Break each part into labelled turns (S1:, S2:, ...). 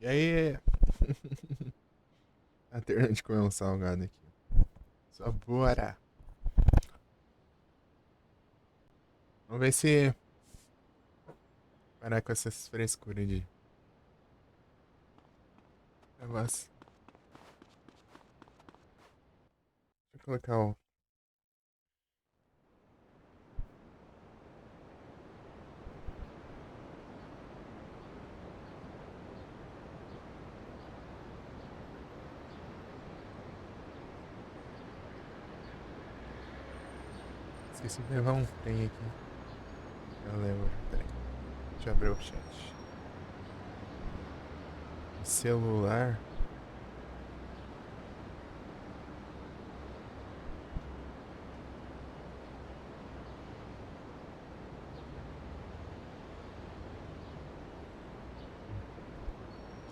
S1: E aí? A terna de comer um salgado aqui. Só bora. Vamos ver se parar com essas frescuras de negócio. Deixa eu colocar o. Esqueci de levar um trem aqui. Eu levo. Peraí. Deixa eu abrir o chat. Celular.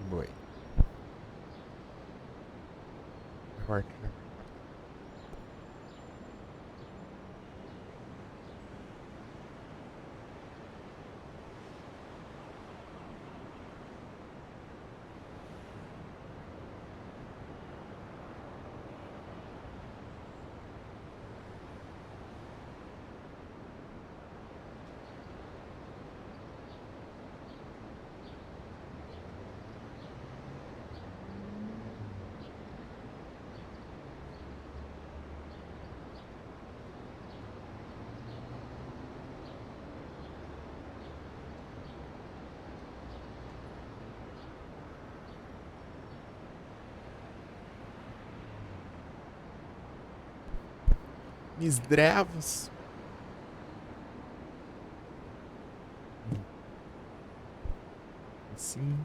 S1: De boi. Horta. Misdrevos. Assim.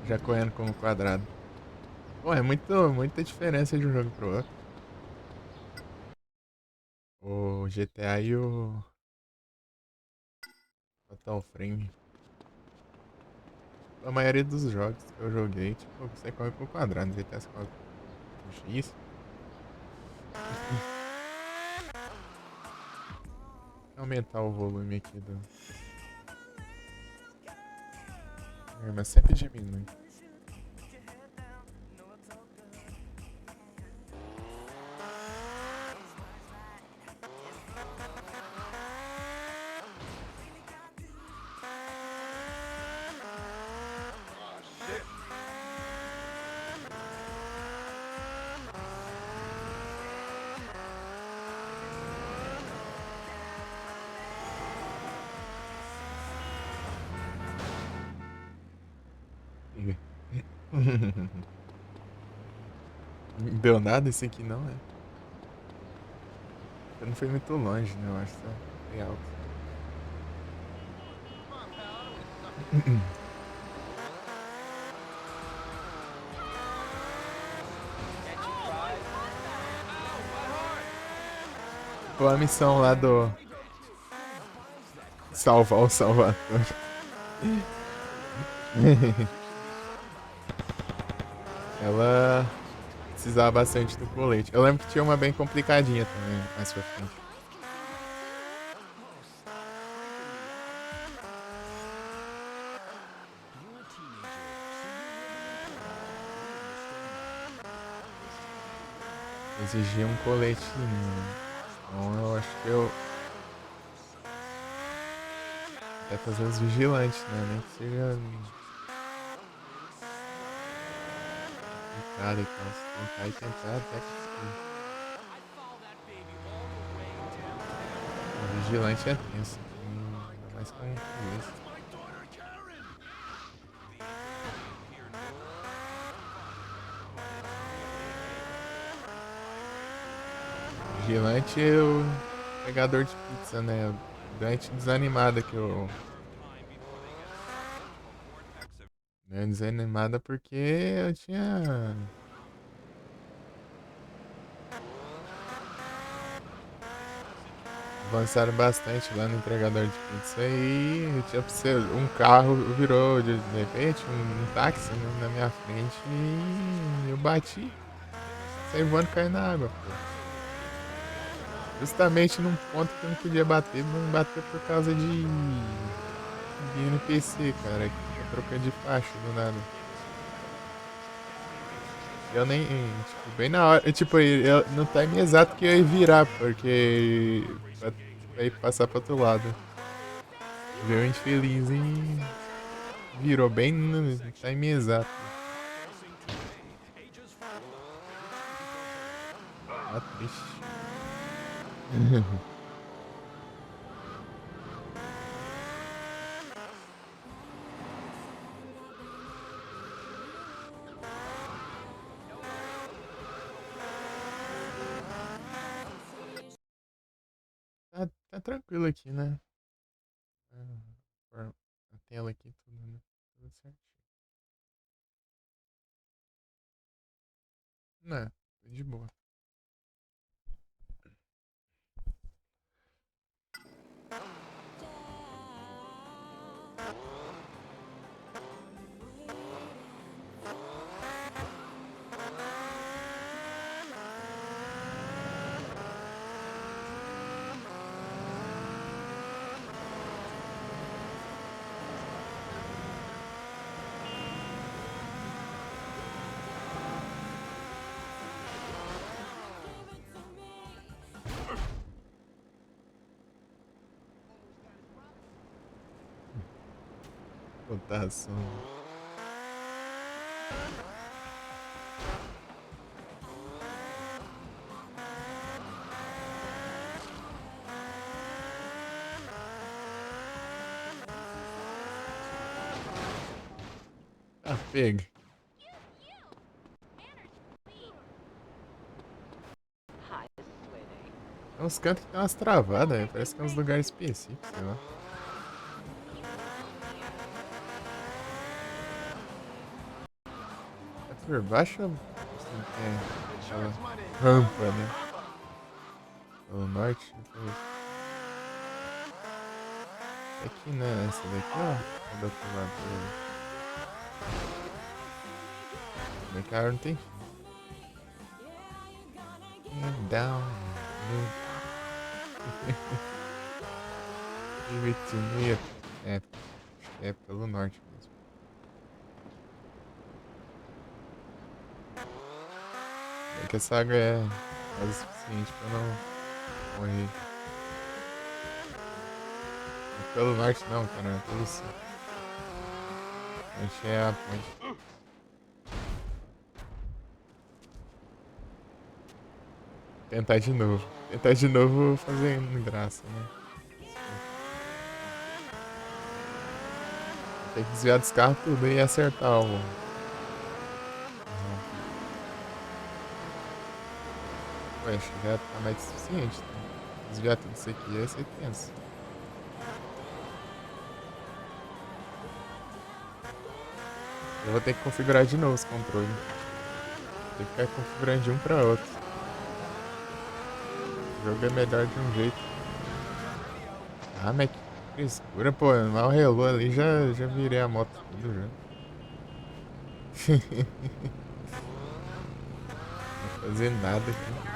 S1: Já correndo como quadrado. Pô, é muita diferença de um jogo pro outro. O GTA e o Total Frame. A maioria dos jogos que eu joguei, tipo, você corre pro quadrado. No GTA você corre pro X. Vou aumentar o volume aqui do. Mas sempre diminui. Não deu nada esse aqui não, é? Eu não fui muito longe, né? Eu acho que foi alto. Pô, a missão lá do. Salvar o Salvador. Ela precisava bastante do colete. Eu lembro que tinha uma bem complicadinha também, mais pra frente. Exigia um coletinho, né? Então eu acho que eu. Até fazer os vigilantes, né? Nem que seja complicado e tal. Se tentar e tentar até conseguir. O vigilante é tenso. Ainda mais com polícia. Vigilante é o pegador de pizza, né? Dante desanimada que eu. Né? Desanimada porque eu tinha. avançaram bastante lá no entregador de pizza e tinha pra você, um carro virou de repente um táxi na minha frente e eu bati, saí voando e caí na água, pô. Justamente num ponto que eu não podia bater, não bateu por causa de NPC, cara, que fica trocando de faixa do nada. Eu nem, tipo, bem na hora, tipo, no time exato que eu ia virar, porque pra ir passar pro outro lado. Veio infeliz e virou bem no time exato. Tá triste. Tá tranquilo aqui, né? A tela aqui, tudo, né? Tudo certo. Não, tô de boa. Rotação. Tá pega. Tem uns cantos que tem umas travadas, né? Parece que é uns lugares específicos, sei lá. É por baixo ou assim, tem aquela rampa, né? Pelo norte. Aqui, né? Essa daqui, ó. É do outro lado. Bem que a árvore não tem fim. Down. Give it to me. É pelo norte mesmo. É que essa água é quase suficiente pra não morrer. Não é pelo norte não, cara, é pelo sul. A gente é a ponte. Tentar de novo. Tentar de novo fazendo graça, né? Tem que desviar dos carros tudo e acertar o. Ué, acho que já tá mais que suficiente, né? Desviar tudo isso aqui ia ser tenso. Eu vou ter que configurar de novo os controles. Tem que ficar configurando de um pra outro. O jogo é melhor de um jeito. Ah, mas que frescura, pô. Mal relou ali, já virei a moto tudo já. Não fazer nada aqui.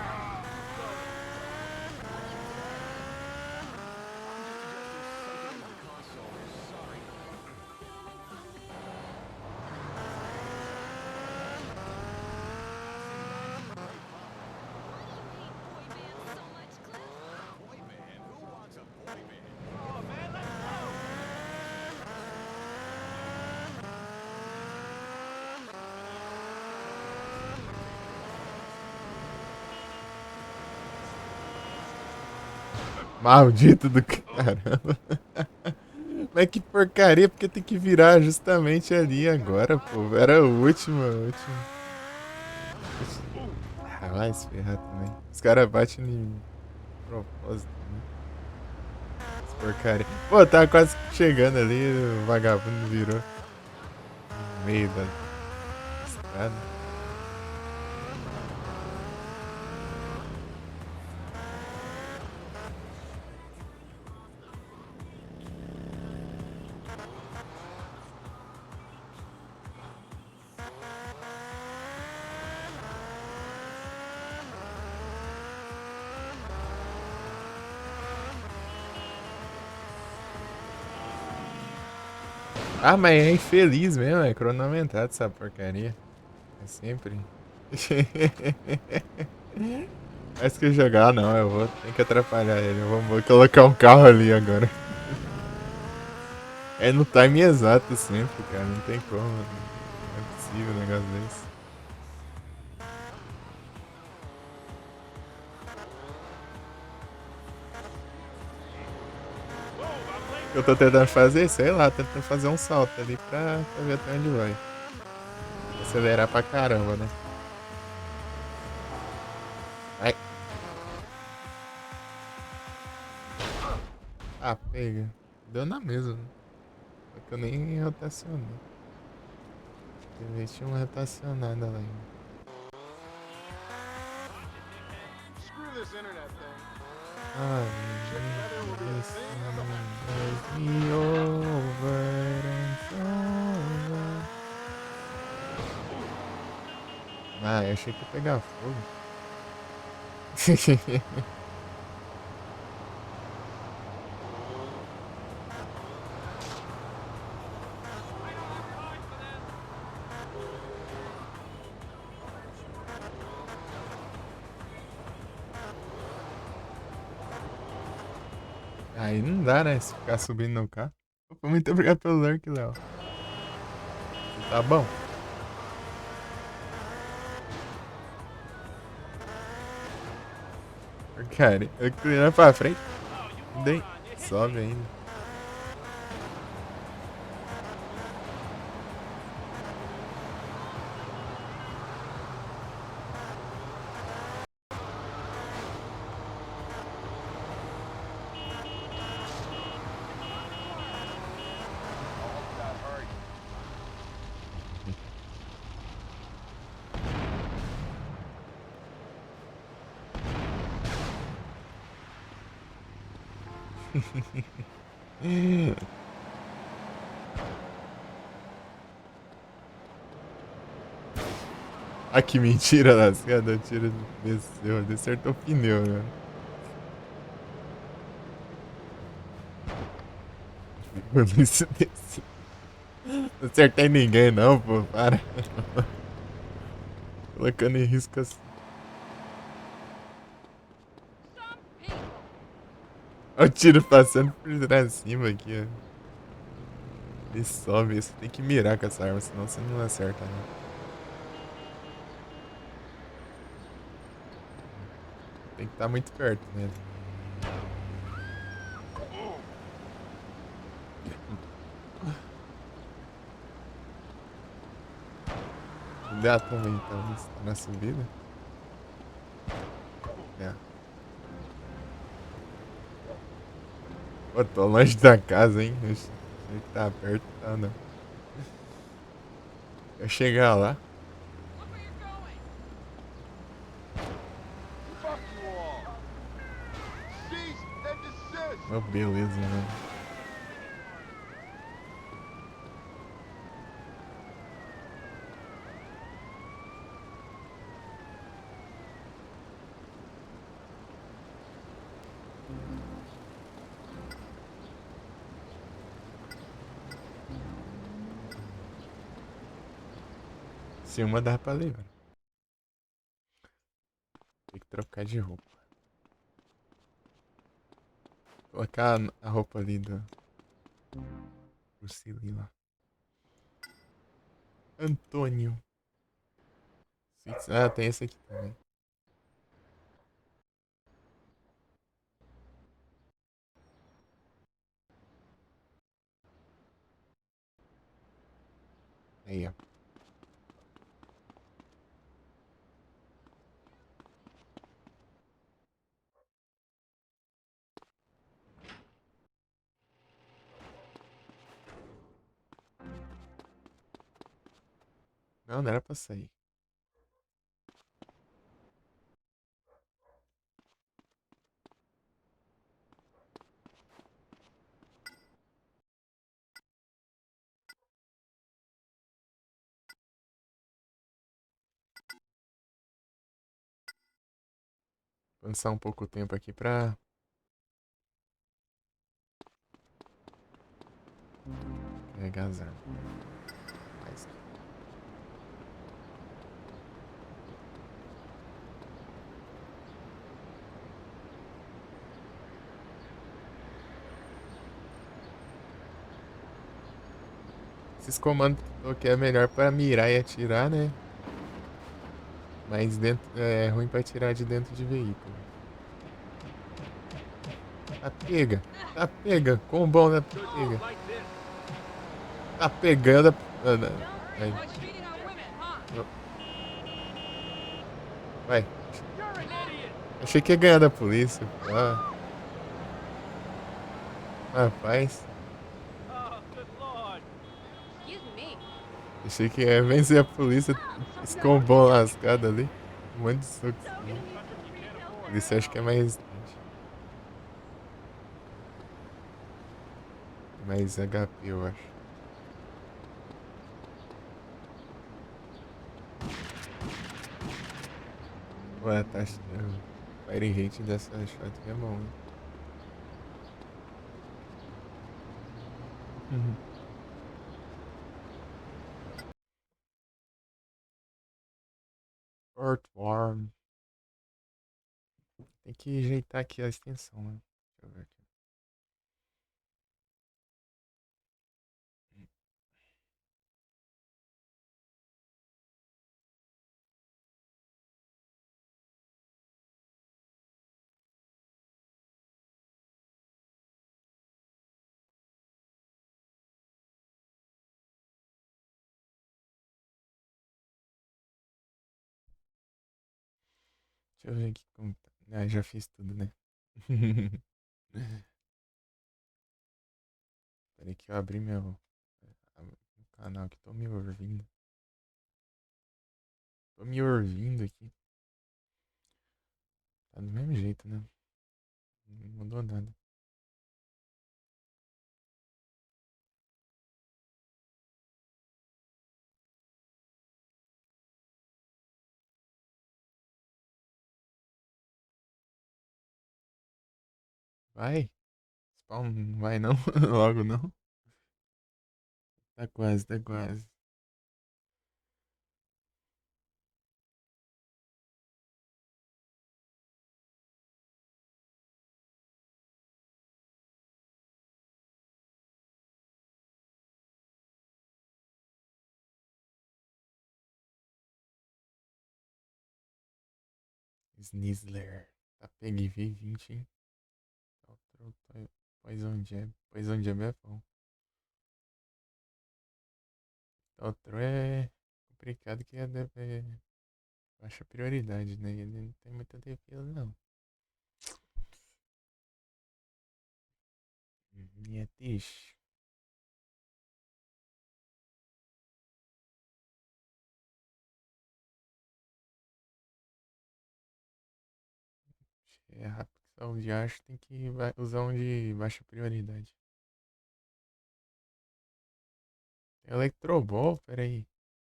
S1: Maldito do caramba. Mas que porcaria, porque tem que virar justamente ali agora, pô. Era o último. Ah, vai se ferrar também. Os caras batem em propósito, né? Essa porcaria. Pô, tava quase chegando ali, o vagabundo virou no meio da estrada. Ah, mas é infeliz mesmo, é cronometrado essa porcaria. É sempre. Mas que jogar não, eu vou ter que atrapalhar ele. Vou colocar um carro ali agora. É no time exato sempre, cara. Não tem como. Não é possível um negócio desse. Eu tô tentando fazer, sei lá, tentando fazer um salto ali pra ver até onde vai. Acelerar pra caramba, né? Ai. Ah, pega. Deu na mesma, né? Só que eu nem rotacionei. Tinha uma rotacionada lá ainda. Ah, this does me over and over. Ah, eu achei que ia pegar fogo. Aí não dá, né? Se ficar subindo no carro. Muito obrigado pelo lurk, Léo. Você tá bom? Cara, eu inclinando pra frente. Nem sobe ainda. Ah, que mentira lascada. O tiro desceu, acertou o pneu, mano. Polícia desceu. Não acertei ninguém, não, pô. Para. Colocando em risco assim. Olha o tiro passando por trás cima aqui, ó. Ele sobe, você tem que mirar com essa arma, senão você não acerta, não. Tem que estar muito perto mesmo. Dá também, então. Isso tá na subida? É. Pô, tô longe da casa, hein? Achei que tá perto, tá não. Eu chegar lá. Oh, beleza, mano. Se uma dá pra levar. Tem que trocar de roupa. Colocar a roupa ali do Lucili lá. Antônio. Ah, tem esse aqui também. Aí, ó. Não, não era pra sair. Vou lançar um pouco o tempo aqui pra Pega as armas. Mas, esses comandos que tô aqui é melhor pra mirar e atirar, né? Mas dentro, é ruim pra atirar de dentro de veículo. Tá pega. Tá pega. Com o bom da pega. Tá pegando. Vai. Vai. Achei que ia ganhar da polícia. Ah, rapaz. Achei que ia vencer a polícia. Esse combão lascado ali. Um monte de soco. A polícia acho que é mais resistente. Mais HP, eu acho. Ué, tá. O fire rate dessa shot é bom, hein? Uhum. Fort Warm. Tem que ajeitar aqui a extensão, né? Deixa eu ver aqui. Deixa eu ver aqui como tá. Ah, já fiz tudo, né? Peraí que eu abri meu canal que tô me ouvindo. Tô me ouvindo aqui. Tá do mesmo jeito, né? Não mudou nada. Vai? Spawn não vai não? Logo não? Tá quase, tá quase. Snizzler. Tá peguei V20, hein? Poison Jab. Poison Jab é bom. Outro é complicado que é baixa prioridade, né? Ele não tem muita defesa, não. Minha triste. É rápido que só de acho tem que usar um de baixa prioridade. Electroball, peraí.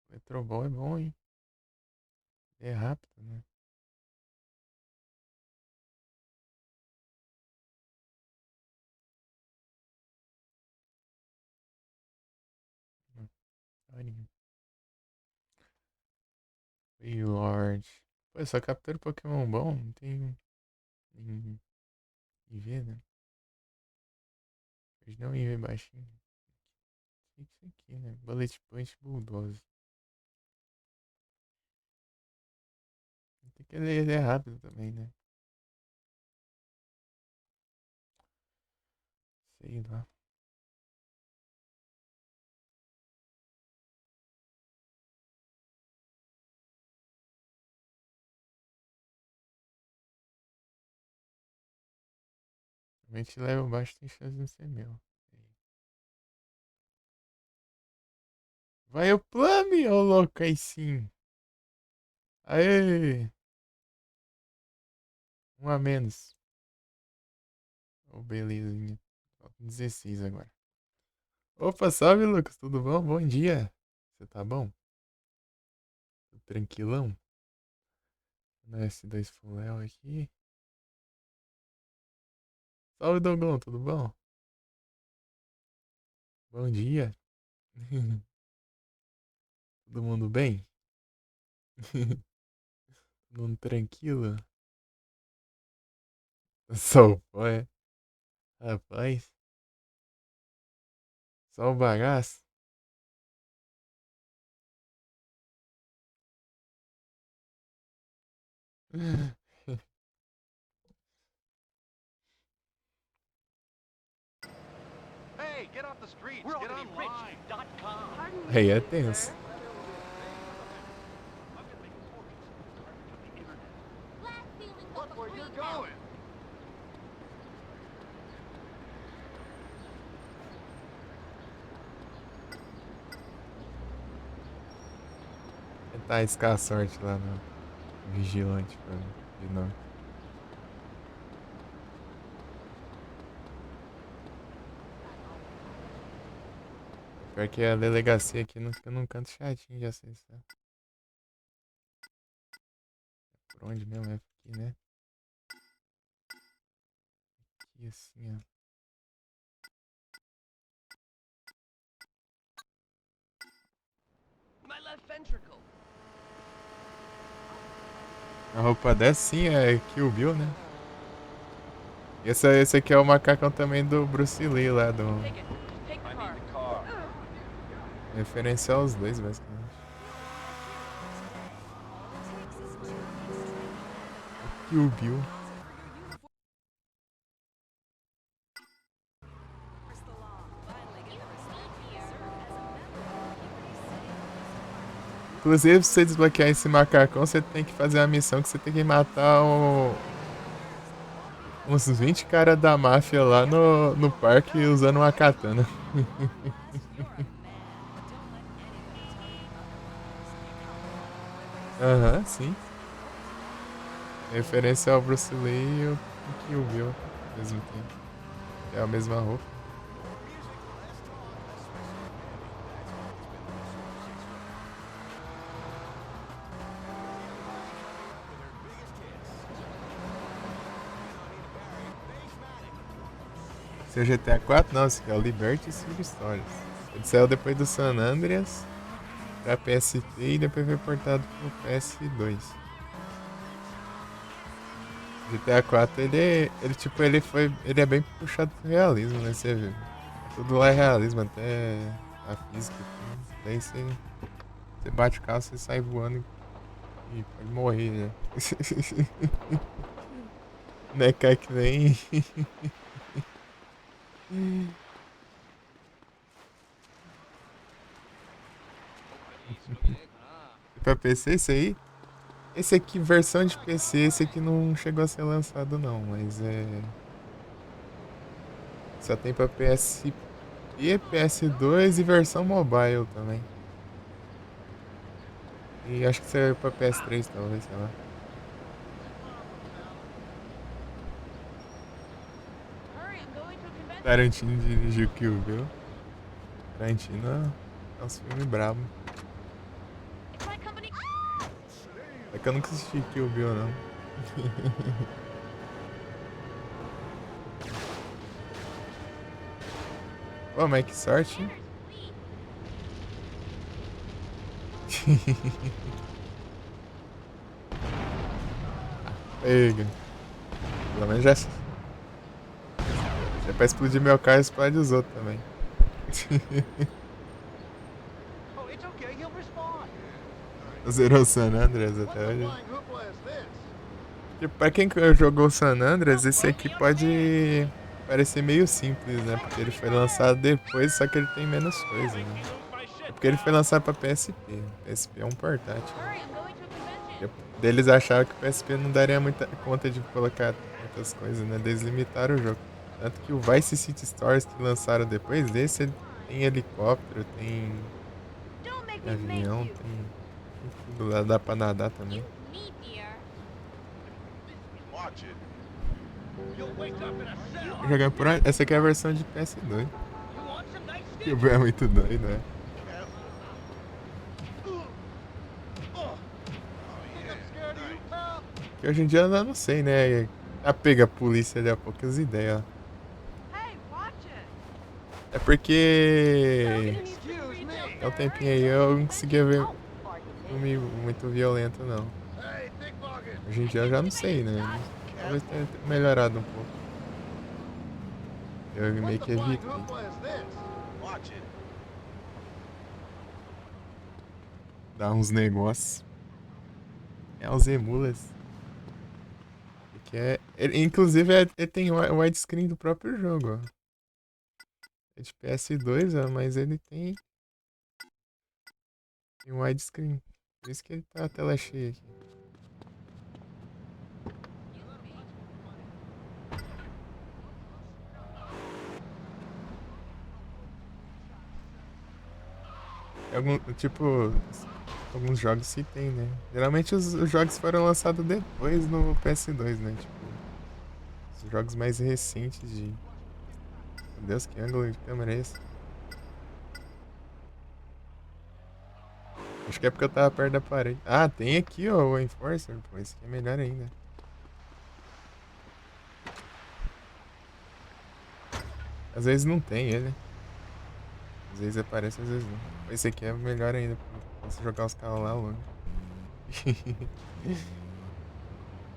S1: Electroball é bom, hein? É rápido, né? Daorinha. Lord. Pô, só captura Pokémon bom, não tem em IV, né? Eles não IV baixinho. Isso aqui, né? Bullet Punch Bulldoze. Tem que ler, ele é rápido também, né? Sei lá. Realmente level baixo tem chance de não ser meu. Vai o Plame, ô louco, aí sim. Aê! Um a menos. Ô, belezinha. Falta 16 agora. Opa, salve, Lucas. Tudo bom? Bom dia. Você tá bom? Tudo tranquilão? No S2 Full Léo aqui. Salve, Doglão. Tudo bom? Bom dia. Todo mundo bem? Todo mundo tranquilo? Só o pó, é? Rapaz, só o bagaço?
S2: Hey, get off the streets. Get online.
S1: Aí é tenso.
S2: Look where you're going.
S1: Tentar arriscar a sorte lá no vigilante pra de novo. Pior que a delegacia aqui não fica num canto chatinho de acessar. Por onde mesmo é aqui, né? Aqui assim, ó.
S3: My left ventricle.
S1: A roupa dessa sim é Kill Bill, né? Esse aqui é o macacão também do Bruce Lee lá, do...
S3: Take it. Take the
S2: I
S3: car.
S2: need the car.
S1: Referência aos dois, basicamente. Kill Bill. Inclusive, pra você desbloquear esse macacão, você tem que fazer uma missão que você tem que matar uns 20 caras da máfia lá no parque usando uma katana. Aham, sim. Referência ao Bruce Lee e o Kill Bill ao mesmo tempo. É a mesma roupa. Esse é o GTA 4? Não, esse aqui é o Liberty City Stories. Ele saiu depois do San Andreas pra PSP e depois foi portado pro PS2. GTA 4 ele é bem puxado pro realismo, né? Você vê. Tudo lá é realismo, até a física. Tudo. Daí você bate o carro, você sai voando e pode morrer, né? Não é que nem. Pra PC isso aí? Esse aqui, versão de PC, esse aqui não chegou a ser lançado não, mas só tem pra PSP, PS2 e versão mobile também. E acho que saiu pra PS3 talvez, sei lá.
S3: Hurry, I'm going to a convention.
S1: Tarantino dirigiu Kill Bill. Tarantino é uns filmes brabos.
S3: It's my company.
S1: É que eu nunca assisti Kill Bill não. Pô, mas que sorte, hein? Pega. Pelo menos já. Se é pra explodir meu carro, explode os outros também.
S2: Oh, it's okay. He'll respond.
S1: Zerou San Andreas até
S2: What the
S1: hoje.
S2: flying hoopla is this?
S1: Tipo, pra quem jogou San Andreas, esse aqui pode parecer meio simples, né? Porque ele foi lançado depois, só que ele tem menos coisa, né? É porque ele foi lançado pra PSP. PSP é um portátil.
S3: Hurry, I'm going to a convention.
S1: Tipo, eles acharam que o PSP não daria muita conta de colocar muitas coisas, né? Eles limitaram o jogo. Tanto que o Vice City Stories que lançaram depois desse, ele tem helicóptero, tem
S3: Don't make me make
S1: avião,
S3: you.
S1: tem tudo lá, dá pra nadar também.
S3: Me, dear.
S2: Watch it.
S1: Jogando por onde? Essa aqui é a versão de PS2.
S3: You want some nice
S1: Que o é muito doido, né?
S2: Think I'm scared of you, pal?
S1: Que hoje em dia eu não sei, né? A pega a polícia ali a poucas ideias. Ó.
S3: Hey, watch it.
S1: É porque.
S2: Excuse me.
S1: Até um tempinho aí eu não conseguia ver filme muito violento, não. Hoje em dia eu já não sei, né? Talvez tenha melhorado um pouco. Eu meio que evitei. Dar uns negócios. É os emulas. Que é, inclusive, ele tem o widescreen do próprio jogo, ó. É de PS2, ó, mas ele tem um widescreen. Por isso que ele tá a tela cheia aqui. Tipo, alguns jogos se tem, né? Geralmente os jogos foram lançados depois no PS2, né? Tipo, os jogos mais recentes de. Meu Deus, que ângulo de câmera é esse? Acho que é porque eu tava perto da parede. Ah, tem aqui, ó, o Enforcer. Pô, esse aqui é melhor ainda. Às vezes não tem ele. Às vezes aparece, às vezes não. Esse aqui é melhor ainda, pra você jogar os carros lá longe.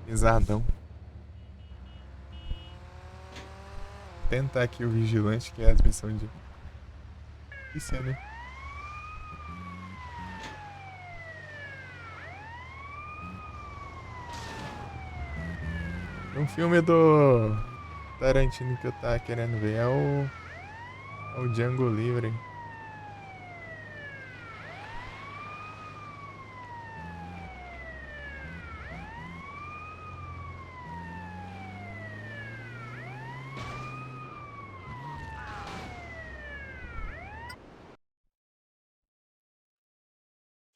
S1: Pesadão. Tentar aqui o Vigilante, que é as missões de. Isso é, né? Um filme do Tarantino que eu tava querendo ver é o Django Livre.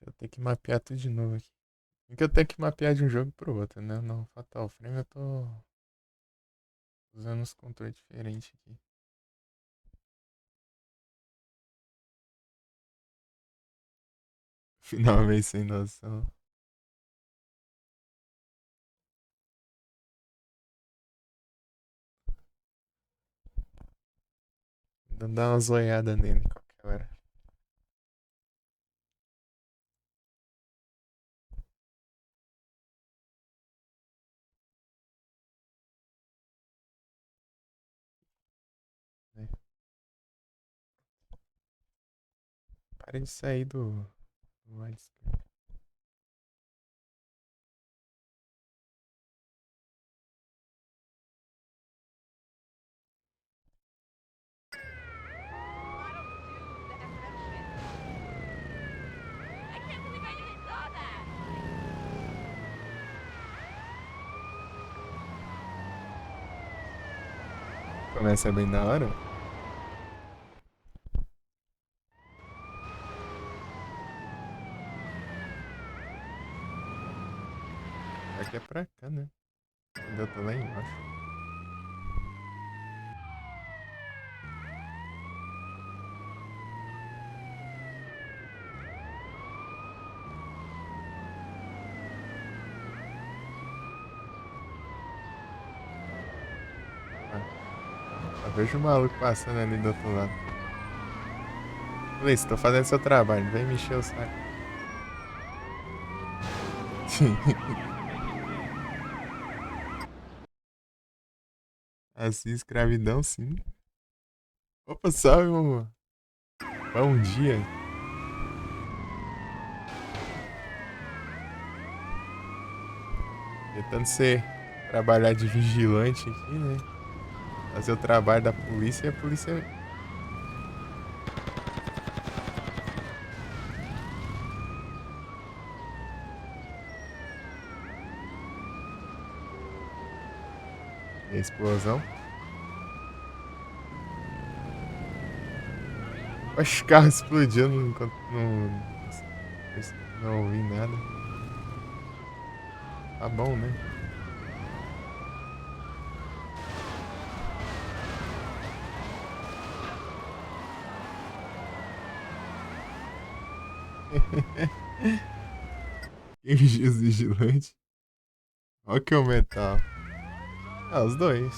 S1: Eu tenho que mapear tudo de novo aqui. Porque eu tenho que mapear de um jogo pro outro, né? No Fatal Frame eu tô usando os controles diferentes aqui. Finalmente sem noção. Dando uma zoiada nele qualquer hora. Né? Para de sair do widescreen.
S3: I can't believe I even saw that.
S1: Começa bem da hora. Aqui é pra cá, né? Ainda tô lá embaixo. Eu vejo o maluco passando ali do outro lado. Falei, você tô fazendo seu trabalho, não vem me encher o saco. Assim, escravidão, sim. Opa, salve, meu. Bom dia. Tentando ser trabalhar de vigilante aqui, né? Fazer o trabalho da polícia e a polícia. E a explosão. Os carros explodindo enquanto não ouvi nada. Tá bom, né? Quem vigia os vigilantes? Olha que é o metal. Ah, os dois.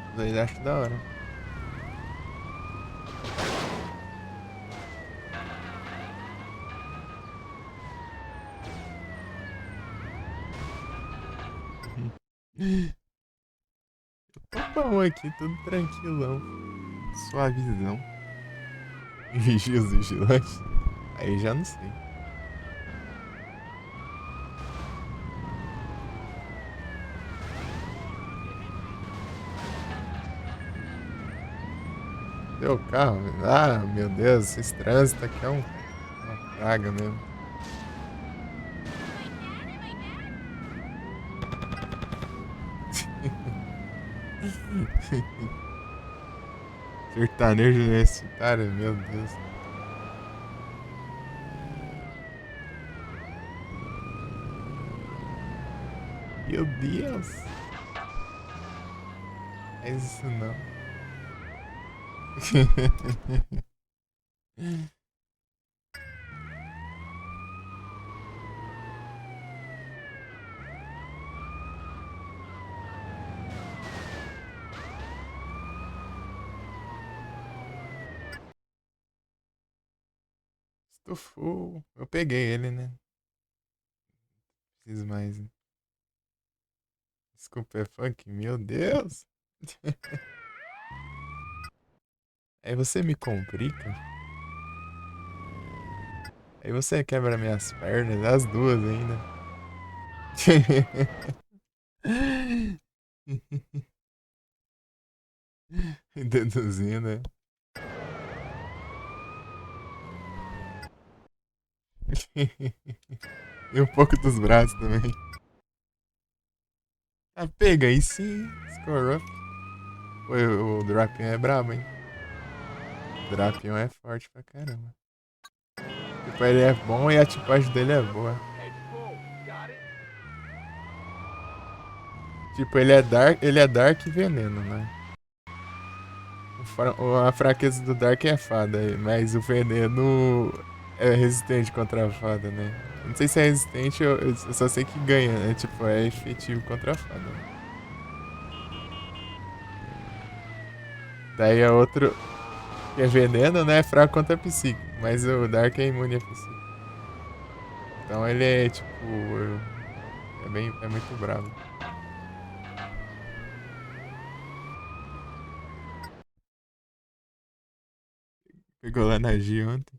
S1: Os dois acho da hora. Tô bom aqui, tudo tranquilão. Suavizão. Vigia os vigilantes. Aí já não sei. Deu carro? Ah, meu Deus, esse trânsito aqui é uma praga mesmo. Sertanejo universitário, meu Deus. Meu Deus. É isso não. Estufou. Eu peguei ele, né? Preciso mais. Né? Desculpa, é funk? Meu Deus. Aí você me complica. Aí você quebra minhas pernas, as duas ainda. Deduzindo, né? E um pouco dos braços também. Ah, pega aí sim, score up. Pô, o Drapion é brabo, hein? O Drapion é forte pra caramba. Tipo, ele é bom e a tipagem dele é boa. Tipo, ele é Dark e Veneno, né? A fraqueza do Dark é fada, mas o Veneno é resistente contra a fada, né? Não sei se é resistente, eu só sei que ganha, né? Tipo, é efetivo contra a fada. Né? Daí é outro que é Veneno, né? É fraco contra a psíquico, mas o Dark é imune a psíquico. Então ele é, tipo, é muito bravo. Pegou lá na G ontem.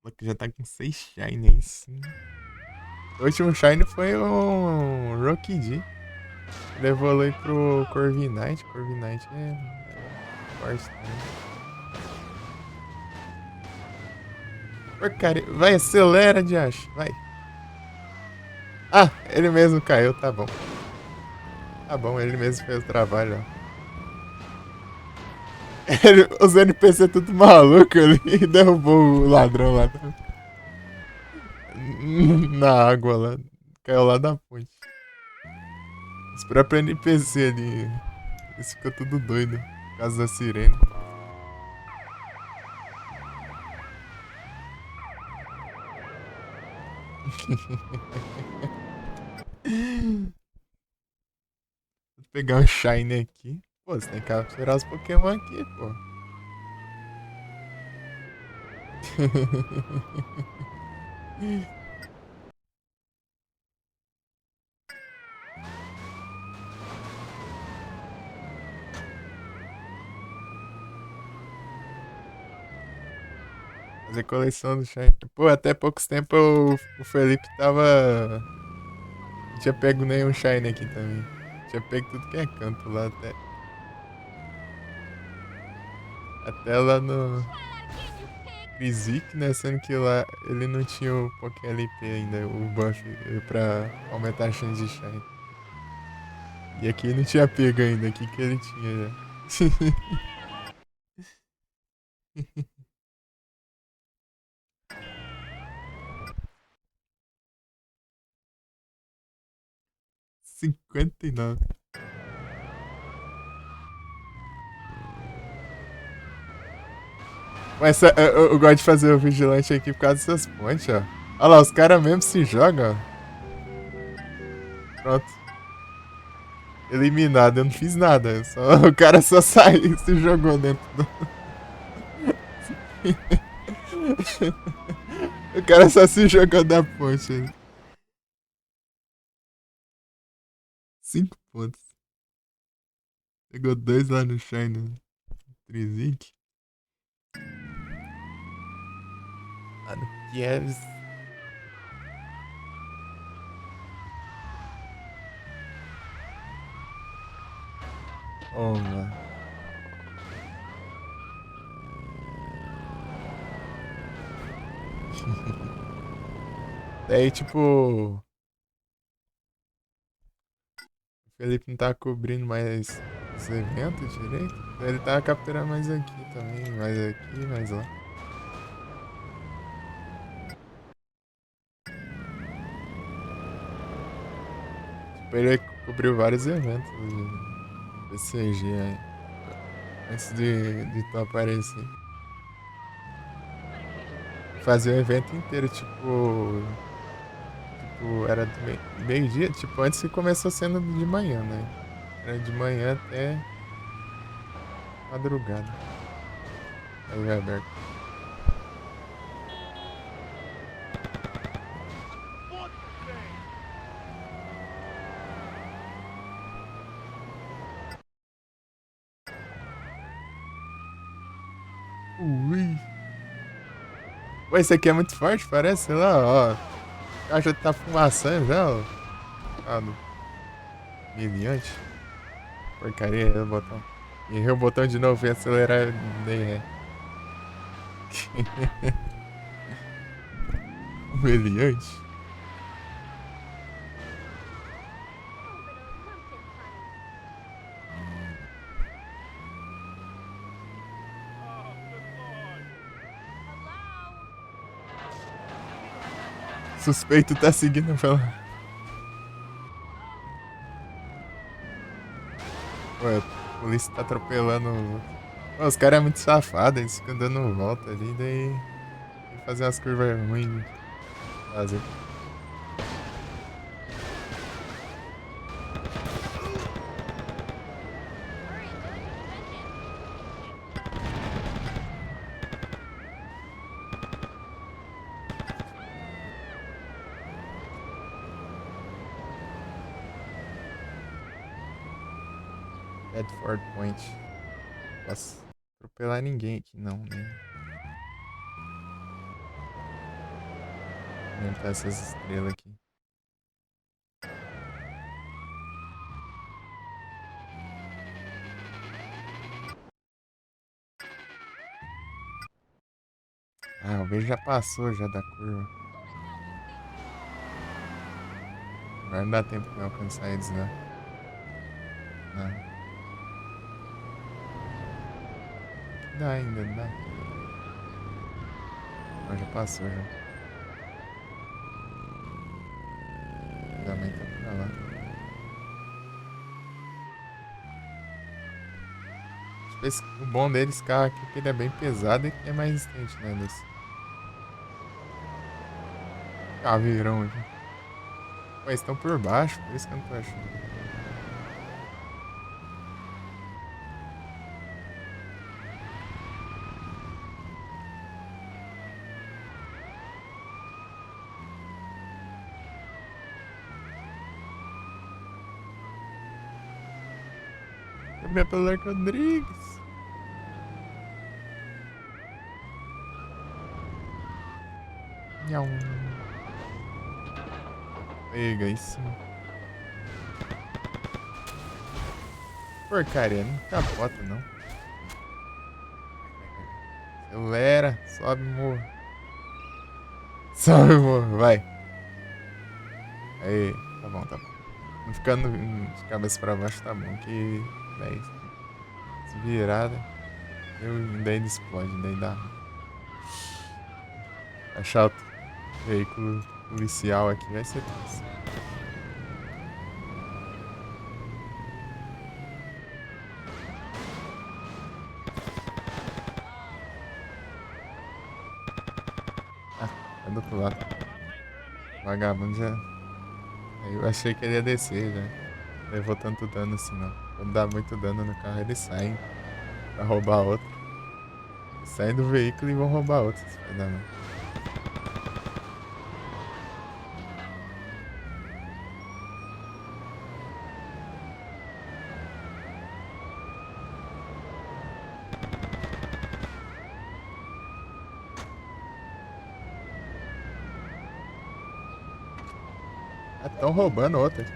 S1: Falou que já tá com 6 Shine aí sim. O último Shine foi o Rocky D. Ele evoluiu pro Corviknight. Corviknight é forte também. Porcaria. Vai, acelera, Diacho. Vai. Ah, ele mesmo caiu, tá bom. Tá bom, ele mesmo fez o trabalho, ó. Os NPC tudo maluco ali e derrubou o ladrão lá na água lá. Caiu lá da ponte. Os próprios NPC ali. Eles ficam tudo doido por causa da sirene. Vou pegar um Shine aqui. Pô, você tem que capturar os Pokémon aqui, pô. Fazer coleção do Shine. Pô, até poucos tempos o Felipe tava. Não tinha pego nenhum Shine aqui também. Tinha pego tudo que é canto lá até. Até lá no. Krizik, né? Sendo que lá ele não tinha o Poké LP ainda, o buff pra aumentar a chance de Shine. E aqui não tinha pego ainda, aqui que ele tinha já. 59. Mas eu gosto de fazer o vigilante aqui por causa dessas pontes, ó. Olha lá, os caras mesmo se jogam, ó. Pronto. Eliminado, eu não fiz nada. O cara só saiu e se jogou dentro do. O cara só se jogou da ponte. 5 pontos. Pegou 2 lá no Shine Trizinc. Lá no Kievs. Toma. Daí, tipo, o Felipe não tá cobrindo mais os eventos direito. Ele tá capturando mais aqui também, mais aqui, mais lá. Tipo, ele cobriu vários eventos de BCG aí, antes de tu aparecer. Fazia o evento inteiro, tipo, era do meio-dia, tipo, antes que começou sendo de manhã, né? Era de manhã até madrugada. Aí vai aberto. Ui. Pô, esse aqui é muito forte, parece, sei lá, ó. O cara já tá fumaçando já, ó. Ah, no miliante. Porcaria, errei o botão. Errei o botão de novo e acelerar, dei ré. Humilhante. Suspeito tá seguindo pela. Ué, a polícia tá atropelando. Pô, os caras é muito safado, eles ficam dando volta ali, daí. Tem que fazer umas curvas ruins de fazer.
S3: Hurry, finish it.
S1: Bedford Point. Posso atropelar ninguém aqui, não, né? Aumentar essas estrelas aqui. Ah, o beijo já passou já da curva. Agora não dá tempo pra eu alcançar eles, né? Não. Dá ainda, não dá. Mas já passou já. Também tá pra lá. O bom deles, carro aqui, é que ele é bem pesado e que é mais resistente, né? Desse caveirão aqui. Pô, eles estão por baixo, por isso que eu não tô achando. Gabriel Rodrigues. Nhau. Pega isso. Porcaria, não capota não. Acelera, sobe morro. Sobe morro, vai. Aí, tá bom, tá bom. Não ficando de cabeça pra baixo, tá bom. Que, daí, se virada, daí ele explode, daí dá. Achar o veículo policial aqui vai ser tenso. Ah, é do outro lado. Vagabundo já. Aí eu achei que ele ia descer já. Levou tanto dano assim não. Quando dá muito dano no carro, eles saem pra roubar outro. Saem do veículo e vão roubar outro. Se vai dar, não. Ah, estão roubando outra aqui.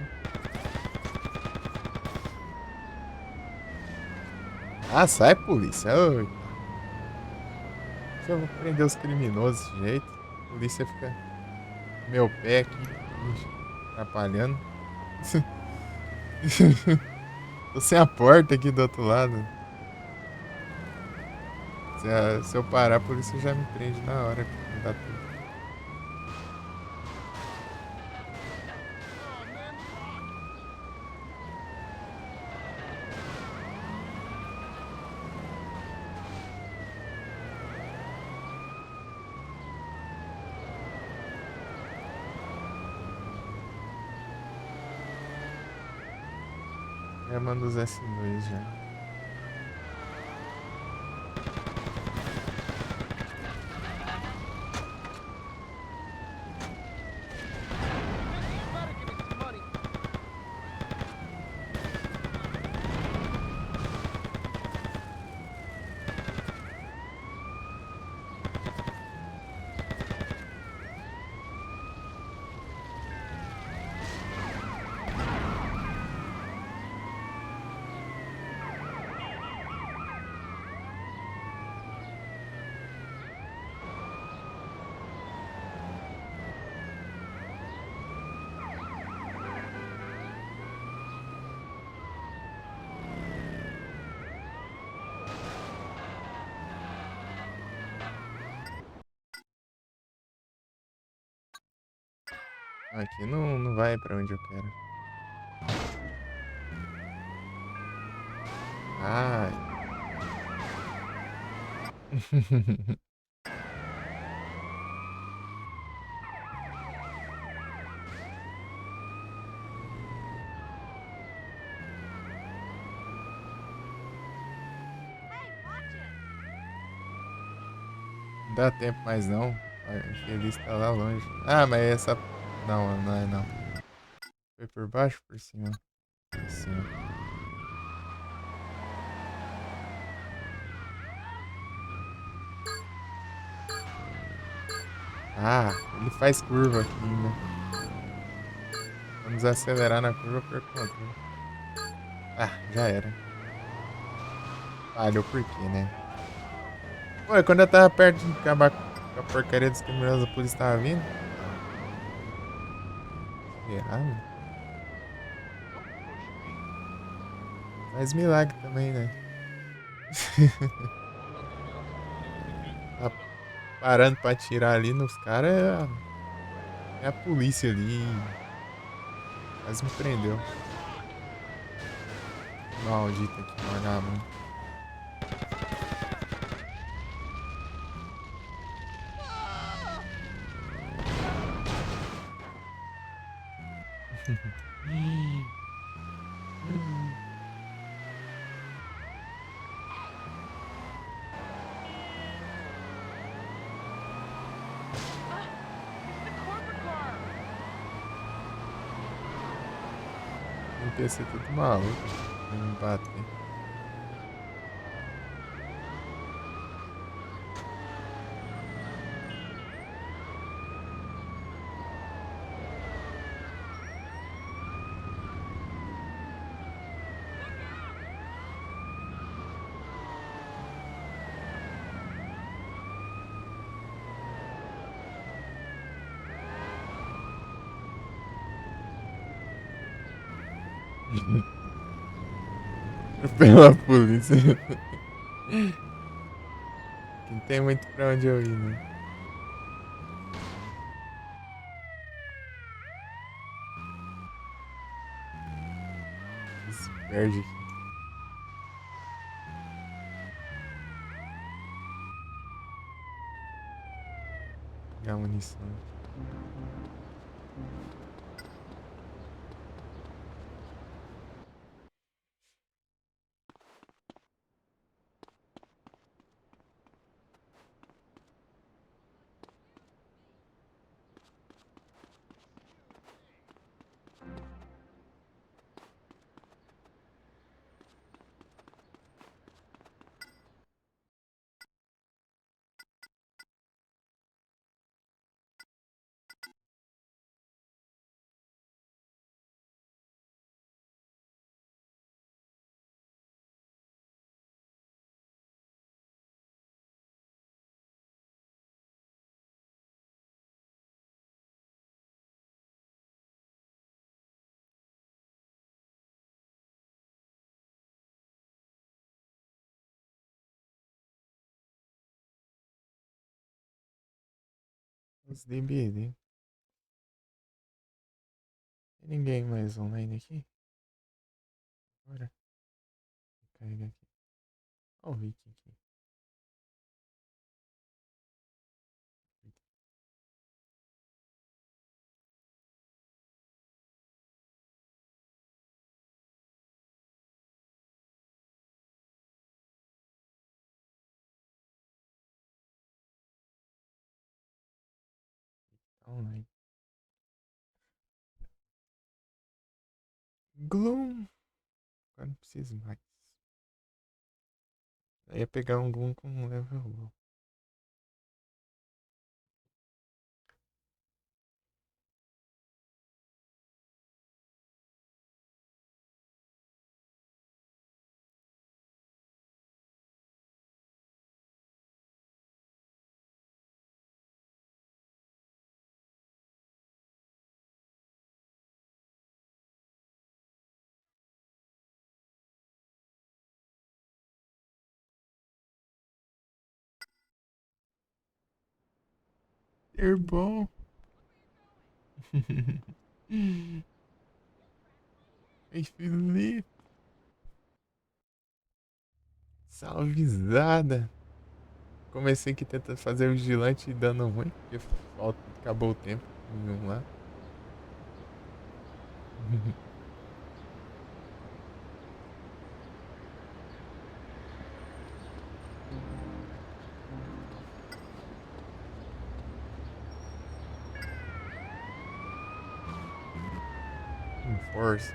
S1: Ah, sai, polícia. Oi. Eu vou prender os criminosos desse jeito. A polícia fica no meu pé aqui, atrapalhando. Tô sem a porta aqui do outro lado. Se eu parar, a polícia já me prende na hora. Me dá tudo. Já manda os S2 já. Aqui não vai pra onde eu quero. Ai.
S3: Hey, watch it!
S1: Não dá tempo mais não. A infeliz tá lá longe. Ah, mas essa. Não, não é não. Foi por baixo ou por cima? Por cima. Ah, ele faz curva aqui ainda. Vamos acelerar na curva por controle. Ah, já era. Falhou por quê, né? Pô, quando eu tava perto de acabar com a porcaria dos criminosos, a polícia tava vindo. Errado. Faz milagre também, né? Tá parando pra atirar ali nos caras é a polícia ali. Quase me prendeu. Maldita que vagabundo.
S2: It's the corporate car.
S1: Tem que ser tudo maluco. Pra me bater. Pela polícia. Não tem muito pra onde eu ir, né? Se perde aqui. Pegar munição. Os DBD. Tem ninguém mais online aqui? Bora. Carregar aqui. Ó o Vicky aqui. Tá online. Gloom. Agora não preciso mais. Eu ia pegar um Gloom com um level low. Ser bom. Ei, Felipe. Salvezada. Comecei aqui tentando fazer o vigilante e dando ruim, porque acabou o tempo. Vamos lá. Força.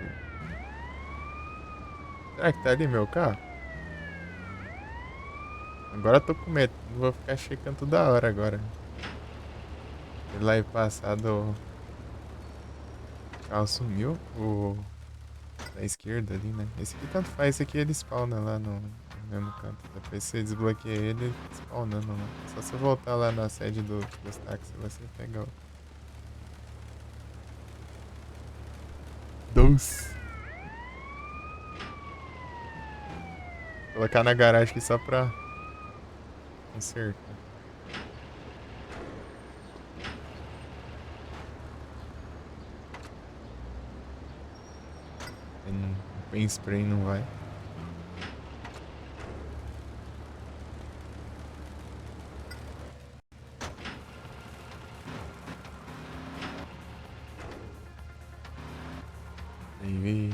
S1: Será que tá ali meu carro? Agora eu tô com medo. Não vou ficar checando toda hora agora. Ele lá passado. O carro sumiu. O da esquerda ali, né? Esse aqui tanto faz. Esse aqui ele spawna lá no mesmo canto. Depois você desbloqueia ele spawnando lá. Só você voltar lá na sede dos táxis, você pega o. Doce. Colocar na garagem aqui só pra consertar. Bem spray não vai. Aí.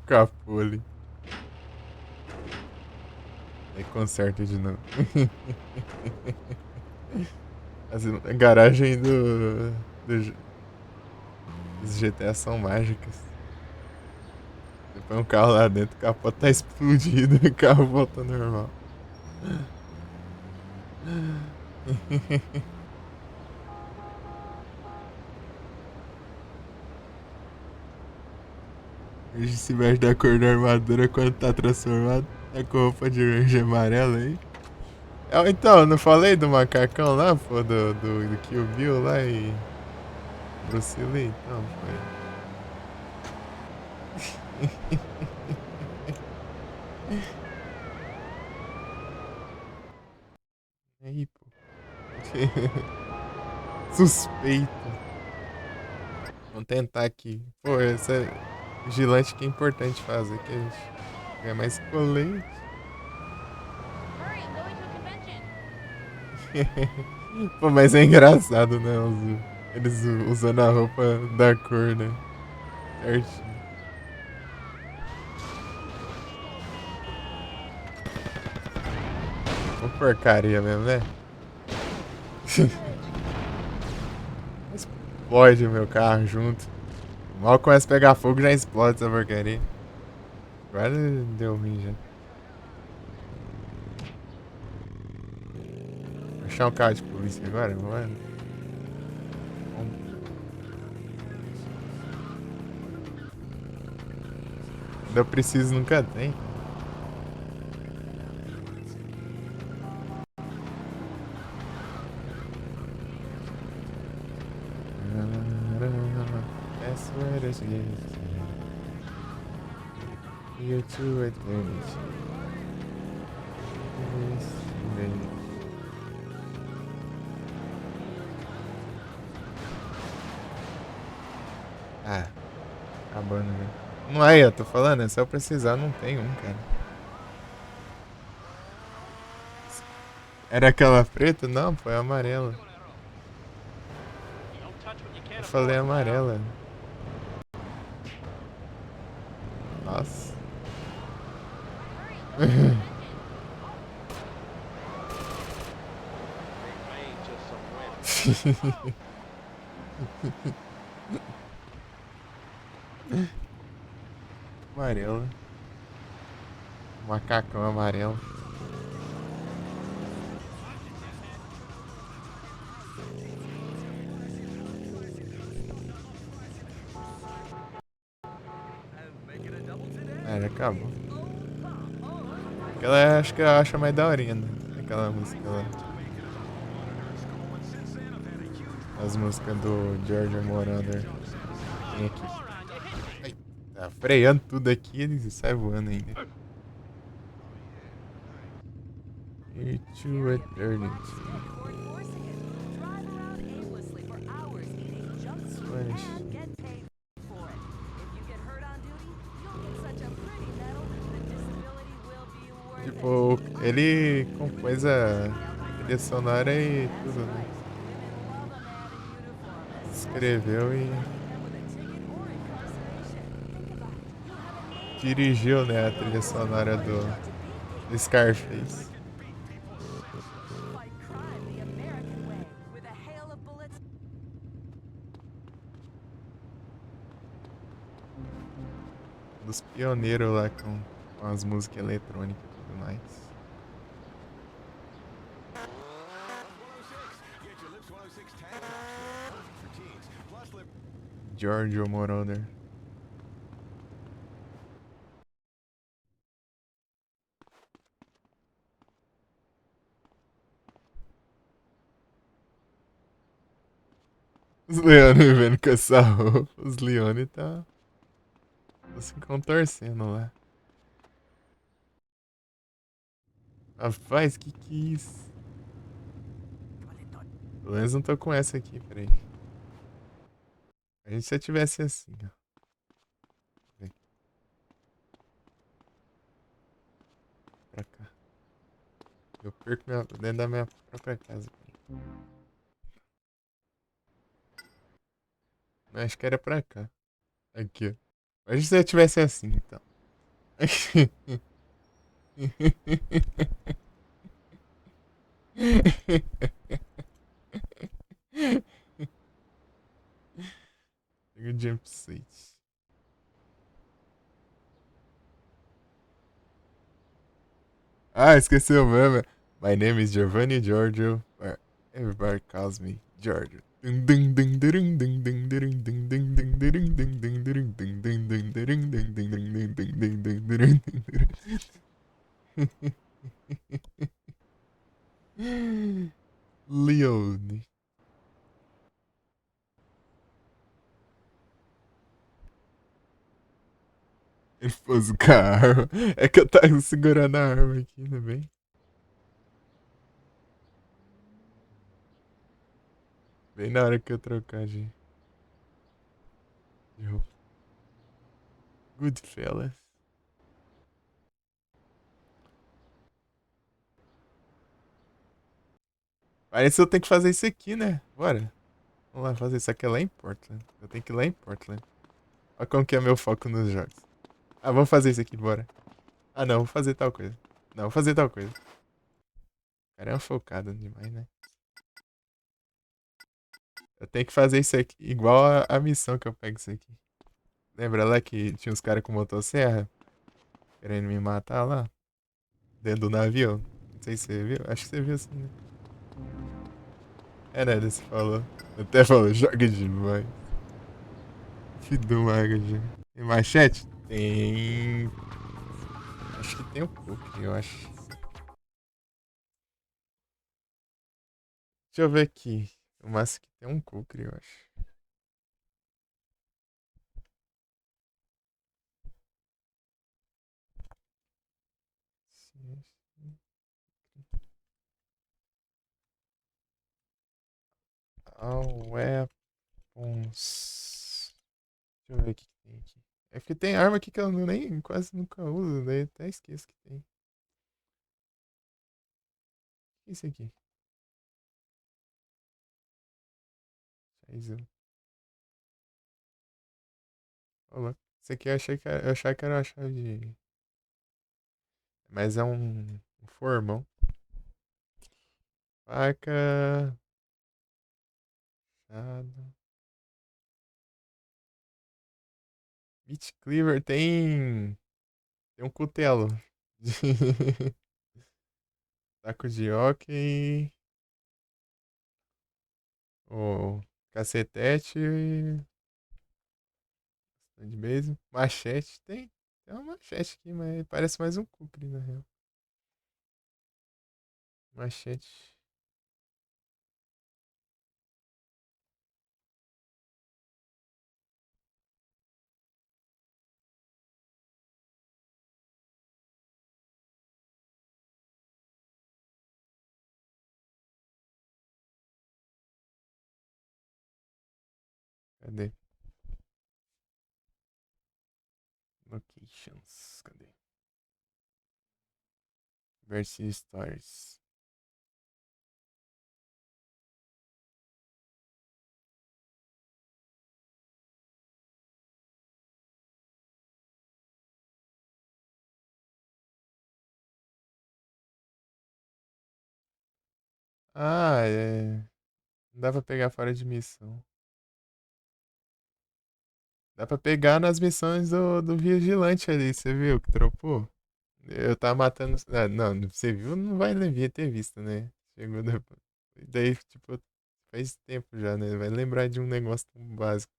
S1: Capô ali. Aí conserta de novo. A garagem dos GTA são mágicas. Você põe um carro lá dentro, o capô tá explodido e o carro volta normal. Hoje se mexe da cor da armadura quando tá transformado. Tá com roupa de range amarela aí. Então, não falei do macacão lá, pô, do Kill Bill lá e. Bruce Lee? Então, foi. Aí, pô. Suspeito. Vamos tentar aqui. Pô, essa vigilante que é importante fazer, que a gente ganha mais colete.
S3: Hurry, I'm going to a convention.
S1: Pô, mas é engraçado, né? Eles usando a roupa da cor, né? Certinho. Uma porcaria mesmo, né? Explode o meu carro junto. Mal começa a pegar fogo, já explode essa porcaria. Agora deu ruim já. Vou achar um carro de polícia agora, mano. Quando eu preciso, nunca tem. That's what it is. Here to eternity. Ah, acabando, né? Não é, eu tô falando, é se eu precisar, não tem um, cara. Era aquela preta? Não, foi a amarela. Eu falei amarela. Nossa. Amarelo. Macacão amarelo. Ah, já acabou. Aquela acho que eu acho a mais daorinha, né? Aquela música lá. As músicas do George Moroder. Tem aqui. Ai, tá freando tudo aqui e sai voando ainda. Into eternity. Tipo, ele compôs a trilha sonora e tudo, né? Escreveu e dirigiu, né, a trilha sonora do Scarface. Dos pioneiros lá com as músicas eletrônicas e tudo mais. Giorgio Moroder. Os Leone vendo com essa roupa. Os Leone tá se contorcendo lá. Rapaz, que é isso? Pelo menos não tô com essa aqui, peraí. A gente se eu tivesse assim, ó. Vem. Pra cá. Eu perco dentro da minha própria casa. Mas acho que era pra cá. Aqui, ó. Mas se eu tivesse assim, então. Pega o jump suit. Ah, esqueceu mesmo. My name is Giovanni Giorgio. Everybody calls me Giorgio. Leone. Ele pôs com a arma. É que eu tava segurando a arma aqui, né, bem? Bem na hora que eu trocar de roupa. Goodfellas. Parece que eu tenho que fazer isso aqui, né? Bora. Vamos lá fazer isso aqui lá em Portland. Eu tenho que ir lá em Portland. Olha como que é meu foco nos jogos. Ah, vamos fazer isso aqui, bora. Ah, não, vou fazer tal coisa. Não, vou fazer tal coisa. O cara é um focado demais, né? Eu tenho que fazer isso aqui, igual a missão que eu pego isso aqui. Lembra lá que tinha uns caras com motosserra querendo me matar lá? Dentro do navio? Não sei se você viu. Acho que você viu assim, né? É, né? Você falou. Até falou, joga demais. Que do mago, tem machete? Tem. Acho que tem um pouco, eu acho. Deixa eu ver aqui. O máximo que tem um Kukri, eu acho. All weapons. Deixa eu ver o que tem aqui. É porque tem arma aqui que eu nem quase nunca uso, daí até esqueço que tem. O que é isso aqui? Scheiße. Olá. Isso aqui eu achei que era uma chave de. Mas é um formão. Faca. Machado. Meat Cleaver tem. Tem um cutelo. Taco de hóquei. O cacetete. De base. Machete. Tem uma machete aqui, mas parece mais um cookie, na real. Machete. Cadê? Locations. Cadê? Versus Stories. Ah, é. Não dá pra pegar fora de missão. Dá pra pegar nas missões do vigilante ali, você viu que tropou? Eu tava matando. Ah, não, você viu? Não vai devia ter visto, né? Chegou depois. Daí, tipo, faz tempo já, né? Vai lembrar de um negócio tão básico.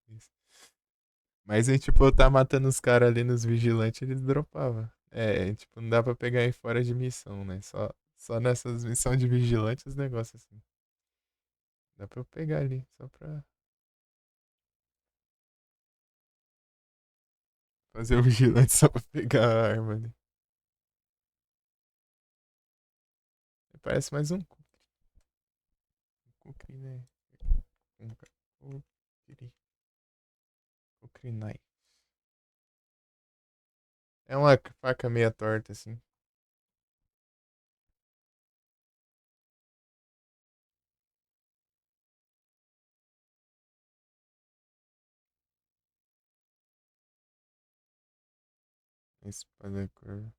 S1: Mas aí, tipo, eu tava matando os caras ali nos vigilantes, eles dropavam. É, tipo, não dá pra pegar em fora de missão, né? Só nessas missões de vigilante os negócios assim. Dá pra eu pegar ali, só pra fazer o vigilante, só pra pegar a arma ali. Parece mais um Kukri, né? Kukri. Kukri Knife. É uma faca meia torta, assim. Espada cor.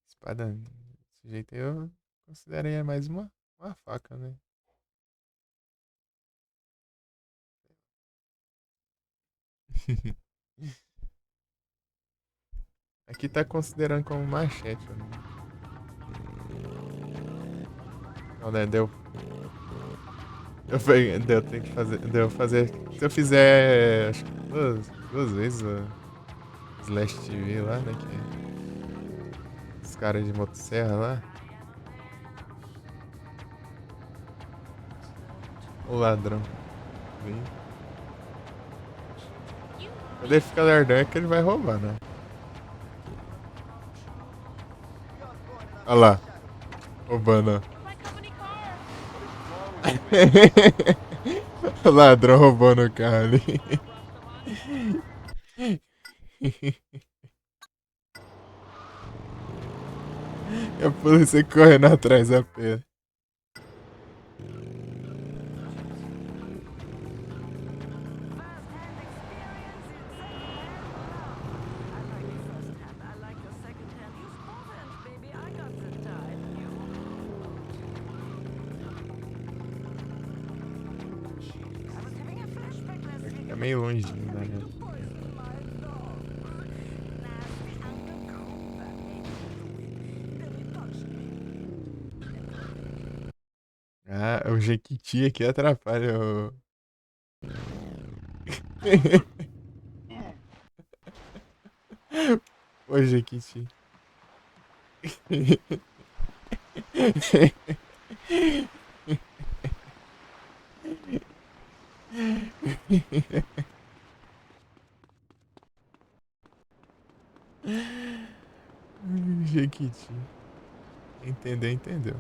S1: Espada. Desse jeito aí eu consideraria mais uma faca, né? Aqui tá considerando como machete, né? Não, né? Deu. Deu, tem que fazer. Deu fazer. Se eu fizer. Acho que duas vezes o Slash TV lá, né? Que é os caras de motosserra lá. O ladrão. Vem. Quando ele fica lerdão é que ele vai roubar, né? Olha lá. Roubando, ó.
S3: My company car.
S1: O ladrão roubando o carro ali. E a polícia correndo atrás da pé. Tá meio longinho, né? Ah, o Jequiti aqui atrapalha o. O Jequiti. Jequiti. Entendeu, entendeu.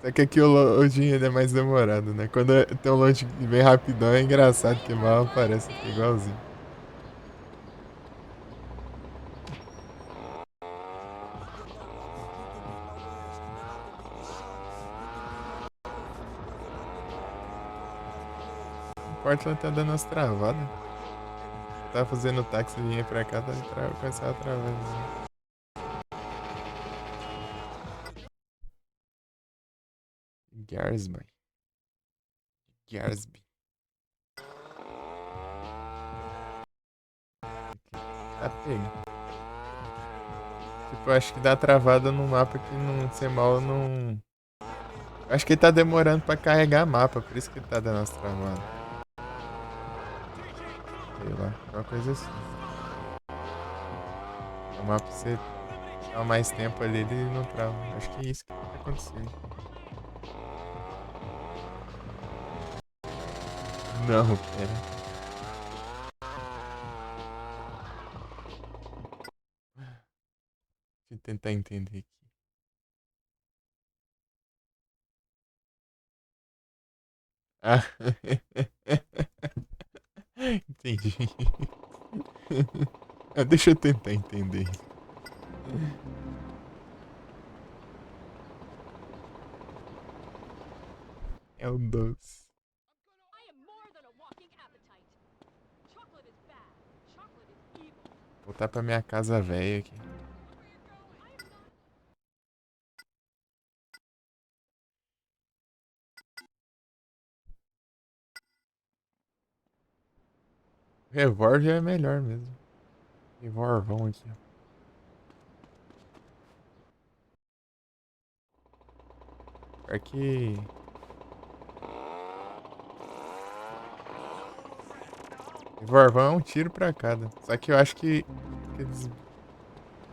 S1: Só que aqui o loading ele é mais demorado, né? Quando tem um load bem rapidão é engraçado que mal aparece aqui igualzinho. O Portland tá dando umas travadas. Tá fazendo táxi vinha pra cá, tá começando a travar. Né? Garsby. Garsby. Tá pego. Tipo, acho que dá travada no mapa que não ser mal não. Acho que ele tá demorando pra carregar mapa, por isso que ele tá dando as travadas. Sei lá, uma coisa assim. O mapa você dá mais tempo ali, ele não trava. Acho que é isso que tá acontecendo. Não, pera. Deixa eu tentar entender aqui. Ah, entendi. Deixa eu tentar entender. É o doce.
S3: I am more than a walking appetite. Chocolate is bad. Chocolate is evil.
S1: Voltar pra minha casa velha aqui. Revólver é melhor mesmo. Revolvão aqui, ó. Pior que. Revolvão é um tiro pra cada. Só que eu acho que eles.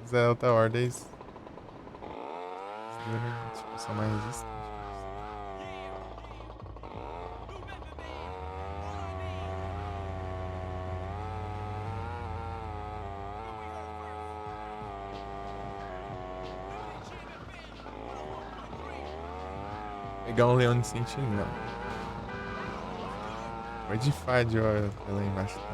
S1: Os Alta Ordens. Tipo, são mais resistentes. Pegar um leão de sentinela. Vai de fade, ó, lá embaixo. Tá?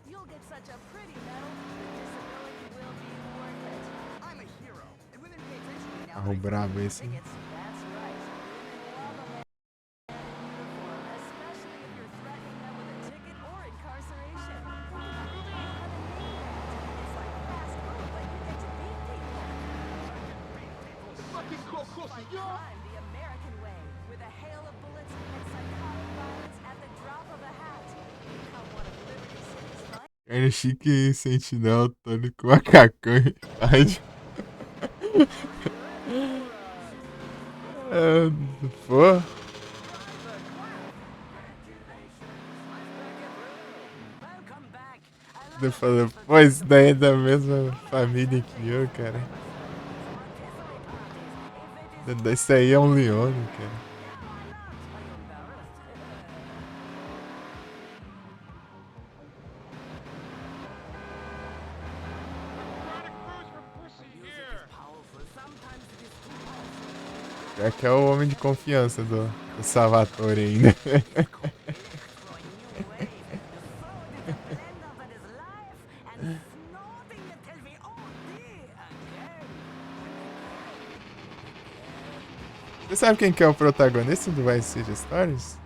S4: You'll get such a pretty medal. The disability will be worth it. I'm a hero, and women pay attention to me now.
S1: Carro brabo esse.
S4: Tickets. That's right. Women love a man in uniform, especially if you're threatening them with a ticket or incarceration. Think about it. You have a name badge. It's like fast food, but you get to beat people. Fight crime the American way, with a hail of bullets and psychotic violence at the drop of a hat. Become one of Liberty City's finest.
S1: Carne chique sentinela, Tony com macacão e fade. Pô. Eu falei, pô, isso daí é da mesma família que eu, cara. Isso aí é um leone, cara. Já que é o homem de confiança do Salvatore ainda. Você sabe quem que é o protagonista do Vice City Stories?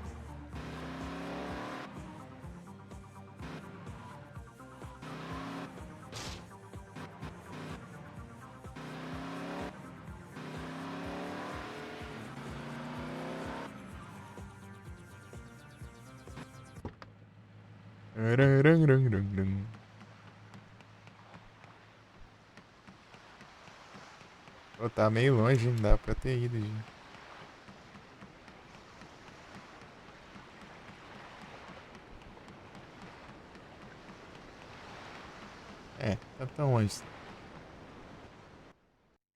S1: Pô, tá meio longe, não dá pra ter ido, gente. É, tá tão longe.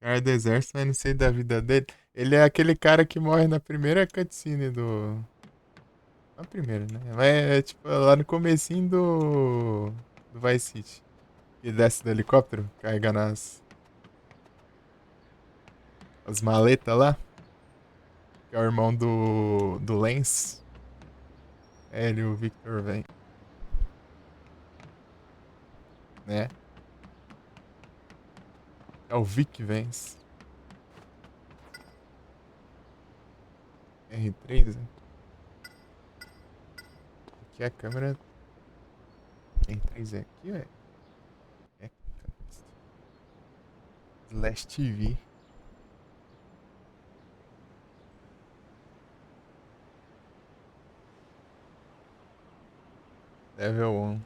S1: Cara do exército, mas não sei da vida dele. Ele é aquele cara que morre na primeira cutscene do. Na primeira, né? Mas é tipo lá no comecinho do Vice City. Ele desce do helicóptero, carregando as maletas lá. Que é o irmão do Lance. É ele, o Victor vem, né? É o Vic Vance. R3, né? Aqui a câmera. R3 é aqui, ué? É. Slash TV. Level 1.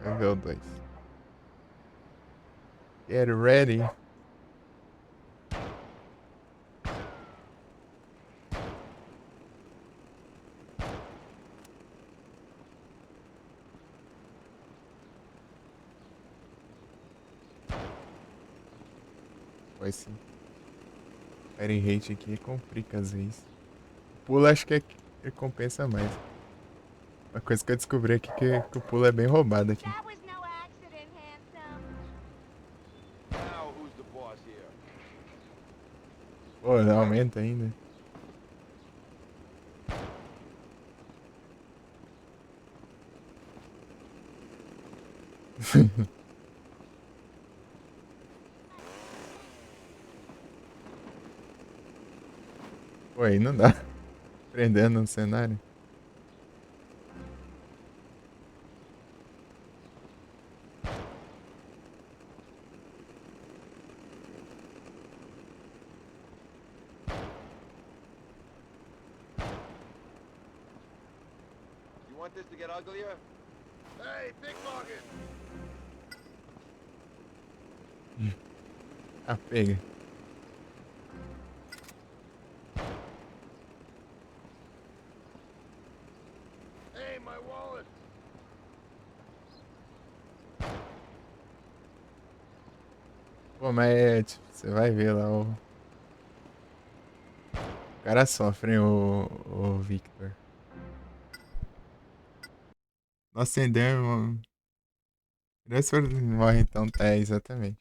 S1: Level 2. Get ready. Foi sim. Fahrenheit aqui complica às vezes. Pulo acho que compensa mais. Uma coisa que eu descobri aqui que o pulo é bem roubado aqui.
S4: That was no accident, handsome.
S2: Now who's the boss here?
S1: Pô, não aumenta ainda. Pô, aí não dá. Prendendo no cenário.
S2: You want this to get uglier? Hey, pickpocket!
S1: Ah, pega.
S2: Hey, my wallet!
S1: Pô, mas é, tipo, você vai ver lá o cara sofre, hein, o Victor. Nossa, acendeu, mano. Morre então, é, exatamente.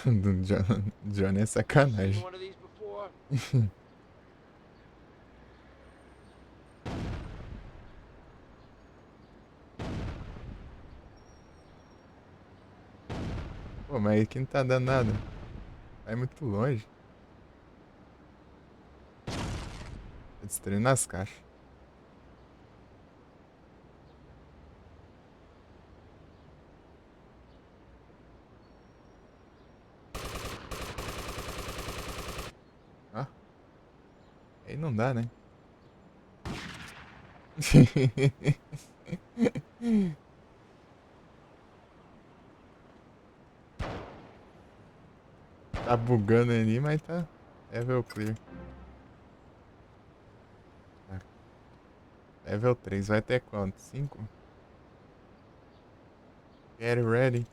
S1: Do John é
S2: Seen
S1: sacanagem.
S2: one of these before?
S1: Pô, mas aqui não tá dando nada. Vai muito longe. Tá destruindo as caixas. Ó. Aí não dá, né? Tá bugando ali, mas tá. Level clear. Tá. Level 3, vai até quanto? 5? Get ready.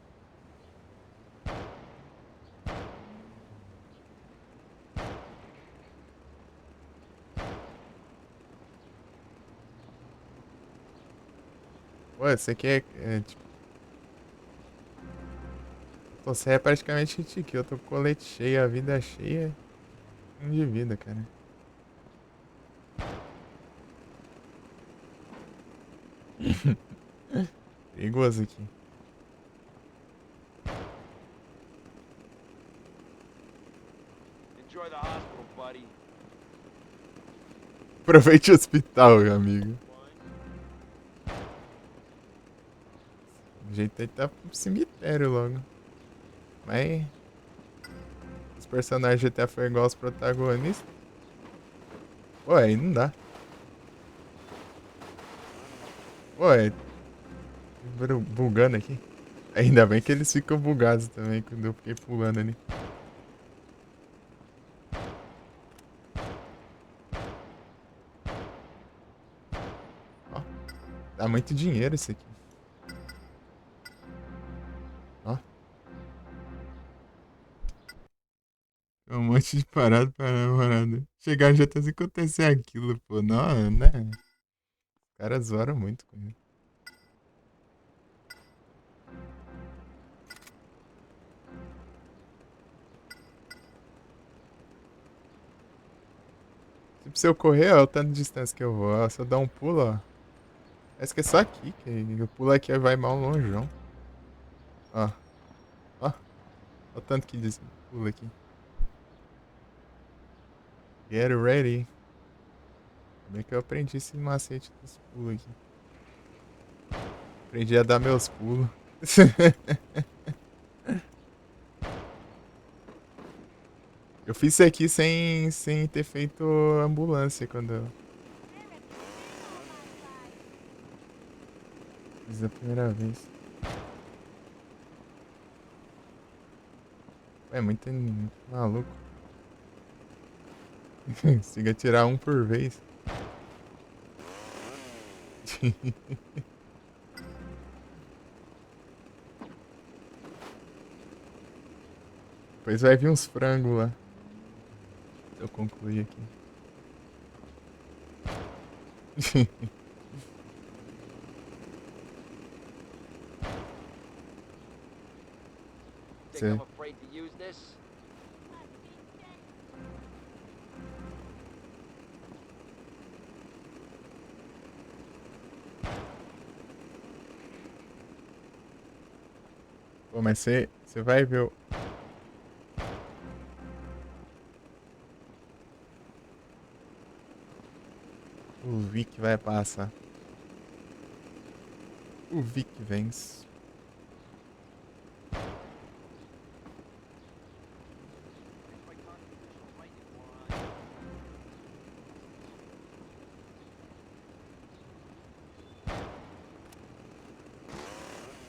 S1: Pô, esse aqui é tipo. Você é praticamente hit kill. Eu tô com o colete cheio, a vida cheia. Um de vida, cara. Perigoso aqui. Aproveite o hospital, meu amigo. O jeito aí tá pro cemitério logo. Mas os personagens de GTA foram igual aos protagonistas. Pô, aí não dá. Pô, é... bugando aqui. Ainda bem que eles ficam bugados também quando eu fiquei pulando ali. Ó, dá muito dinheiro isso aqui. Ó. É um monte de parada para parada. Chegar já tá se acontecer aquilo, pô. Não, né? Os caras zoaram muito com isso. Tipo, se eu correr, ó, o tanto de distância que eu vou. Ó, se eu dar um pulo, ó. Parece que é só aqui, que eu pulo aqui e vai mal longeão. Ó. Ó. Ó o tanto que pula aqui. Get ready. Como é que eu aprendi esse macete dos pulos aqui? Aprendi a dar meus pulos. Eu fiz isso aqui sem ter feito ambulância quando eu fiz a primeira vez. É muito maluco. Consiga tirar um por vez. Depois vai vir uns frangos lá. Se eu concluir aqui.
S2: Think I'm afraid to use this?
S1: Pô, mas você vai ver o Vic vai passar. O Vic vence.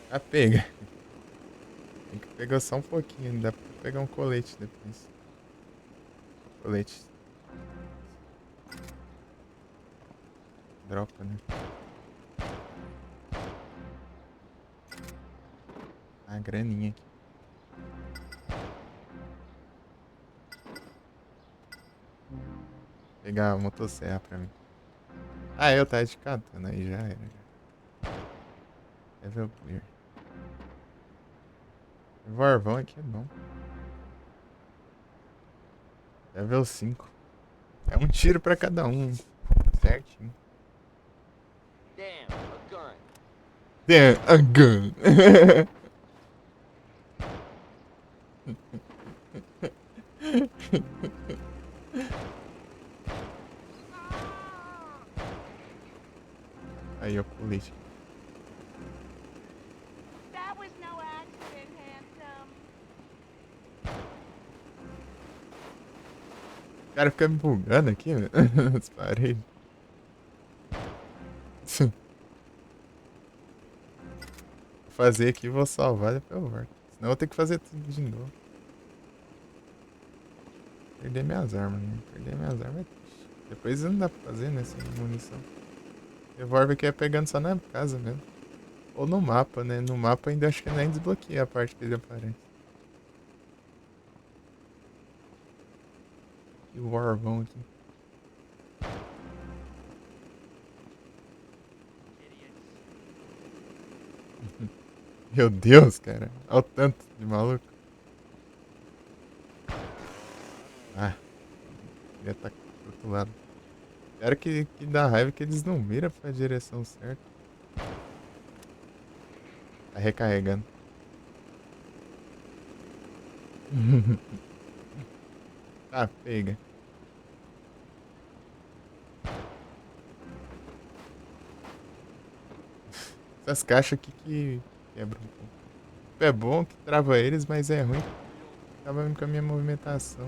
S1: Ah, pega. Tem que pegar só um pouquinho. Dá pra pegar um colete depois. Colete. Dropa, né? A graninha aqui. Pegar a motosserra pra mim. Ah, eu tava de katana aí, já era. Level clear. Varvão aqui é bom. Level 5. É um tiro pra cada um. Certinho.
S2: Damn, a gun.
S1: Damn, a gun. Aí eu pulei.
S4: That was no accident, handsome.
S1: O cara fica me bugando aqui, né? As paredes. Vou fazer aqui e vou salvar depois eu volto. Senão eu vou ter que fazer tudo de novo. Perder minhas armas, né? Perder minhas armas é triste. Depois não dá pra fazer, né? Sem munição. Revólver que é pegando só na casa mesmo. Ou no mapa, né? No mapa ainda acho que nem desbloqueia a parte que ele aparece. E o Warvão aqui. Meu Deus, cara. Olha o tanto de maluco. Ah. Ele tá do outro lado. Cara que dá raiva que eles não miram pra direção certa. Tá recarregando. Tá, pega. Essas caixas aqui que quebram um pouco. É bom que trava eles, mas é ruim. Tava com a minha movimentação.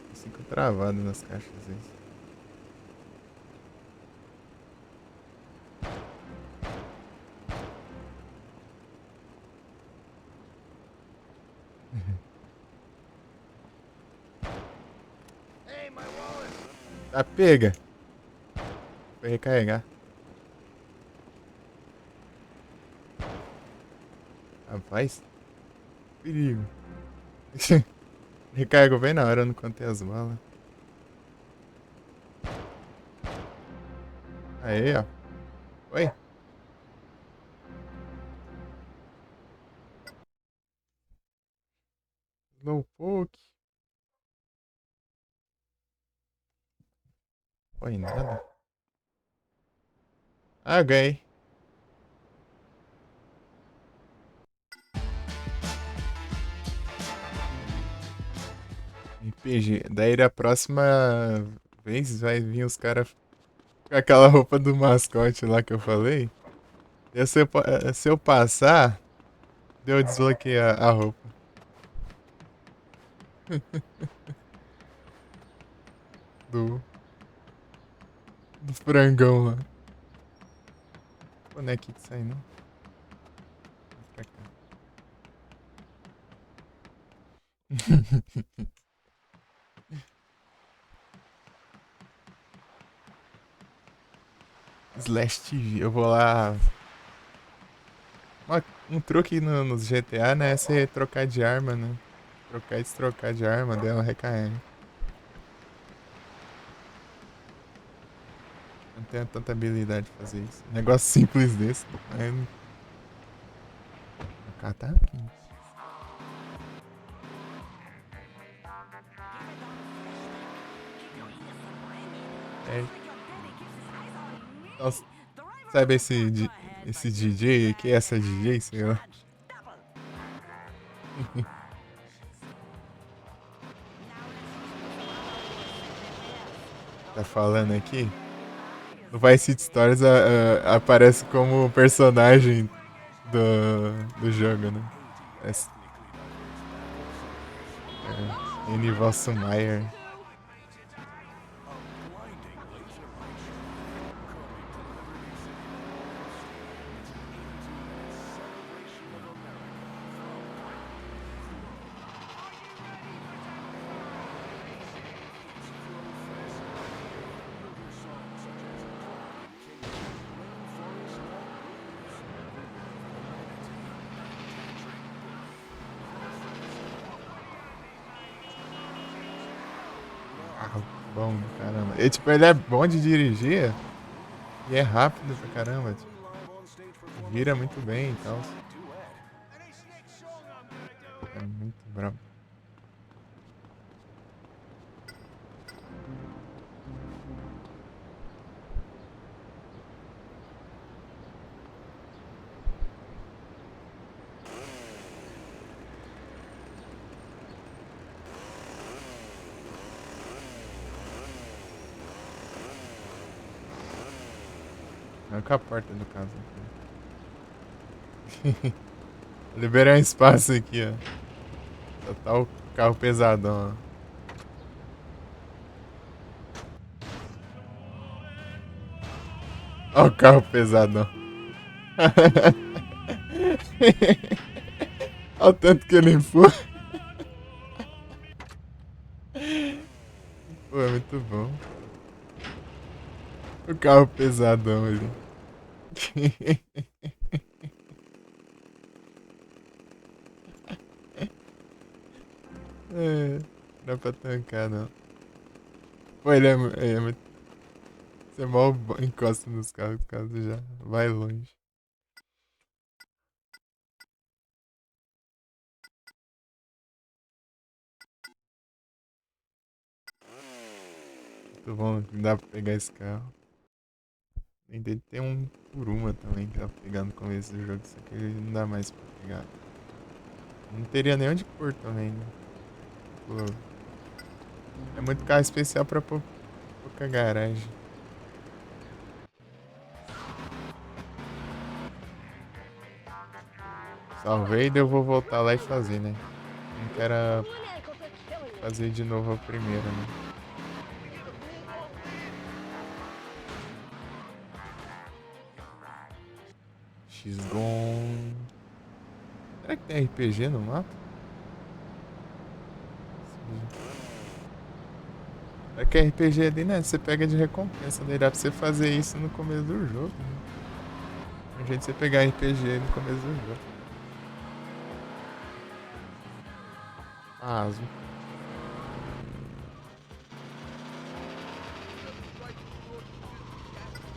S1: Eu fico travado nas caixas às vezes.
S2: Hey, my wallet!
S1: Tá pega. Foi recarregar. Rapaz. Perigo. Recarregou bem na hora, eu não contei as balas. Aí, ó. Oi? Slowpoke. Foi nada. Ah, ganhei. RPG. Daí da próxima vez vai vir os caras com aquela roupa do mascote lá que eu falei. E se eu passar, eu desbloqueei a roupa. Do, do frangão lá. Pô, não é aqui que sai, não? Vem pra cá. Slash TV. Eu vou lá. Um truque nos GTA, né? É você trocar de arma, né? Trocar e destrocar de arma, dela recarrega. Não tenho tanta habilidade de fazer isso. Negócio simples desse. Mas... O cara tá aqui. É. Nossa, sabe esse DJ? Que é essa DJ? Sei lá. Tá falando aqui? No Vice City Stories aparece como personagem do jogo, né? Enival Sumayer. Bom, caramba. E, tipo, ele é bom de dirigir e é rápido pra caramba. Tipo, vira muito bem e tal. É muito brabo. Arranca a porta do caso. Liberar um espaço aqui, ó. Só tá o carro pesadão, ó. Ó o carro pesadão. Olha o tanto que ele empurra. Pô, é muito bom. O carro pesadão ali. É, não dá pra tancar, não. Pô, ele é muito... Você mal encosta nos carros, o carro já vai longe. Muito bom, não dá pra pegar esse carro. Tem um Kuruma também que dá pra pegar no começo do jogo, só que não dá mais pra pegar. Não teria nem onde pôr também, né? Pô, é muito carro especial pra pouca garagem. Salvei e eu vou voltar lá e fazer, né? Não quero
S3: One ankle for killing me.
S1: fazer de novo a primeira, né? She's gone. Será que tem RPG no mapa? Será que RPG ali, né? Você pega de recompensa. Daí dá pra você fazer isso no começo do jogo, né? Um jeito de você pegar RPG no começo do jogo. Aso.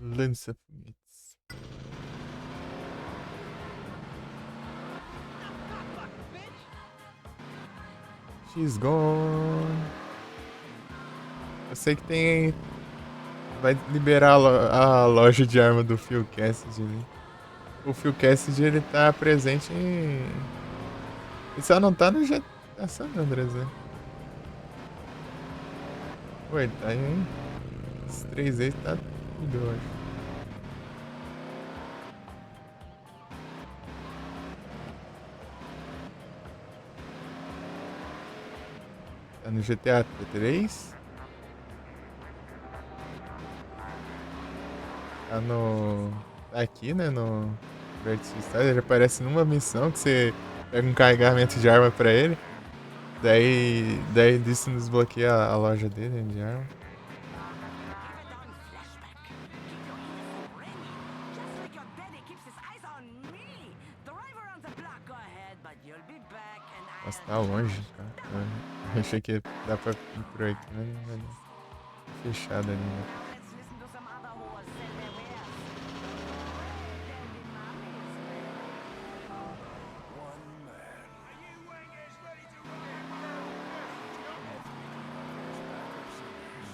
S1: Lança-foguetes. She's gone. Eu sei que tem. Vai liberar a loja de arma do Phil Cassidy ali. O Phil Cassidy ele tá presente em. Ele só não tá no GTA San Andreas, né? Pô, ele tá em. Esses 3 aí tá tudo, eu acho. Tá no GTA 3. Tá no. Tá aqui, né? No Vertice Stars. Ele aparece numa missão que você pega um carregamento de arma pra ele. Daí disso desbloqueia a loja dele de arma. Nossa, tá longe, cara. Eu achei que dá pra ir por aqui, mas não vai dar. Fechado ali, né?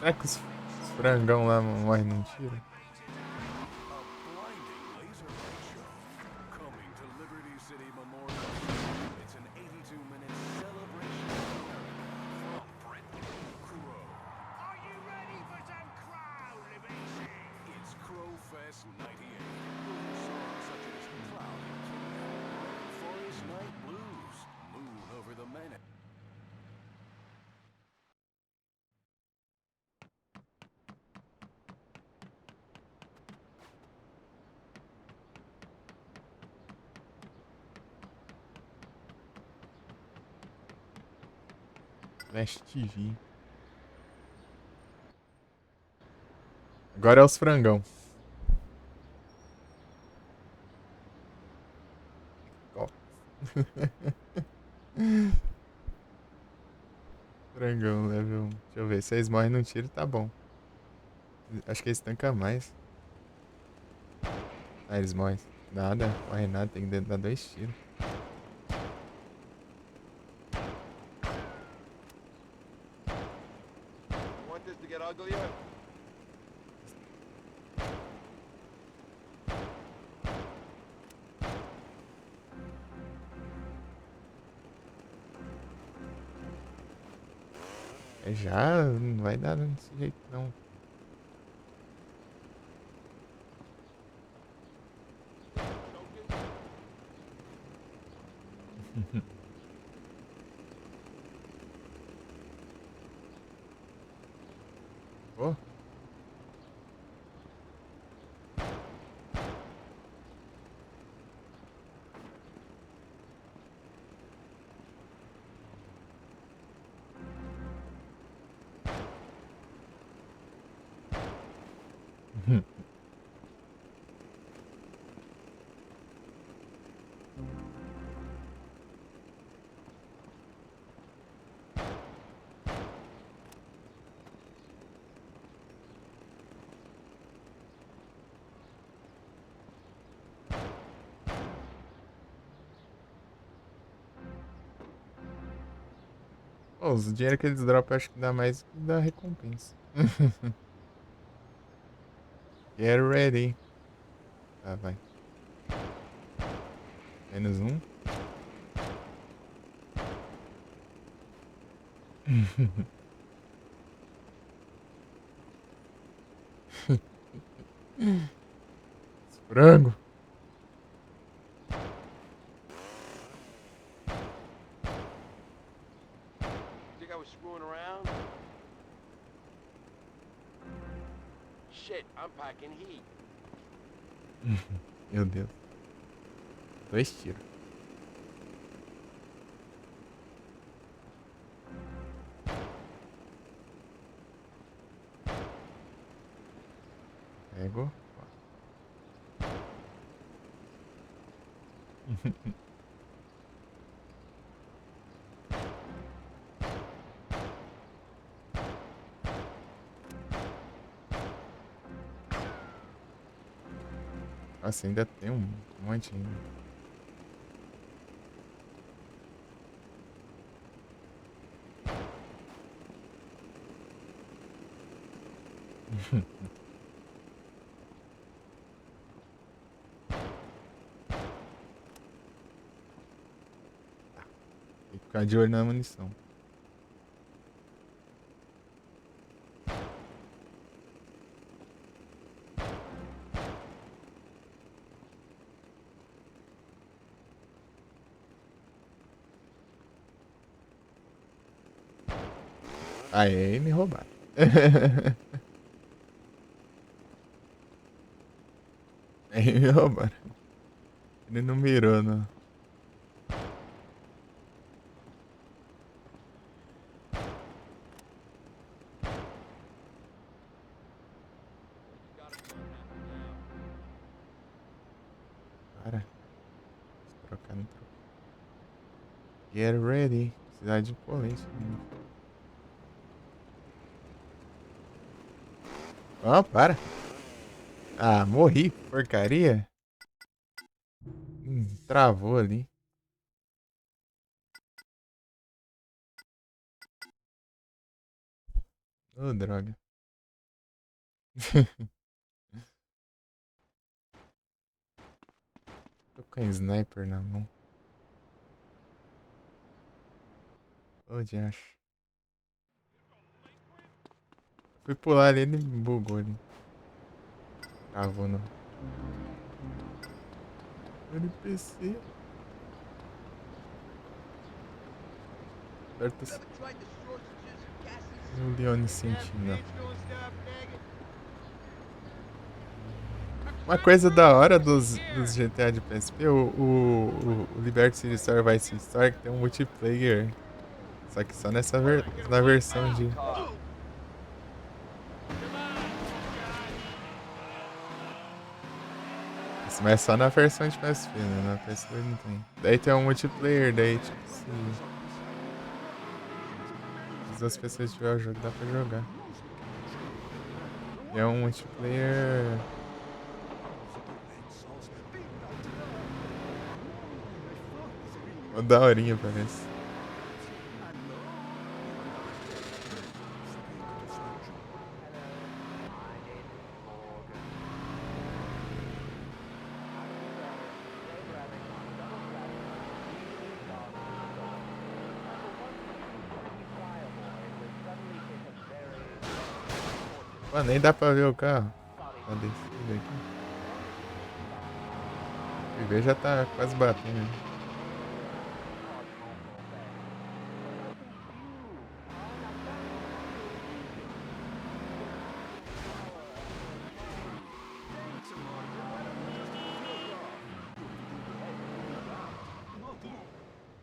S1: Será que os frangão lá morrem num tiro? Flash TV. Agora é os frangão. Ó. Frangão, level 1. Deixa eu ver. Se eles morrem num tiro, tá bom. Acho que eles tancam mais. Ah, eles morrem. Nada, morre nada. Tem que dar 2 tiros.
S2: Want this to get uglier?
S1: É já, não vai dar desse jeito não. Pô. Pô, os dinheiro que eles dropam acho que dá mais do que dá recompensa. Get ready. Tá, vai. Menos um. Frango.
S2: shit, I'm packing heat.
S1: Meu Deus. 2 tiros. Pego. Nossa, ainda tem um monte ainda. Tem que ficar de olho na munição. Aí me roubaram. Aí me roubaram. Ele não mirou, não. Para. Se trocar, não troca. Get ready. Cidade de colete. Ó, para. Ah, morri. Porcaria. Travou ali. Ô, droga. Tô com a sniper na mão. Ô, diacho. Fui pular ali, ele bugou ali. Travou no NPC. Certo. O Leone Sentinel. Uma coisa da hora dos GTA de PSP, o Liberty City Story Vice City Story, que tem um multiplayer. Só que só na versão de... Mas só na versão de PSP, né? Na PSP não tem. Daí tem um multiplayer, daí tipo, se as duas pessoas tiverem o jogo, dá pra jogar. E é um multiplayer... Uma daorinha, parece. Mano, nem dá pra ver o carro. Tá descendo aqui. O ver já tá quase batendo.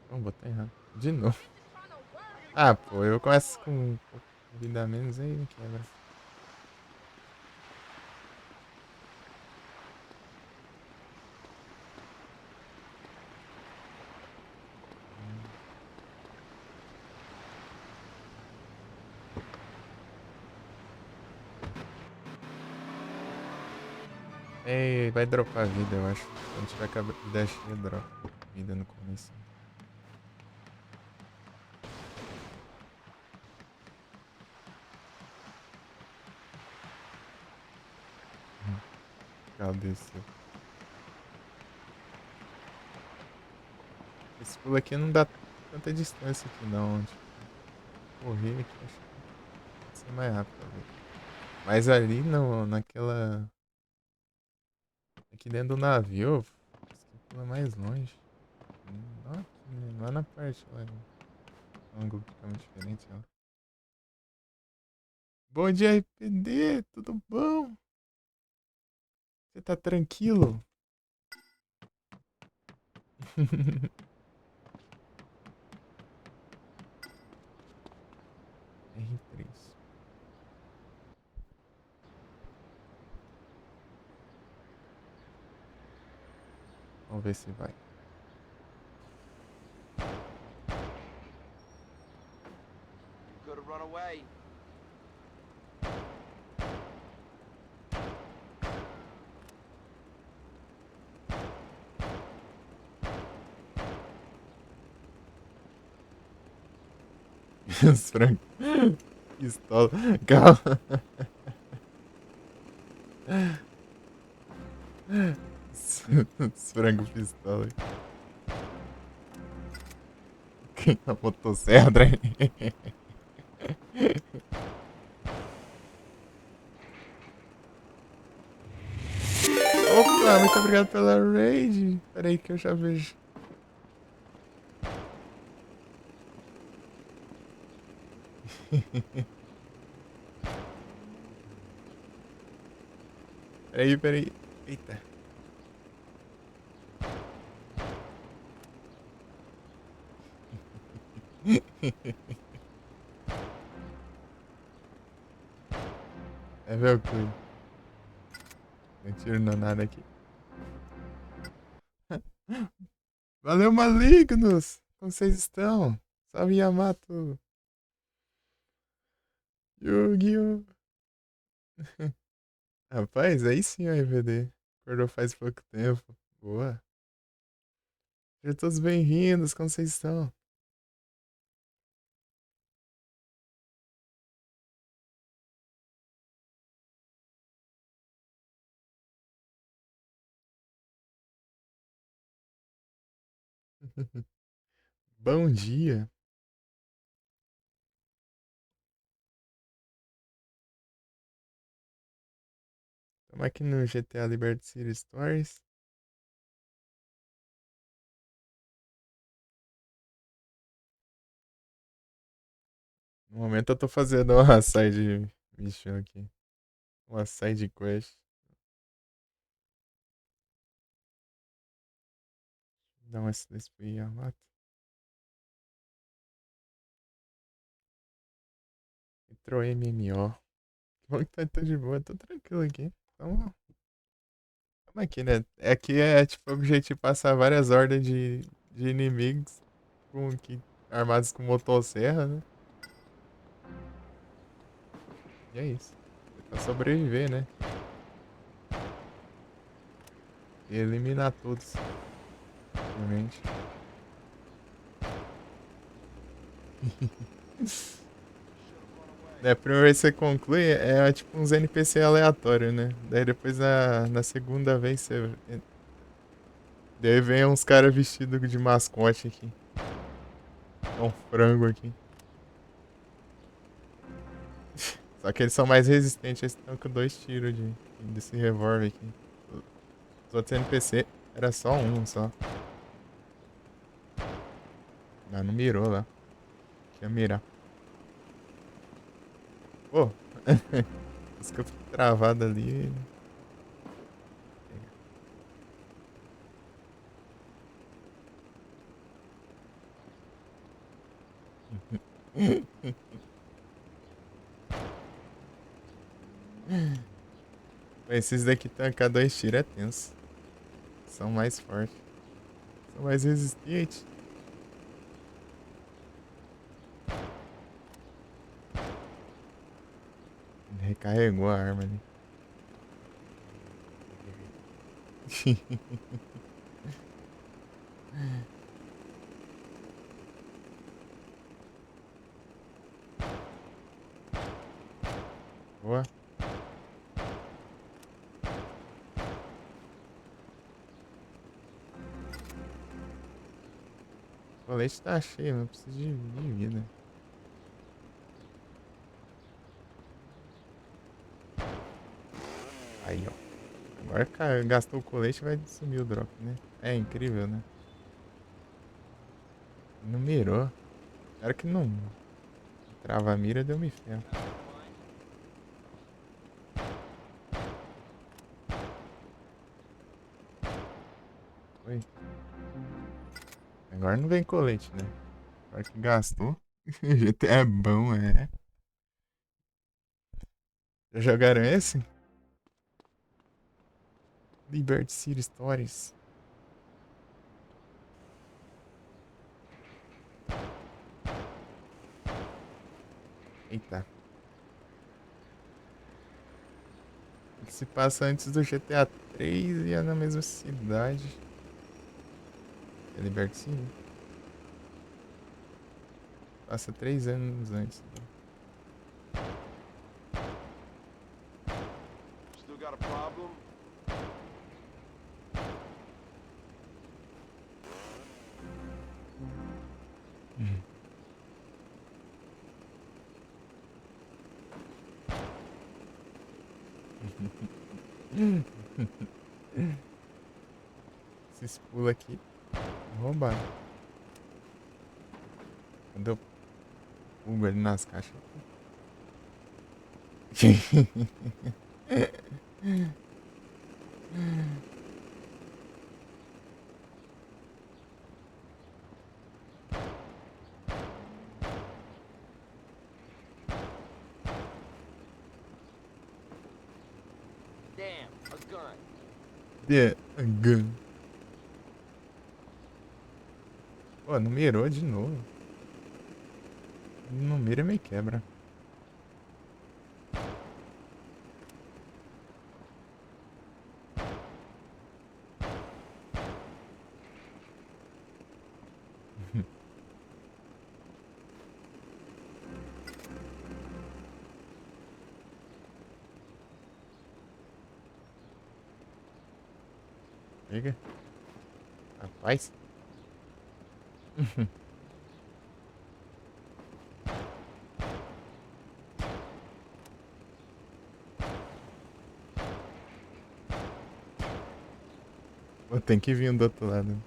S1: Vamos botar errado. De novo. Ah, pô, eu começo com vida a menos aí me quebra. Ei, vai dropar vida, eu acho. Quando tiver com a vida cheia, dropa vida no começo. Ela desceu. Esse pulo aqui não dá tanta distância aqui não. Tipo, correr aqui acho que pode ser mais rápido. Talvez. Mas ali no, naquela... Aqui dentro do navio, esse aqui pula mais longe. Não aqui, né? Lá na parte lá. Um ângulo totalmente diferente, ó. Bom dia, RPD, tudo bom? Você tá tranquilo? R3. Vamos ver se vai.
S2: Could have run away.
S1: Os frangos. Pistola. Calma. Os frangos pistola. A motosserra, André. Opa, muito obrigado pela raid. Pera aí que eu já vejo. Peraí, peraí. Eita. É meu cu. Não tiro não nada aqui. Valeu, malignos! Como vocês estão? Salve, Yamato! Yu-Gi-Oh! Rapaz, aí sim o RVD. Acordou faz pouco tempo. Boa. Sejam todos bem-vindos, como vocês estão? Bom dia. Estamos aqui no GTA Liberty City Stories. No momento eu tô fazendo uma side mission aqui. Uma side quest. Dá uma silêncio pro Yamato. Entrou MMO. Que bom que tá de boa, tô tranquilo aqui. Tamo aqui, né? Aqui é tipo o objetivo passar várias ordens de inimigos armados com motosserra, né? E é isso. Tentar sobreviver, né? E eliminar todos. Obviamente. Primeira vez que você conclui, é tipo uns NPC aleatórios, né? Daí depois na segunda vez você. Daí vem uns caras vestidos de mascote aqui. Um frango aqui. Só que eles são mais resistentes, eles estão com 2 tiros desse revólver aqui. Os outros NPC era só um só. Mas não mirou lá. Tinha mirar. Pô, isso que eu fico travado ali. Esses daqui tancar 2 tiros é tenso. São mais fortes. São mais resistentes. Recarregou a arma ali. Boa. O colete tá cheio, não preciso de vida. Aí, ó. Agora gastou o colete vai sumir o drop, né? É incrível, né? Não mirou. Claro que não. Trava a mira, deu-me ferro. Foi. Agora não vem colete, né? Agora que gastou. GTA é bom, é. Já jogaram esse? Liberty City Stories. Eita. Ele se passa antes do GTA 3 e é na mesma cidade. É Liberty City? Passa 3 anos antes.
S2: Still got a problem?
S1: Esses pulos aqui. Roubaram. Quando eu pulo ali nas caixas.
S2: Damn, a gun.
S1: The gun. Pô, não mirou de novo. Não mira, me quebra. Chega. Rapaz. Pô, tem que vir um do outro lado.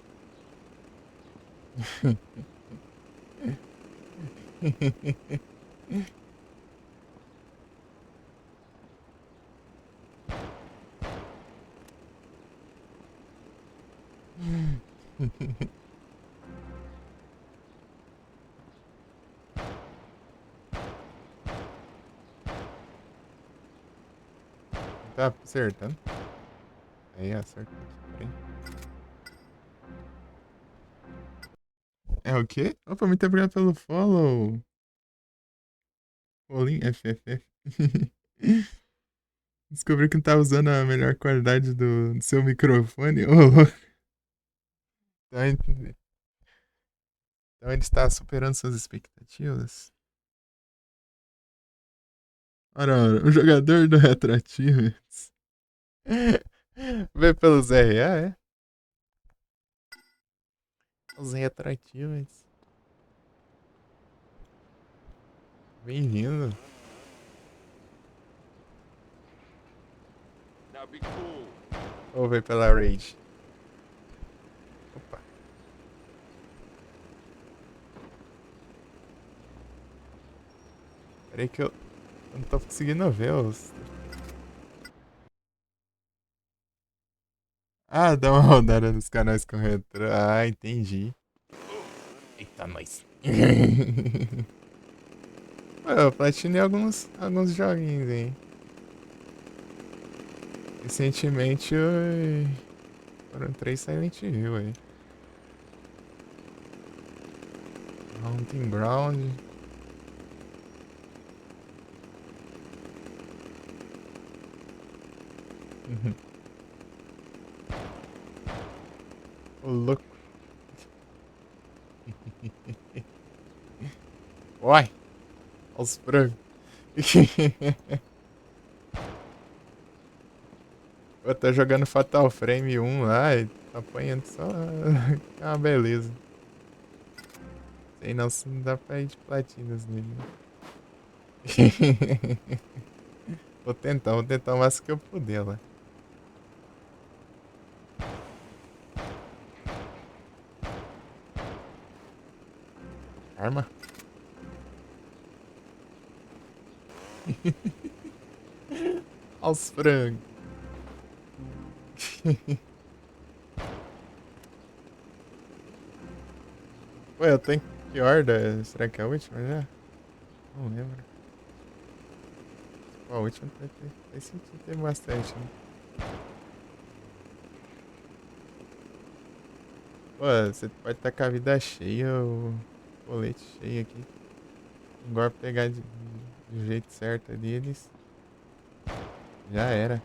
S1: Tá acertando. Aí, acertou. Peraí. É o quê? Opa, muito obrigado pelo follow. Rolim FFF. Descobri que não tá usando a melhor qualidade do seu microfone. Ô, louco. Então ele está superando suas expectativas. Ora, o jogador do Retroativos. Vê pelos RA, é? Os Retroativos. Bem-vindo.
S2: Now be cool.
S1: Vou ver pela Rage. Opa. Peraí que eu não tô conseguindo ver os... Ah, dá uma rodada nos canais com retro. Ah, entendi. Eita, nós. Eu platinei alguns joguinhos, hein. Recentemente foram 3 Silent Hill aí. Hunting Ground. Ô, louco. Uai. Olha os frangos. Eu tô jogando Fatal Frame 1 lá e tô apanhando só. É uma beleza. Sei não se não dá pra ir de platinas nele. Vou tentar o máximo que eu puder lá. Arma? Olha os frangos. Pô, eu tô em que horda? Será que é a última já? Não lembro. Pô, a última tem sentido ter bastante, né? Pô, você pode estar com a vida cheia, o colete cheio aqui. Agora pegar do jeito certo ali, eles. Já era.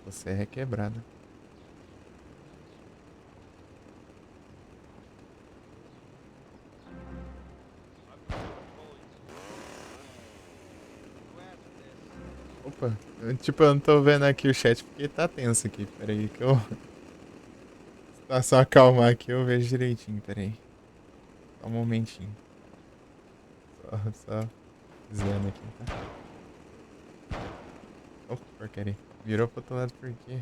S1: Você é requebrado. Opa, tipo, eu não tô vendo aqui o chat porque tá tenso aqui. Pera aí que eu. Tá só acalmar aqui, eu vejo direitinho. Pera aí. Só um momentinho. Só dizendo aqui, tá? Opa, porcaria. Virou pro outro lado por quê?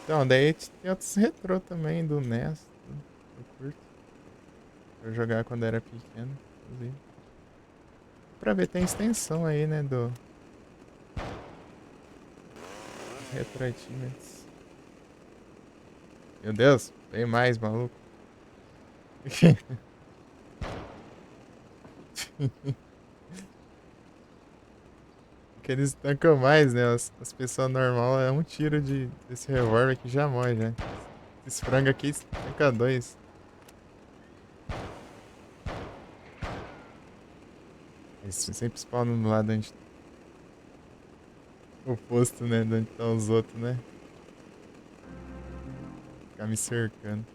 S1: Então, daí tem outros retrô também do NES. Eu curto. Eu jogar quando era pequeno, inclusive. Pra ver, tem extensão aí, né, do Retro Achievements. Meu Deus, tem mais, maluco. Que eles tancam mais, né? As pessoas normais é um tiro desse revólver que já morre, né? Esse frango aqui tanca dois. Eles sempre spawnam do lado onde. Oposto, né? De onde estão os outros, né? Ficar me cercando.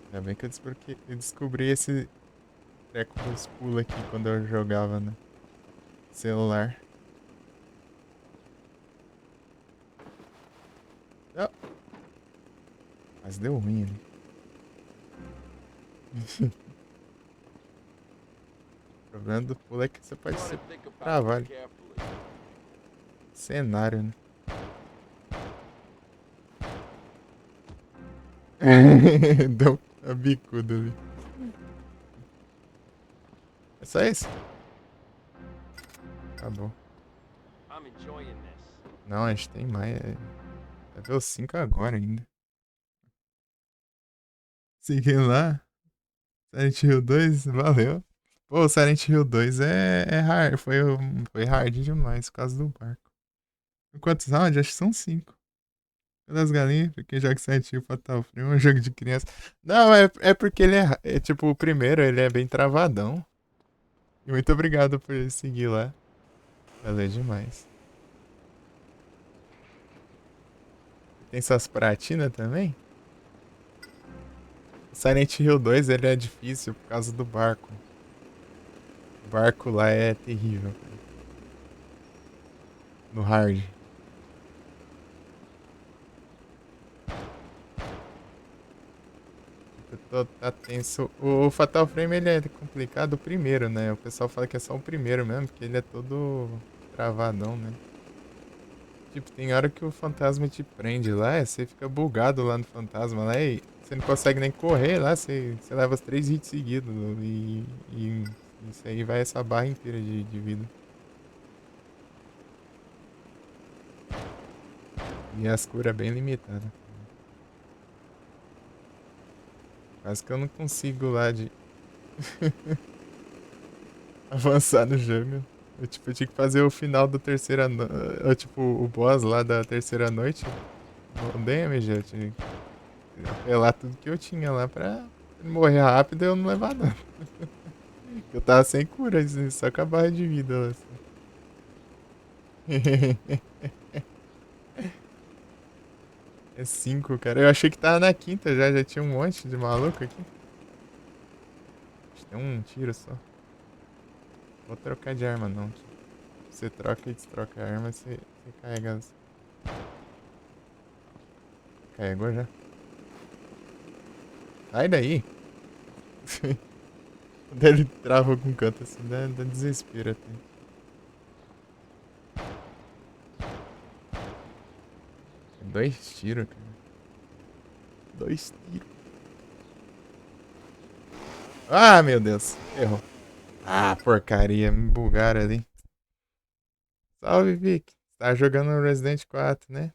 S1: Ainda bem que eu descobri esse treco dos pulos aqui quando eu jogava no celular. Oh. Mas deu ruim ali. O problema do pulo é que você pode ser travado. Cenário, né? Deu a bicuda ali. É só isso? Acabou. Não, a gente tem mais. É level 5 agora ainda. Seguindo lá. Silent Hill 2, valeu. Pô, o Silent Hill 2 é hard. Foi hard demais por causa do barco. Quantos rounds? Acho que são 5. Das galinhas, porque joga Silent Hill Fatal Frame é um jogo de criança. Não, é porque ele é tipo o primeiro, ele é bem travadão. E muito obrigado por seguir lá. Valeu demais. Tem suas platinas também? O Silent Hill 2 ele é difícil por causa do barco. O barco lá é terrível. No hard. Tá tenso. O Fatal Frame ele é complicado o primeiro, né? O pessoal fala que é só o primeiro mesmo, porque ele é todo travadão, né? Tipo, tem hora que o fantasma te prende lá, você fica bugado lá no fantasma lá e você não consegue nem correr lá, você leva os 3 hits seguidos e isso aí vai essa barra inteira de vida. E as curas bem limitadas. Quase que eu não consigo lá de avançar no jogo. Eu tinha que fazer o final da terceira noite. Tipo, o boss lá da terceira noite. O damage, eu tinha que apelar tudo que eu tinha lá pra morrer rápido e eu não levar nada. Eu tava sem cura, assim, só com a barra de vida lá. Assim. É 5, cara. Eu achei que tava na quinta já tinha um monte de maluco aqui. Acho que tem um tiro só. Vou trocar de arma não. Você troca e destroca a arma, você carrega as... Carregou já? Sai daí! Quando ele trava algum canto assim, dá desespero até. Dois tiros, cara. Dois tiros. Ah, meu Deus. Errou. Ah, porcaria. Me bugaram ali. Salve, Vic. Tá jogando no Resident 4, né?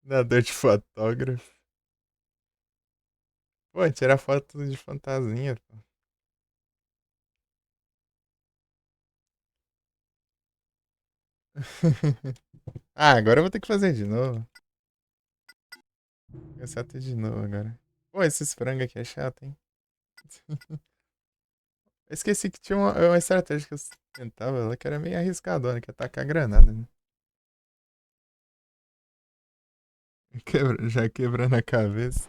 S1: Nadador de fotógrafo. Pô, tirar foto de fantasminha, pô. Ah, agora eu vou ter que fazer de novo. Começar tudo de novo agora. Pô, esses frangos aqui é chato, hein? Eu esqueci que tinha uma estratégia que eu tentava lá que era meio arriscadona, que é tacar granada, né? Já quebrando a cabeça.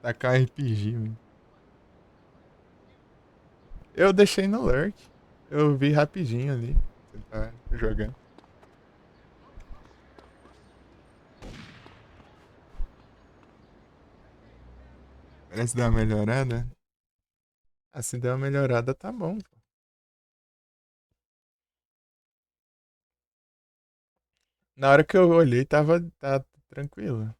S1: Tacar um RPG, mano. Eu deixei no lurk. Eu vi rapidinho ali. Você tá jogando. Parece dar uma melhorada. Ah, se der uma melhorada, tá bom. Na hora que eu olhei, tá tranquilo.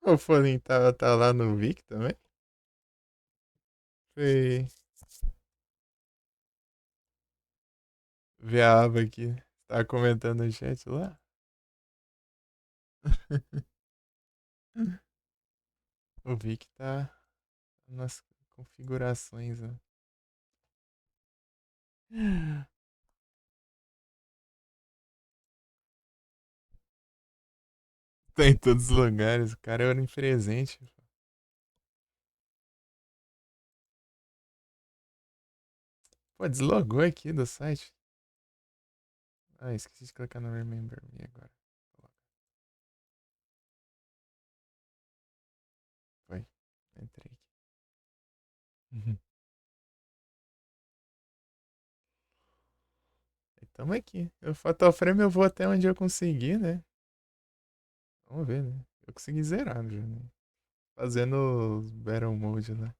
S1: O Folinho tá lá no Vic também? Foi ver a aba aqui. Tá comentando no chat lá? O Vic tá nas configurações, ó. Tá em todos os lugares. O cara é onipresente. Pô, deslogou aqui do site. Ah, esqueci de clicar no Remember Me agora. Foi. Entrei aqui. Uhum. Tamo aqui. O Fatal Frame eu vou até onde eu conseguir, né? Vamos ver, né? Eu consegui zerar já, né? Fazendo os Battle Mode lá.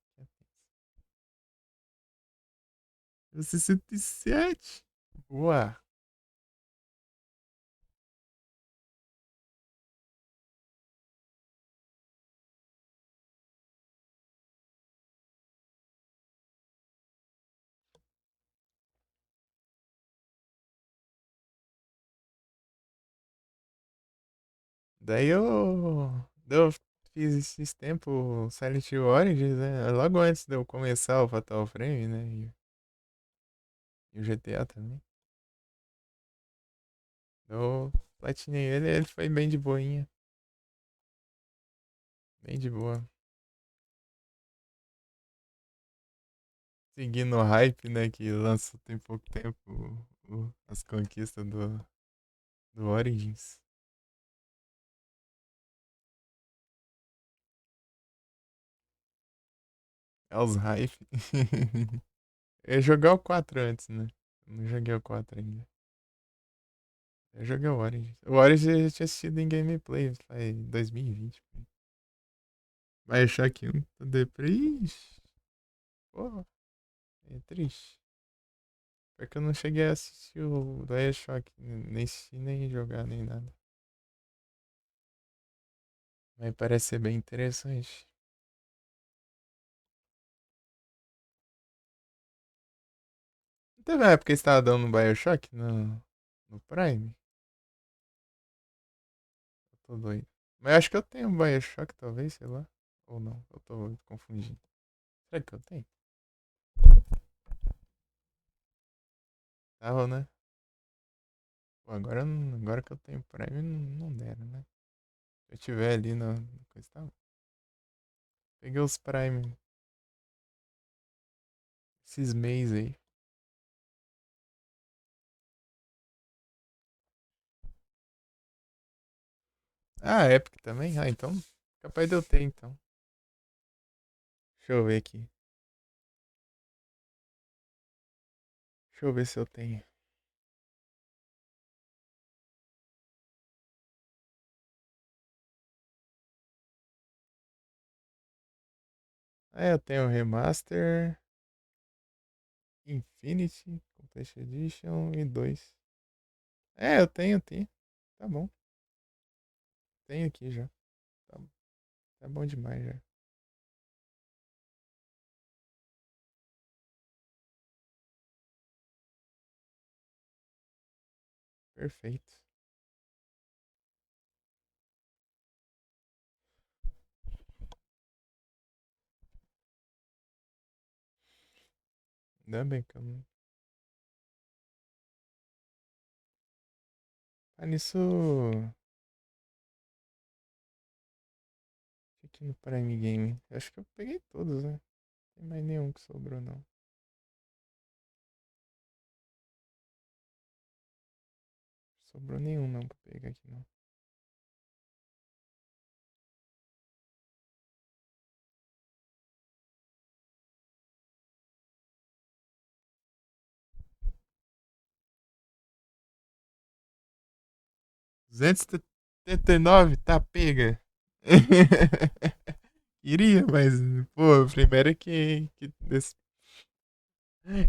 S1: 67. Boa. Daí eu fiz esses tempos Silent Hill Origins, né? Logo antes de eu começar o Fatal Frame, né? E o GTA também. Eu platinei ele foi bem de boinha. Bem de boa. Seguindo o hype, né? Que lançou tem pouco tempo as conquistas do Origins. É os hype. Eu ia jogar o 4 antes, né? Eu não joguei o 4 ainda. Eu joguei o Origins. O Origins eu já tinha assistido em gameplay, foi 2020. Bioshock 1, tô deprê. Ixi, pô, é triste. Porque eu não cheguei a assistir o Bioshock, nem assistir, nem jogar, nem nada. Mas parece ser bem interessante. Não teve uma época que você tava dando um Bioshock no Prime? Eu tô doido. Mas eu acho que eu tenho um Bioshock, talvez, sei lá. Ou não, eu tô confundindo. Será que eu tenho? Tava, né? Pô, agora que eu tenho Prime, não deram, né? Se eu tiver ali no coisa, tá. Peguei os Prime esses meses aí. Ah, Epic também? Ah, então. Capaz de eu ter, então. Deixa eu ver aqui. Deixa eu ver se eu tenho. Ah, eu tenho o Remaster, Infinity, Complete Edition e 2. É, eu tenho. Tá bom. Tenho aqui já. Tá, tá bom demais já. Perfeito. Ainda bem que eu não. Ah, nisso. Aqui no Prime Game. Acho que eu peguei todos, né? Não tem mais nenhum que sobrou, não. Sobrou nenhum não pra pegar aqui, não. R$ 279, tá pega. Queria, mas, pô, primeiro que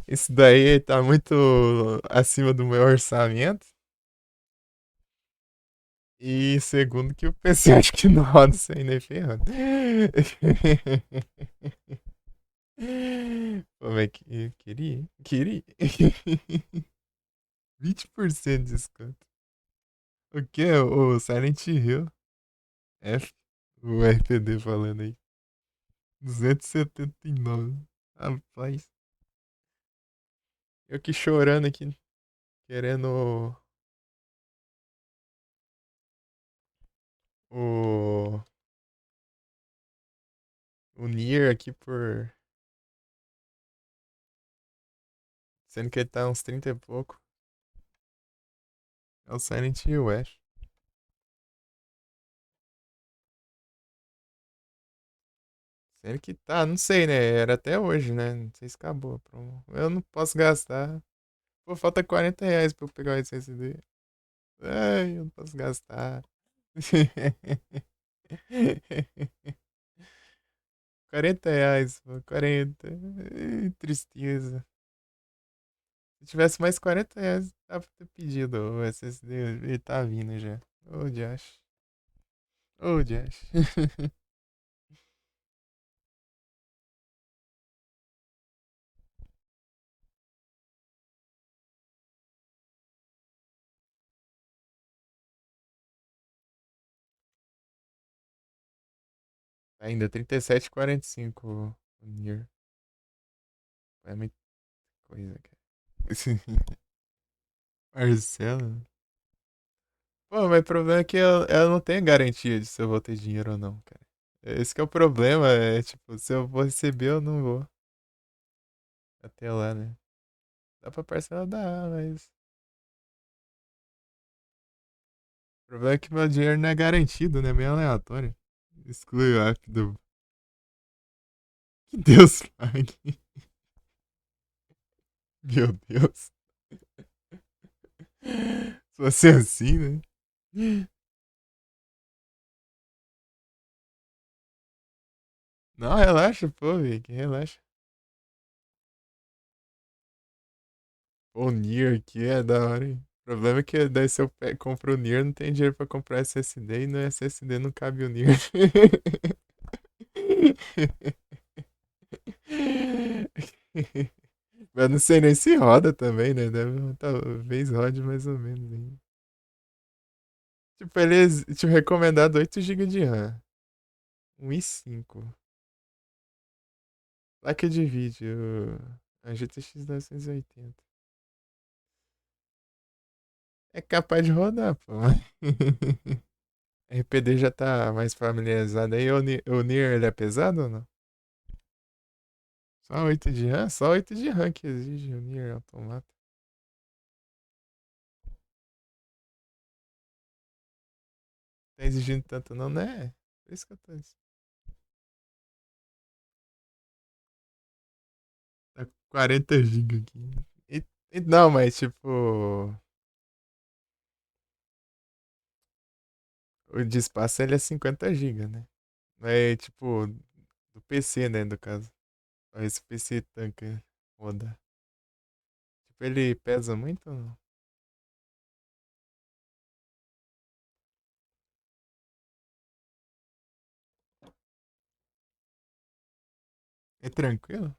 S1: esse daí tá muito acima do meu orçamento. E segundo que o PC acho que não roda isso aí nem ferrando. Pô, mas queria, hein? Queria. 20% de desconto. O que? O Silent Hill. F. O RPD falando aí. 279. Rapaz. Eu que chorando aqui, querendo o, o Nier aqui por. Sendo que ele tá uns 30 e pouco. É o Silent Hill, acho. Sendo que tá, não sei, né? Era até hoje, né? Não sei se acabou a promo. Eu não posso gastar. Pô, falta R$ 40 pra eu pegar o SSD. Ai, eu não posso gastar. 40 reais, pô, 40. Ai, tristeza. Se tivesse mais R$ 40, dava pra ter pedido o SSD. Ele tá vindo já. Ô, Josh. Ô, Josh. Ainda 37,45 o Nier. É muita coisa, cara. Marcelo. Pô, mas o problema é que eu não tenho garantia de se eu vou ter dinheiro ou não, cara. Esse que é o problema, é tipo, se eu vou receber ou não vou. Até lá, né? Dá pra parcelar, dá, mas. O problema é que meu dinheiro não é garantido, né? Meio aleatório. Exclui o app do. Que Deus pague. Meu Deus. Se fosse assim, né? Não, relaxa, pô, Vic, relaxa. O Nier aqui é da hora, hein? O problema é que daí se eu compro o Nier, não tem dinheiro pra comprar SSD e no SSD não cabe o Nier. Mas não sei nem se roda também, né? Talvez rode mais ou menos, hein? Tipo, eles tinham recomendado 8 GB de RAM. 1,5. Placa de vídeo. A GTX 980. É capaz de rodar, pô. RPD já tá mais familiarizado aí. O Nier, ele é pesado ou não? Só 8 de RAM? Só 8 de RAM que exige o Nier Automata. Tá exigindo tanto não, né? Por isso que eu tô dizendo. Tá com 40 GB aqui. Não, mas tipo. O de espaço ele é 50 GB, né? É tipo. Do PC, né? No caso. Esse PC tanca roda. Tipo, ele pesa muito ou não? É tranquilo?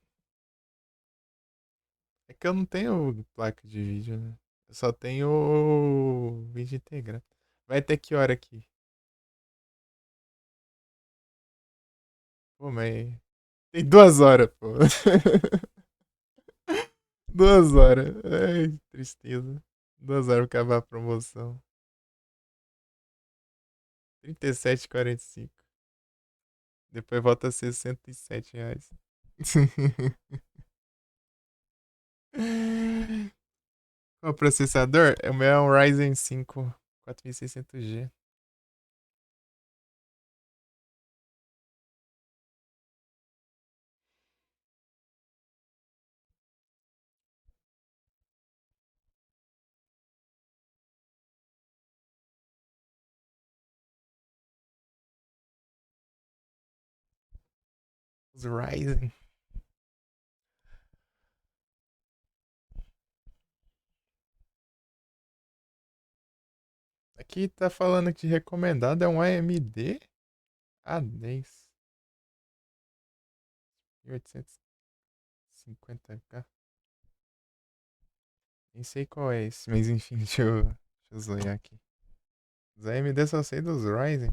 S1: É que eu não tenho placa de vídeo, né? Eu só tenho o vídeo integrado. Vai até que hora aqui? Pô, mas. Tem 2 horas, pô. 2 horas. Ai, tristeza. 2 horas pra acabar a promoção. 37,45. Depois volta a ser R$ 107. Qual o processador? O meu é um Ryzen 5 4600G. Os Ryzen. Aqui tá falando que recomendado é um AMD A10 1850K. Nem sei qual é esse, mas enfim, deixa eu olhar aqui. Os AMD só sei dos Ryzen.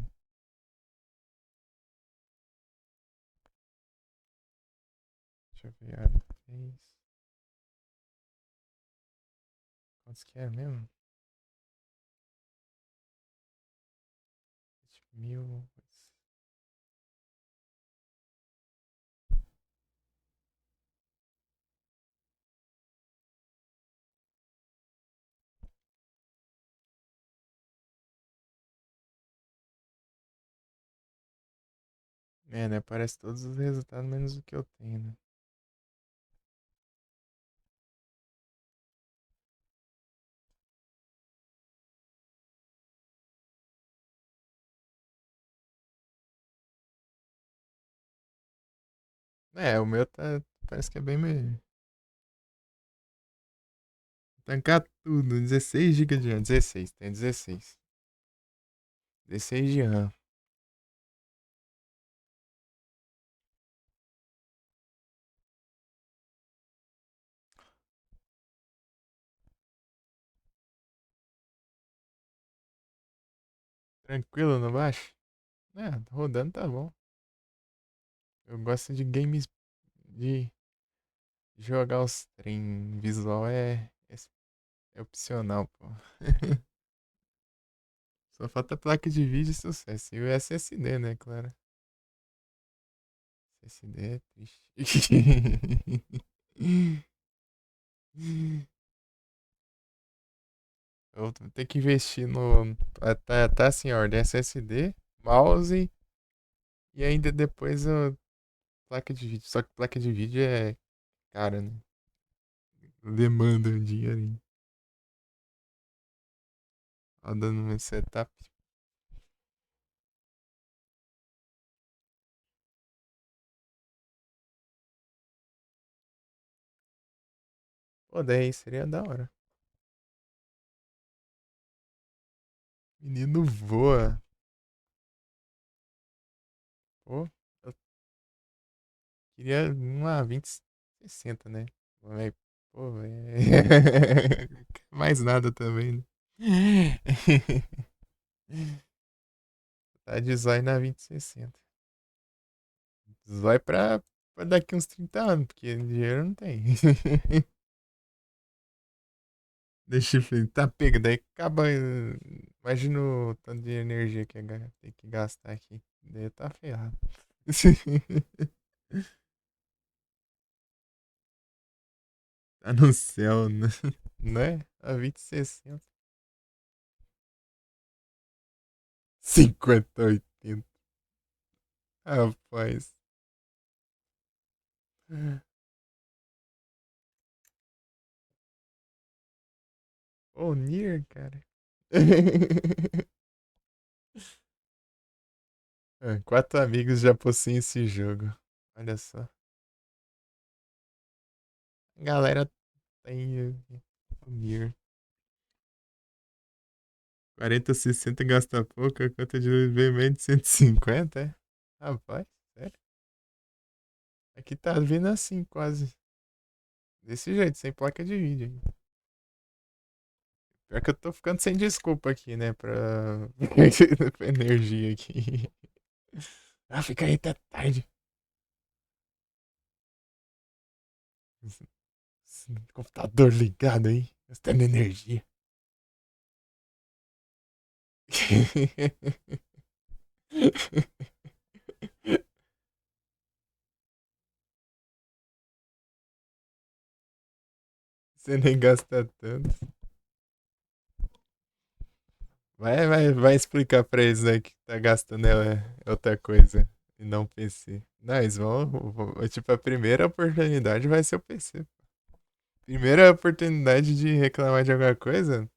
S1: Deixa eu ver. A10. Quantos que é mesmo? 1000. É, né? Parece todos os resultados menos o que eu tenho, né? É, o meu tá. Parece que é bem melhor. Tancar tudo. 16 GB de RAM. 16, tem 16. 16 de RAM. Tranquilo no baixo? É, rodando tá bom. Eu gosto de games de jogar os trem. Visual é opcional, pô. Só falta placa de vídeo e sucesso. E o SSD, né, claro. SSD é triste. Eu vou ter que investir no. Tá assim, a ordem: SSD, mouse e ainda depois a placa de vídeo. Só que placa de vídeo é cara, né? Demanda um dinheiro. Rodando no meu setup. Pô, daí seria da hora. Menino voa. Pô, eu queria uma 2060, né? Mas, pô, mais nada também, né? Tá de zóio na 2060. Zóio pra daqui uns 30 anos, porque dinheiro não tem. Deixa eu ver. Tá pega, daí acaba. Imagina o tanto de energia que tem que gastar aqui. Daí tá ferrado. Tá no céu, né? Né? A 2060. 5080. Rapaz. Ô, Nier, cara. Ah, 4 amigos já possuem esse jogo. Olha só. A galera tem o Nier. 40, 60 gasta pouco, a conta de luz bem menos de 150, é? Rapaz, sério? Aqui tá vindo assim, quase. Desse jeito, sem placa de vídeo ainda. Pior que eu tô ficando sem desculpa aqui, né? Pra energia aqui. Ah, fica aí até tarde. Esse computador ligado aí, gastando energia. Você nem gasta tanto. Vai explicar pra eles aí que tá gastando é outra coisa e não PC. Não, eles tipo, a primeira oportunidade vai ser o PC. Primeira oportunidade de reclamar de alguma coisa,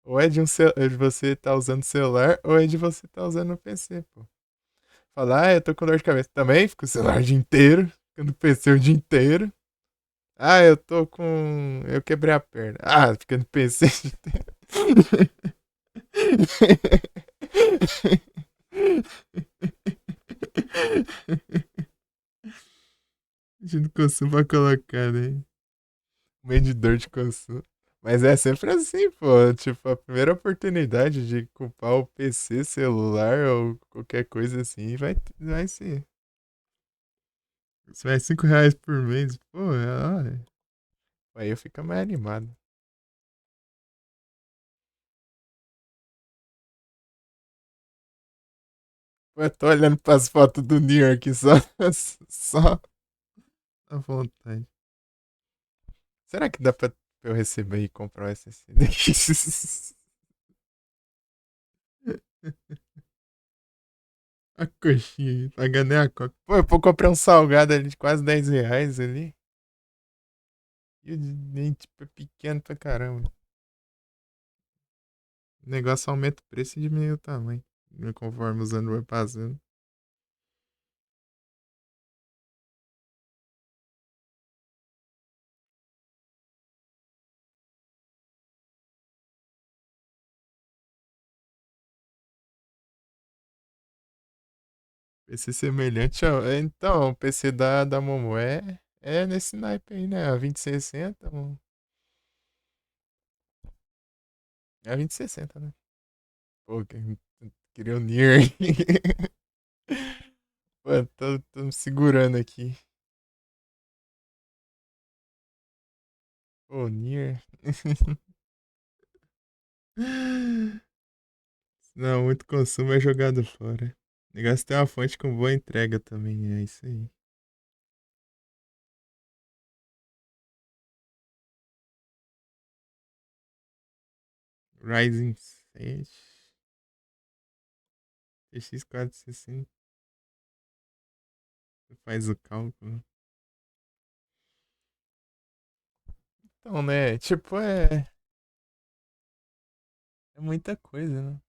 S1: ou é é de você tá usando o celular, ou é de você tá usando o PC, pô. Falar, eu tô com dor de cabeça. Também fico o celular o dia inteiro, fico no PC o dia inteiro. Ah, eu tô com. Eu quebrei a perna. Ah, fica no PC o dia inteiro. A gente não costuma colocar, né? Medidor de consumo. Mas é sempre assim, pô. Tipo, a primeira oportunidade de culpar o PC, celular ou qualquer coisa assim, vai ser. Se vai R$ 5 por mês, pô, aí eu fico mais animado. Pô, eu tô olhando pras fotos do New York só, só à vontade. Será que dá pra eu receber e comprar o SSD? A coxinha, pagando nem a coca. Pô, eu vou comprar um salgado ali de quase R$ 10 ali. E o nem, tipo, é pequeno pra caramba. O negócio aumenta o preço e diminui o tamanho. Conforme os anos vai passando. PC semelhante Então, o PC da Momo é nesse naipe aí, né? A 2060, mano. É a 2060, né? Pô, queria unir aí. Pô, tô me segurando aqui. Pô, Nier. Não, muito consumo é jogado fora. O negócio tem uma fonte com boa entrega também, é isso aí. Ryzen 7, TX 460, faz o cálculo. Então, né, tipo, é muita coisa, né?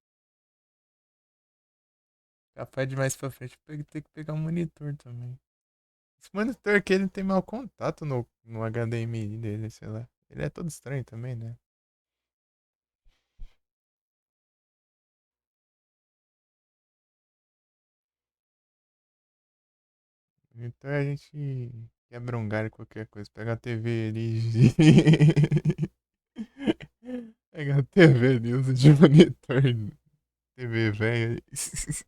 S1: Capaz de mais pra frente ter que pegar um monitor também. Esse monitor aqui, ele tem mau contato no HDMI dele, sei lá. Ele é todo estranho também, né? Então a gente quebra um galho qualquer coisa. Pega a TV ali. Pega a TV ali, usa de monitor. TV velha. Se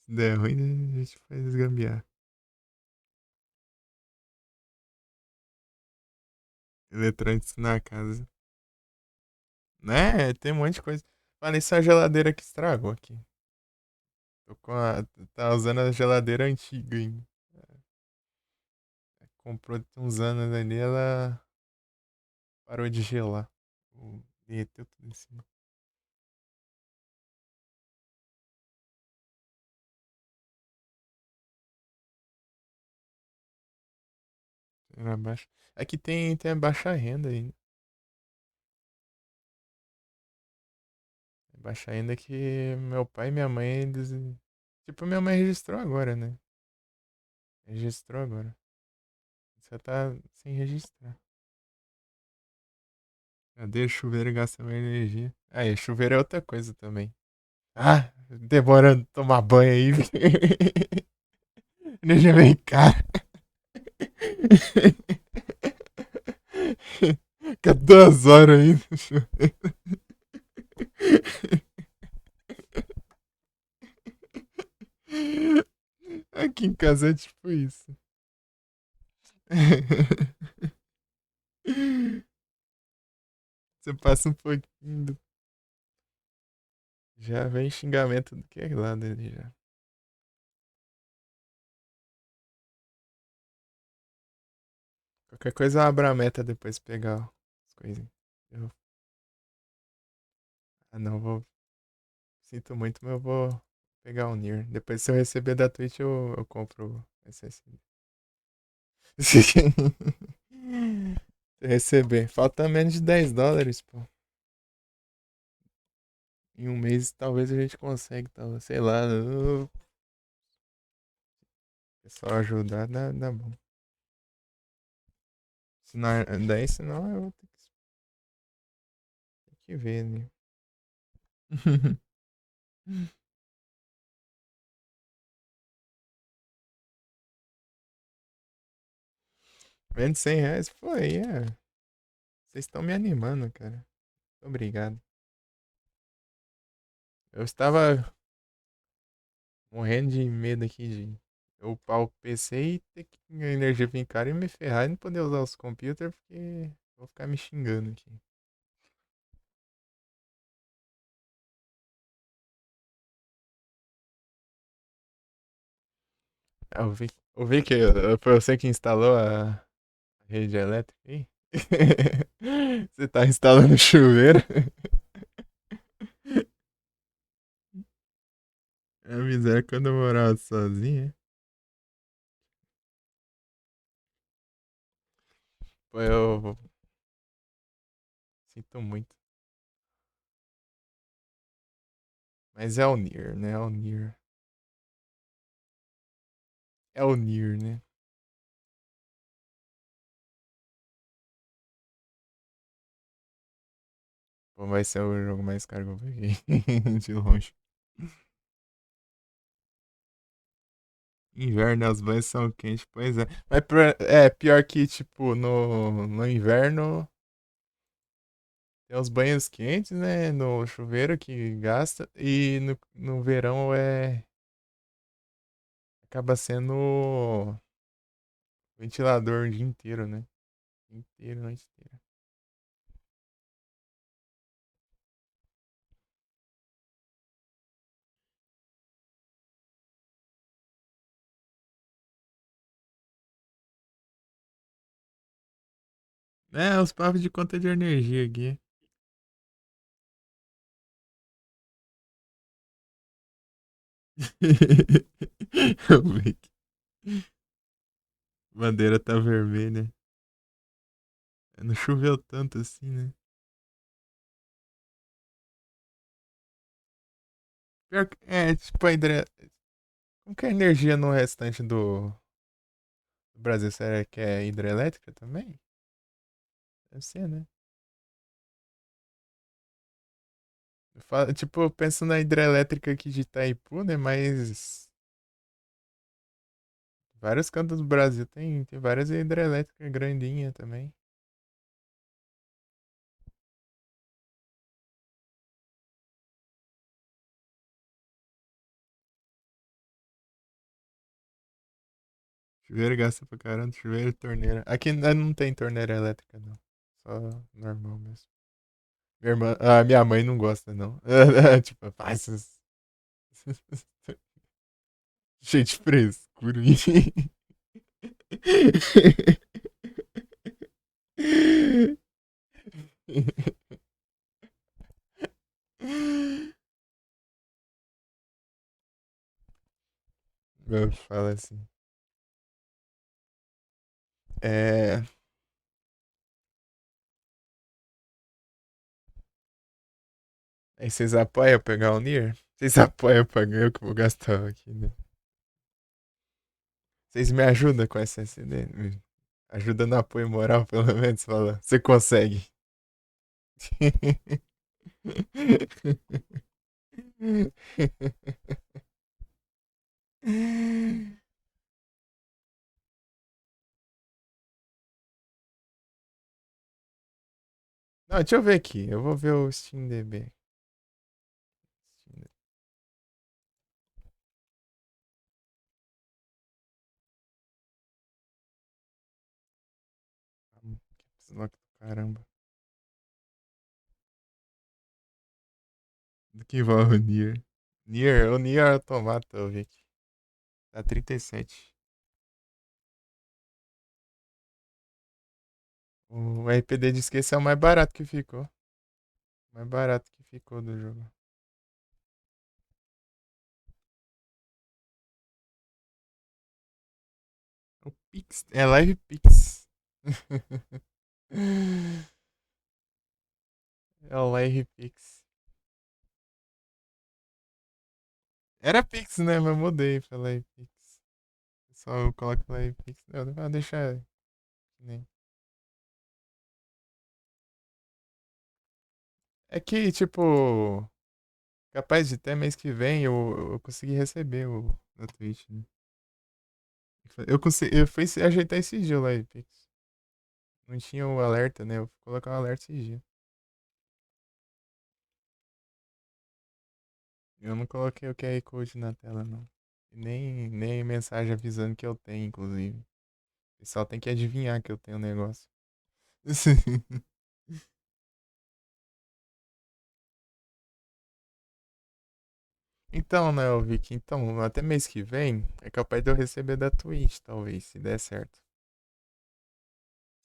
S1: der ruim, né, a gente faz gambiar. Eletrônicos na casa. Né? Tem um monte de coisa. Falei, isso é a geladeira que estragou aqui. Tô com a. Tá usando a geladeira antiga, hein? Comprou tem uns anos ali, ela parou de gelar. Derreteu tudo em cima. Era baixo. Aqui tem a baixa renda aí. Baixar ainda que meu pai e minha mãe, eles... Tipo, minha mãe registrou agora, né? Registrou agora. Só tá sem registrar. Cadê chuveiro e gasta mais energia? Aí, chuveiro é outra coisa também. Ah, demorando tomar banho aí. Energia vem cara. Fica 2 horas aí no chuveiro. Aqui em casa é tipo isso. Você passa um pouquinho. Já vem xingamento do que lado ali já. Qualquer coisa eu abro a meta depois pegar as coisinhas. Eu... Ah não, vou. Sinto muito, mas eu vou pegar o Nier. Depois se eu receber da Twitch eu compro o SSD. Se eu receber. Falta menos de US$ 10, pô. Em um mês talvez a gente consiga, talvez, sei lá. É só ajudar, dá bom. Se não, daí senão eu vou ter que ver, né? Menos R$ 100, pô, aí é. Vocês estão me animando, cara. Obrigado. Eu estava morrendo de medo aqui de eu upar o PC e ter que a energia vir cara e me ferrar e não poder usar os computers porque vou ficar me xingando aqui. Ah, eu vi que foi você que instalou a rede elétrica aí? Você tá instalando chuveiro? A miséria quando eu morava sozinho. Pô, eu sinto muito. Mas é o Nier, né? É o Nier. É o Nier, né? Pô, vai ser o jogo mais caro que eu peguei. De longe. Inverno, as banhas são quentes, pois é. Mas pior que, tipo, no inverno tem os banhos quentes, né? No chuveiro que gasta. E no verão acaba sendo ventilador o dia inteiro, né? O dia inteiro, noite inteira. É, os papos de conta de energia aqui. Eu vi que a bandeira tá vermelha. Não choveu tanto assim, né? Pior que, tipo, como que é a energia no restante do Brasil? Será que é hidrelétrica também? Deve ser, né? Tipo, eu penso na hidrelétrica aqui de Itaipu, né? Mas vários cantos do Brasil tem várias hidrelétricas grandinhas também. Chuveiro gasta pra caramba, chuveiro e torneira. Aqui não tem torneira elétrica, não. Só normal mesmo. Minha mãe não gosta, não. Tipo, faz isso. Cheio de frescura. Eu falo assim. É, Aí vocês apoiam pegar o Nier? Vocês apoiam pra ganhar o que eu vou gastar aqui, né? Vocês me ajudam com essa SSD? Ajuda no apoio moral, pelo menos, fala. Você consegue. Não, deixa eu ver aqui. Eu vou ver o SteamDB. Caps do caramba. Do que vai o Nier? O Nier Automata, eu vi aqui. Tá 37. O RPD diz que esse é o mais barato que ficou. Mais barato que ficou do jogo. O Pix. É Live Pix. É o Live Pix. Era Pix, né? Mas eu mudei pra Live Pix. Só eu coloco Live Pix. Eu vou deixar. Né? É que, tipo. Capaz de até mês que vem eu consegui receber o na Twitch, né? Eu consegui, eu fui ajeitar esse dia o Live Pix. Não tinha o alerta, né? Eu vou colocar o alerta esse dia. Eu não coloquei o QR Code na tela, não. E nem mensagem avisando que eu tenho, inclusive. O pessoal tem que adivinhar que eu tenho um negócio. Então, né, eu vi que então, até mês que vem é capaz de eu receber da Twitch, talvez, se der certo.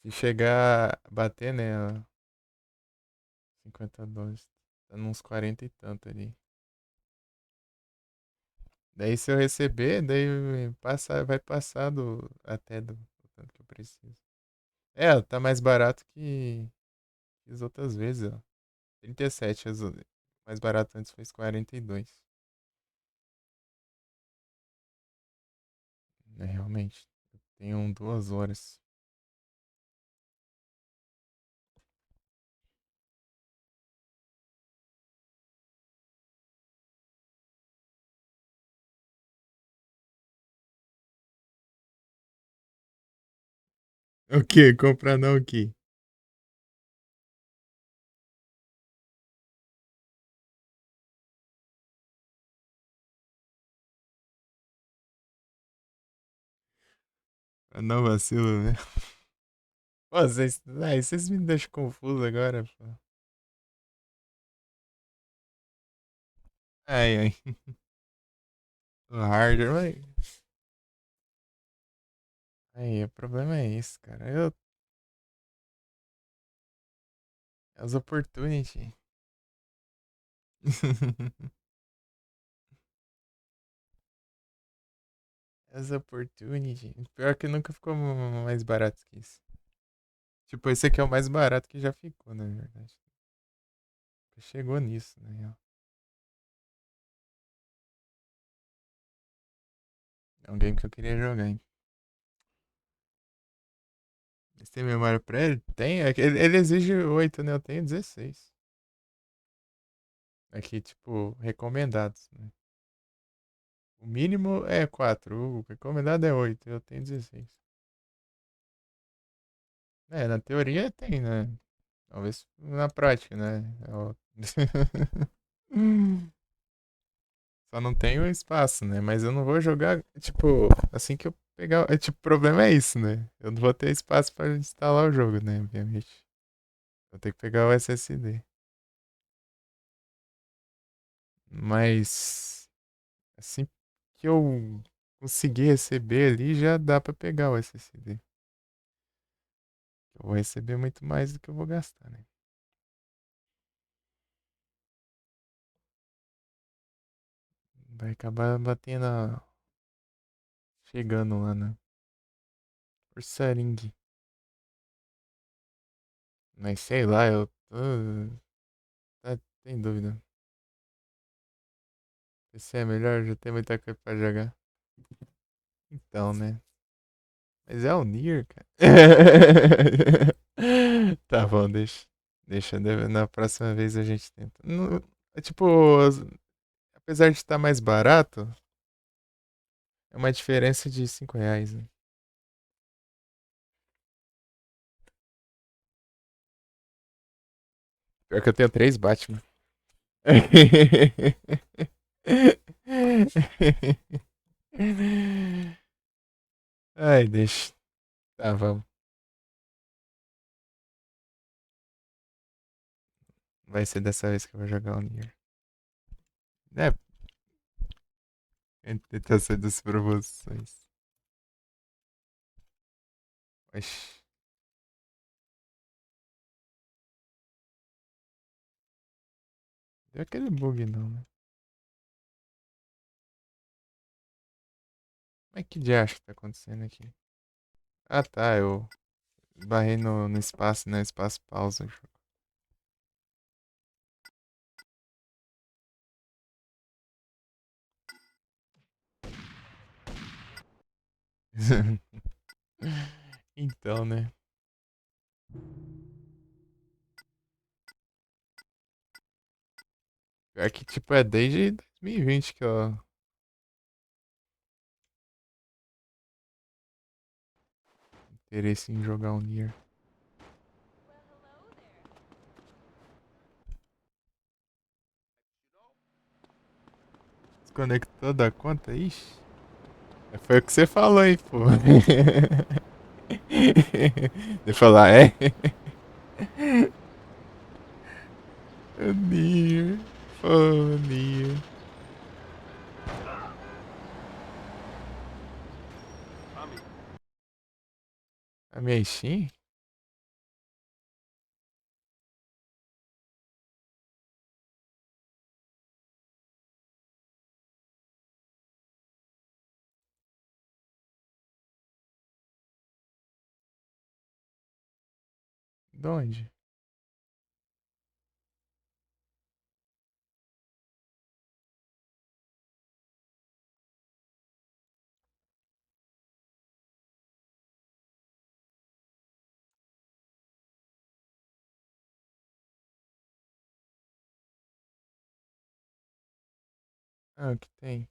S1: Se chegar a bater, né, 50 dólares, tá nos 40 e tanto ali. Daí se eu receber, daí vai passar até do tanto que eu preciso. É, tá mais barato que as outras vezes, ó. 37, mais barato antes foi 42. É, realmente. Eu tenho 2 horas. O quê? Comprar não o quê? Não vacilo, né? Pô, vocês me deixam confuso agora, pô. Ai, ai. O hardware, mas... Aí, o problema é esse, cara. As opportunity. As opportunity. Pior que nunca ficou mais barato que isso. Tipo, esse aqui é o mais barato que já ficou, na verdade. Chegou nisso, né? É um game que eu queria jogar, hein? Você tem memória pra ele? Tem. Ele exige 8, né? Eu tenho 16. Aqui, tipo, recomendados, né? O mínimo é 4. O recomendado é 8. Eu tenho 16. É, na teoria tem, né? Talvez na prática, né? Só não tenho espaço, né? Mas eu não vou jogar, tipo, assim que eu pegar. Tipo, o problema é isso, né? Eu não vou ter espaço pra instalar o jogo, né? Obviamente. Vou ter que pegar o SSD. Mas assim que eu conseguir receber ali, já dá pra pegar o SSD. Eu vou receber muito mais do que eu vou gastar, né? Vai acabar batendo chegando lá, né? Forçaring. Mas sei lá, eu tô. Tá, tem dúvida. PC é melhor, já tem muita coisa pra jogar. Então, né? Mas é o Nier, cara. Tá bom, deixa. Deixa, na próxima vez a gente tenta. É tipo, apesar de estar mais barato, é uma diferença de R$ 5, né? Pior que eu tenho 3 Batman. Ai, deixa. Tá, vamos. Vai ser dessa vez que eu vou jogar o Nier. É, tentar sair das promoções. Oxi. Deu aquele bug não, né? Mas que diacho que tá acontecendo aqui? Ah tá, eu barrei no espaço, né? Espaço pausa. Então, né? Pior que, tipo, é desde 2020 que eu interesse em jogar um Nier.
S3: Well, hello there.
S1: Desconectou da conta? Ixi. Foi o que você falou, hein, pô. De falar, é? O Nier. Pô, Nier.
S2: Tommy,
S1: A minha Steam? De onde? Ah, o que tem?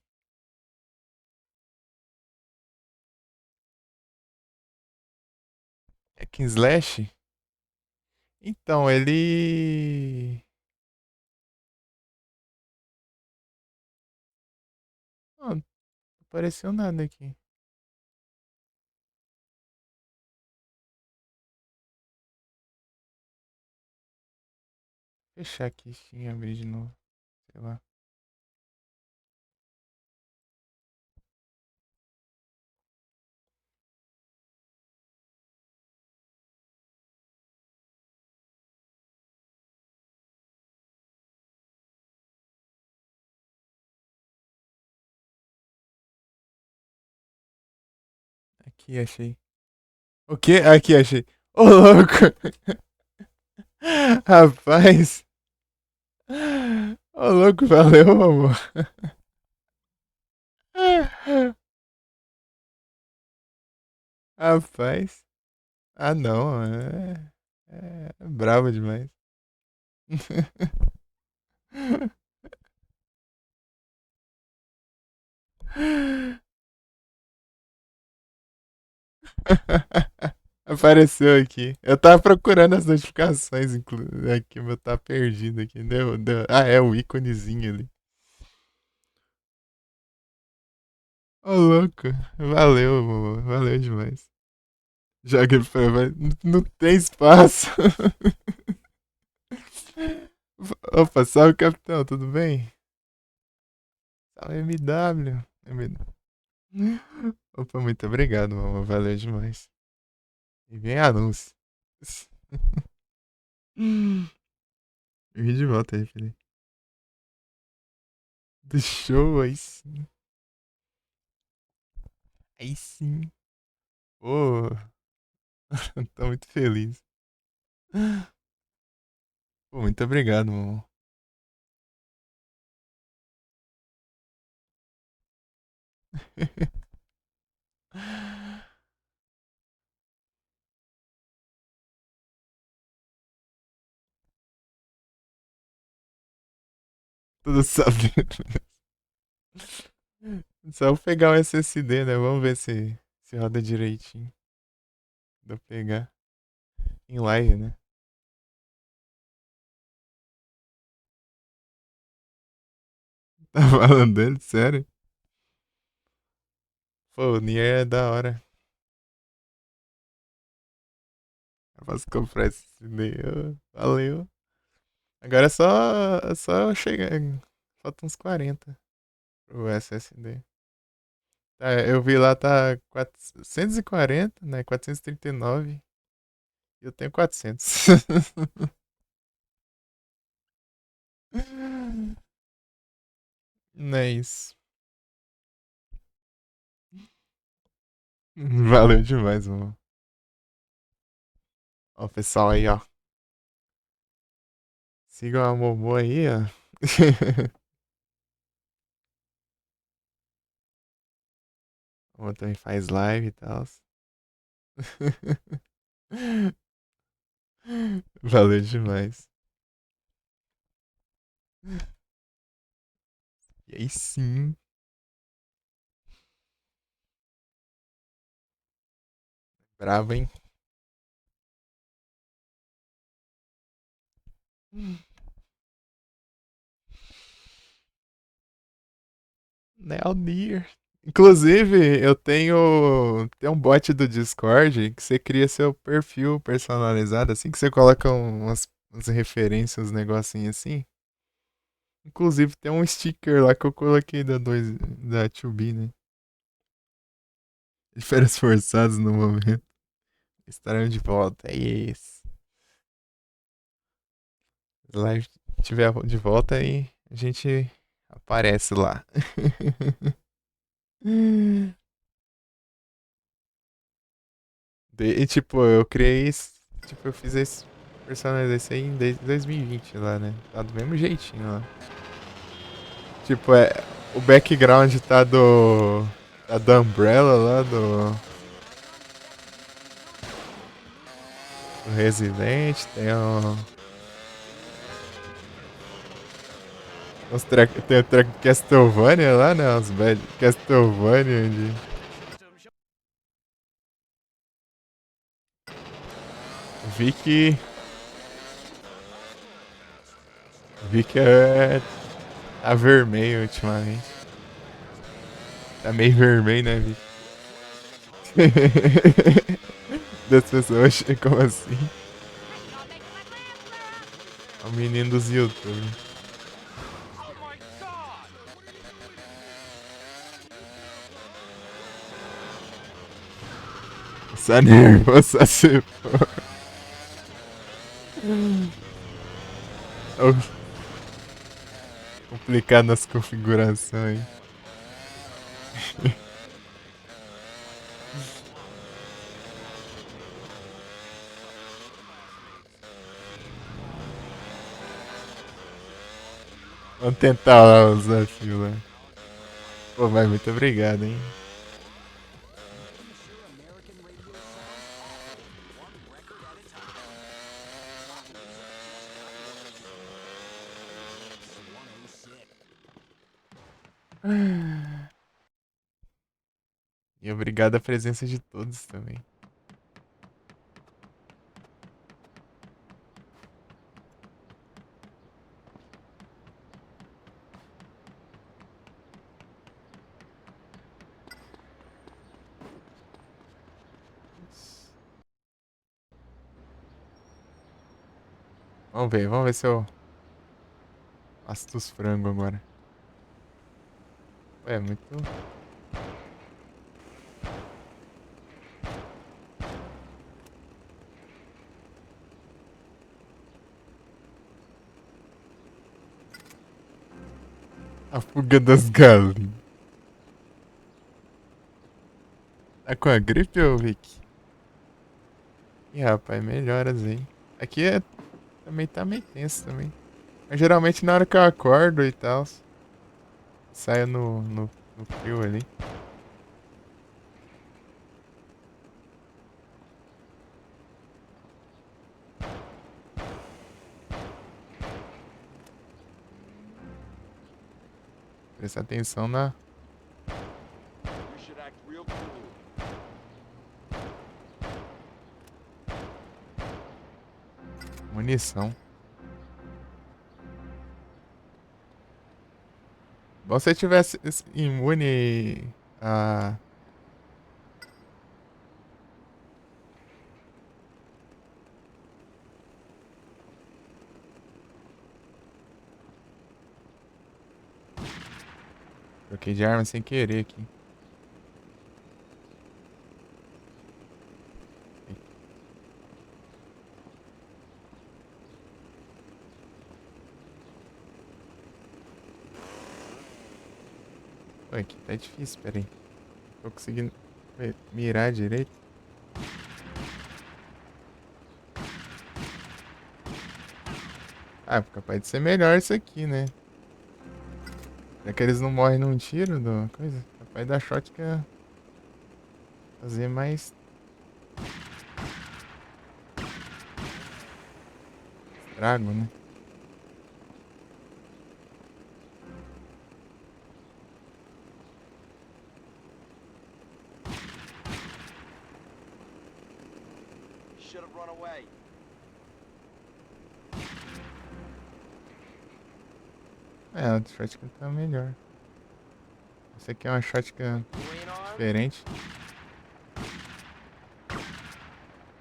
S1: É King Slash? Então, ele. Não apareceu nada aqui. Fechar aqui, Steam e abrir de novo. Sei lá. Aqui, achei. O quê? Aqui, achei. Ô, louco! Rapaz! Ô, louco, valeu, amor. Rapaz. Ah, não. É bravo demais. Apareceu aqui. Eu tava procurando as notificações, aqui, o meu tá perdido aqui. Ah, é o íconezinho ali. Ô, louco. Valeu, amor. Valeu demais. Joga ele pra baixo. Não tem espaço. Opa, salve, capitão. Tudo bem? Salve, MW. Opa, muito obrigado, mamãe. Valeu demais. E vem anúncio. Vem de volta aí, Felipe. Do show, aí sim. Aí sim. Pô, tô muito feliz. Pô, muito obrigado, mamãe. Tudo sabendo. Só vou pegar o SSD, né? Vamos ver se roda direitinho. Vou pegar em live, né? Tá falando dele? Sério? Pô, o Nier é da hora. Eu posso comprar esse CD. Valeu. Agora é só chegar. Falta uns 40 pro SSD. Tá, eu vi lá, tá 440, né? 439. E eu tenho 400. Não é isso. Valeu demais, mano. Ó, pessoal aí, ó. Sigam a Momo aí, ó. A Momo também faz live e tal. Valeu demais. E aí sim. Bravo, hein? Neonir. Inclusive, eu tenho. Tem um bot do Discord que você cria seu perfil personalizado, assim, que você coloca umas referências, uns negocinhos assim. Inclusive, tem um sticker lá que eu coloquei da 2B, né? De férias forçadas no momento. Estarão de volta. É isso. Live estiver de volta aí, a gente aparece lá. E tipo, eu criei isso. Tipo, eu fiz esse personagem esse aí em 2020 lá, né? Tá do mesmo jeitinho lá. Tipo, o background tá do Umbrella lá, do Resident. Tem o track Castlevania lá, né? Os bad Castlevania de. Vi que. Vi que tá vermelho ultimamente. Tá meio vermelho, né, Vi? Das pessoas, como assim? É o menino dos YouTube.
S2: Oh my God!
S1: Só nervoso, só se for. Ô, complicado nas configurações. Vamos tentar lá o desafio lá. Pô, mas muito obrigado, hein? E obrigado a presença de todos também. Vamos ver se eu faço os frangos agora. Ué, muito. A fuga das galinhas. Tá com a gripe, ô Vic? Ih, rapaz, melhoras aí. Aqui também tá meio tenso também. Mas geralmente na hora que eu acordo e tal, saio no frio ali. Prestar atenção na...
S2: You should act real cool.
S1: munição. Bom se eu tivesse imune a... Troquei de arma sem querer aqui. Pô, aqui tá difícil, peraí. Tô conseguindo mirar direito. Ah, capaz de ser melhor isso aqui, né? Já que eles não morrem num tiro do coisa. Capaz da shotgun fazer mais... estrago, né?
S2: Should have run away.
S1: É, a shotgun tá melhor. Essa aqui é uma shotgun
S2: You ain't armed?
S1: diferente.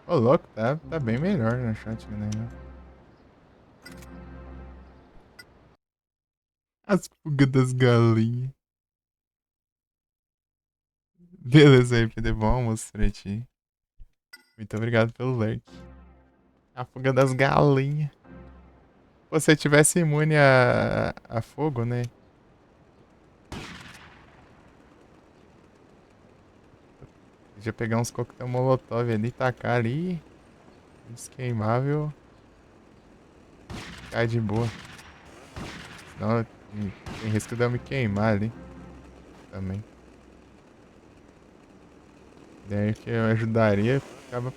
S1: Ô, louco, tá bem melhor na shotgun, né? As fugas das galinhas. Beleza aí, Pedro. Bom almoço pra ti. Muito obrigado pelo like. A fuga das galinhas. Se você tivesse imune a fogo, né? Podia pegar uns coquetel molotov ali, tacar ali. Desqueimável. Ficar de boa. Senão tem risco de eu me queimar ali. Também. Daí que eu ajudaria, acaba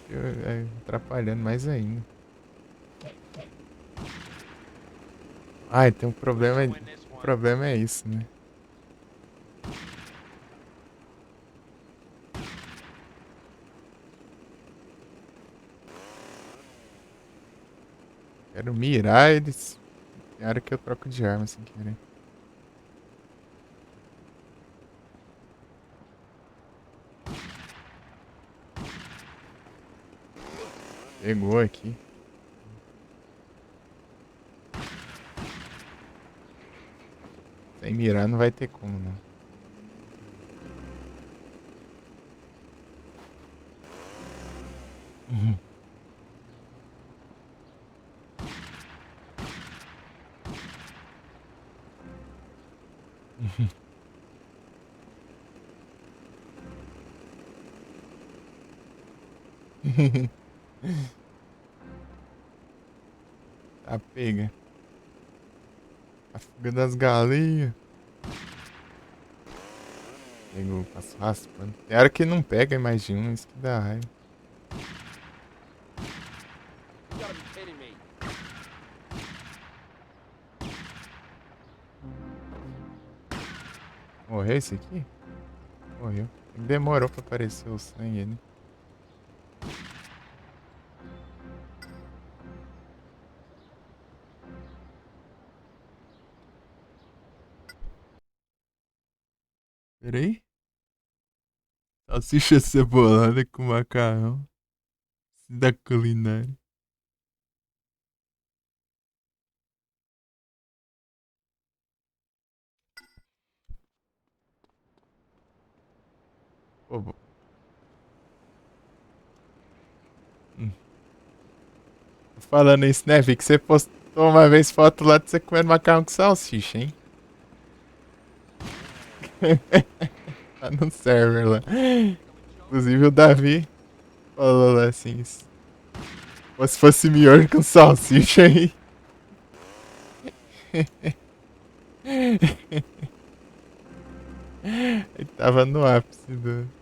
S1: atrapalhando mais ainda. Ah, então o problema é isso, né? Quero mirar eles. Tem hora que eu troco de arma sem querer. Pegou aqui. Sem mirar não vai ter como, não. Tá pega. A fuga das galinhas. Pegou, passo raspando. Tem hora que não pega mais de um, isso que dá raiva.
S2: You gotta be kidding me.
S1: Morreu esse aqui? Morreu. Demorou pra aparecer o sangue ali. Peraí. Salsicha cebolada com macarrão. Da culinária. Pô, falando isso, né, Vi? Que você postou uma vez foto lá de você comendo macarrão com salsicha, hein? Tá no server lá. Inclusive o Davi falou lá assim. Se fosse miojo com salsicha aí. Ele tava no ápice do.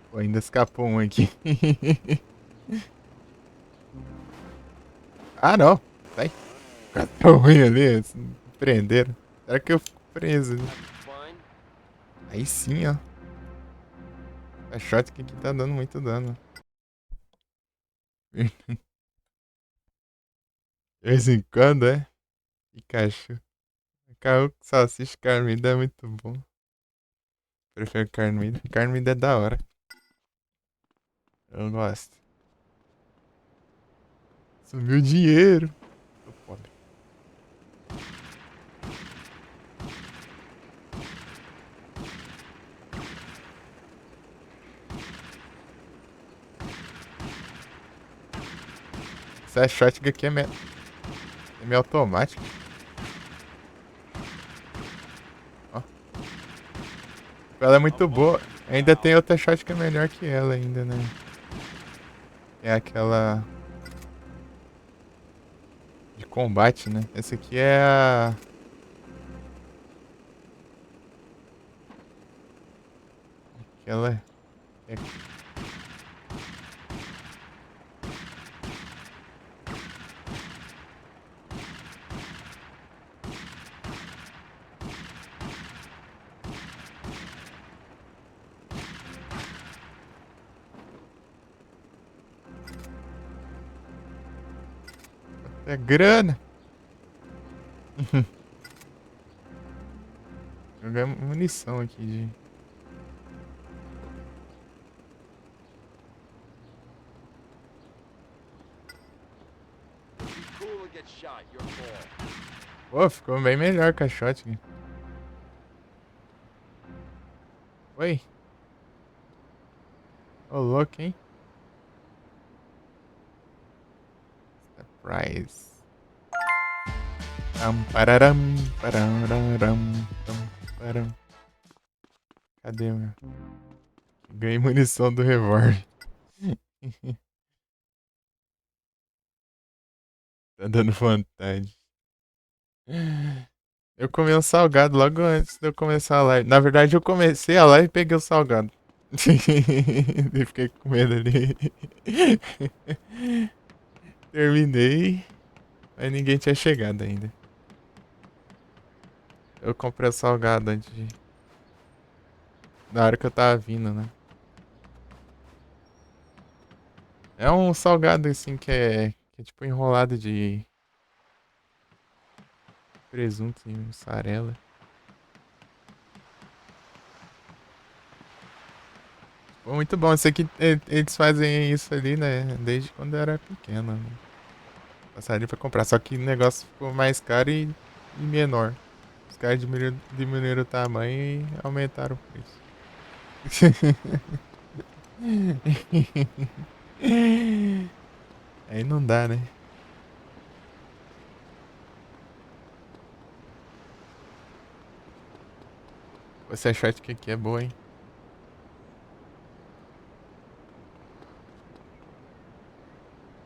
S1: Pô, ainda escapou um aqui. Ah, não. Sai. Fica tão ruim ali. Me prenderam. Será que eu fico preso? Aí sim, ó. A shot aqui tá dando muito dano. De vez em quando, é? Pikachu. Carro com salsicha e carne moída é muito bom. Prefiro carne moída. Carne moída é da hora. Eu gosto. Sumiu o dinheiro. Tô pobre. Essa shotgun aqui é meio automática. Ó. Ela é muito boa. Ainda tem outra shotgun melhor que ela ainda, né? É aquela... de combate, né? Essa aqui é a... aquela... é... é grana. Jogar munição aqui de... Pô, ficou bem melhor com a shotgun. Oi? Ô, louco, hein? Surprise. Pararam, pararam, param. Cadê, meu? Ganhei munição do revólver. Tá dando vontade. Eu comi um salgado logo antes de eu começar a live. Na verdade, eu comecei a live e peguei o salgado. E fiquei com medo ali. Terminei, mas ninguém tinha chegado ainda. Eu comprei o salgado antes de... na hora que eu tava vindo, né? É um salgado assim que é tipo enrolado de presunto e mussarela. Pô, muito bom. Isso aqui, eles fazem isso ali, né? Desde quando eu era pequeno, né? Passaria pra comprar. Só que o negócio ficou mais caro e menor. Os caras diminuíram o tamanho e aumentaram o preço. Aí não dá, né? Você achou que aqui é boa, hein?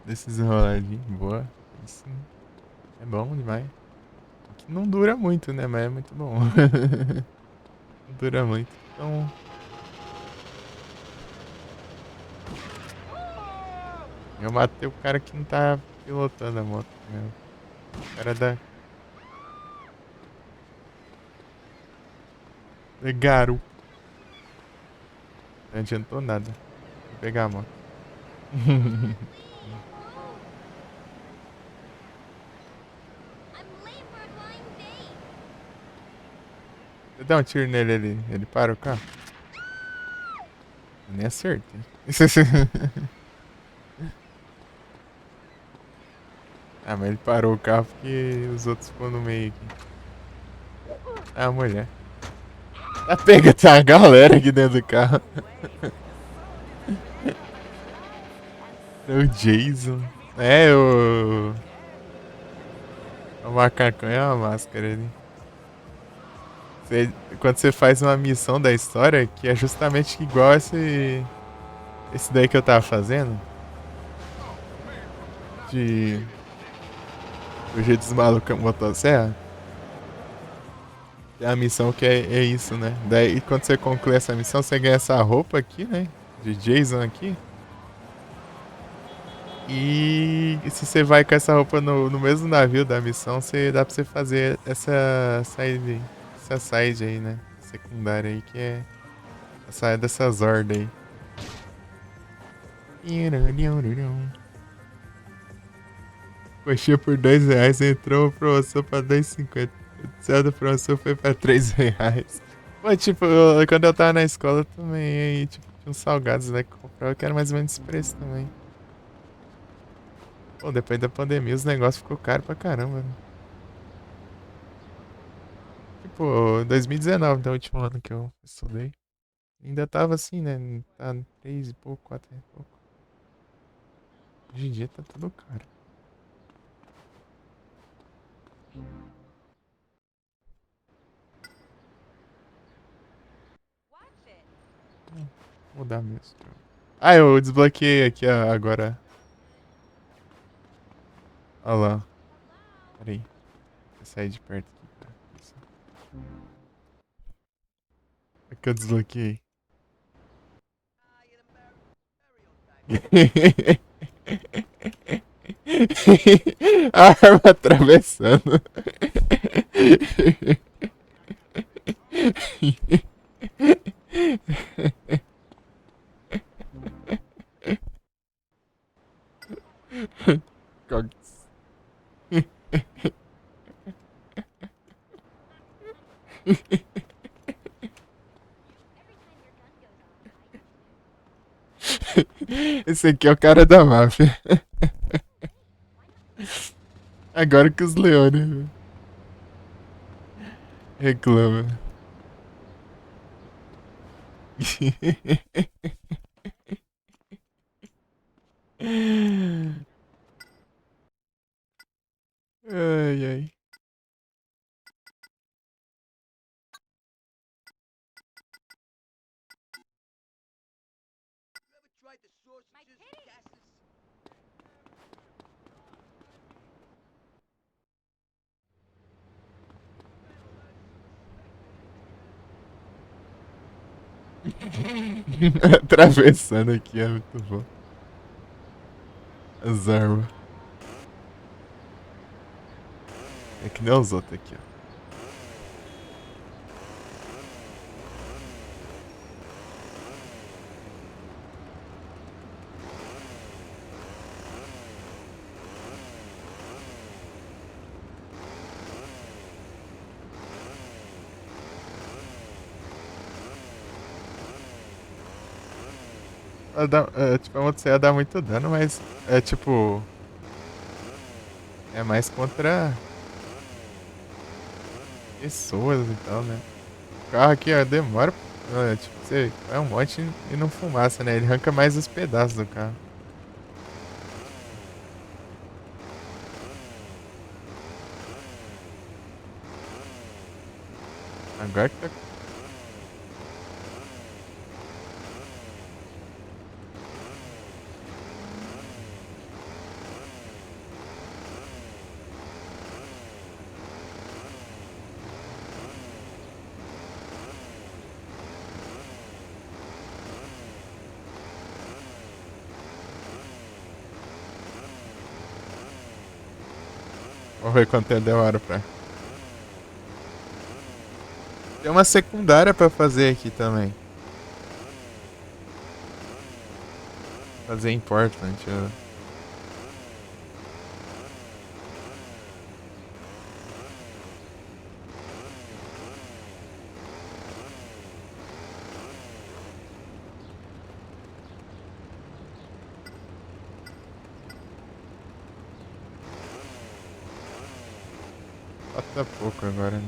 S1: Desses enroladinhos, boa. Isso é bom demais. Aqui não dura muito, né? Mas é muito bom. Não dura muito. Então... eu matei o cara que não tá pilotando a moto. Né? O cara da... Garu. Não adiantou nada. Vou pegar a moto. Você dá um tiro nele ali, ele para o carro? Eu nem acertei. Ah, mas ele parou o carro porque os outros ficam no meio aqui. Ah, mulher. Ah, pega, tá a galera aqui dentro do carro. É o Jason. É, o macacão é uma máscara ali. Quando você faz uma missão da história, que é justamente igual esse daí que eu tava fazendo, de o jeito dos malucos com a motosserra, é a missão que é isso, né? Daí quando você conclui essa missão, você ganha essa roupa aqui, né? De Jason aqui. E se você vai com essa roupa no mesmo navio da missão, dá pra você fazer essa side aí, né? Secundária aí, que é a saída dessas hordas aí. Coxinha por R$ 2, entrou uma promoção pra R$ 2,50. A promoção foi pra R$ 3. Pô, tipo, quando eu tava na escola também, aí, tipo, tinha uns salgados, né, que eu comprava que era mais ou menos esse preço também. Pô, depois da pandemia os negócios ficou caro pra caramba, né? Tipo, 2019, então, o último ano que eu estudei. Ainda tava assim, né? Tá 3 e pouco, 4 e pouco. Hoje em dia tá tudo caro.
S4: Watch it.
S1: Vou mudar mesmo. Ah, eu desbloqueei aqui agora. Olha lá. Peraí. Vou sair de perto aqui, cara. Aqui eu desbloqueei. A arma atravessando. Cox. Esse aqui é o cara da máfia. Agora que os leões reclamam. Ai, ai.
S4: My kitty.
S1: Atravessando aqui é muito bom. As armas. É que nem os outros aqui, ó. Tipo, a motosserra dá muito dano, mas é tipo. É mais contra pessoas e tal, né? O carro aqui, ó, demora. Tipo, você vai um monte e não fumaça, né? Ele arranca mais os pedaços do carro. Agora que tá. Vamos ver quanto tempo demora pra. Tem uma secundária pra fazer aqui também. Fazer important. Falta pouco agora, né?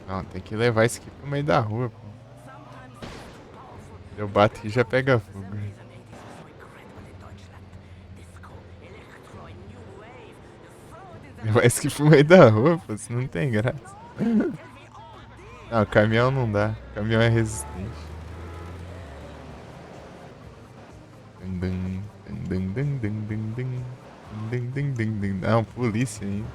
S1: Não, tem que levar isso aqui pro meio da rua, pô.
S4: Sometimes it's too powerful.
S1: Eu bato e já pega fogo. Mas que pro meio da rua, pô, isso não tem graça. Não, caminhão não dá. Caminhão é resistente. Dum, dum, dum, dum, dum, dum, dum, dum, dum, dum, dum. Não, polícia ainda.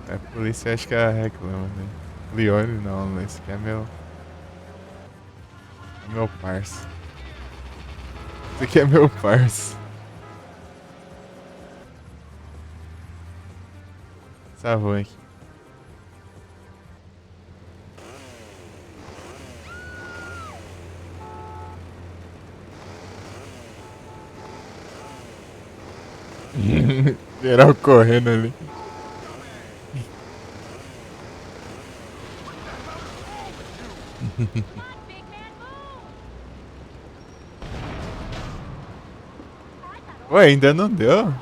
S1: A polícia acho que ela reclama, né? Leone não, né? Esse aqui é meu parça. Esse aqui é meu parça. Essa rua aqui. Geral correndo ali.
S3: Come on, big man, move!
S1: Ué, ainda não deu?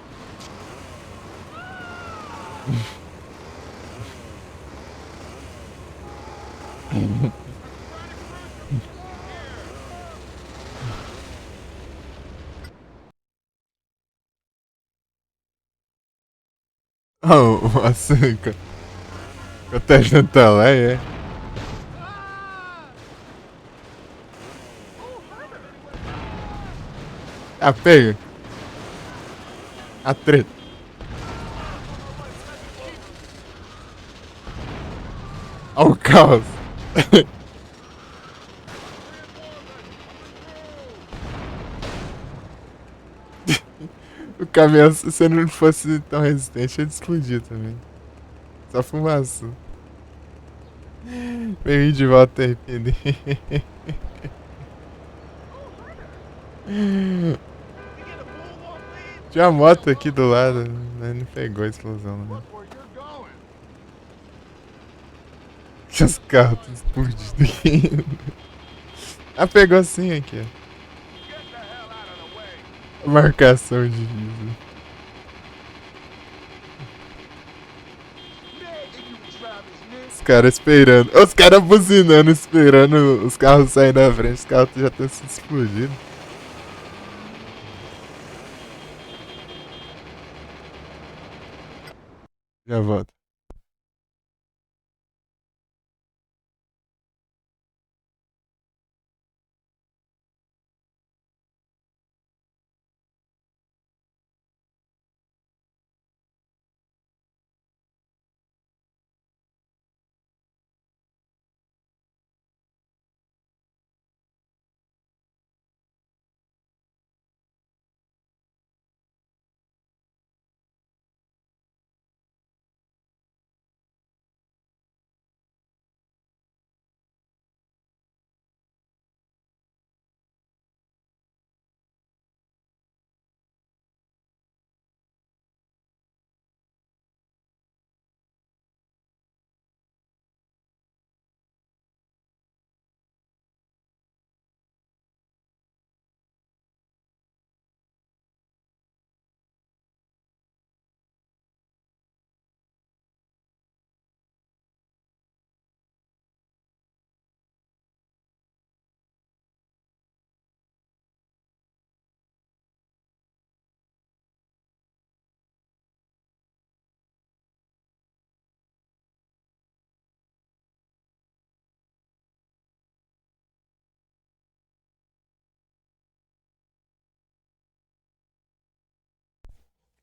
S1: Oh, assim, com a testa lá, é. Ah, pega. A treta. Olha o caos. O caminhão, se não fosse tão resistente, ele explodia também. Só fumaça. Vem de volta arrepender. Tinha uma moto aqui do lado, mas não pegou a explosão, né?
S2: Look where you're going.
S1: Tinha os carros tudo explodidos aqui. Ah, pegou sim aqui, ó.
S2: Get the hell out of the way.
S1: Marcação de riso. Os caras esperando. Os caras buzinando, esperando os carros saírem da frente. Os carros já estão se explodindo. Já volto.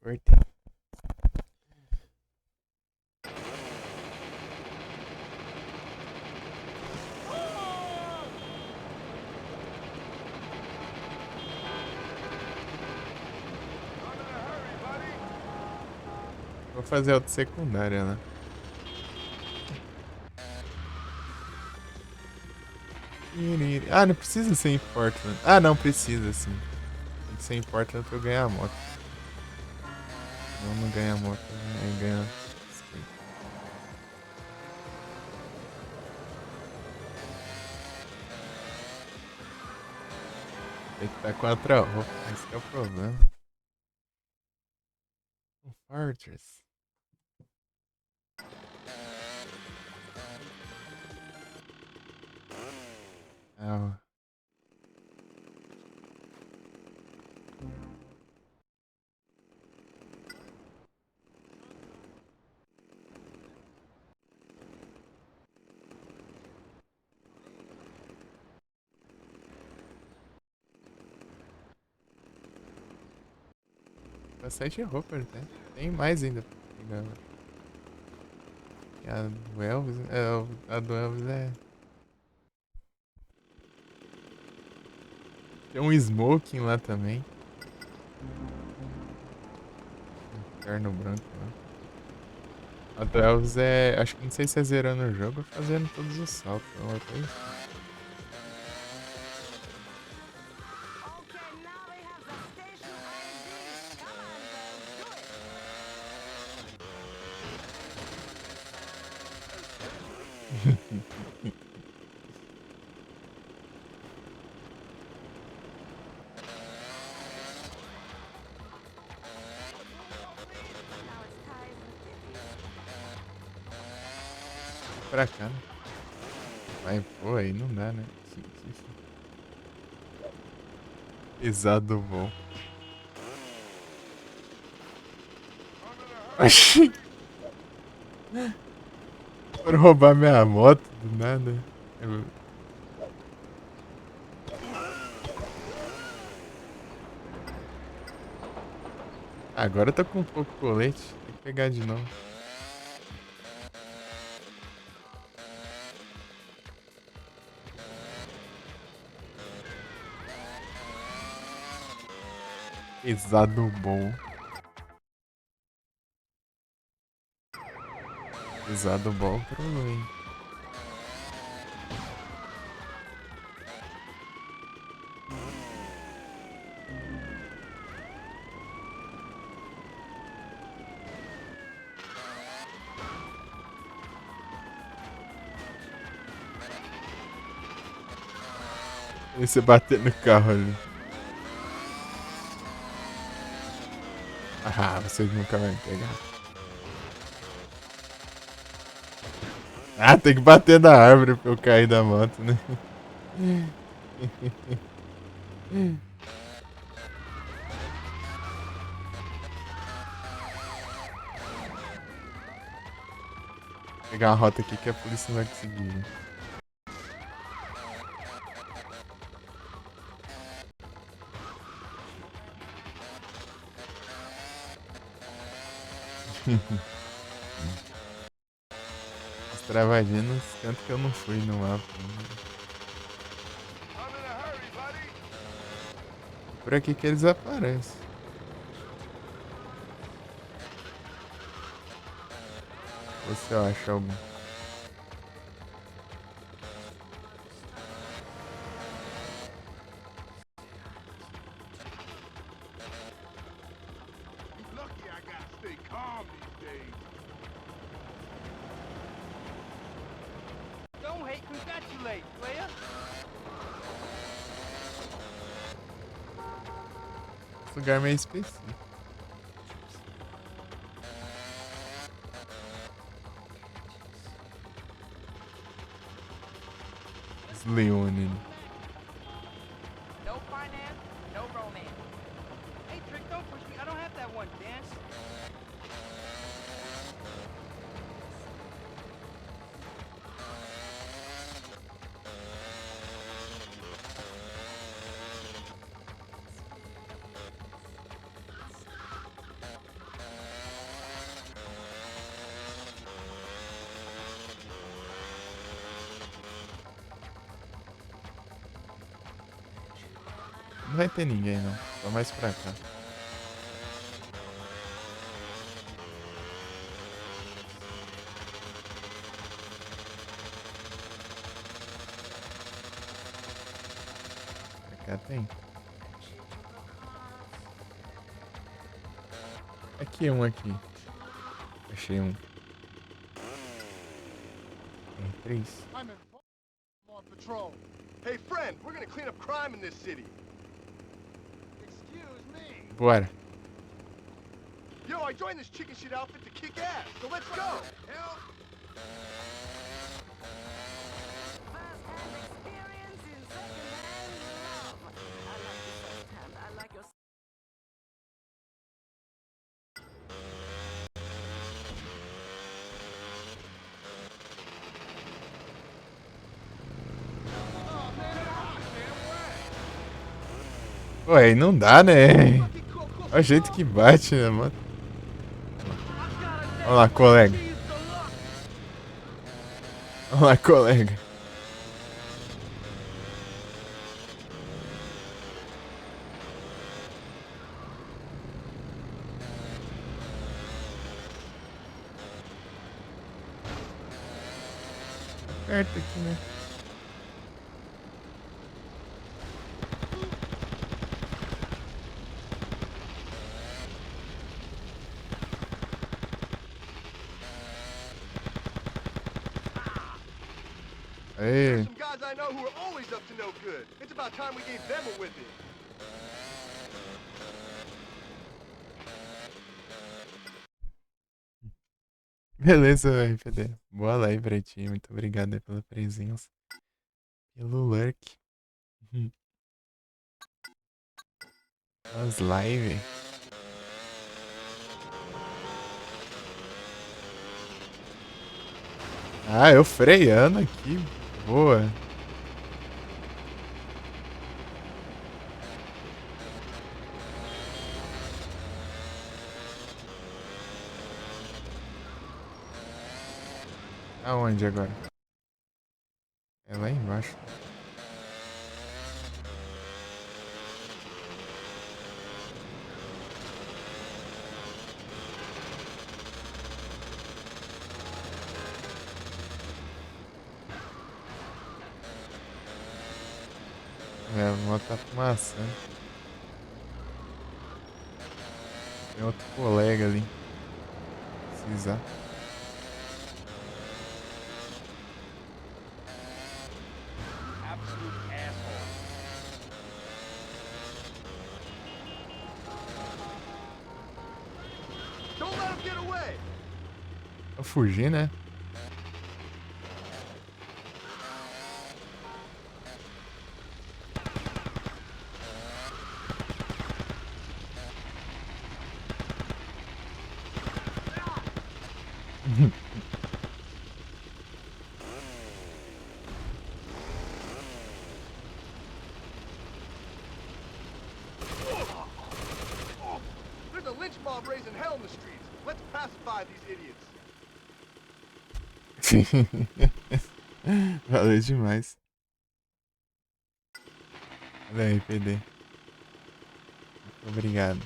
S1: Cortei. Vou fazer auto secundária lá. Ah, não precisa ser em Portland. Ah, não, precisa sim. Tem que ser em Portland pra eu ganhar a moto. Não ganha a moto, né? Ganha. Tem que estar com a roupa. Esse que é o problema. Um Fortress. Ah, bastante roupa até. Tem mais ainda. E a do Elvis, a do Elvis é... Tem um smoking lá também. Um terno branco lá. A do Elvis é... Acho que não sei se é zerando o jogo ou fazendo todos os saltos. Uma coisa assim.
S4: Okay, now they have the station ID. Come on, then, do it. Now it's ties and 50.
S1: Pra cá, né? Mas, pô, aí não dá, né? Pesado bom. Oxi! Foram roubar minha moto do nada. Agora eu tô com um pouco de colete. Tem que pegar de novo. Pesado bom. Pesado bom pro hein. E você bater no carro ali. Ah, vocês nunca vão pegar. Ah, tem que bater na árvore pra eu cair da moto, né? Vou pegar uma rota aqui que a polícia não vai conseguir. Né? As travadinas, tanto que eu não fui no mapa. Por aqui que eles aparecem. Vê se eu acho algum.
S2: Lucky I gotta stay calm these days. Don't hate, congratulate, player.
S1: Esse lugar meio específico. Os Leone.
S2: No finance, no romance. Hey, Trick, don't push me. I don't have that one dance.
S1: Não vai ter ninguém não. Só mais pra cá. Pra cá tem. Aqui um aqui. Achei um. Tem 3.
S2: I'm on patrol. Hey, friend, we're gonna clean up crime in this city. Excuse me.
S1: Bora.
S2: Yo, I joined this chicken shit outfit to kick ass, so let's go. Hell.
S4: First-hand experience in second-hand love. I like your first-hand. I like your...
S2: Oh, man, I'm hot, man. Where at?
S1: Pô, aí não dá, né?
S2: Fucking cool, cool.
S1: Olha o jeito que bate, né, mano? Olha lá, colega. Olha lá, colega. Perto aqui, né? Aê.
S2: Some guys I know who are always up to no good. It's about time we gave them a whipping.
S1: Beleza, RPD. Boa live pra ti. Muito obrigado aí pela presença. Pelo lurk. As live. Ah, eu freando aqui. Boa. Aonde agora? É lá embaixo. É, a moto tá fumaçando. Tem outro colega ali. Precisar.
S2: Don't let him get away.
S1: Vou fugir, né?
S2: There's a lynch mob raising hell in the streets. Let's pacify these idiots.
S1: Valeu demais. Olha aí, PD. Muito obrigado.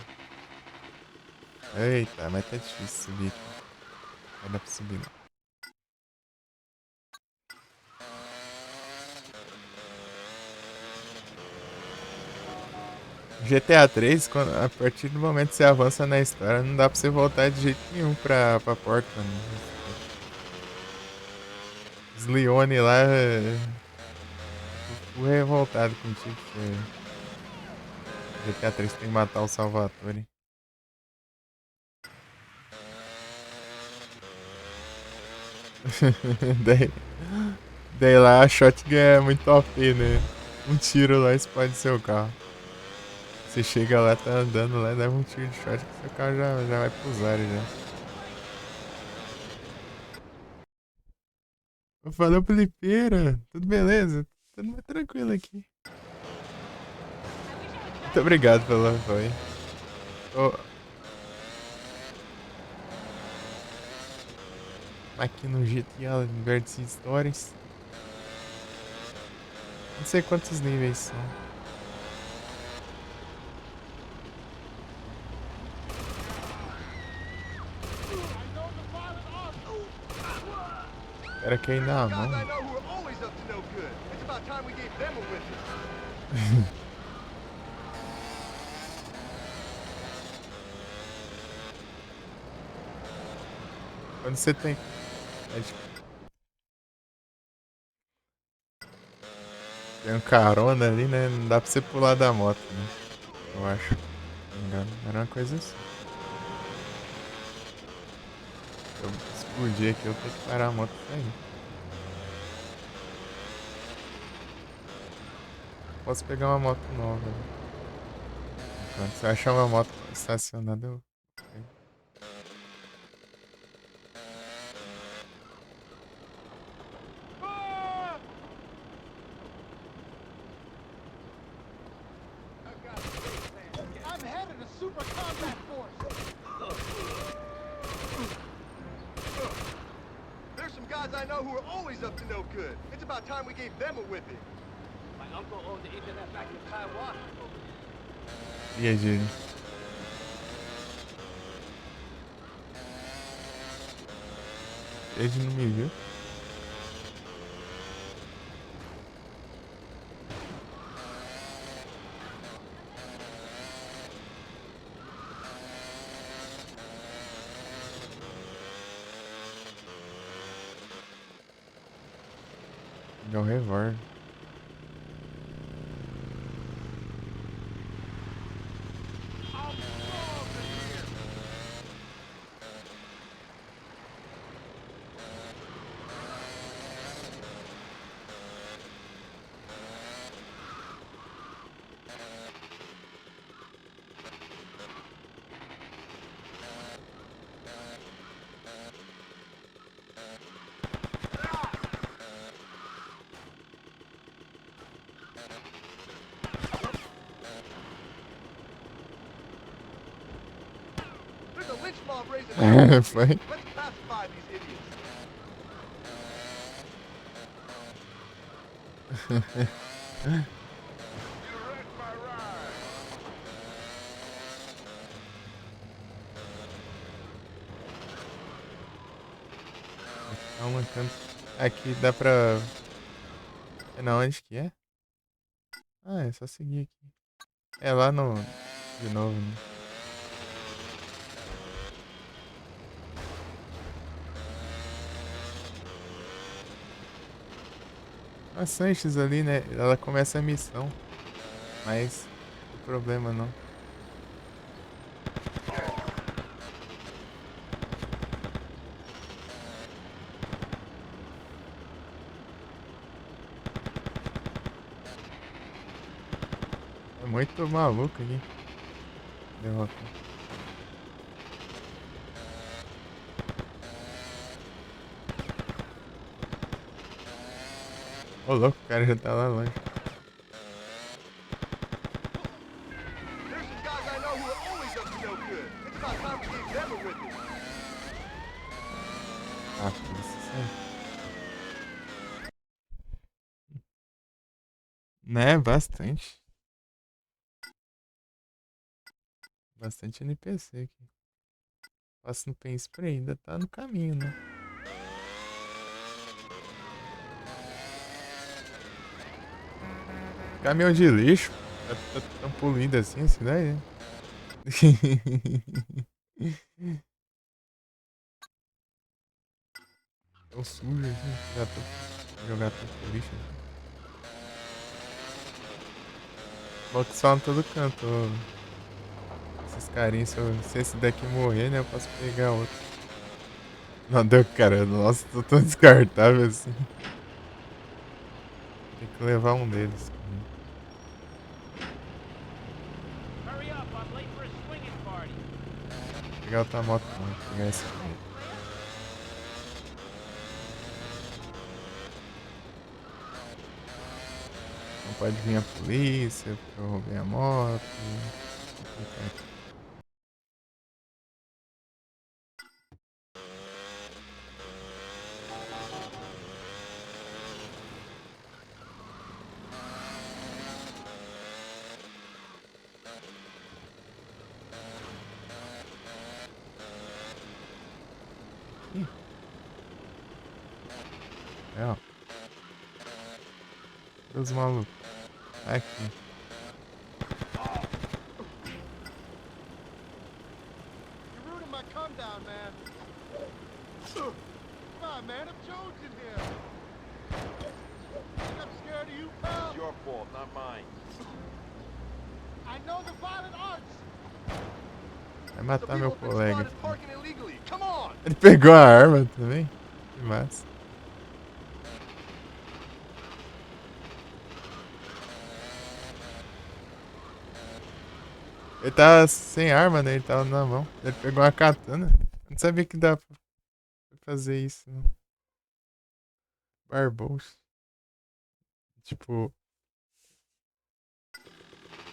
S1: Eita, mas tá difícil subir aqui. Vai dar pra subir não. GTA 3, a partir do momento que você avança na história, não dá pra você voltar de jeito nenhum pra porta. Né? Os Leone lá. Fico revoltado contigo. GTA 3 tem que matar o Salvatore. daí lá a shotgun é muito OP, né? Um tiro lá explode seu carro. Você chega lá, tá andando lá, leva um tiro de shot que seu carro já vai pros ares já. Valeu, Felipeira. Tudo beleza? Tudo mais tranquilo aqui. Muito obrigado pelo apoio. Aqui no GTA Vertice Stories. Não sei quantos níveis são. Espera que ainda há
S2: Guys I
S1: mão.
S2: know who are always up to no good. It's about time we gave them a whipping.
S1: Quando você tem. Tem um carona ali, né? Não dá pra você pular da moto, né? Eu acho. Não me engano. Era uma coisa assim. Se eu explodir aqui, eu tenho que parar a moto e sair. Posso pegar uma moto nova. Né? Quando você achar uma moto estacionada, eu pego.
S2: I'm headed to Super for combat force. There's some guys I know who are always up to no good. It's about time we gave them a whipping.
S5: My uncle owned the internet back in Taiwan.
S1: E aí, gente? Ele não me viu. Dá um revólver.
S2: There's a lynch mob raising hell.
S1: Foi.
S2: Let's pacify these idiots.
S1: Calma, canto. Aqui dá pra... É na onde que é? Ah, é só seguir aqui. É lá no... De novo, né? A Sanches ali, né? Ela começa a missão. Mas... Não tem problema, não. É muito maluco aqui. Derrota. Ô louco, o cara já tá lá longe.
S2: There's some guys I know who are always up to no good. It's about time we gave them a whipping.
S1: Ah, isso aí. Né, bastante. Bastante NPC aqui. Passa no Pen Spray, ainda tá no caminho, né? Caminhão de lixo. Tá tão poluído assim a cidade, né? Tão sujo assim. Jogar tanto lixo. Bom que só em todo canto. Esses carinhos, se esse daqui morrer, né? Eu posso pegar outro. Não deu, cara. Nossa, tô tão descartável assim. Tem que levar um deles.
S5: Hurry up, I'm late for a swinging party.
S1: Vou pegar outra moto, não. Vou pegar esse aqui. Não pode vir a polícia, porque eu roubei a moto. É, ó. Os malucos. Aqui.
S2: You're ruining my come down, man. Come on, man. I'm Jones in here. Think I'm scared of you, pal?
S6: It's your fault, not mine.
S2: I know the violent arts.
S1: Vai
S2: The
S1: matar meu
S2: people have been
S1: colega
S2: spotted
S1: aqui.
S2: parking illegally. Come on.
S1: Ele pegou a arma também. Que massa. Ele tava sem arma, né? Ele tava na mão. Ele pegou uma katana. Eu não sabia que dá pra fazer isso, não. Barbos. Tipo...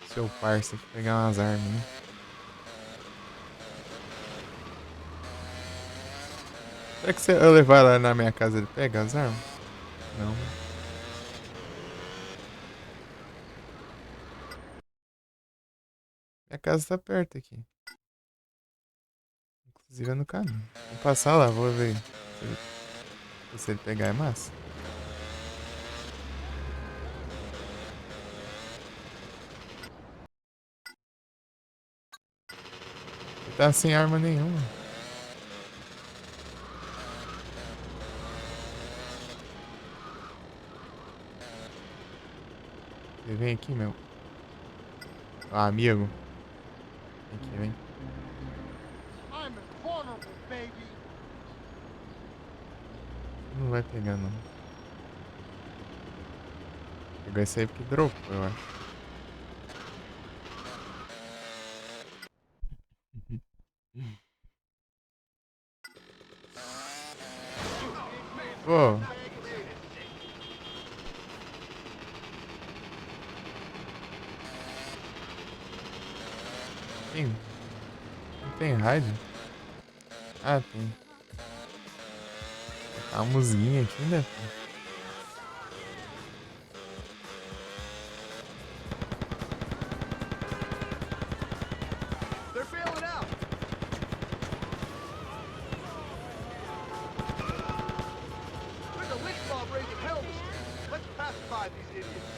S1: Seu parça pegar umas armas, né? Será que se eu levar lá na minha casa ele pega as armas? Não. Minha casa tá perto aqui. Inclusive é no caminho. Vou passar lá, vou ver. Se ele pegar é massa. Ele tá sem arma nenhuma. Ele vem aqui, meu. Ah, amigo. Vem aqui, vem.
S2: I'm invulnerable, baby.
S1: Não vai pegar, não. Pegou esse aí porque dropou, eu acho. Pô. Tem. Não tem rádio? Ah, tem. Tá uma musiquinha aqui, né?
S2: They're bailing out. There's a lynch mob raising hell in the streets. Let's pacify these idiots.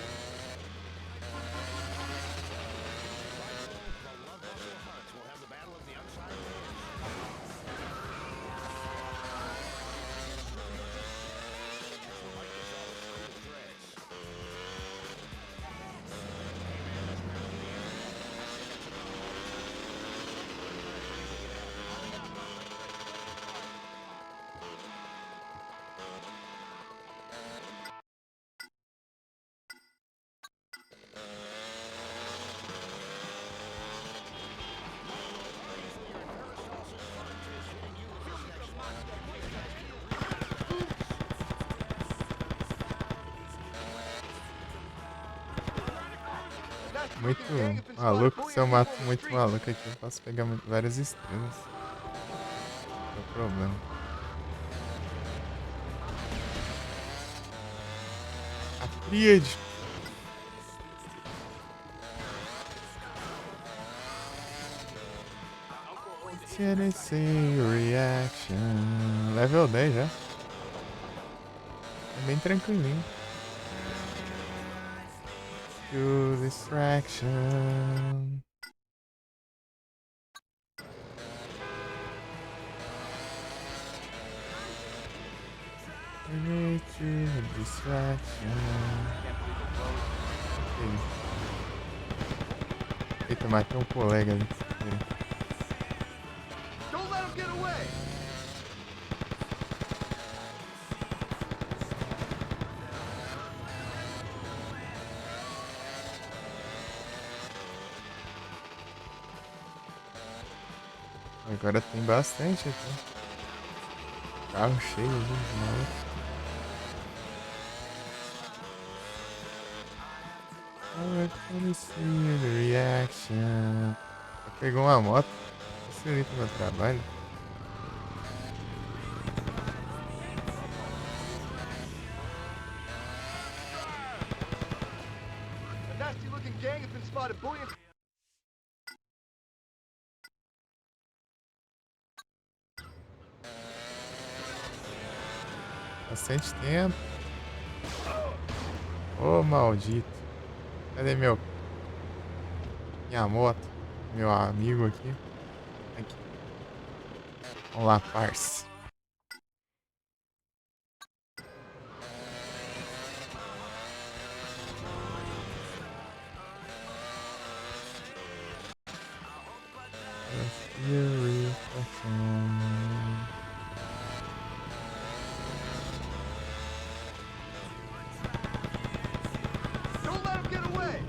S1: Muito maluco. Se eu mato muito maluco aqui, eu posso pegar várias estrelas. Não é problema. A tríade. Tennessee Reaction. Level 10 já. É bem tranquilinho. To distraction. To distraction. Eita, matei um colega ali.
S2: Don't let them get away.
S1: Agora tem bastante aqui. Carro cheio de maluco. Reaction. Pegou uma moto. Facilita o meu trabalho.
S2: A nasty looking gang has been spotted bullying.
S1: Bastante tempo. Ô, maldito. Cadê minha moto? Meu amigo aqui. Aqui. Vamos lá, parça.
S2: Don't let them get away.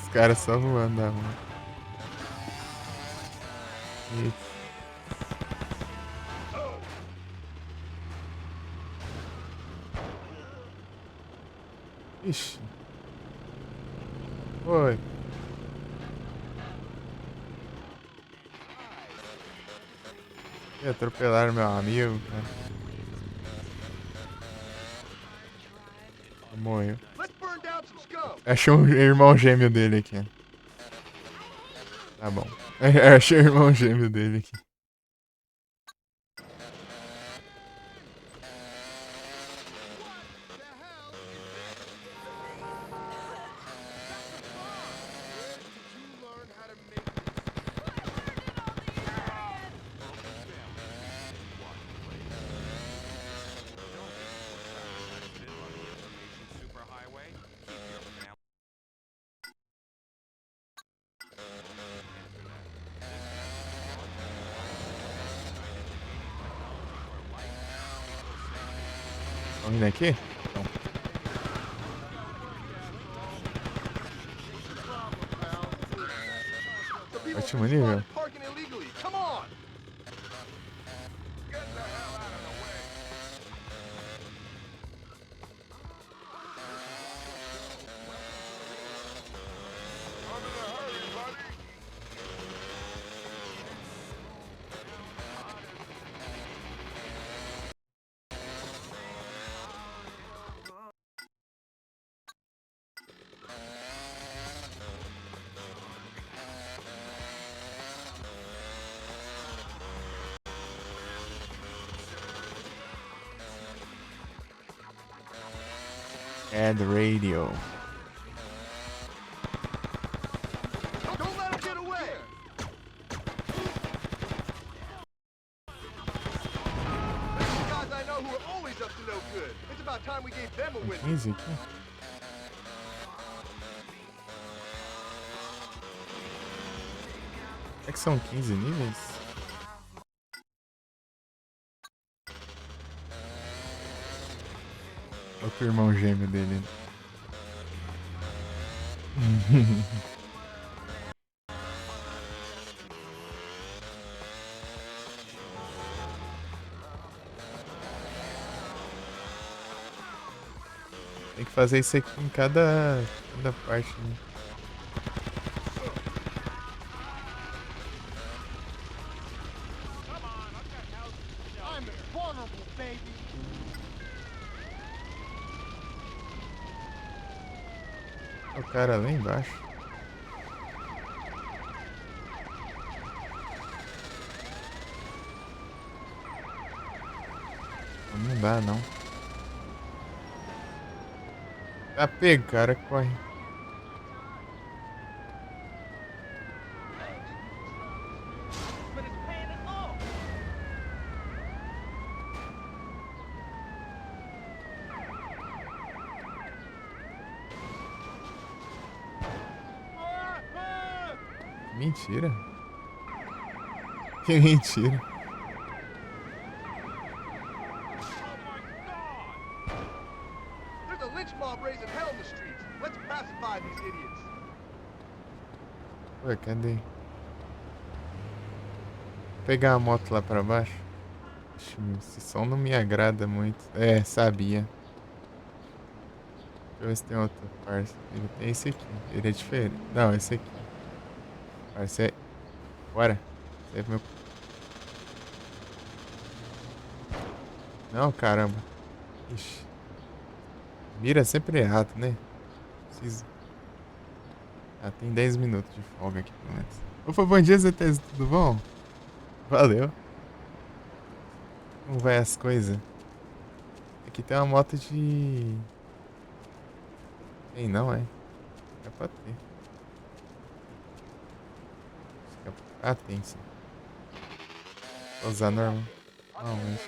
S1: Os caras só voando da rua. Ixi. Oi. E atropelaram meu amigo, cara. Morreu.
S2: Let's burn down some scum.
S1: Achei um irmão gêmeo dele aqui. Tá bom. Achei o irmão gêmeo dele aqui. Vamos vir aqui? Não.
S2: The people
S1: Ótimo nível.
S2: started parking illegally. Come on.
S1: Add radio.
S2: Don't let him get away. There's some guys I know who are always up to no good. It's about time we gave them a win.
S1: 15 aqui. É que são 15 níveis? Outro irmão gêmeo dele. Tem que fazer isso aqui em cada parte, né?
S2: I'm invulnerable, baby.
S1: O cara lá embaixo. Não dá, não. Tá pego, cara, corre.
S5: But it's paying it low.
S1: Mentira. Que mentira.
S2: There's a lynch mob raising hell in the streets. Let's pacify these idiots.
S1: Ué, cadê? Vou pegar a moto lá pra baixo. Ixi, esse som não me agrada muito. É, sabia. Deixa eu ver se tem outro parça. Ele tem esse aqui. Ele é diferente. Não, esse aqui. Parça é... Bora. Esse é meu... Não, caramba. Ixi. Mira sempre errado, né? Preciso... Ah, tem 10 minutos de folga aqui, pelo menos. Opa, bom dia, ZTs. Tudo bom? Valeu. Como vai as coisas? Aqui tem uma moto de... Tem não, é? É pra ter. Ah, tem sim. Vou usar normal. Não, mas...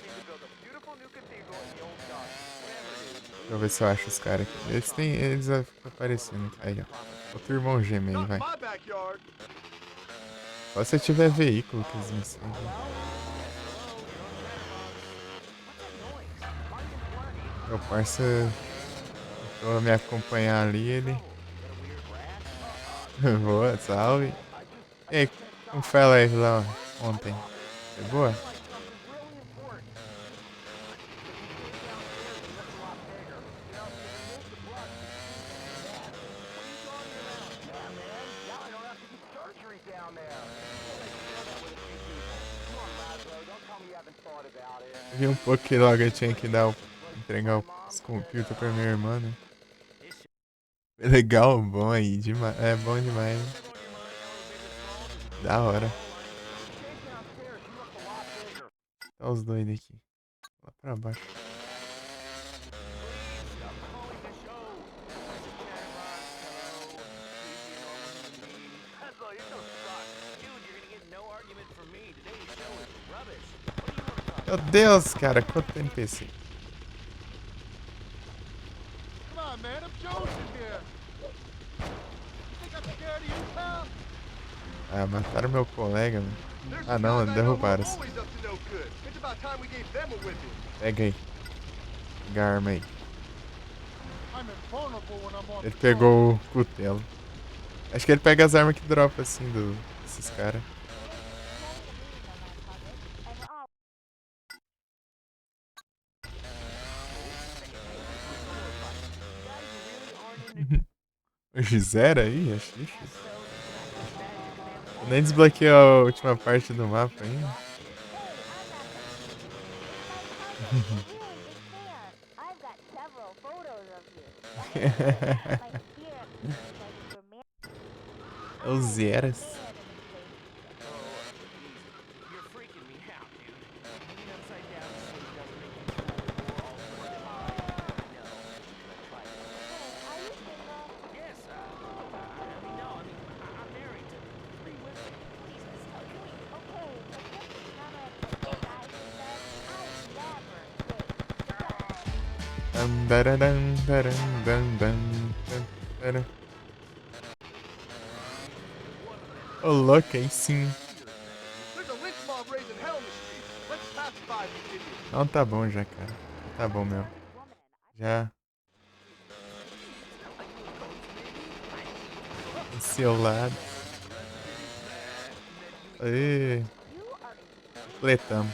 S1: Deixa eu ver se eu acho os caras aqui. Eles ficam aparecendo. Aí, ó. Outro irmão gêmeo aí, vai.
S2: Not my backyard.
S1: Só se tiver veículo que eles me seguem. Meu parça tentou me acompanhar ali, ele... Boa, salve. E aí, como foi a live lá ontem? Foi boa? Vi um pouco que logo eu tinha que entregar os computers pra minha irmã, né? Foi legal, bom aí, demais. É bom demais. Da hora. Tá os doidos aqui. Lá pra baixo. Meu Deus, cara, quanto NPC.
S2: Come on, man. I'm Jonesing here. You think I'm scared of you, pal?
S1: Ah, mataram meu colega, mano.
S2: There's
S1: Ah
S2: some
S1: não,
S2: guys I know who are
S1: derrubaram.
S2: always up to no good. It's about time we gave them a whipping.
S1: Pega aí. Pega a arma aí.
S2: I'm invulnerable when I'm on
S1: Ele
S2: patrol.
S1: pegou o cutelo. Acho que ele pega as armas que dropa assim desses caras. O Gisera aí, acho difícil. Eu nem desbloqueei a última parte do mapa ainda.
S4: I've got several photos of you. My spirit because you're married.
S1: É o Zeras.
S5: You're freaking me out, dude. Hanging upside down so he doesn't make you fall all over the line. No, but try it.
S4: Are you single?
S5: Yes, I'm married to 3 women.
S4: Jesus, how can we? Okay, but this is not a gay guy who says I never date.
S1: Dun, daradun, darun, dun, dun, dun, darun. Ô, louco, aí sim.
S2: There's a lynch mob raising hell in the streets. Let's pacify these idiots.
S1: Não, tá bom já, cara. Tá bom mesmo. Já. Enceolado. Aê. Completamos.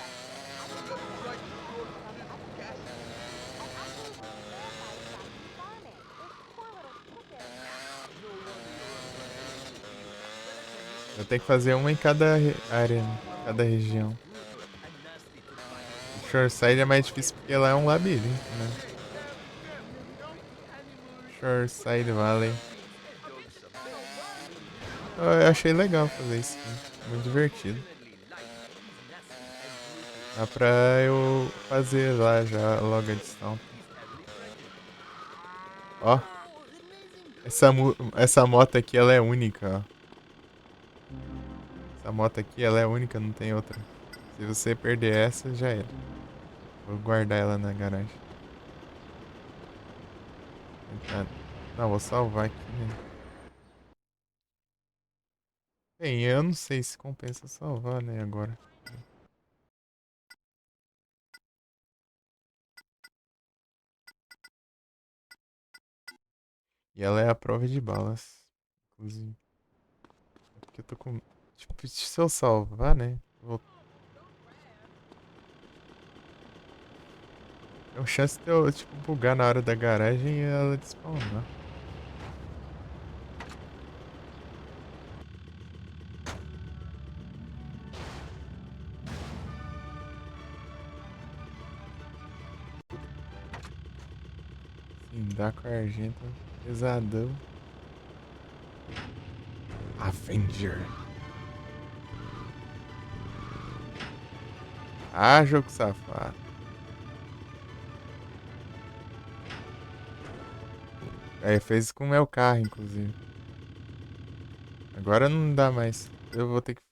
S1: Eu tenho que fazer uma em cada área, né? Cada região. O Shoreside é mais difícil porque lá é um labirinto, né? Shoreside Valley. Eu achei legal fazer isso aqui. Muito divertido. Dá pra eu fazer lá já logo a edição. Ó. Essa moto aqui, ela é única, ó. Essa moto aqui, ela é única, não tem outra. Se você perder essa, já era. Vou guardar ela na garagem. Não, vou salvar aqui, né? Bem, eu não sei se compensa salvar, né, agora. E ela é a prova de balas, inclusive. É porque eu tô com... Tipo, se eu salvar, né? Tem uma chance de eu, tipo, bugar na hora da garagem e ela despawnar. Sim, dá com a argenta. Pesadão. Avenger. Ah, jogo safado. É, fez com o meu carro, inclusive. Agora não dá mais. Eu vou ter que...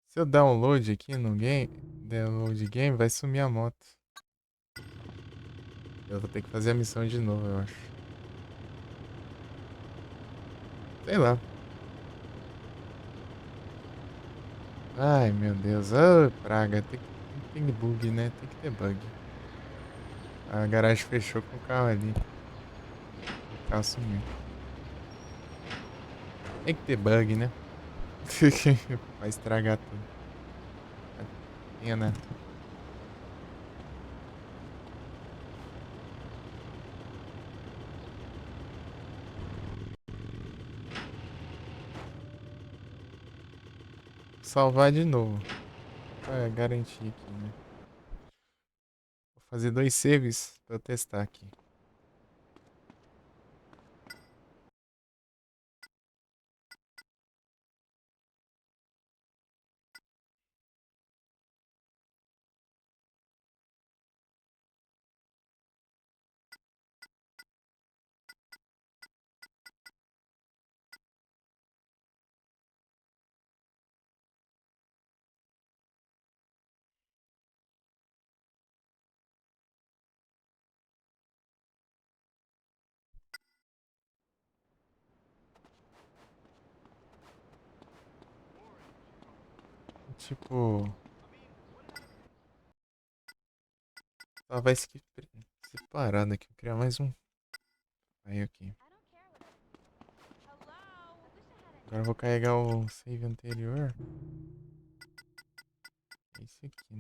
S1: Se eu download aqui no game... Download game, vai sumir a moto. Eu vou ter que fazer a missão de novo, eu acho. Sei lá. Ai, meu Deus. Ah, praga. Tem bug, né? Tem que ter bug. A garagem fechou com o carro ali. O carro sumiu. Tem que ter bug, né? Vai estragar tudo. Pena. Salvar de novo. pra garantir aqui, né? Vou fazer 2 saves pra eu testar aqui. Tipo, só vai separado aqui. Vou criar mais um. Aí aqui. Agora eu vou carregar o save anterior. É esse aqui,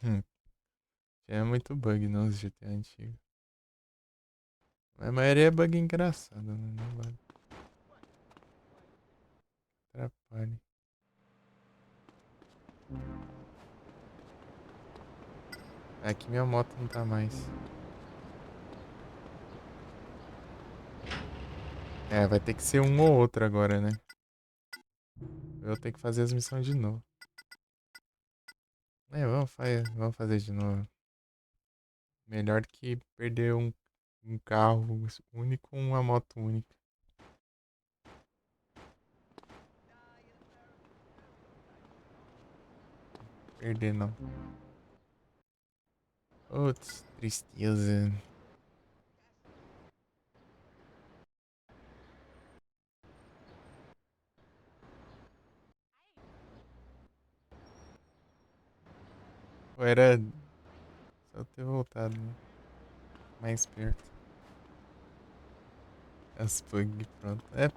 S1: né? Já é muito bug nos GTA antigos. Mas a maioria é bug engraçado, né? Não bug. Atrapalha. Aqui minha moto não tá mais. É, vai ter que ser um ou outro agora, né? Eu vou ter que fazer as missões de novo. É, vamos fazer de novo. Melhor que perder um carro único ou uma moto única. Perder não. Putz, tristeza. Ou era só ter voltado, né? Mais perto. As bugs, pronto. É,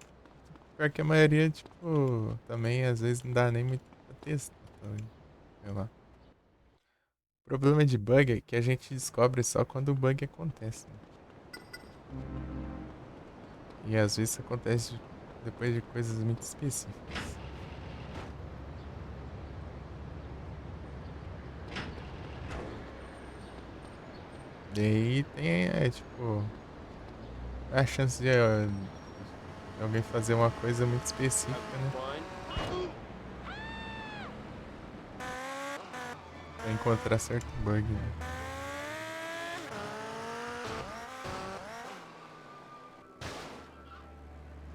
S1: pior que a maioria, tipo, também às vezes não dá nem muito pra testar também. Sei lá. O problema de bug é que a gente descobre só quando o bug acontece, né? E às vezes acontece depois de coisas muito específicas. E aí tem, tipo, a chance de alguém fazer uma coisa muito específica, né? Pra encontrar certo bug, né?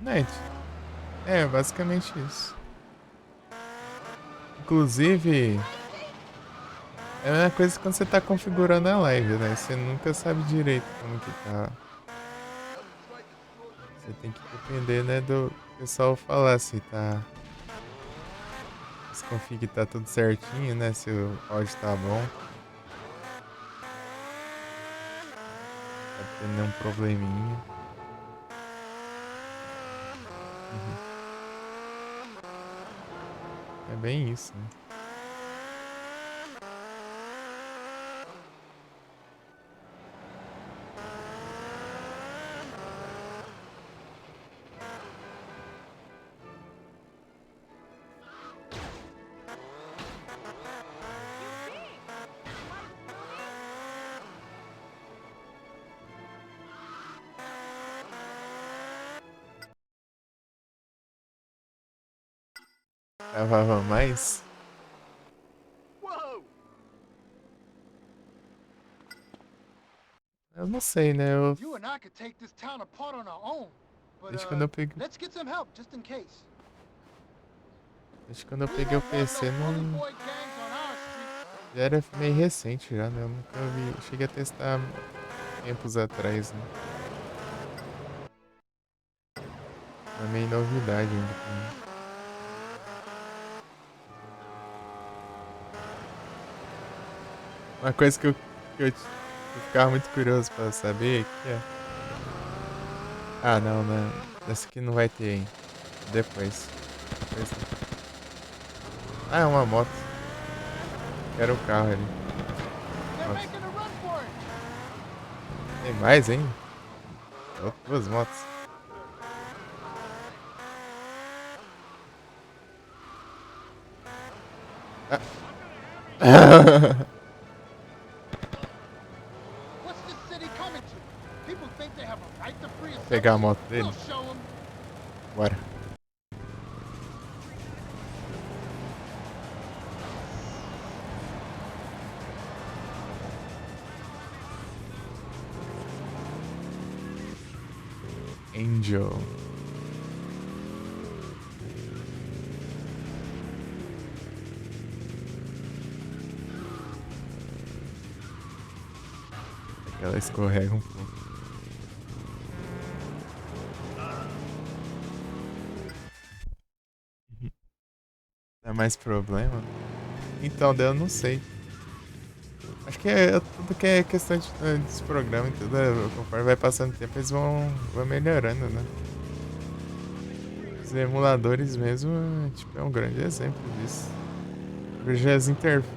S1: Net. É, basicamente isso. Inclusive, é a mesma coisa quando você tá configurando a live, né? Você nunca sabe direito como que tá. Você tem que depender, né, do pessoal falar se tá. Se config tá tudo certinho, né? Se o áudio tá bom. Tá tendo nenhum probleminha. É bem isso, né? Travava mais?
S2: Whoa!
S1: Eu não sei, né?
S2: You and I could take this town apart on our own. But
S1: Desde quando eu peguei,
S2: let's get some help just in case.
S1: desde quando eu
S2: We
S1: peguei o
S2: don't want
S1: PC,
S2: no bully
S1: não.
S2: boy gangs on our street.
S1: Já era meio recente já, né? Eu nunca vi. Cheguei a testar tempos atrás, né? É meio novidade ainda pra mim. Uma coisa que eu ficava muito curioso pra saber que é. Ah, não, né? Essa aqui não vai ter ainda. Depois. Depois tem. Ah, é uma moto. Quero o carro ali.
S2: They're
S1: Nossa.
S2: making a run for it.
S1: Tem mais ainda? Duas motos.
S2: What's this city coming to? People think they have a right to free assembly?
S1: Pegar a moto dele.
S2: We'll show 'em.
S1: Bora. Angel. Ela escorrega um pouco. Dá mais problema? Então, daí eu não sei. Acho que é tudo que é questão desse programa e tudo. Conforme vai passando o tempo, eles vão melhorando, né? Os emuladores mesmo, tipo, é um grande exemplo disso. Eu vejo as interfaces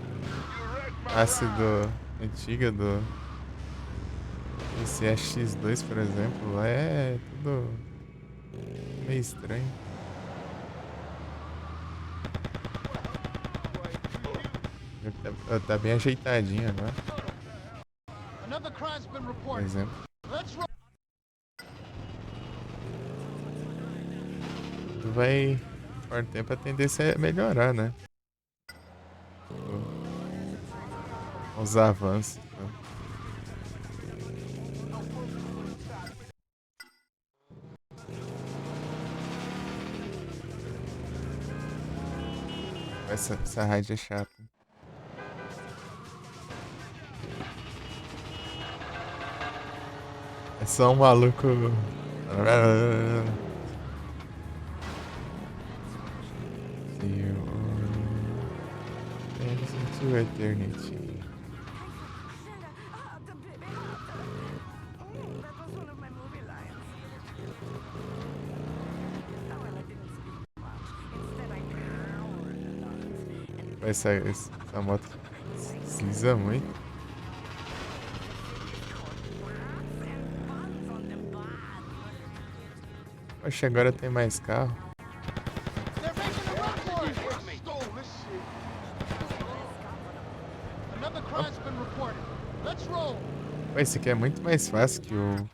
S1: antiga do esse X2, por exemplo, lá é tudo meio estranho. Tá bem ajeitadinho agora,
S2: Another crime's been
S1: por
S2: reported.
S1: exemplo.
S2: Let's roll.
S1: Tudo vai, com o tempo, a tendência é melhorar, né? Os avanços. Então. Essa rádio é chata. É só um maluco. Dance into eternity.
S4: The baby. That was one of my movie lines. Oh, well, I didn't speak much. Instead, I growled a lot. And
S1: Essa moto desliza muito.
S4: buns on them bad.
S1: Poxa, agora tem mais carro.
S2: They're making a run for it. Stole this shit. Another crime's been reported. Let's roll.
S1: Pô, esse aqui é muito mais fácil que o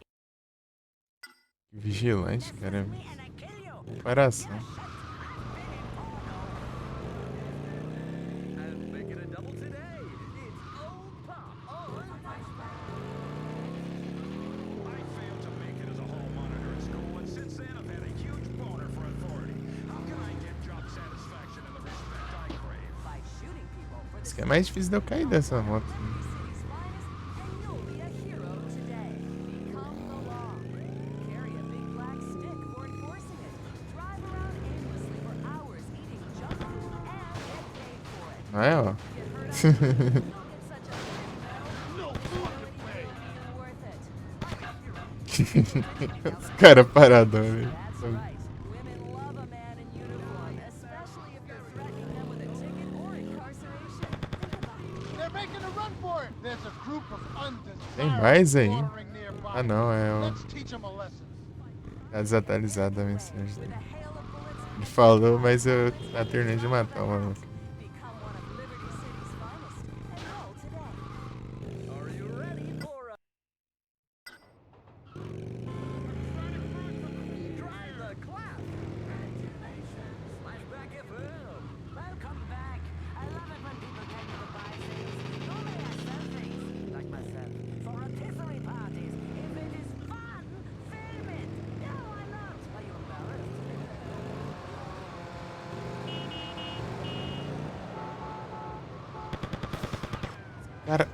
S1: Vigilante, cara.
S4: And I kill you.
S1: Comparação.
S5: And making a double today. It's Old Pop. Oh,
S6: I failed to make it as a hall monitor at school, and since then I've had a huge boner for authority. How can I get job satisfaction and the respect I crave?
S4: By shooting people for the
S1: Isso que é mais difícil de eu cair dessa moto.
S4: city's finest, and you'll be a hero today. Become the law. Carry a big black stick for enforcing it. Drive around aimlessly for hours eating junk food and get paid for it.
S1: Não é, ó?
S4: Get hurt on the road, you'll get such a big medal.
S2: No food to pay.
S4: Worth it.
S1: Os caras paradão, velho.
S4: That's right. Women love a man in uniform, especially if you're threatening them with a ticket or incarceration. Think about it.
S2: They're making a run for it. There's a group of undesirables
S1: Tem mais aí?
S2: watering nearby.
S1: Ah, não, é o.
S2: Let's teach them a lesson.
S1: Tá desatualizado a mensagem
S4: With
S1: dele.
S4: a hail of bullets,
S1: Ele falou, mas eu terminei de matar o maluco.
S4: become one of Liberty City's finest. Enroll today.
S5: are you ready for a try the clap? Flashback FM.
S4: Welcome back. I love it when people tell me to buy things. Normally I sell things, like myself, for rotisserie parties. If it is fun, film it. Yeah, why not? Are you embarrassed?
S1: Cara,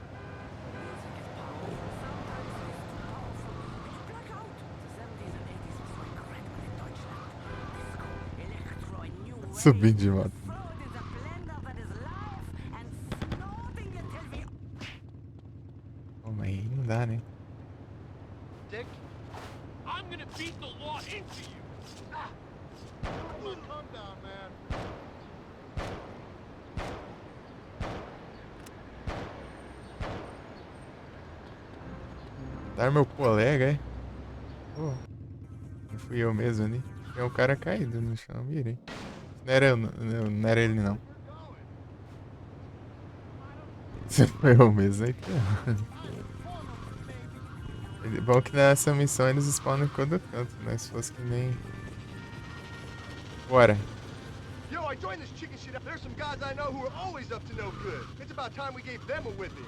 S1: subindo de moto. Pô, mas aí não dá, né?
S2: Dick,
S6: I'm gonna beat the law into you!
S2: come on, calm down, man.
S1: Tá meu colega, é? Pô, não fui eu mesmo ali. Tem um cara caído no chão, virei. Não era eu, não era ele não.
S2: We're going.
S1: Você foi o mesmo aí, bom que nessa missão eles spawnam em todo canto, né? Se fosse que nem... Bora.
S2: Yo, I joined this chicken shit. There's some guys I know who are always up to no good. It's about time we gave them a whipping.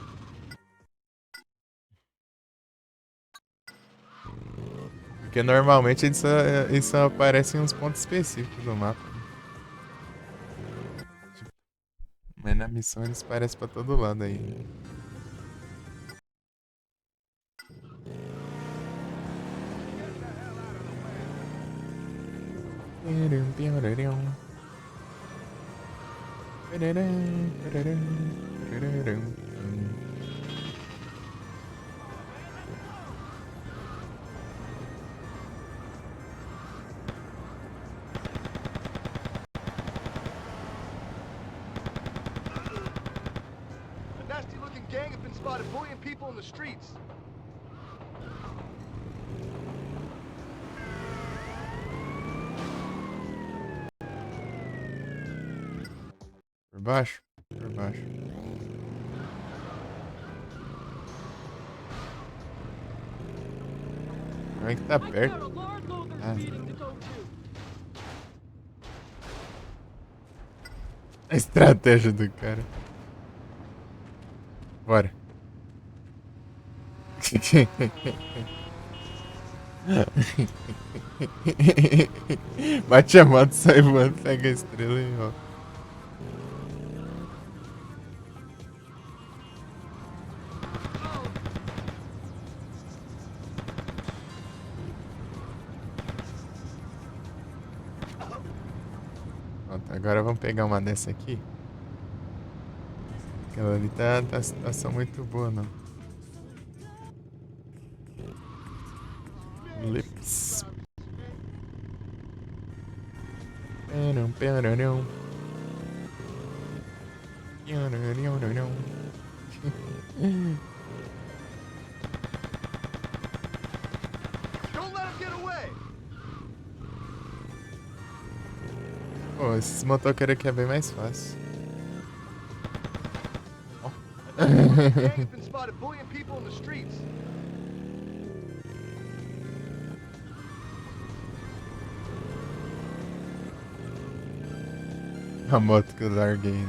S1: Porque normalmente eles só aparecem em uns pontos específicos do mapa. Mas na missão eles aparecem pra todo lado aí.
S2: A nasty-looking gang have been spotted bullying people in the streets.
S1: Por baixo? Por baixo. Como é que tá
S3: I got
S1: perto?
S3: a Lord Luther
S1: Ah.
S3: meeting to go to.
S1: A estratégia do cara. Bora. Bate a moto, sai voando, pega a estrela e ó. Pronto, agora vamos pegar uma dessa aqui. Aquela ali tá situação muito boa, não. Lips. Perão, perão. Perão.
S2: Don't let them get away.
S1: Pô, esses motoqueiros aqui é bem mais fácil.
S2: A nasty-looking gang have been spotted bullying people in the streets.
S1: A moto que eu larguei. Né?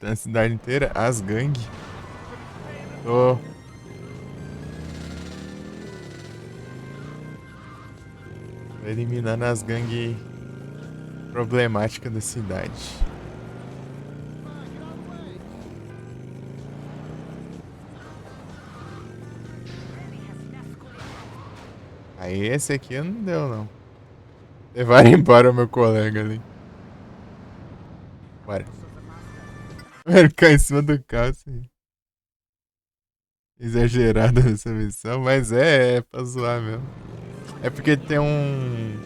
S1: Tem a cidade inteira, as gangues. Tô. Tô eliminando as gangues problemáticas da cidade. Aí esse aqui não deu não. Levaram embora meu colega ali. Bora. Vai ficar em cima do carro assim. Exagerado essa missão, mas é pra zoar mesmo. É porque tem uma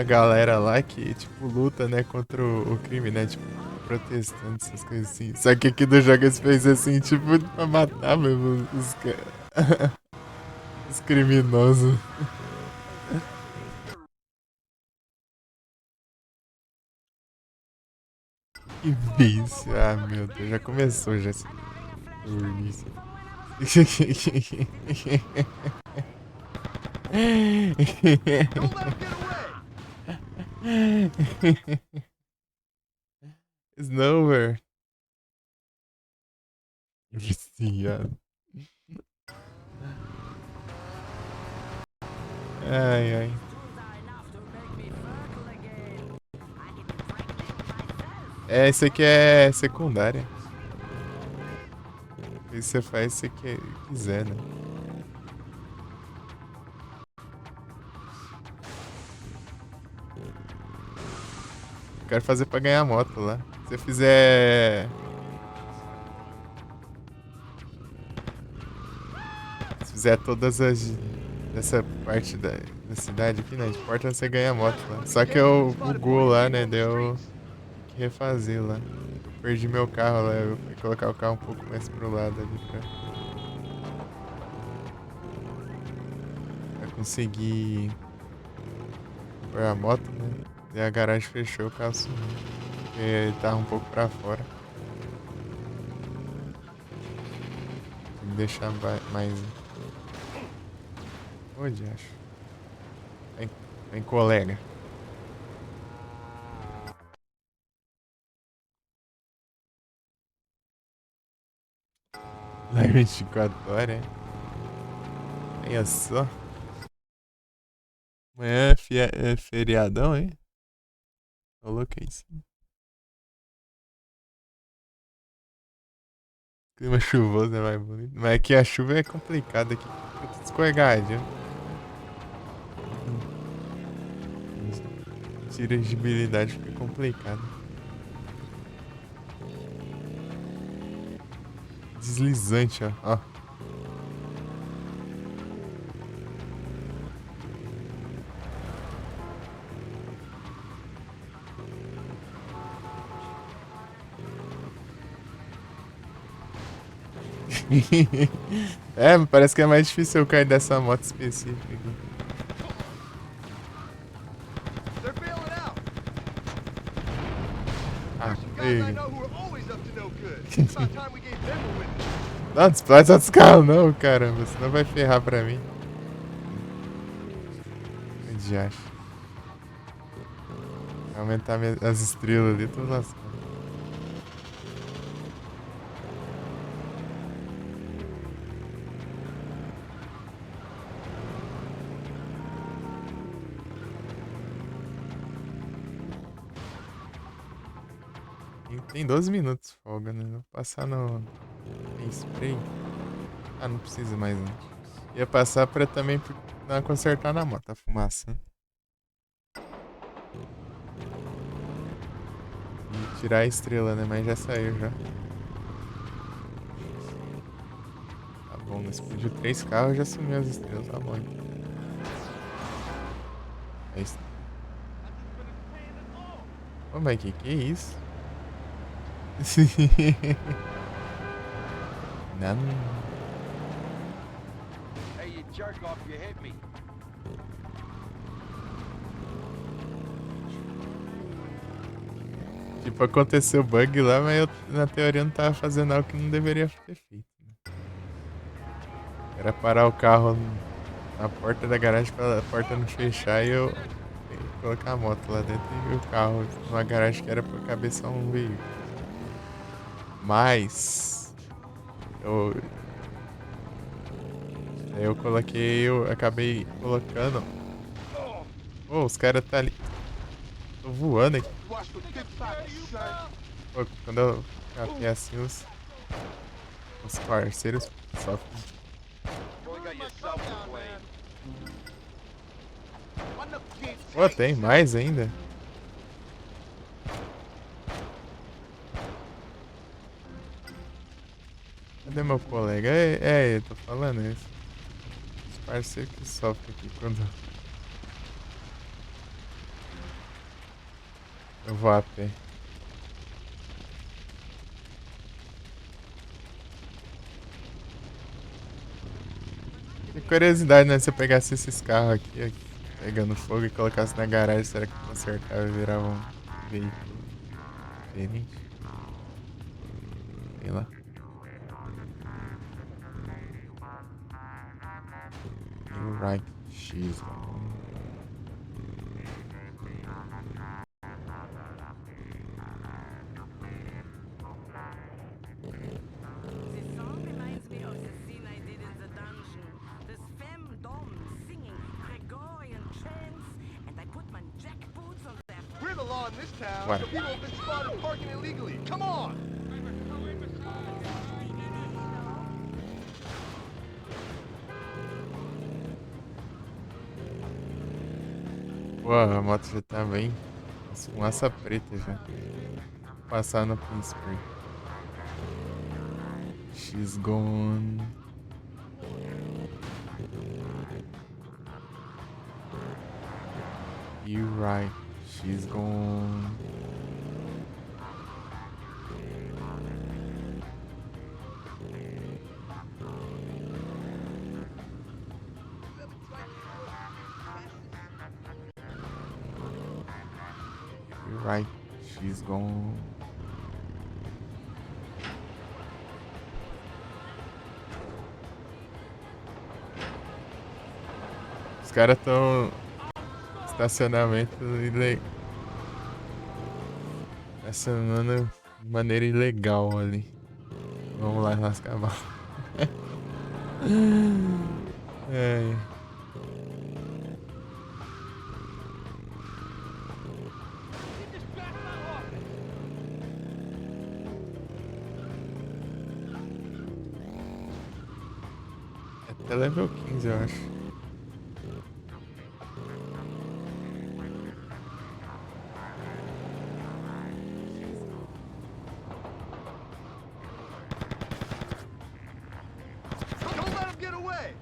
S1: galera lá que, tipo, luta, né, contra o crime, né, tipo, protestantes, essas coisas assim. Só que aqui do jogo eles fez assim, tipo, pra matar mesmo os os criminosos. Que vício. Ah, meu Deus, já começou já esse início.
S2: Don't let them get away.
S1: Snower. Viciado. Ai, ai. É, esse aqui é secundária. Isso você faz se você quiser, né? Eu quero fazer pra ganhar moto lá. Se eu fizer... Se fizer todas as... Dessa parte da cidade aqui, né? Importa você ganhar moto lá. Só que eu bugou lá, né? Deu que refazer lá. Eu perdi meu carro lá. Eu fui colocar o carro um pouco mais pro lado ali pra conseguir foi a moto, né? E a garagem fechou, o carro sumiu. Porque ele tava um pouco pra fora. Tem que deixar mais. Onde acho? Vem, colega. Lá 24 horas, hein? Olha só. Amanhã é feriadão, hein? Coloquei isso. Clima chuvoso é mais bonito. Mas aqui a chuva é complicada aqui. Fica tudo escorregadinho. Dirigibilidade fica complicada. Deslizante, ó. É, parece que é mais difícil eu cair dessa moto específica aqui.
S2: They're bailing out.
S1: Ah,
S2: Some guys I
S1: pega.
S2: know who are always up to no good. It's about time we gave them a win.
S1: Não, desplaça outros carros não, caramba. Senão vai ferrar pra mim. Onde acha? Aumentar as estrelas ali, tô lascado. Tem 12 minutos de folga, né? Vou passar no spray. Ah, não precisa mais não. Ia passar pra também dar uma consertar na moto, a fumaça. E tirar a estrela, né? Mas já saiu já. Tá bom, explodiu 3 carros e já sumiu as estrelas. Tá bom. É isso. Ô, mas que é isso? Não.
S2: Hey, you jerk off, you hit me.
S1: Tipo, aconteceu bug lá, mas eu na teoria não tava fazendo algo que não deveria ter feito. Né? Era parar o carro na porta da garagem pra a porta não fechar e eu colocar a moto lá dentro e o carro numa garagem que era pra caber só um veículo. Mas eu coloquei, eu acabei colocando. Oh, os caras tá ali. Tô voando aqui.
S2: Watch the big pockets, son.
S1: Pô, quando eu capei assim, os parceiros sofrem.
S2: You only got yourself to blame. Why the keep
S1: Pô, tem mais ainda? Cadê meu colega? Eu tô falando isso. Os parceiros que sofrem aqui quando eu vou a pé. Que curiosidade, né? Se eu pegasse esses carros aqui, pegando fogo e colocasse na garagem, será que consertava e virava um veículo diferente? Sei lá. You're right, she's gone.
S4: This song reminds me of the scene I did in the dungeon. This femdom singing Gregorian chants, and I put my jackboots on their
S2: We're the law in this town,
S1: What?
S2: so people have been spotted parking illegally. Come on!
S1: Pô, a moto já tá bem. Fumaça preta já. Vou passar no Pittsburgh. She's gone. You're right, she's gone. You're right. She's gone. Os caras tão estacionamento estacionando de maneira ilegal ali. Vamos lá lascar a mão. É. Até level 15, eu acho.
S2: Don't let him get away!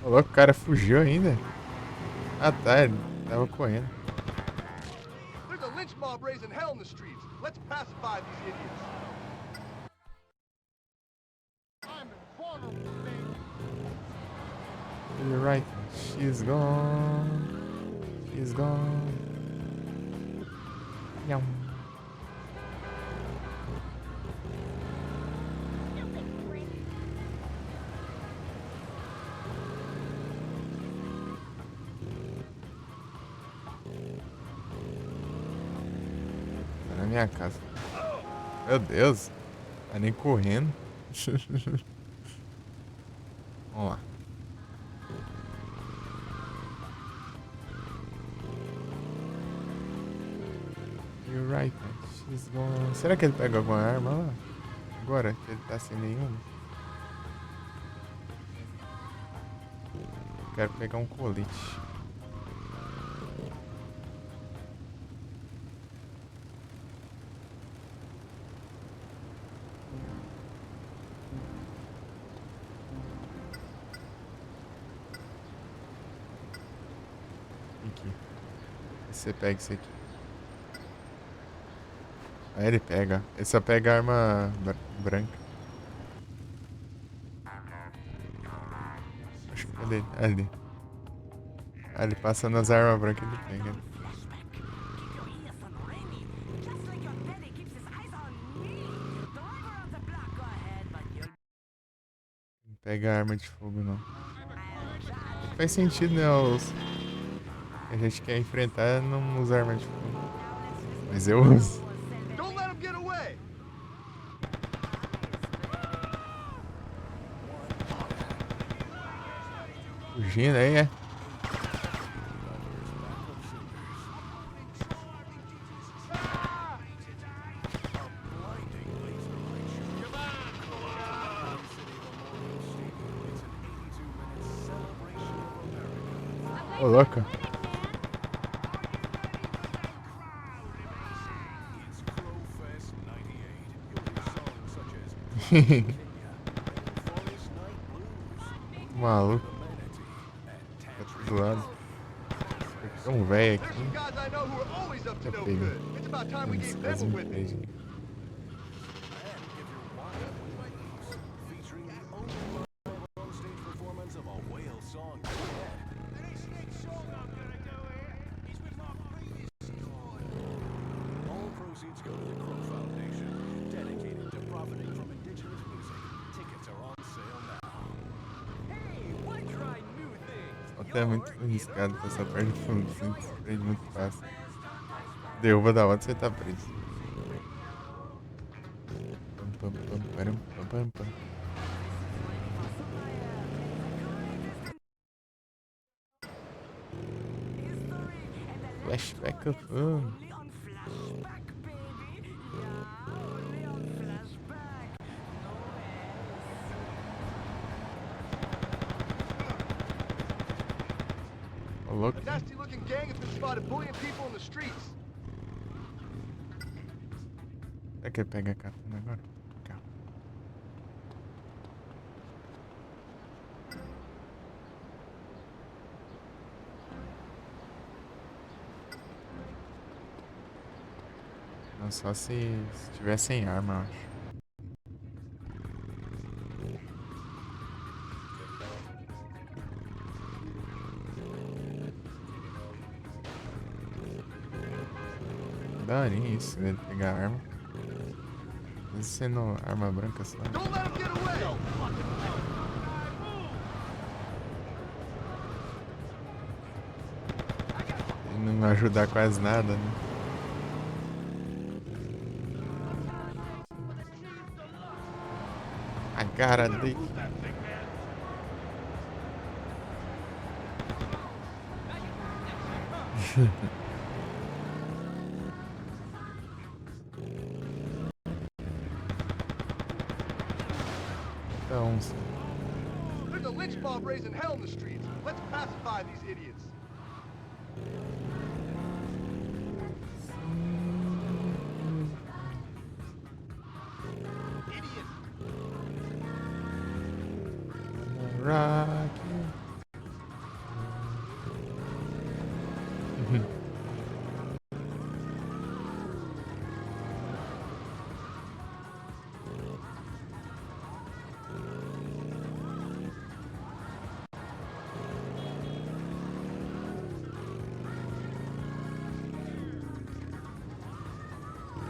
S1: Ô, louco, o cara fugiu ainda. Ah tá, ele tava correndo.
S2: There's a lynch mob raising hell in the streets. Let's pacify these idiots. I'm invulnerable, baby.
S1: You're right. She's gone. She's gone. Yum. Tá na minha casa. Meu Deus. Tá nem correndo. Vamos lá. You're right, man. She's gone. Será que ele pega alguma arma lá? Agora que ele tá sem nenhuma? Quero pegar um colete. Aqui. Você pega isso aqui. Aí ele pega. Ele só pega a arma branca. Acho que cadê? Ali. Ah, ele passa nas armas brancas e ele pega.
S4: Flashback. Keep your ears on Remy. Just like your daddy keeps his eyes on me. Driver of the block, go ahead, but you'll
S1: Não pega arma de fogo, não. Faz sentido, né? Os que a gente quer enfrentar não usa arma de fogo. Mas eu uso.
S2: Don't let him get away!
S1: Fugindo aí, é? Ô, louco.
S6: It's Crowfest 98. You'll hear songs such as Kenya, Forest Night Blues,
S1: Maluco.
S6: Humanity, and
S1: Tá
S6: Tantric
S1: do lado.
S6: Love.
S1: Tem um velho
S2: There's
S1: aqui.
S2: some guys I know who are always up to no
S1: Pega.
S2: good. It's about time we
S1: Eles
S2: gave them
S1: quase
S2: a
S1: me
S2: whipping.
S1: prendem.
S6: And give your walk up with ladies, featuring the only live on-stage performance of a whale song yet. All proceeds go to the Crow Foundation, dedicated to profiting from indigenous music. Tickets are on sale now.
S5: Hey, why try new things?
S1: Até muito arriscado pra essa parte de fundo, assim, se prende muito fácil. Derruba da onde você tá preso. Pam, pam, pam, param, pam, pam, pam. Flashback of fun.
S4: only on flashback, baby. Yeah, only on flashback.
S1: Ô, louco.
S2: A nasty looking gang has been spotted bullying people in the streets.
S1: Será que ele pega a carona agora? Calma. Não, só se tiver sem arma, eu acho. daorinha isso, né? Pegar arma. Mesmo sendo arma branca só.
S2: Don't let him get away!
S1: E não ajudar quase nada, né? A cara dele. Então,
S2: There's a lynch mob raising hell in the streets. Let's pacify these idiots. Idiots!
S1: rock you.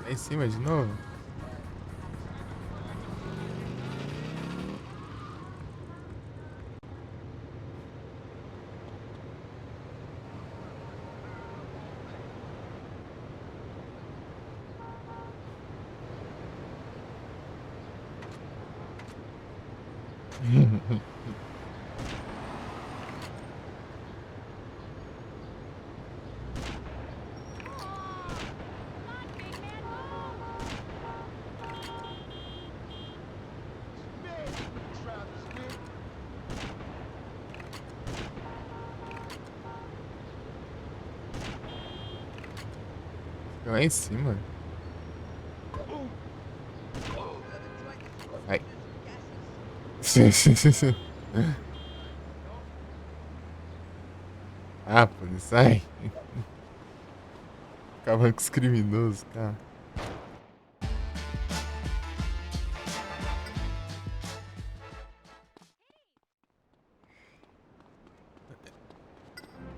S1: Lá em cima de novo?
S2: Travis, man.
S1: Lá em cima? Ai. Ah, pô, sai. Acaba com os criminosos, cara.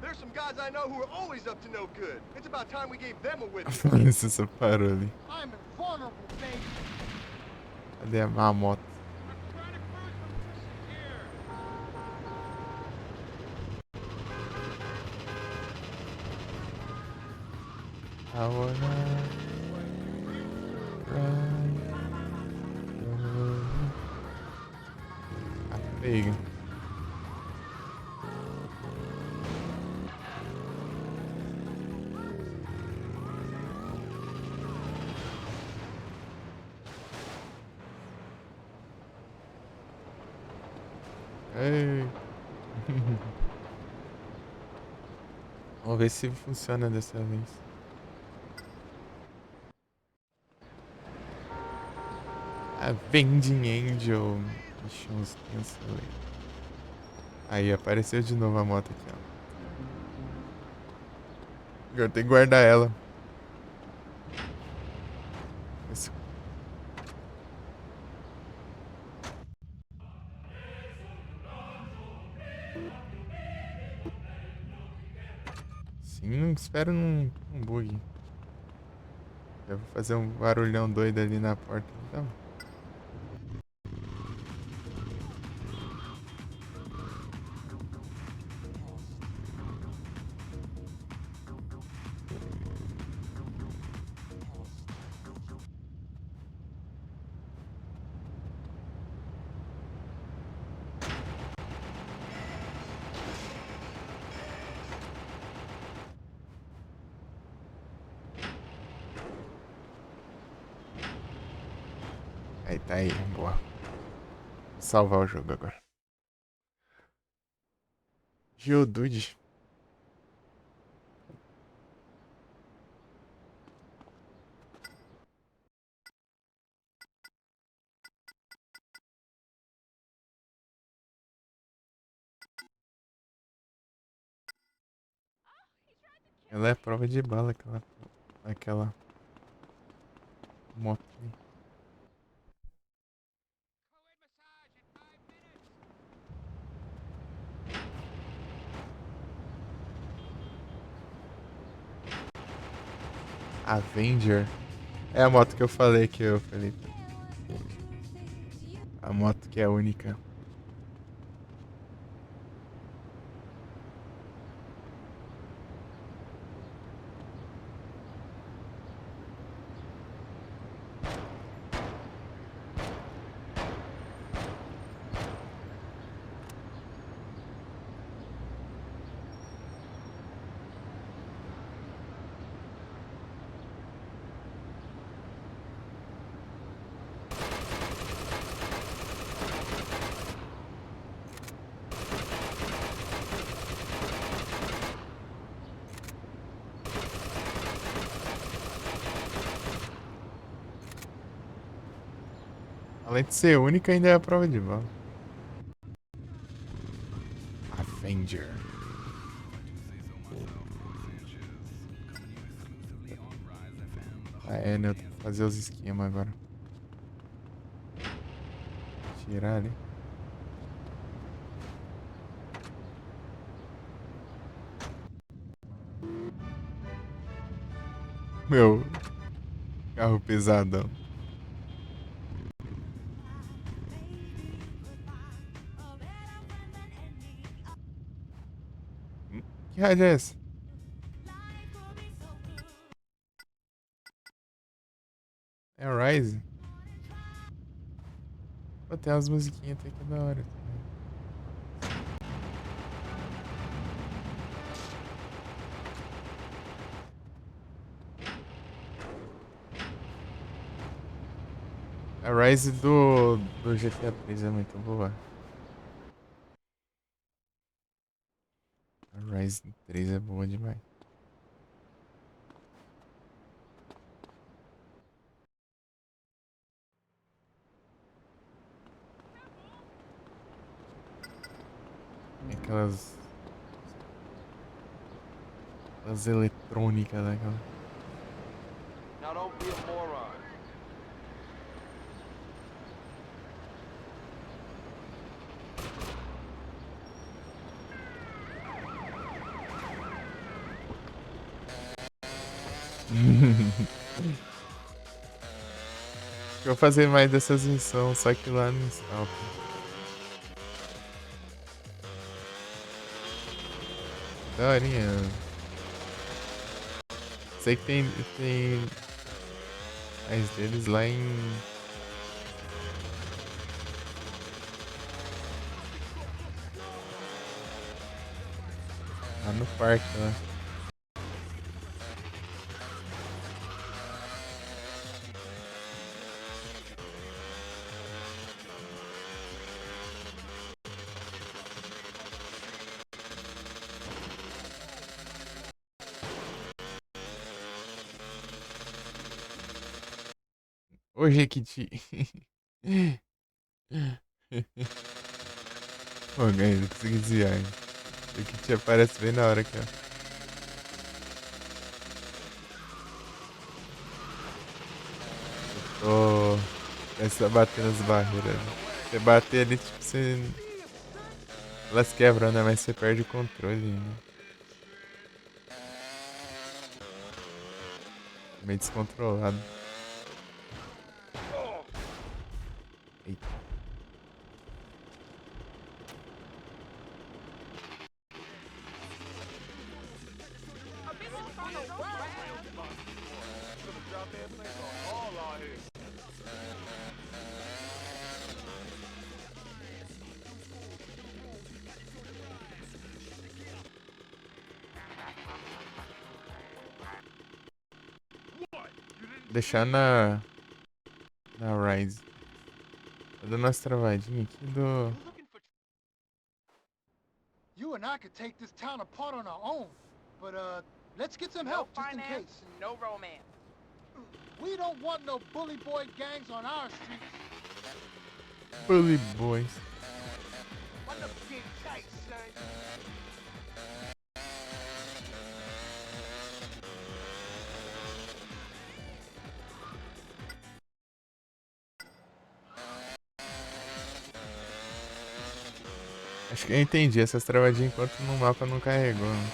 S2: There's some guys I know who are always up to no good. It's about time we gave them a
S1: A
S2: witness.
S1: polícia só parou ali.
S2: I'm invulnerable, baby.
S1: Cadê a moto? I wanna run. Ah, pega. Ei. Vamos ver se funciona dessa vez. A Vending Angel. Deixa uns cancel aí. Aí, apareceu de novo a moto aqui, ó. Agora tem que guardar ela. Esse- Sim, não espero num bug. Eu vou fazer um barulhão doido ali na porta, então. Aí tá aí, boa. Vou salvar o jogo agora. Geodude. Ela é prova de bala, aquela moto ali. Avenger. É a moto que eu falei que eu, Felipe. A moto que é única. Além de ser única, ainda é a prova de bala. Avenger. Ah, é, né? Eu tenho que fazer os esquemas agora. Tirar ali. Meu carro pesadão. Que rádio é essa? É o Rise? Pô, tem umas musiquinhas até que é da hora também. A Rise do GTA 3 é muito boa. A Rise 3 é boa demais. Tem aquelas eletrônicas daquela.
S5: Now don't be a moron.
S1: Eu vou fazer mais dessas missões, só que lá no Stalker. Daorinha. Sei que tem mais deles lá em... Lá no parque, lá. Ô, Jequiti. Pô, ganhei, não consegui desviar, hein. Jequiti aparece bem na hora aqui, ó. Tô... Começa a bater nas barreiras. Você bater ali, tipo, você... Elas quebram, né? Mas você perde o controle, né? Meio descontrolado. Eita. Deixar na Rise. Tô dando umas travadinhas aqui do...
S2: You and I could take this town apart on our own, but let's get some
S7: No
S2: help just in
S7: finance,
S2: case.
S7: no romance.
S2: We don't want no bully boy gangs on our streets.
S1: Bully Boys.
S2: What the big tight, son?
S1: Acho que eu entendi essas travadinhas enquanto no mapa não carregou, né?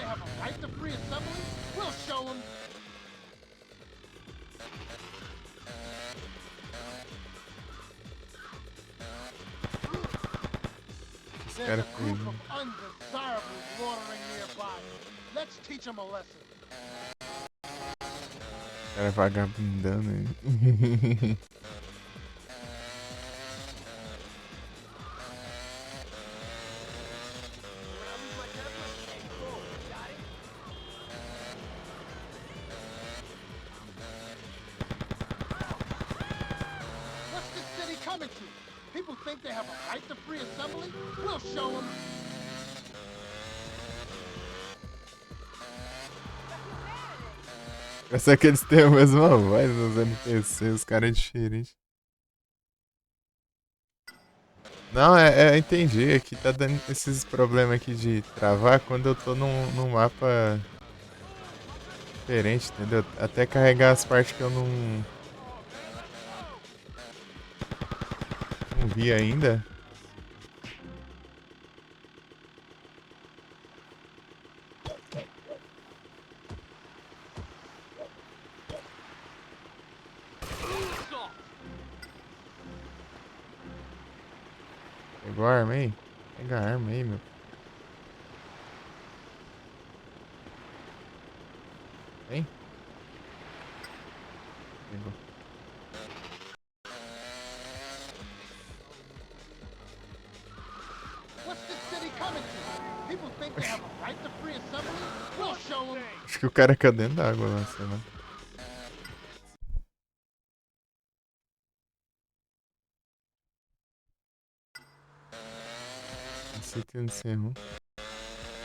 S2: have a right to free assembly? We'll show them. There's
S1: Cara,
S2: a group of undesirables loitering nearby. Let's teach them a lesson.
S1: cara vagabundando aí.
S5: When I lose my temper, hey, boom, got it?
S2: What's this city coming to? People think they have a right to free assembly? We'll show them.
S1: Só que eles têm a mesma voz nos NPC, os caras é diferente. Não, entendi. Aqui tá dando esses problemas aqui de travar quando eu tô num mapa diferente, entendeu? Até carregar as partes que eu não vi ainda. Pegou a arma aí? Pega a arma aí, meu. Vem. Pegou.
S2: What's this city coming to? People think they have a right to free assembly? We'll show them.
S1: Acho que o cara caiu dentro da água lá, sei lá. Esse item de serrum.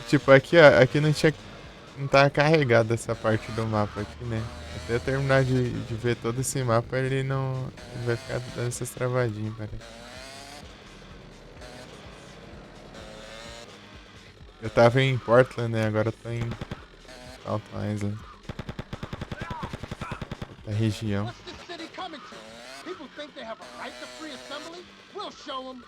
S1: Tipo, aqui, ó, aqui não tá carregada essa parte do mapa aqui, né? Até eu terminar de ver todo esse mapa, ele vai ficar dando essas travadinhas, parece. Eu tava em Portland, né? Agora eu tô em South Island. Da região.
S2: What's this city coming to? People think they have a right to free assembly? We'll show them.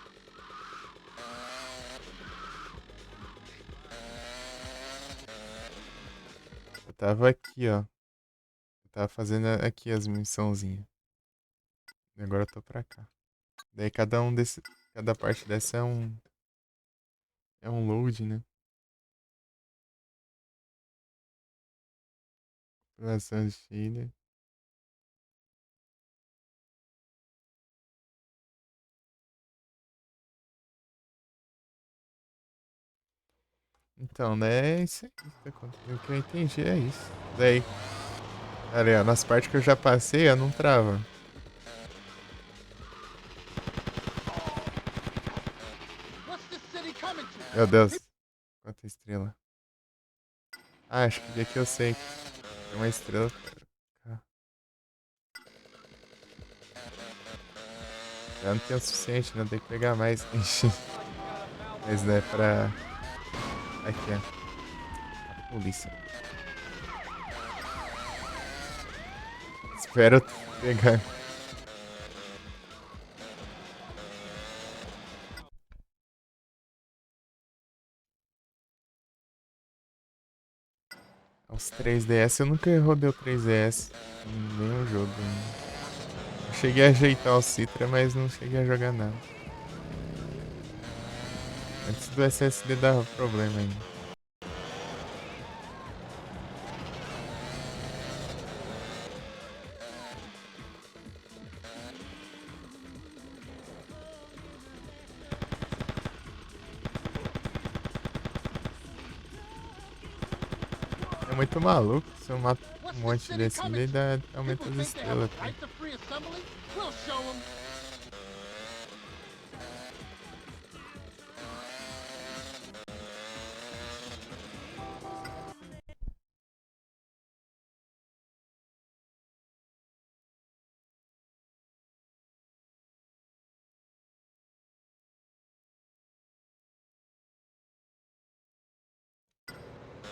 S1: Eu tava aqui, ó. Eu tava fazendo aqui as missãozinhas. E agora eu tô pra cá. Daí cada parte dessa é um load, né? População de Chile. Então, né? É isso aí que tá acontecendo. O que eu entendi é isso. Daí, ali, ó, nas partes que eu já passei, ó, não trava.
S2: What's this city coming to?
S1: Meu Deus. Quanta estrela. Ah, acho que aqui eu sei. Tem uma estrela. Já não tem o suficiente, né? Tem que pegar mais. Mas, né, pra... Aqui, ó. A polícia. Espero pegar. Os 3DS, eu nunca rodei o 3DS em nenhum jogo. Eu cheguei a ajeitar o Citra, mas não cheguei a jogar nada. Antes do SSD dava problema ainda. É muito maluco se eu mato um monte desse ali, aumenta as estrelas. Tá?
S2: Right to free assembly? We'll show them.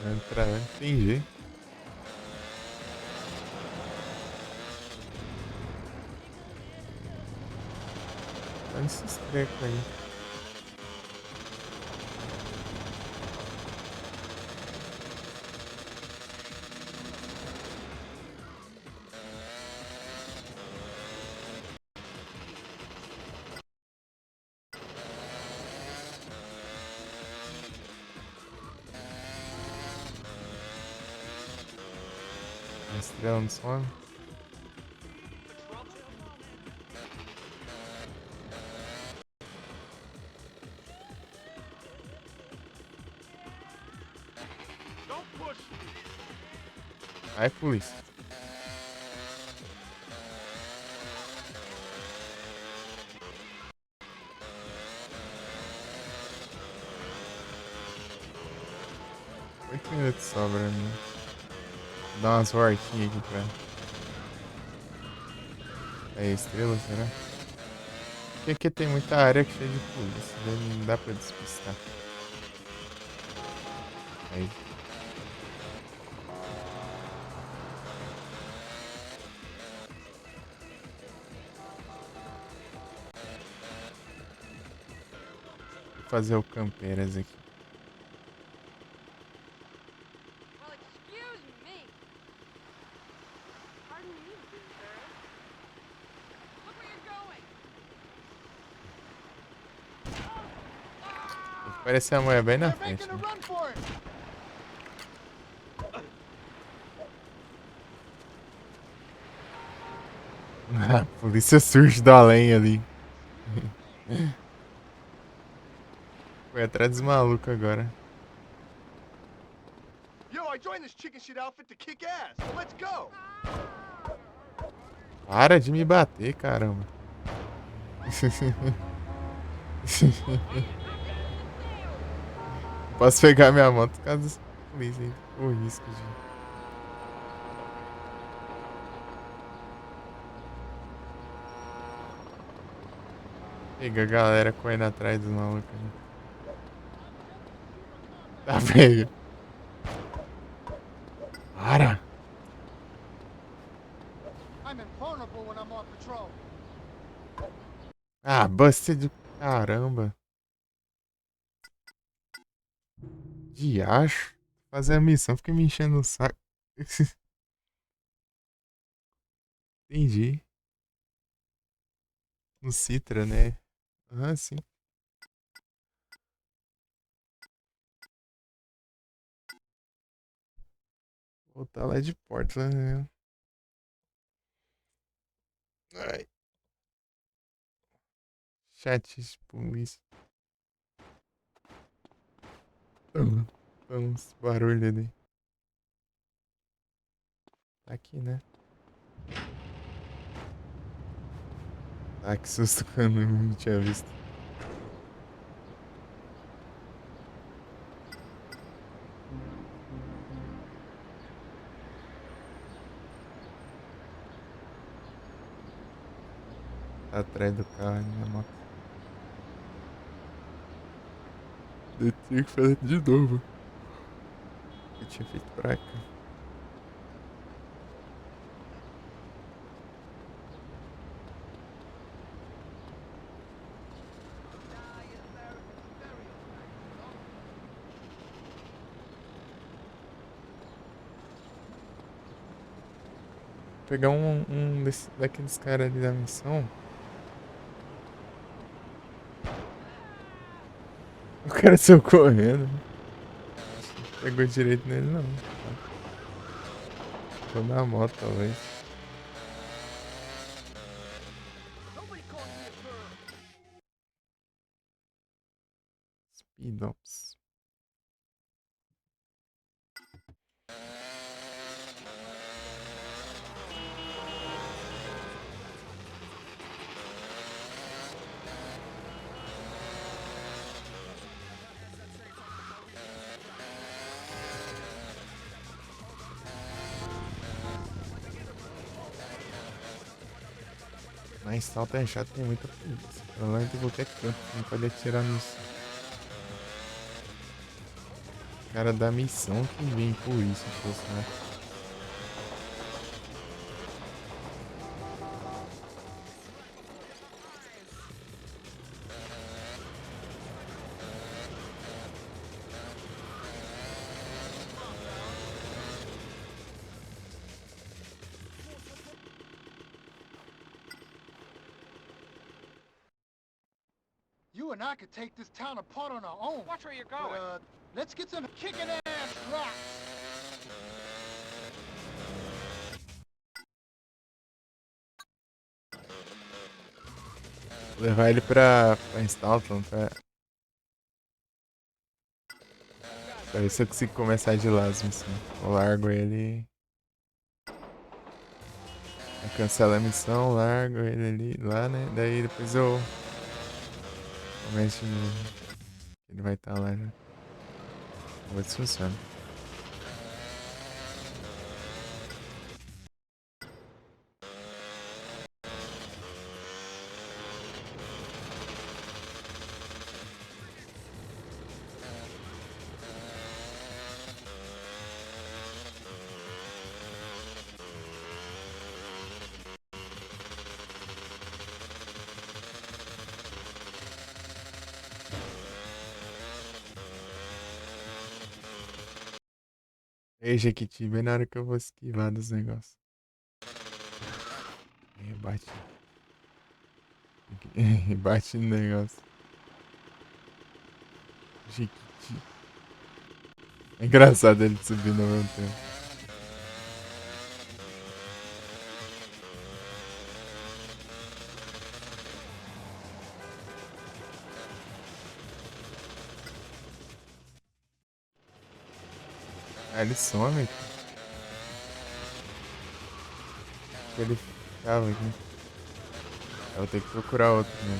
S1: Vai entrar, não entendi. Olha esses trecos aí. estrela no sono.
S2: Don't push.
S1: Vai, polícia. Oito minutos sobra, né? Vou dar umas voltinhas aqui pra... É estrela, será? Porque aqui tem muita área cheia de polícia, daí não dá pra despistar. Aí. Vou fazer o Campeiras aqui.
S3: Well, excuse me. Pardon me, good sir. Look where you're going.
S1: Parece a mulher bem na
S2: They're
S1: frente,
S2: making a
S1: né?
S2: run for it.
S1: A polícia surge do além ali. Foi atrás dos malucos agora.
S2: Yo, I joined this chicken shit outfit to kick ass. So let's go.
S1: Para de me bater, caramba. Posso pegar minha moto por causa dos polícia, hein? O risco de... Pega a galera correndo atrás dos malucos. Né? Tá, pega. Para!
S2: I'm invulnerable when I'm on patrol.
S1: Ah, busted. Caramba. Diacho. Fazer a missão, fica me enchendo o saco. Entendi. No Citra, né? Ah, sim. Voltar lá de Portland, né? Ai. Chat de polícia. Uns barulho ali. Tá aqui, né? Ah, que susto quando eu não tinha visto. Tá atrás do carro ali na moto. Eu tinha que fazer de novo. Eu tinha feito pra cá. Pegar daqueles caras ali da missão. O cara saiu correndo. Não pegou direito nele, não. Tô na moto, talvez.
S2: Nobody calls me a girl.
S1: Speed Ops. Mas salto é chato, tem muita polícia. Ela entra em qualquer canto, não pode atirar nisso. Cara da missão que vem polícia, fosse, né?
S2: You and I could take this town apart on our own.
S5: Watch where you're
S2: But,
S5: going.
S2: let's get some kicking ass rocks.
S1: Levar ele pra Staunton, pra ver se eu consigo começar de lá as missões. Eu largo ele. Eu cancelo a missão, largo ele ali, lá, né? Daí depois eu começo de novo. Ele vai estar lá, né? Vamos ver se funciona. Ei, Jequiti, bem na hora que eu vou esquivar dos negócios. Aí bate. Bate no negócio. Jequiti. É engraçado ele subir no meu tempo. Ah, ele some aqui. Ele ficava aqui. Eu vou ter que procurar outro, né?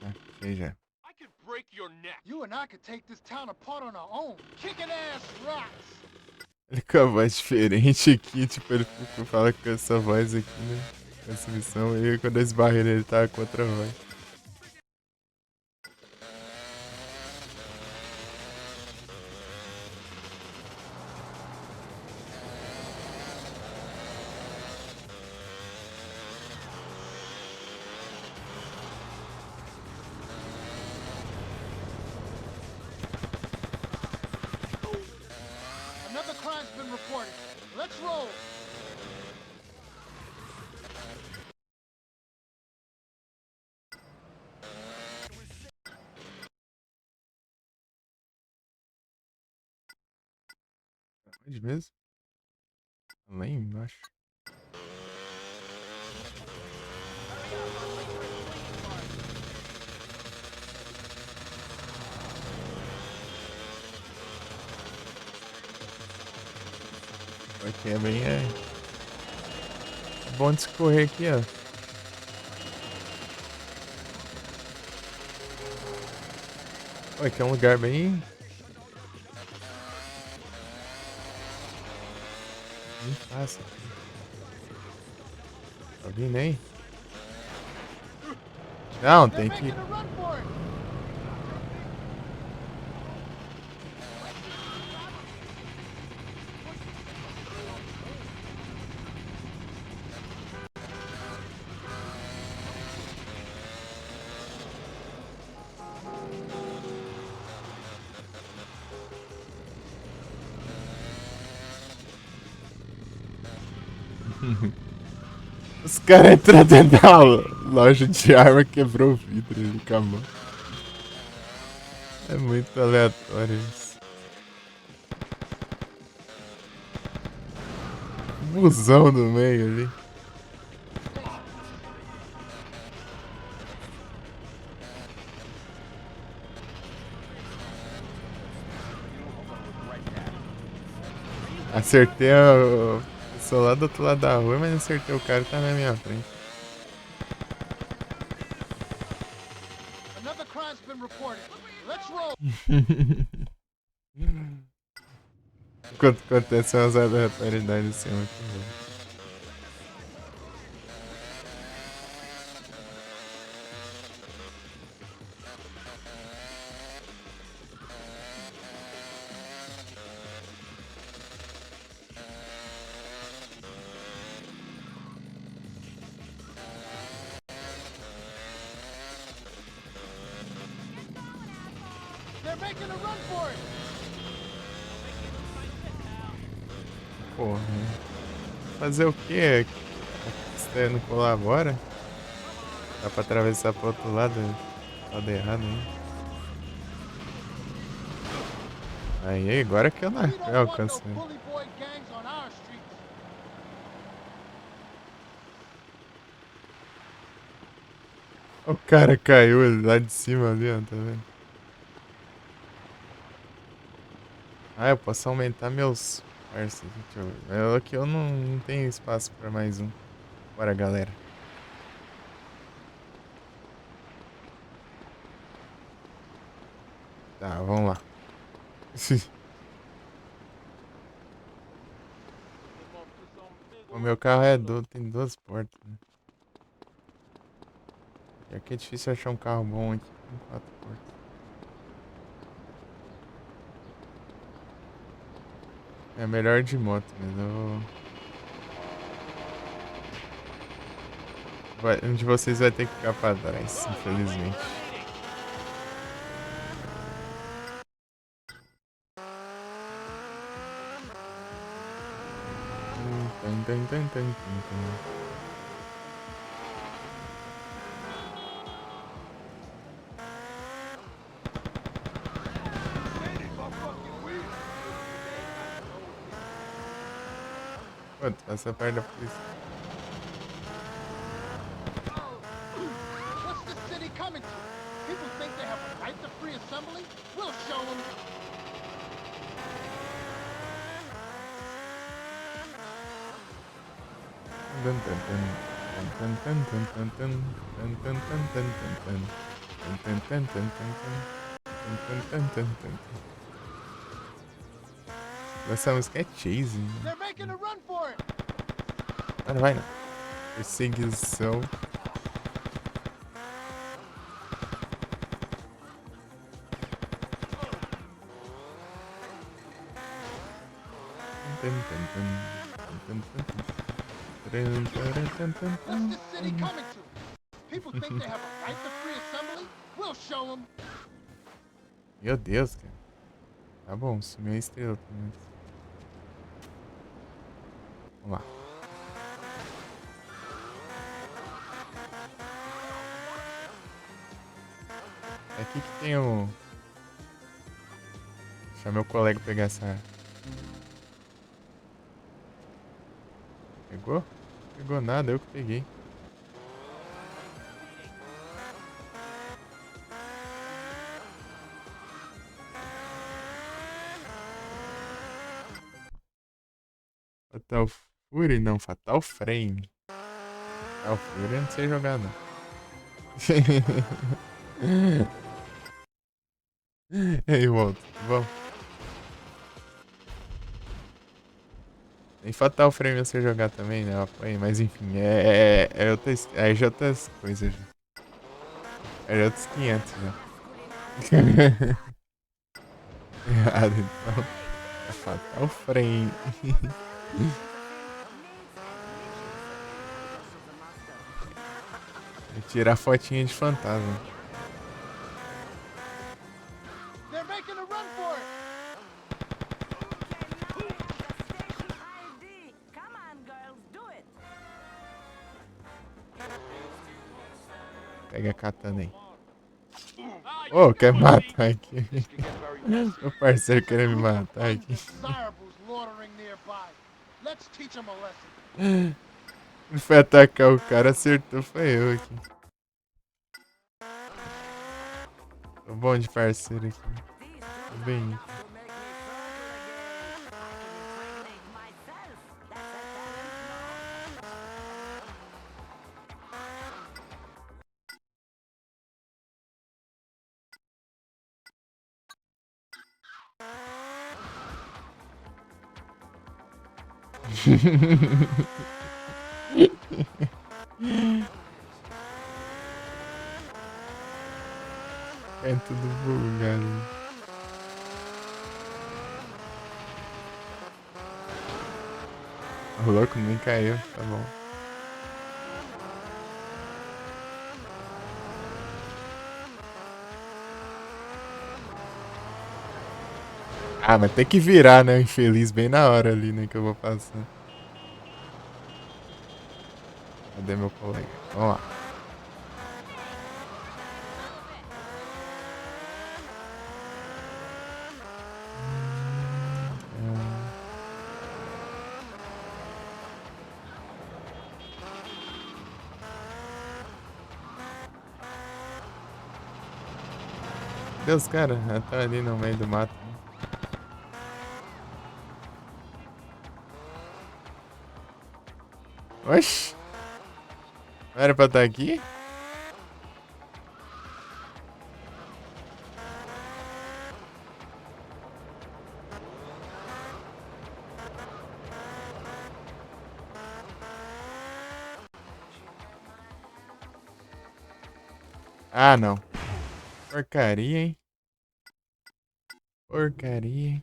S1: Ah, sei já.
S2: I could break your neck. You and I could take this town apart on our own. Kicking ass rocks.
S1: Ele com a voz diferente aqui, tipo, ele fala com essa voz aqui, né? Com essa missão. E quando eu esbarrei ele tava com outra voz.
S2: Another crime's been reported. Let's roll.
S1: Onde mesmo? Lá embaixo. Aqui é bem bom de escorrer aqui, ó. Olha, aqui é um lugar bem fácil. Tá vindo aí? Não, tem
S2: They're
S1: que.
S2: making a run for it.
S1: Os caras entraram dentro da loja de arma, quebrou o vidro ali com a mão. É muito aleatório isso. Busão no meio ali. Acertei o pessoal lá do outro lado da rua, mas não acertei o cara que tá na minha frente.
S2: Another crime's been reported. Let's roll.
S1: Enquanto acontece umas aleatoriedades assim, é muito bom.
S2: They're making a run for it.
S1: Porra. Fazer o quê? Você não colabora? Dá pra atravessar pro outro lado? lado errado aí. Aí, agora que eu
S2: We don't want no
S1: alcanço.
S2: bully boy gangs on our streets.
S1: O cara caiu lá de cima ali, ó, tá vendo? Ah, eu posso aumentar meus parceiros. Deixa eu ver. Aqui eu não tenho espaço pra mais um. Bora, galera. Tá, vamos lá. O meu carro tem duas portas, né? E aqui é difícil achar um carro bom aqui com 4 portas. É melhor de moto, mas um de vocês vai ter que ficar pra trás, infelizmente. Pô, essa perto da polícia.
S2: What's this city coming to? People think they have a right to free assembly? We'll show them.
S1: Essa música é cheesy.
S2: They're making a run for it.
S1: Vai não. Perseguição.
S2: What's this city coming to? People think they have a right to free assembly? We'll show them.
S1: Meu Deus, cara. Tá bom, sumiu a estrela também. Vamos lá. É aqui que tem o... Deixa meu colega pegar essa... Pegou? Não pegou nada, eu que peguei. Fatal Fury? Não, Fatal Frame. Fatal Fury eu não sei jogar, não. E aí, Walter, vamos. Tem Fatal Frame eu sei jogar também, né? Eu apanhei, mas enfim, é já outras coisas. É outros 500 já. Errado, então. É Fatal Frame. Tirar fotinha de fantasma.
S2: They're making a run for it.
S4: ID. Come on, girls, do it.
S1: Pega a katana aí. Ô, quer matar aqui. Meu parceiro querendo me matar aqui.
S2: Desirables loitering nearby. Let's teach them a lesson.
S1: Ele foi atacar o cara, acertou, foi eu aqui. Tô bom de parceiro aqui. Tô bem. É tudo bugado. O louco nem caiu, tá bom. Ah, mas tem que virar, né? Infeliz bem na hora ali, né? Que eu vou passar. Cadê meu colega? Vamos lá. Deus, cara, estão ali no meio do mato. Oxi, não era pra estar aqui? Ah, não. Porcaria, hein? Porcaria, hein?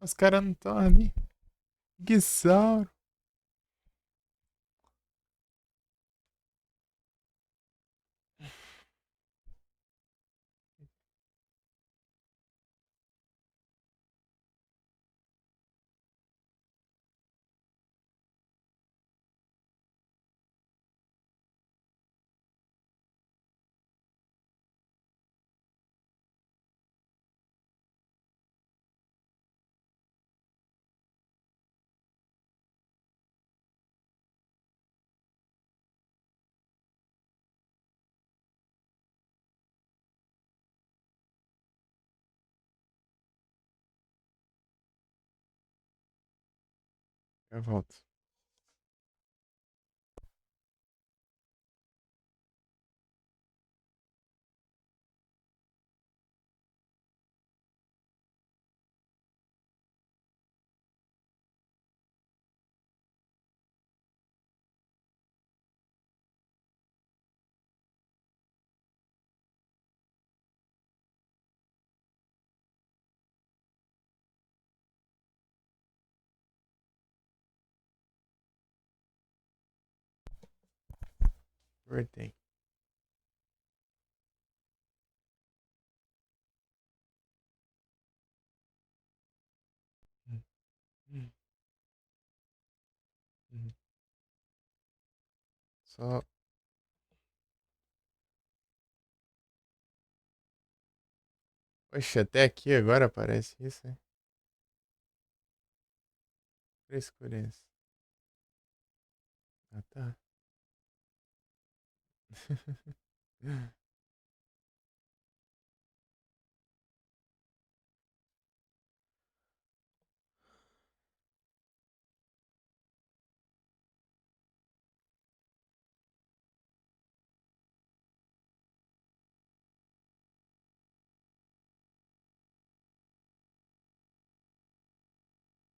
S1: Os caras não estão ali. Que sauro. Eu volto. Voltei. Hum, hum, hum. Só. Poxa, até aqui agora aparece isso, hein? Frescureza. Ah, tá.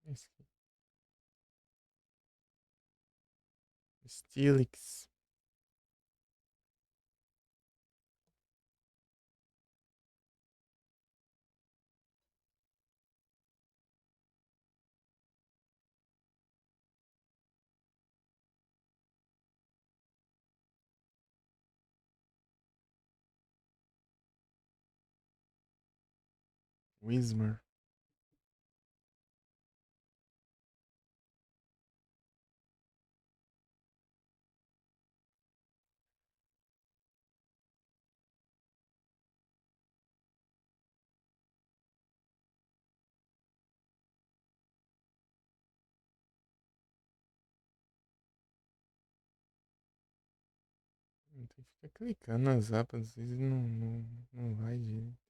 S1: Esse aqui. Stilix. Wismar. Tem que ficar clicando nas abas, às vezes não vai direito.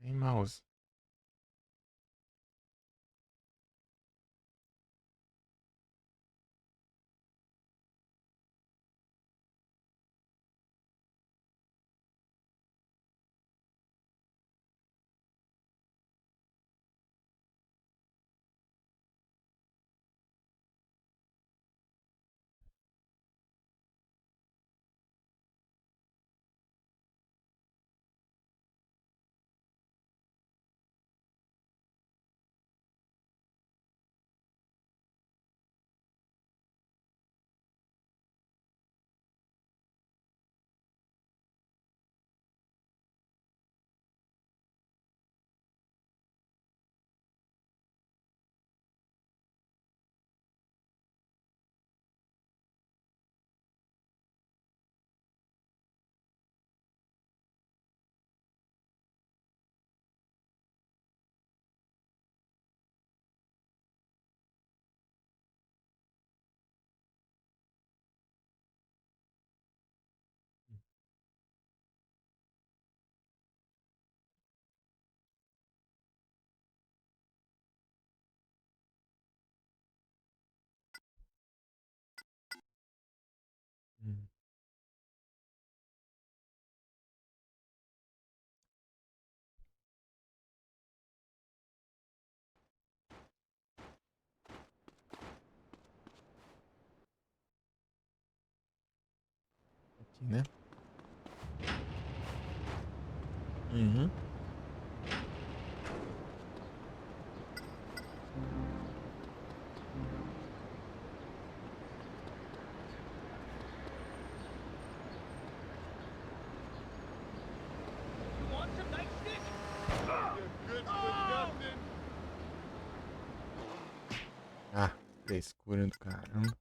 S1: Tem mouse. Hum. Aqui, né? Uhum.
S2: You want some nightstick? You're good for nothing.
S1: Ah, frescura do caramba.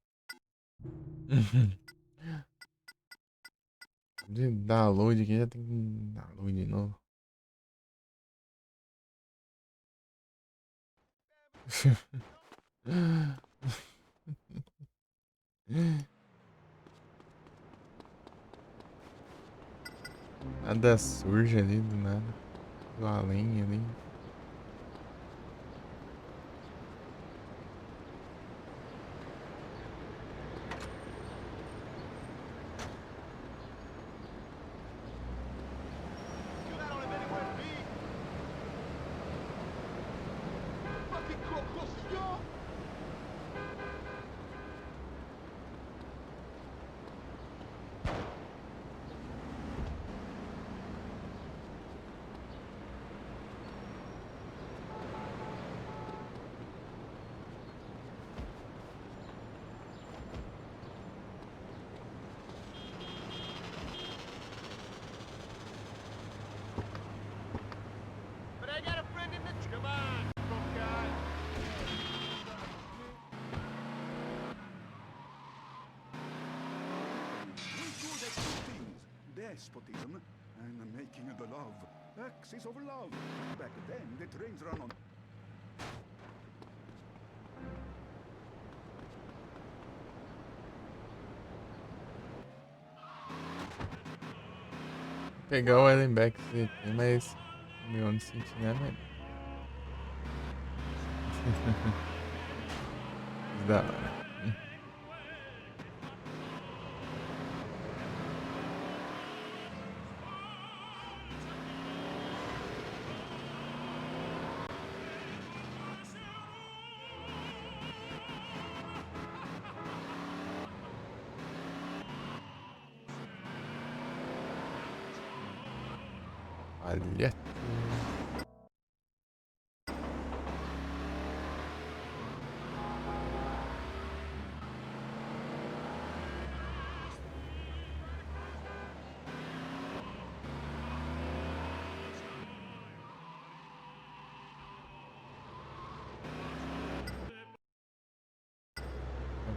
S1: De dar load aqui já tem que dar load de novo. Nada surge ali do nada. Do além ali.
S2: You don't have anywhere to be. Fucking crocus, yo! But I got a friend in the... Come on, broke guy.
S6: We do the two things. Despotism and making the love. Axis of love. Back then, the trains ran on...
S1: Pegar o Ellenbeck se tem, mas o meu não senti nada. Da hora. Olha.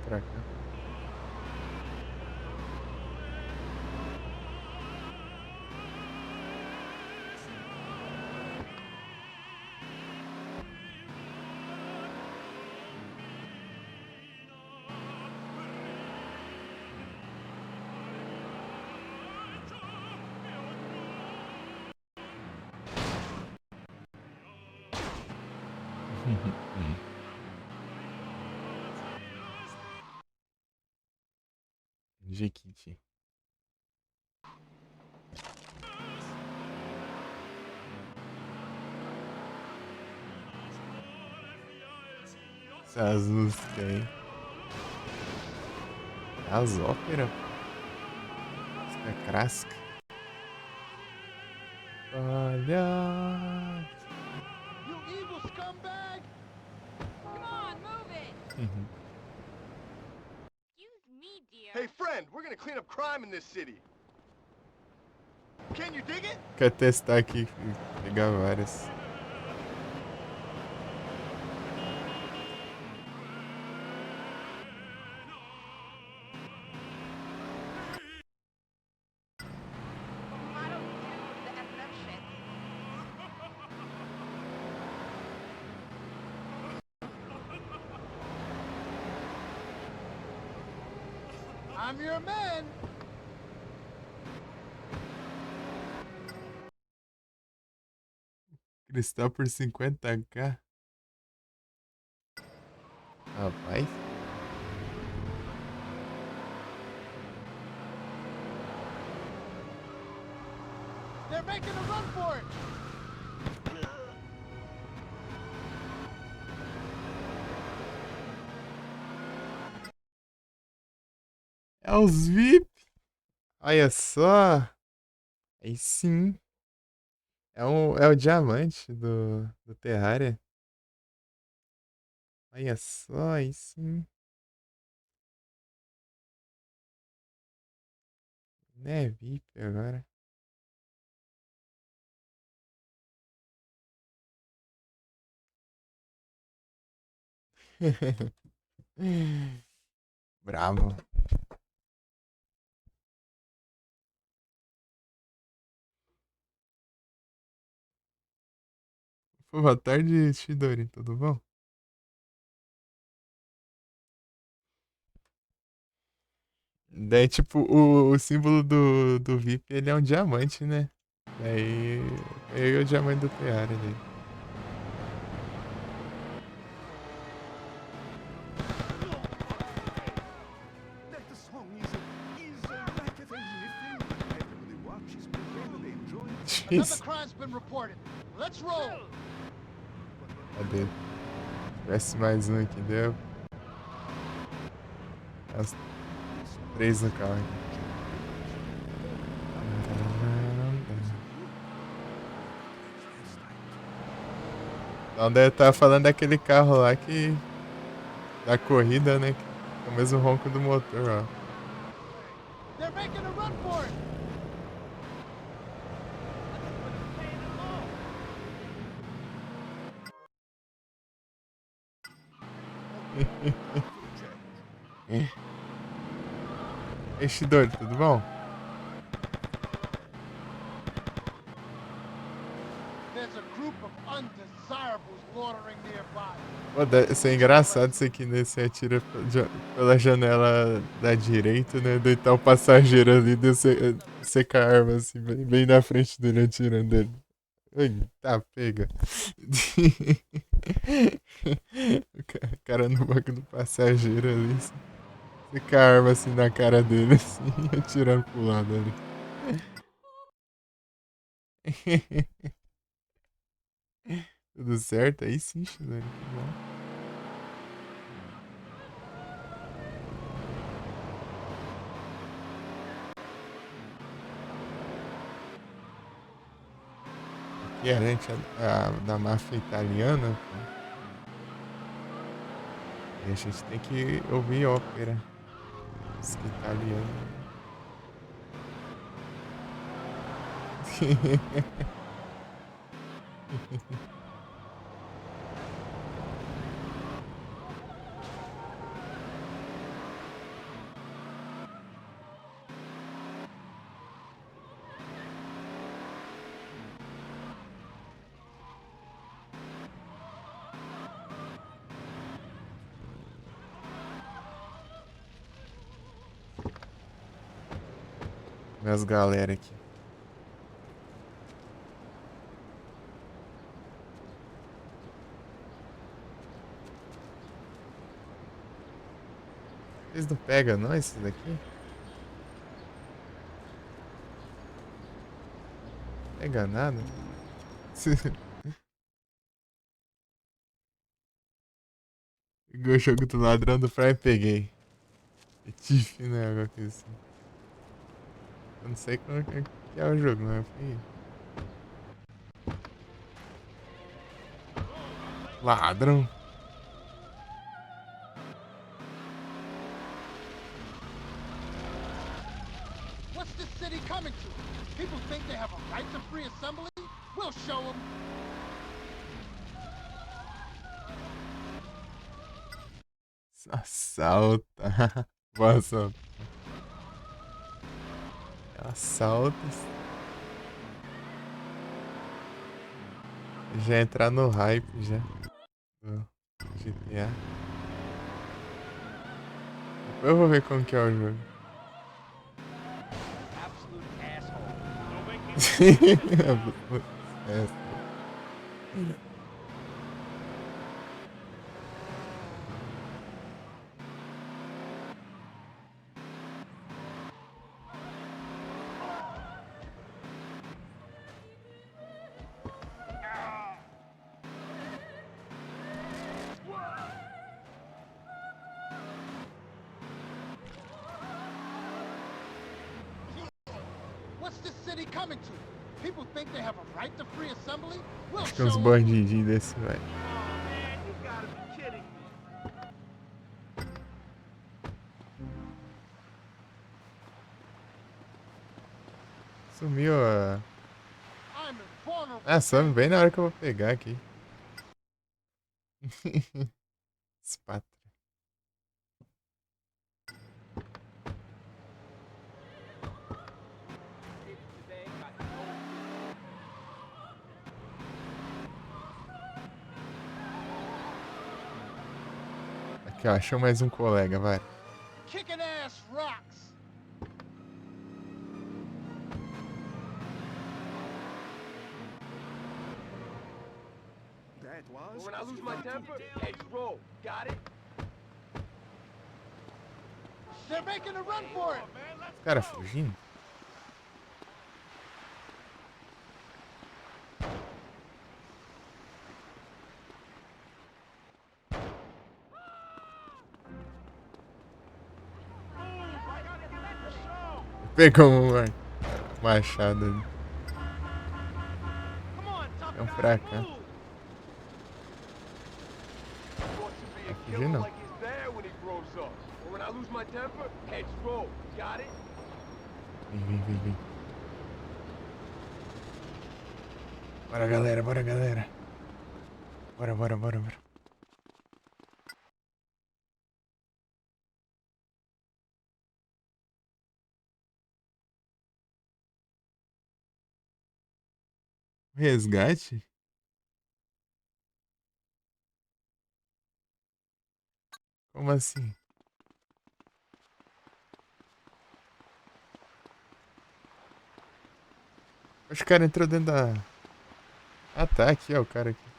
S1: pra cá. Jequiti. Essas músicas aí. As óperas. Música clássica. Olha.
S2: You evil scumbag!
S3: Come on, move it! Excuse me, dear.
S2: Hey, friend, we're gonna clean up crime in this city. Can you dig it?
S1: Quer testar aqui, pegar várias.
S4: I don't do the FNF shit.
S2: I'm your man.
S1: Cristal por 50k. Rapaz.
S2: They're making a run for it.
S1: É os VIP. Olha só. Aí sim. É o diamante do Terraria. Olha só, aí sim. Né, VIP agora. Bravo. Pô, boa tarde, Shidori, tudo bom? Daí, tipo, o símbolo do VIP, ele é um diamante, né? Daí, é o diamante do Terraria ali.
S6: That the song is like a lifting. Everybody watches, everybody enjoys.
S2: Another
S1: Jeez.
S2: crime's been reported. Let's roll.
S1: Cadê? Tivesse mais um aqui, deu. As 3 no carro aqui. Então deve estar falando daquele carro lá que. Da corrida, né? É o mesmo ronco do motor, ó.
S2: They're making a run for it.
S1: Ei, Shidori, tudo bom?
S2: There's a group of undesirables loitering nearby.
S1: Pô, isso é engraçado isso aqui, né? Você atira pela janela da direita, né? Daí tá o passageiro ali, daí você com a arma assim, bem na frente dele, atirando ele. Tá, pega. O cara no banco do passageiro ali, assim, você com a arma assim na cara dele, assim, atirando pro lado ali. Tudo certo? Aí sim, Shidori, que bom. Que é, né? Da máfia italiana. Pô. E a gente tem que ouvir ópera. Música italiana. Minhas galera aqui. Vocês não pegam não esses daqui? Pega nada. Peguei o jogo do ladrão do Prime, peguei. É Tiff, né? Alguma coisa assim. Eu não sei como é que é o jogo, mas eu peguei. Ladrão.
S2: What's this city coming to? People think they have a right to free assembly? We'll show them.
S1: Assalta. Vou assaltar. Assalto. Já entrar no hype já. Do GTA. Depois eu vou ver como que é o jogo.
S5: Absolute asshole.
S1: É.
S2: What's this city coming to? People think they have a right to free assembly? We'll
S1: Acho que uns
S2: show them.
S1: bandidinhos desse, velho.
S6: Oh, man, you gotta be kidding me.
S1: Sumiu a.
S2: I'm invulnerable.
S1: Ah, some bem na hora que eu vou pegar aqui. Espátria. Aqui, ó, achou mais um colega, vai.
S2: Kicking ass rocks.
S6: That was?
S5: When I lose my temper, heads roll. Got it?
S2: They're making a run for it.
S1: Os caras fugindo? Pegou um machado ali.
S2: Come on, tough
S1: É um
S2: guy,
S1: fracasso.
S2: move.
S5: Wants to be a
S1: Vai fugir
S5: killer
S1: não.
S5: like his dad when he grows up. But when I lose my temper, heads roll. Got it?
S1: Vem. Bora, galera, bora, galera. Bora. Resgate? Como assim? Acho que o cara entrou dentro da. Ah, tá, aqui, ó, o cara aqui.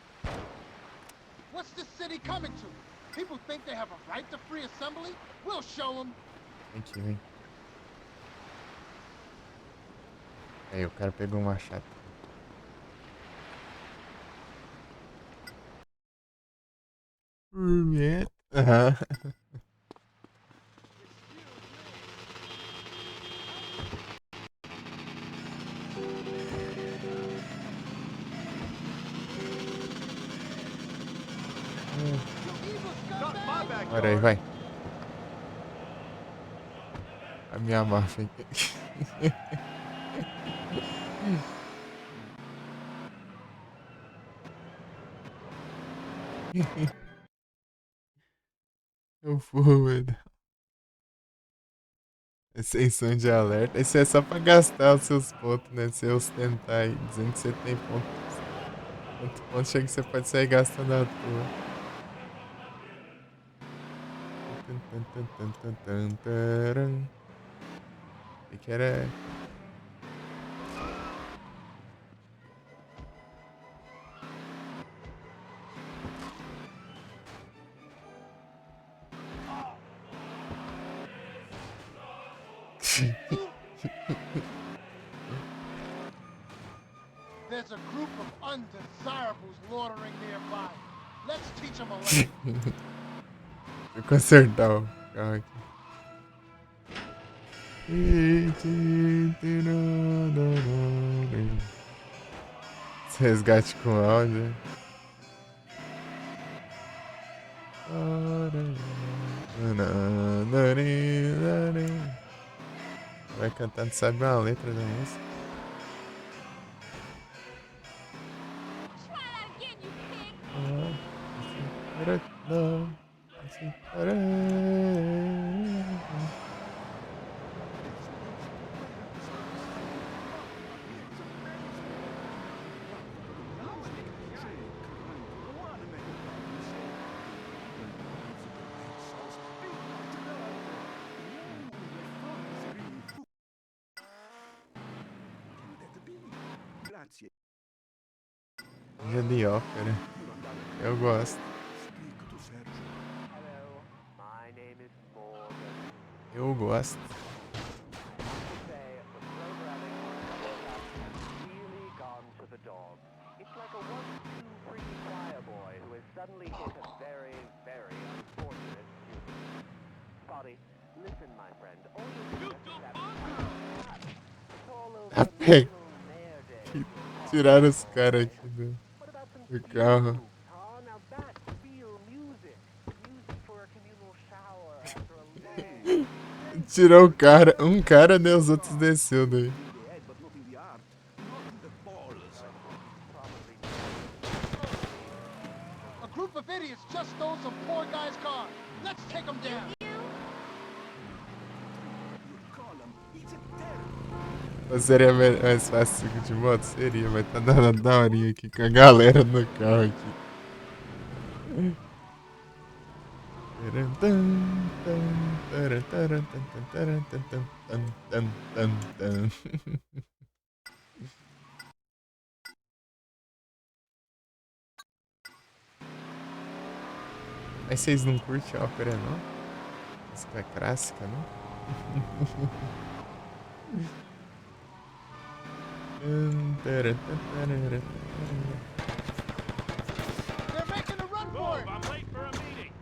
S2: What's this city coming to? People think they have a right to free assembly? We'll show them.
S1: Vem. Aí, o cara pegou um machado. Aham.
S2: You evil scumbag.
S1: Bora aí, vai. A minha máfia aqui. Eu vou, velho. Extensão de alerta. Isso é só pra gastar os seus pontos, né? Se eu ostentar aí, dizendo que você tem pontos. Quanto ponto chega que você pode sair gastando à toa. O que era
S2: There's a group of undesirables loitering nearby. Let's teach them a lesson.
S1: Vou consertar o carro aqui. Esse resgate com áudio. Vai cantando, sabe uma letra da música.
S3: Try that again, you pig!
S6: Grazie.
S1: Dia de ópera. Eu gosto.
S6: Speak to Sergio.
S5: Hello, my name is Morgan.
S1: Eu gosto.
S5: I have to say, the programming on the podcast has really gone to the dog. It's like a 1-2-3 choir boy who has suddenly hit a very, very unfortunate tune. Buddy, listen, my friend. All you do is that it's all over
S1: Ah,
S5: the
S1: peg.
S5: middle mayor day.
S1: Tiraram os caras aqui
S5: What about some
S1: do carro.
S5: fugue, huh? Now that's real music. Music for a communal shower after a long
S1: Tirou o cara. Um cara, né? Os outros desceu daí.
S6: In the head, but not in the heart. Not in the balls.
S2: A group of idiots just stole some poor guy's car. Let's take them down.
S6: You call him. It's a terror.
S1: Mas seria mais fácil de moto? Seria, mas tá dando daorinha aqui com a galera no carro aqui. Mas vocês não curtem a ópera, não? Música clássica, não?
S2: They're making a run for it.
S6: I'm late for a meeting.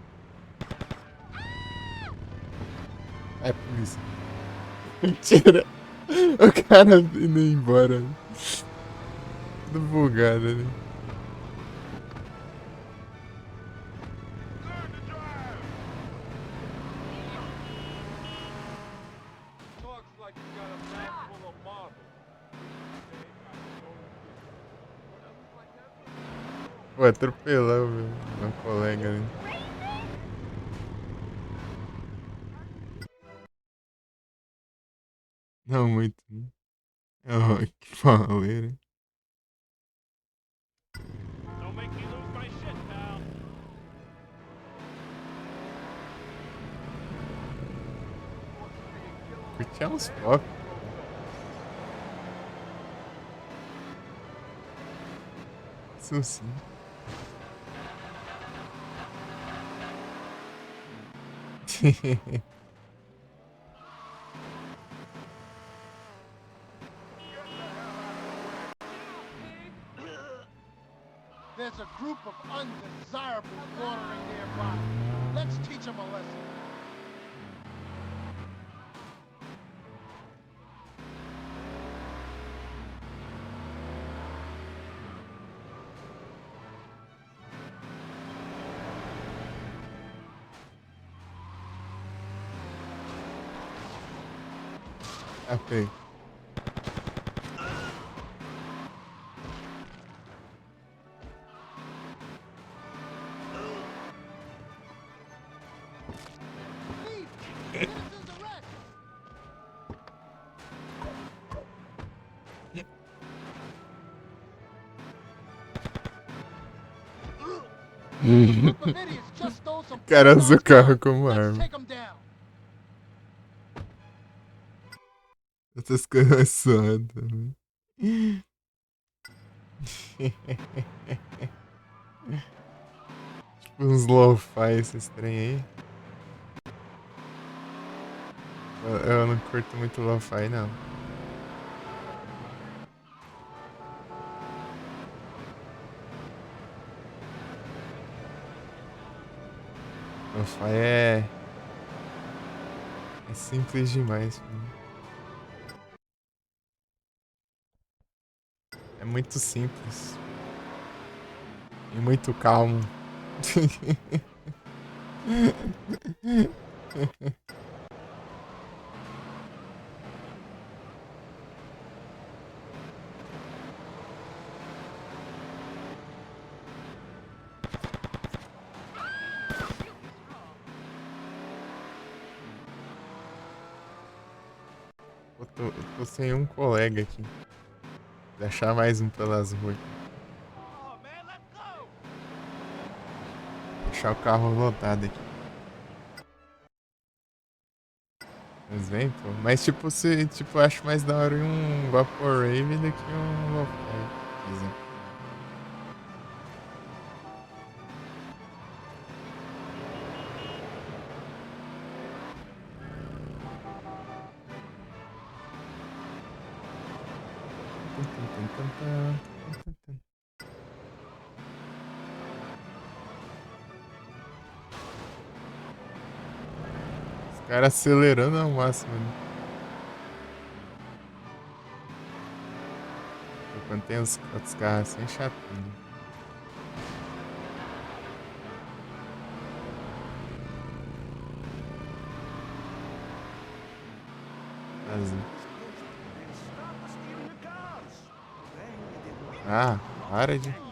S1: É polícia. Mentira. O cara indo embora. Tudo bugado ali.
S2: Talks like he's got a mouth full of marbles.
S1: Pô, atropelou meu colega ali. Não muito, né? Oh, que pauleira.
S6: Don't make me lose my shit, pal.
S1: Curti uns pop. Isso sim.
S2: There's a group of undesirables loitering nearby. Let's teach them a lesson.
S1: Ok.
S2: Leave! Citizens arrest! Group of idiots just stole some poor
S1: Cara usa o
S2: guy's
S1: carro
S2: car.
S1: como
S2: Let's
S1: arma.
S2: take them down.
S1: Essas coisas suadas também. Tipo uns lo-fi esses trem aí. Eu não curto muito lo-fi, não. Lo-fi é simples demais. Mano. É muito simples. E muito calmo. Eu tô sem um colega aqui. Vou achar mais um pelas ruas.
S2: Oh, man, let's go!
S1: Deixar o carro lotado aqui. Mas vem, pô. Mas tipo, eu acho mais da hora um Vaporwave do que um Lo-Fi. Dizem. Os caras acelerando ao máximo. Né? Quando tem os outros carros assim, chatinho. Ah, para de.
S2: They're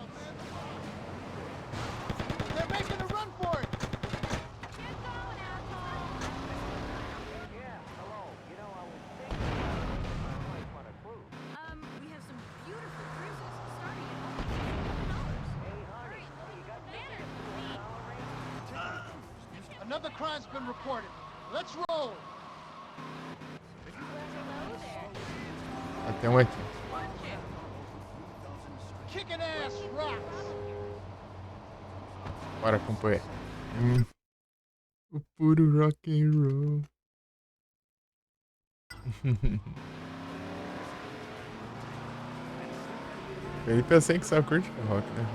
S2: making a run for it!
S5: Yeah, hello. You know, I was thinking I might want a cruise.
S4: We have some beautiful cruises starting at only $7.
S5: Hey, honey, you got tickets to the dollar range?
S2: Another crime's been reported. Let's roll!
S1: Ah, tem um aqui.
S2: Kicking ass rocks!
S1: Bora, companheiro. O puro rock and roll. Felipe, eu sei que só curte rock, né?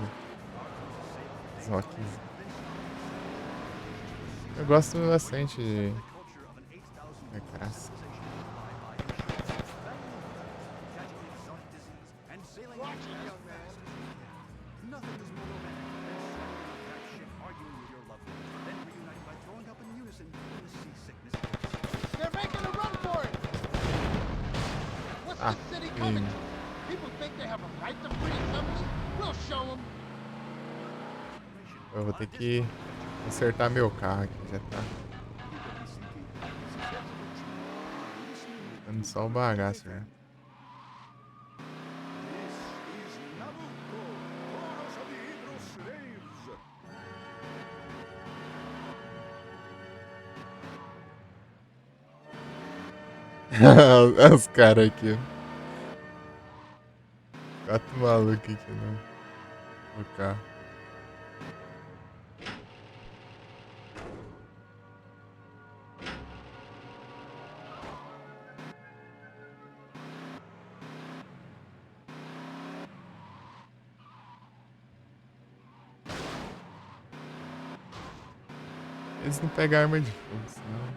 S1: Os rocks. Eu gosto bastante de. É graça.
S2: Watch it, young man.
S6: Nothing is more romantic than sailing on that ship, arguing with your loved ones, then reuniting by throwing up in unison when the seasickness hits.
S2: They're making a run for it! What's
S1: Ah,
S2: this city coming to? People think they have a right to free assembly? We'll show them!
S1: Eu vou ter que consertar meu carro aqui, já tá dando só o bagaço, né?
S6: This is Nabucco, Chorus of the Hebrew Slaves.
S1: Os caras aqui. Quatro malucos aqui no carro. Eles não pegam arma de fogo, senão.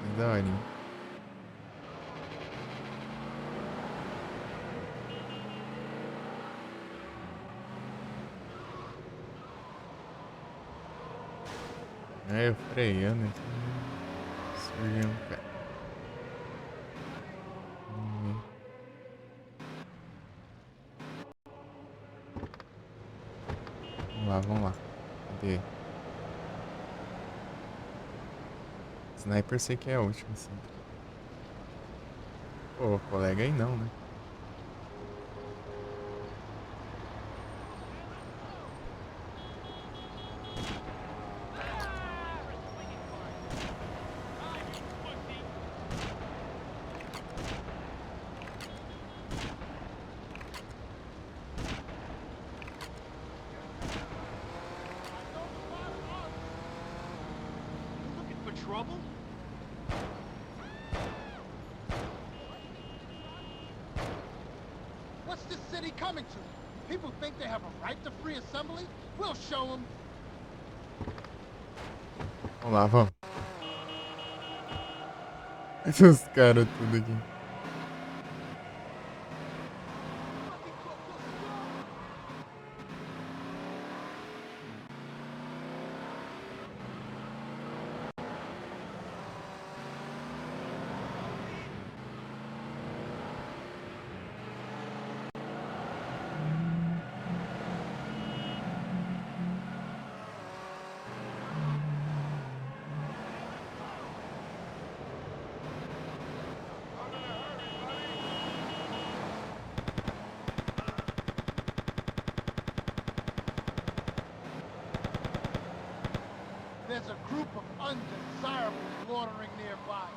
S1: Mas da horinha. É, eu freando aqui. Surgiu um cara. Vamos lá. Cadê? Sniper sei que é a última, sim. Pô, colega aí não, né?
S2: Looking for trouble? What's this city coming to? People think they have a right to free assembly? We'll show them.
S1: Vamos lá, vamos. Os caras tudo aqui.
S2: There's a group of undesirables loitering nearby.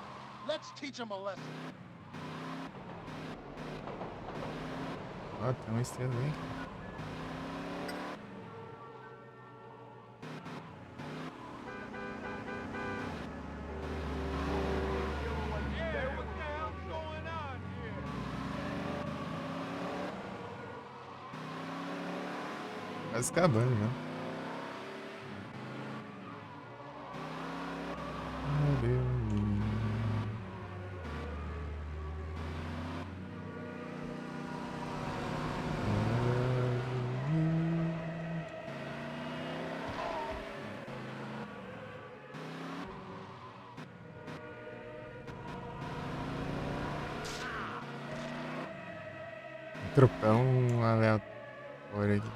S2: Let's teach them a lesson.
S1: Ó, tem uma estrela aí. Quase acabando, né? Tropão aleatório aqui.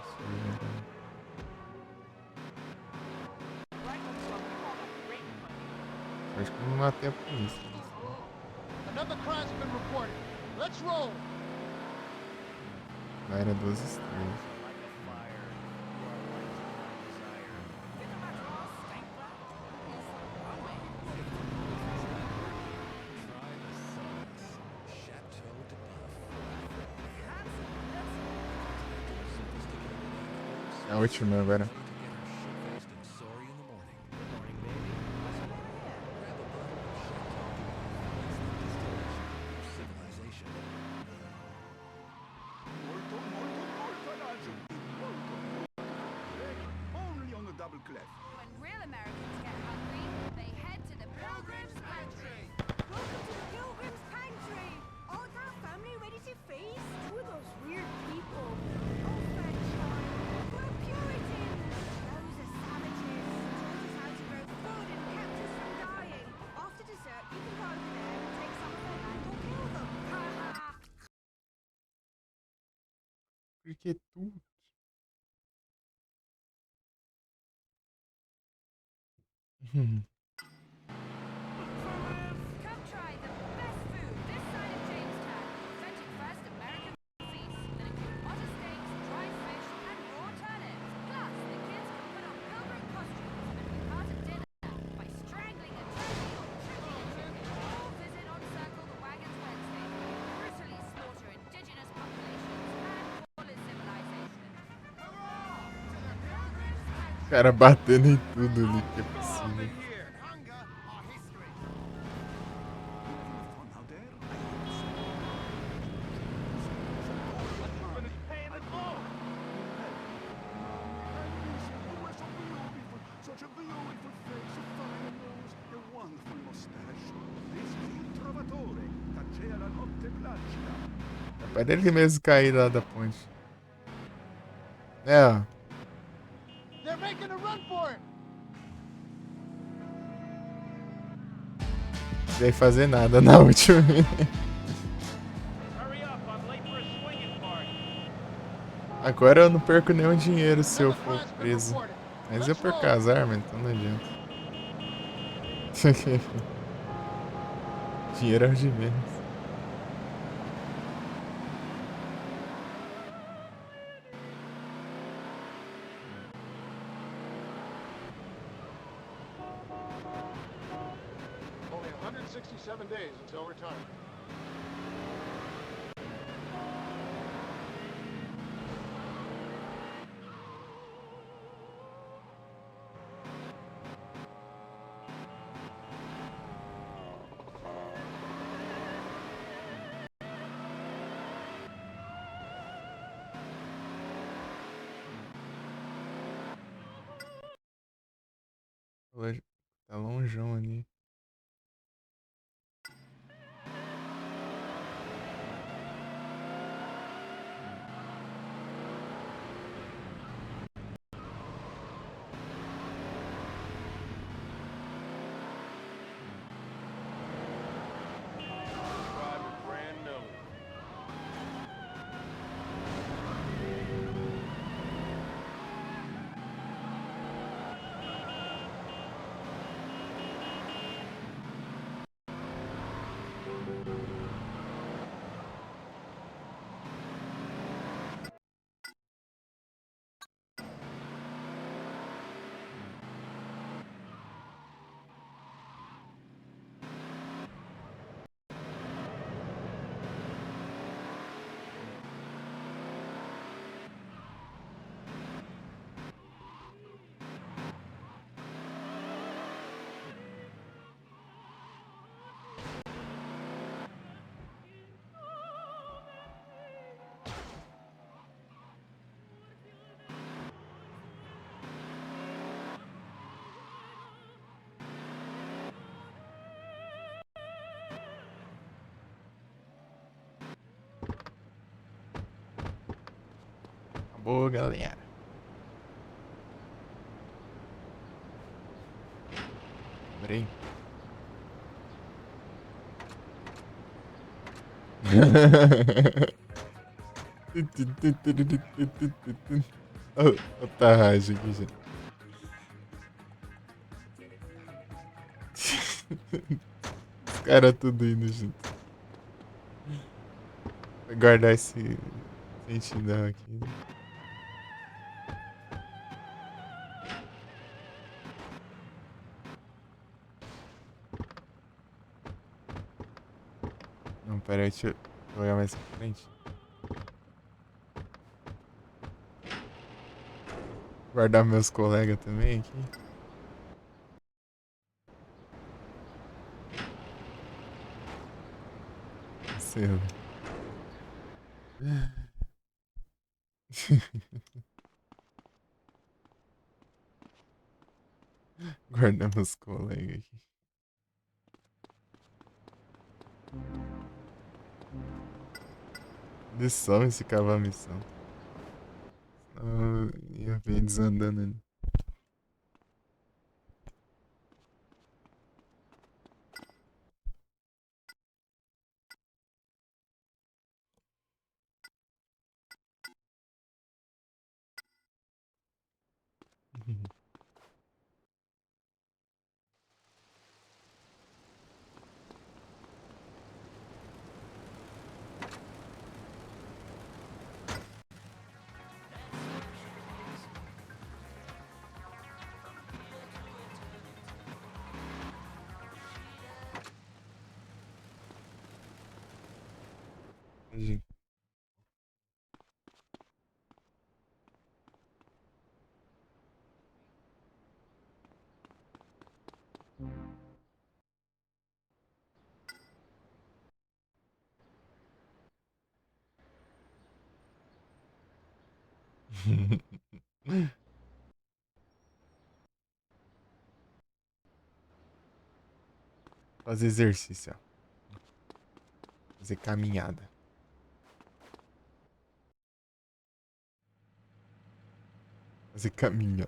S1: Acho que não matei a polícia.
S2: Another crime's been reported. Let's roll.
S1: Lá era 12 estrelas.
S5: Like a fire, you are light to my desire.
S4: Didn't matter all stank black. It's one way.
S6: Try the sauce. Chateau de Buff.
S1: É a última agora.
S4: When real Americans get hungry, they head to the Pilgrim's Pantry. Welcome to the Pilgrim's Pantry. Art our family ready to feast? Who are those weird people? Oh, Fairchild. We're Puritans. Those are savages. Taught us how to grow food and kept us from dying. After dessert, you can go over there and take some of their land or kill them. Ha ha.
S1: Porque tudo.
S4: Come try the best food this side of Jamestown. Authentic first American feast that include butter steaks, dried fish, and raw turnips. Plus, the kids can put on pilgrim costumes and be part of dinner by strangling a turkey or choking a chicken. Or visit on Circle the Wagons Wednesday, brutally slaughter indigenous populations and call it civilization.
S1: Cara batendo em tudo ali que é possível.
S6: Such a beautiful face, a fine nose, a wonderful mustache. This is Il Trovatore, tacea la notte placida.
S1: É dele mesmo cair lá da ponte. É, ó.
S2: They're making a run for it.
S1: Sem fazer nada na última.
S5: Hurry up, I'm late for a swinging party.
S1: Agora eu não perco nenhum dinheiro se eu for preso. Mas eu perco as armas, então não adianta. Dinheiro é o de menos.
S2: Only 167 days until retirement.
S1: Tá longeão ali.
S2: Driving brand new.
S1: Acabou, galera. Lembrei. Ó, tá raixa aqui, gente. Os caras tudo indo junto. Vou guardar esse sentidão aqui. Né? Não, pera aí, deixa eu jogar mais pra frente. Guardar meus colegas também aqui. Seu. Guardar meus colegas aqui. Eles somem se acabar a missão. Senão eu ia ver desandando ali. Entendi. Fazer exercício, ó. Fazer caminhada. Fazer caminho.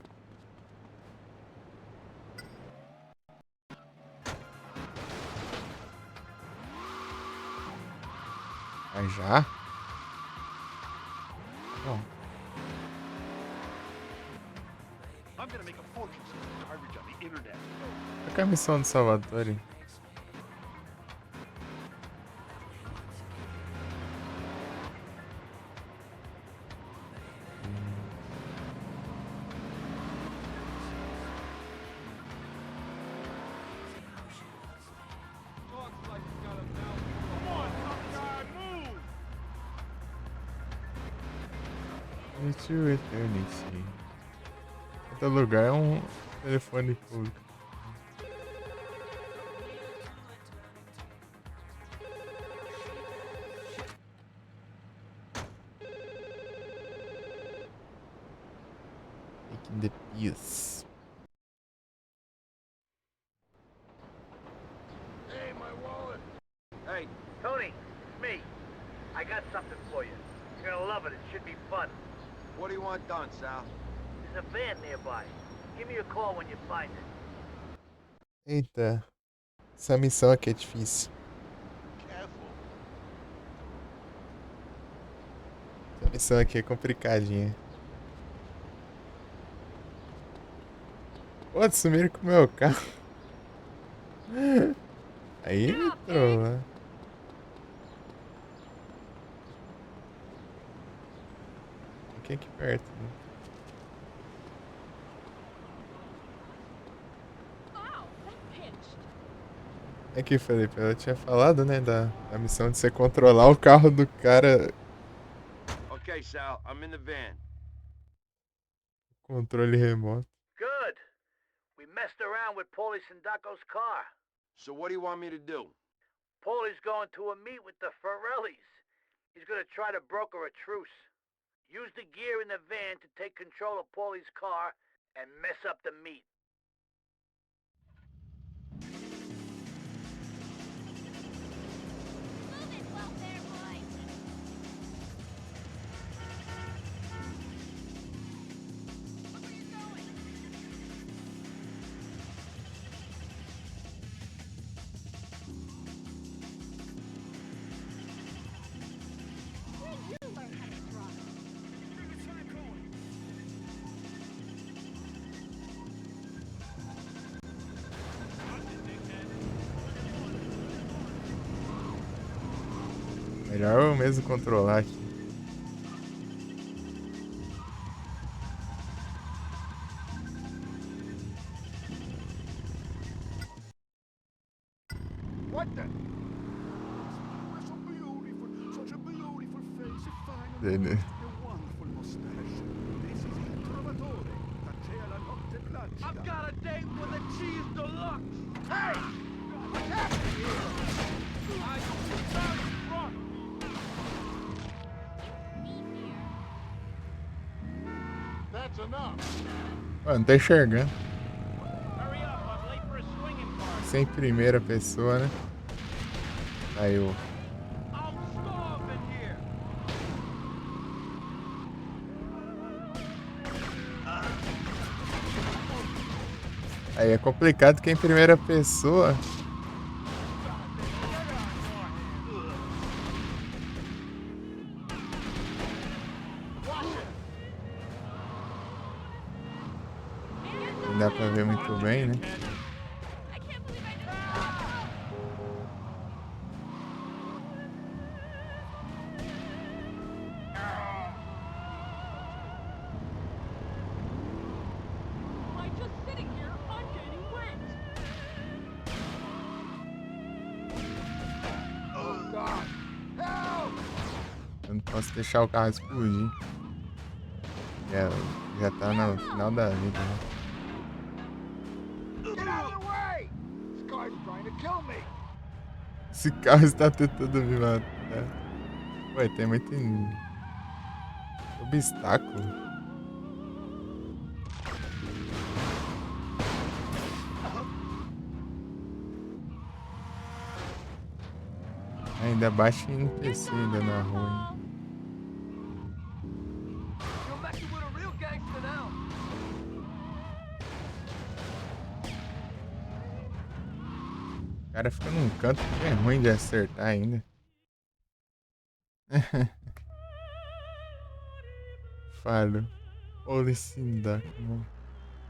S1: Mas já? Bom.
S2: I'm gonna make a fortune selling garbage on the internet.
S1: Qual que é a missão de Salvatore?
S2: Talks like he's got a mouth. Come on, tough guy, move!
S1: Into Eternity. Cada lugar é um telefone público. Taking the piece.
S2: wait.
S7: Tony, it's me. I got something for you. You're gonna love it. It should be fun.
S2: What do you want done, Sal?
S7: There's a van nearby. Give me a call when you find it.
S1: Eita. Essa missão aqui é difícil.
S2: Careful.
S1: Essa missão aqui é complicadinha. Pô, sumiram com o meu carro. Aí me trolla. Fiquei aqui perto, né?
S3: Ow, that pinched.
S1: Aqui, Felipe, eu tinha falado, né, da missão de você controlar o carro do cara,
S2: Okay, Sal, I'm in the van.
S1: controle remoto.
S7: Good. We messed around with Paulie Sindaco's car.
S2: So what do you want me to do?
S7: Paulie's going to a meet with the Ferrellis. He's gonna try to broker a truce. Use the gear in the van to take control of Paulie's car and mess up the meet.
S3: Move it, welfare boy. Look where you're going. Where did you learn how to drive?
S1: Melhor eu mesmo controlar aqui.
S2: What the?
S6: So beautiful, such a beautiful face, a fine
S1: Bene.
S6: nose, a wonderful mustache. This is Il Trovatore, Tacea la notte placida.
S2: I've got a date with a cheese deluxe. Hey! What's happening here? I sorry, wrong. That's enough.
S1: Mano, não tá enxergando.
S7: Hurry up, I'm late for a swinging party.
S1: Sem primeira pessoa, né? Aí o.
S2: I'm starving here.
S1: Aí é complicado que em primeira pessoa. Não dá pra ver muito bem, né?
S3: I can't believe I did that. By just sitting here, I'm gaining weight.
S2: Oh, God. Help!
S1: Eu não posso deixar o carro explodir. Já tá no final da vida, né?
S2: Get out of the way! This guy's trying to kill me.
S1: Esse carro está tentando me matar. Ué, tem muito obstáculo. Ainda baixa em NPC ainda na rua.
S2: You're messing with a real gangster now.
S1: O cara fica num canto que é ruim de acertar ainda. Falho. Policinda.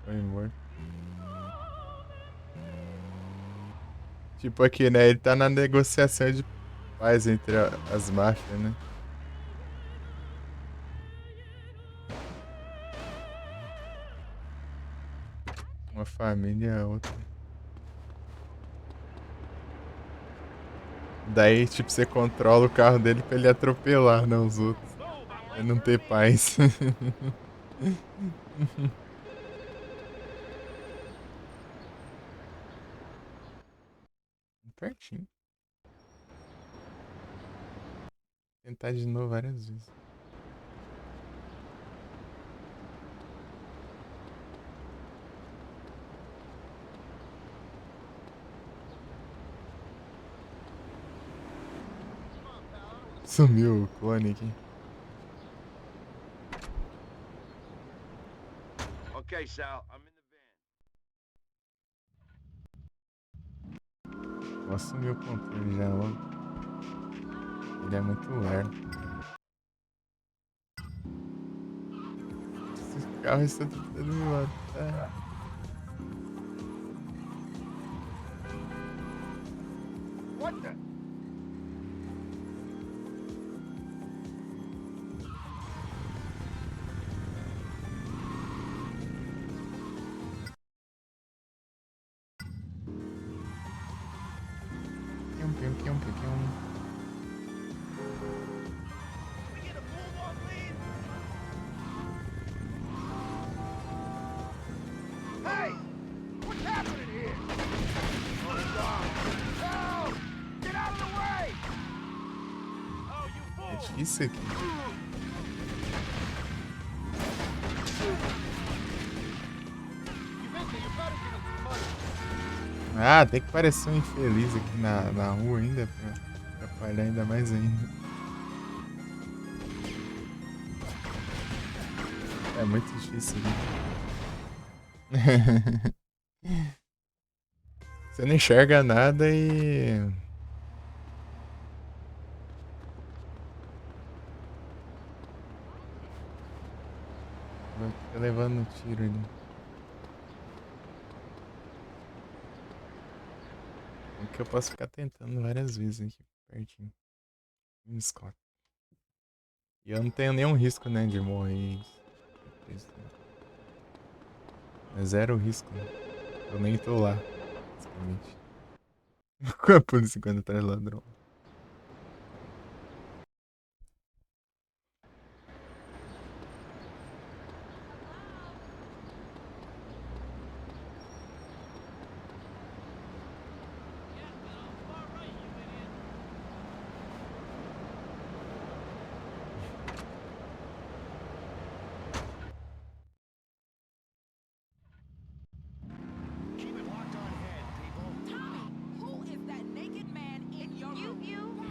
S1: Foi morto. Tipo aqui, né? Ele tá na negociação de paz entre as máfias, né? Uma família e a outra. Daí, tipo, você controla o carro dele pra ele atropelar, não os outros. Pra não ter paz. Pertinho. Tentar de novo várias vezes. Sumiu o clone aqui.
S2: Okay, Sal, I'm in the van.
S1: Vou assumir o controle já logo. Ele é muito lerdo. Esses carros estão tentando me matar.
S2: What the?
S1: Pium, pium, pium, pium, pium.
S2: We get a move on, please? Hey! What's happening here? Hold on. Help! Get out of the way! Oh, you
S1: É
S2: fool!
S1: difícil aqui.
S2: You better give us some money.
S1: Ah, tem que parecer um infeliz aqui na rua ainda pra atrapalhar ainda mais ainda. É muito difícil ali. Você não enxerga nada e. Fica levando tiro ali. O que eu posso ficar tentando várias vezes aqui pertinho. Me escolhe. E eu não tenho nenhum risco, né, de morrer. É zero risco, né? Eu nem tô lá, basicamente. Com a polícia quando atrás do ladrão.
S6: Keep it locked on head, people.
S4: Tommy, who is that naked man in your room?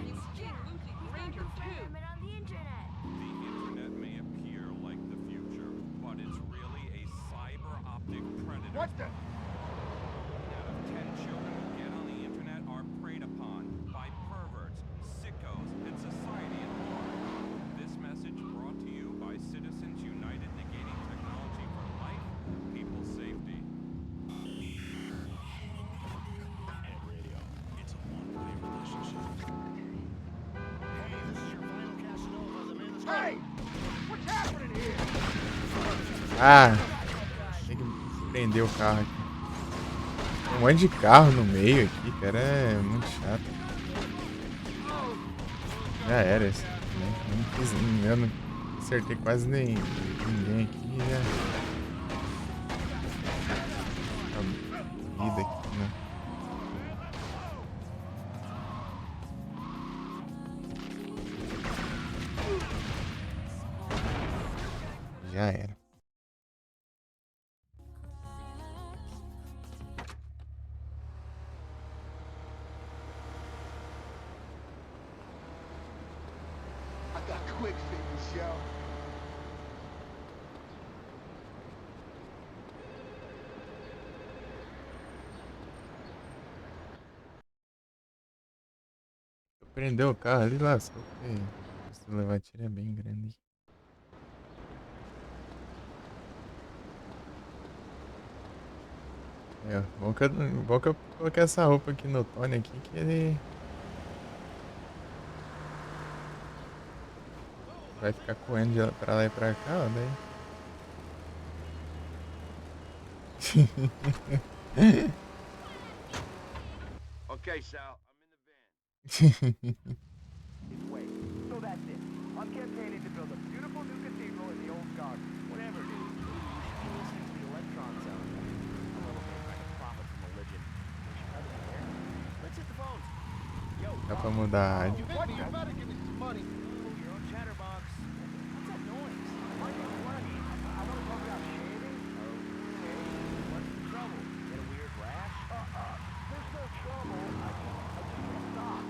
S3: It's King Lucy Granger, too.
S4: on the internet.
S8: The internet may appear like the future, but it's really a cyber optic predator.
S2: What the?
S8: Out of 10 children who get on the internet are preyed upon by perverts, sickos, and society at large. This message brought to you by Citizens United, negating technology for life, people's safety.
S6: Ed Radio. It's a one-way relationship. Hey, this is your final Casanova. The man that's
S2: Hey! What's happening here?
S1: Ah! Tem que prender o carro aqui. Tem um monte de carro no meio aqui, cara. É muito chato. Já era esse. Eu não acertei quase ninguém aqui. Já. A vida aqui, né? Já era.
S6: I got quick fingers, yo.
S1: Prendeu o carro ali, lascou. Se levar tiro é bem grande. É, bom que eu coloquei essa roupa aqui no Tony aqui, que ele vai ficar correndo pra lá e pra cá, ó, daí.
S2: Okay, Sal, I'm in the van.
S5: His way. So that's it. I'm campaigning to build a beautiful new cathedral in the old garden. Whatever it is, maybe we should be listening to the electron zone. A little bit like a prophet from religion. We should have it there. Let's hit the phones. Yo,
S1: Dá pra mudar a rádio.
S2: You better give me some money.
S5: you're on Chatterbox. What's that noise? Money. I want to talk about shaving. Okay. What's the trouble? Get a weird rash? There's no trouble. I just can't stop.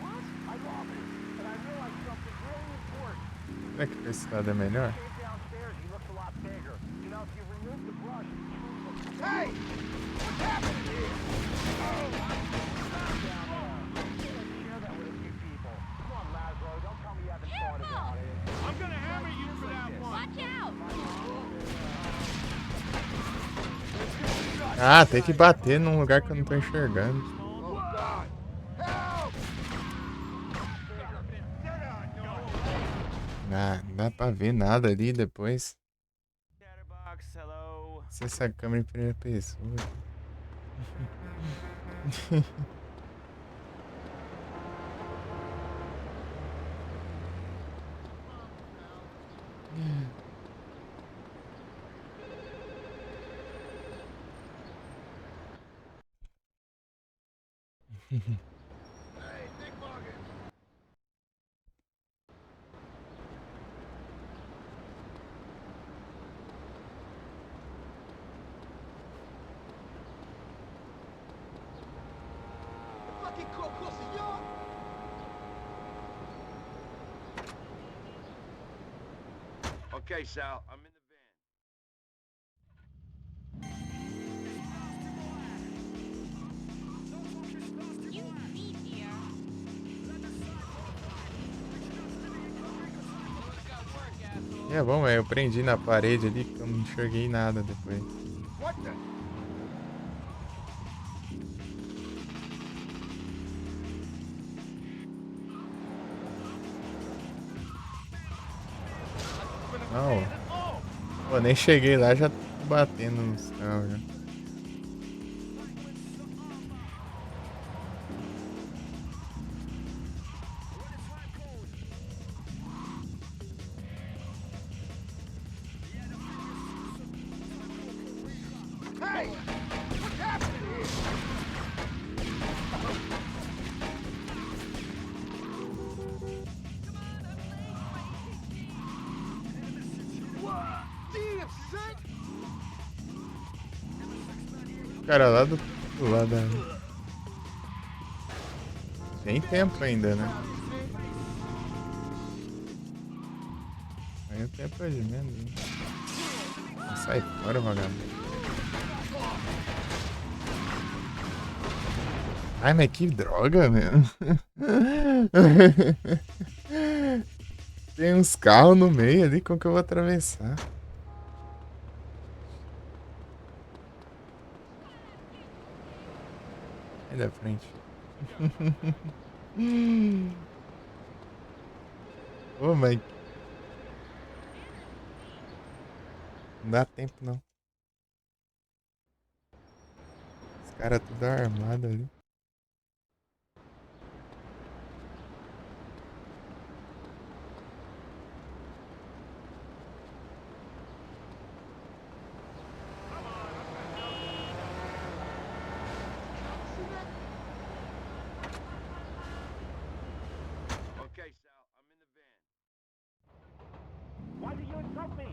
S5: What? I love it. And I realize
S1: Será que pra esse lado é melhor?
S5: Kid downstairs, he looks a lot bigger. You know, if you remove the brush,
S2: Hey! What's happening here?
S5: share that with a few people. Come on, Lazlo, don't tell me you haven't thought about it.
S2: I'm gonna hammer you for that one!
S3: Watch out!
S1: Ah, tem que bater num lugar que eu não tô enxergando.
S2: Oh, God! Help!
S1: Ah, não dá pra ver nada ali depois.
S5: Chatterbox, hello.
S1: Se essa câmera em primeira pessoa.
S2: Hey, Dick Morgan! Fucking concourse, yo! Okay, Sal, I'm in the van.
S3: You see, dear.
S1: É bom, eu prendi na parede ali que eu não enxerguei nada depois.
S2: What the?
S1: Não. Pô, nem cheguei lá, já tô batendo nos carros já.
S2: Hey! What's happening here? What? Damn, son!
S1: Cara, lá do lado da... Tem tempo ainda, né? Tem tempo de menos. Né? Sai fora, vagabundo. Ai, mas que droga, velho. Tem uns carros no meio ali, como que eu vou atravessar? Aí da frente. Ô, mas... Não dá tempo, não. Os caras tudo armado ali.
S2: Okay, Sal, I'm in the van.
S5: Why did you insult me?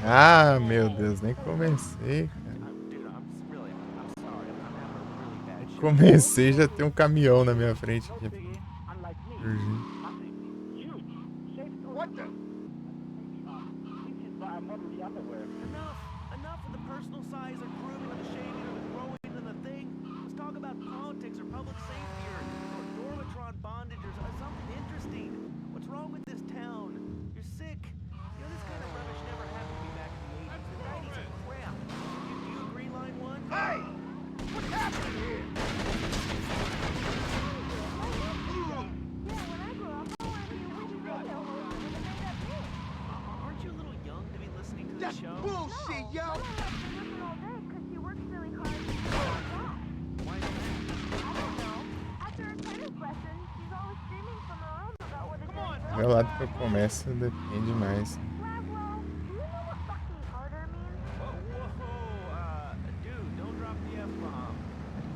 S1: Ah, meu Deus, nem comecei, cara.
S5: Dude, I'm sorry. I'm having a really bad show.
S1: Comecei, já tem um caminhão na minha frente.
S5: No
S1: aqui.
S5: biggie, unlike me.
S1: Urgente.
S5: Nothing huge. Shaped
S2: What the?
S5: You should buy a model underwear. Enough of the personal size or grooming or the shaving or the growing and the thing. Let's talk about politics or public safety or Normatron bondage or something interesting. What's wrong with this town? You're sick. You know, this kind of rubbish never happened to me back in the 80s. The 90s are crap. Do you agree, Line 1?
S2: Hey! What's happening here?
S5: Aren't you a little young to be listening to the
S2: That's
S5: show?
S2: bullshit, yo!
S5: Why is that?
S1: O meu lado que eu começo depende mais.
S5: Dude, don't drop the F-bomb.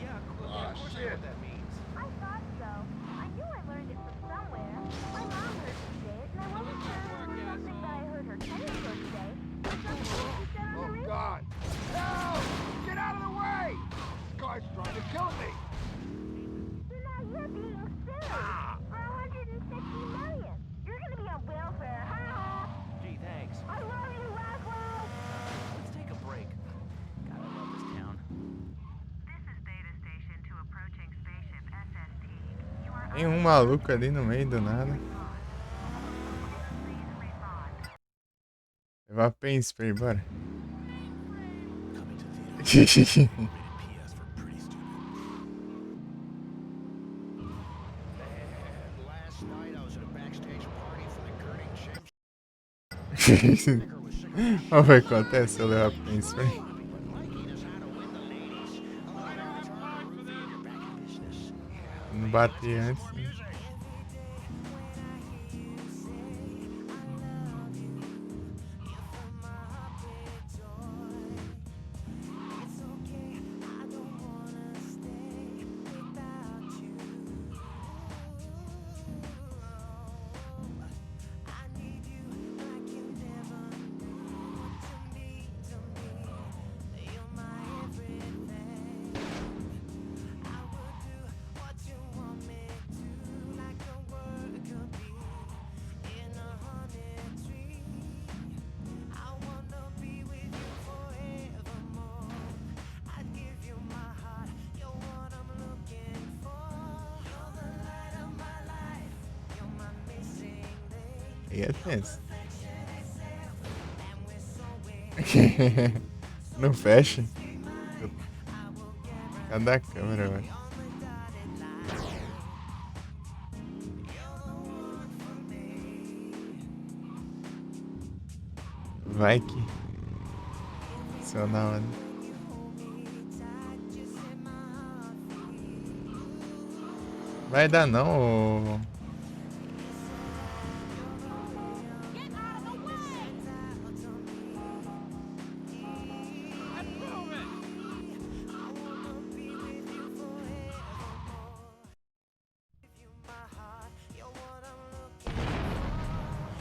S5: Yeah, of course I know
S2: shit.
S5: what that means.
S9: I thought so. I knew I learned it from somewhere. My mom heard me say it, and I wasn't sure if it was something that I heard her tennis coach say, or something she said on the
S2: Oh,
S9: radio.
S2: God! Help! Get out of the way! This guy's trying to kill me!
S9: So now you're being sued for $160 million. You're gonna be on
S1: Tem um maluco ali no meio do nada. Levar pen spray, bora.
S2: Last night I was at a backstage party for the Gurney James.
S1: Olha o que acontece se eu levar pen spray.
S2: Mikey knows how to win the ladies. A lot of it's hard to reveal your back in business.
S1: Não bati antes. Né? E é tenso. Não fecha. Cada câmera, velho. Vai que. Só na hora. Vai dar não, ô.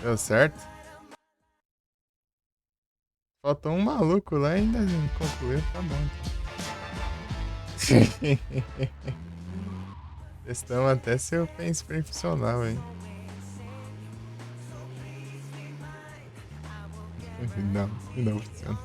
S1: Deu certo? Faltou um maluco lá e ainda não concluiu, tá bom. Testamos até seu pen spray funcional, hein? Não funciona.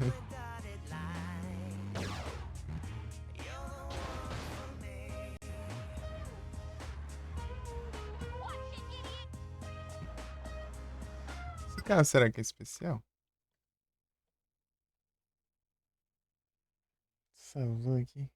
S1: Esse carro será que é especial? Salvou aqui.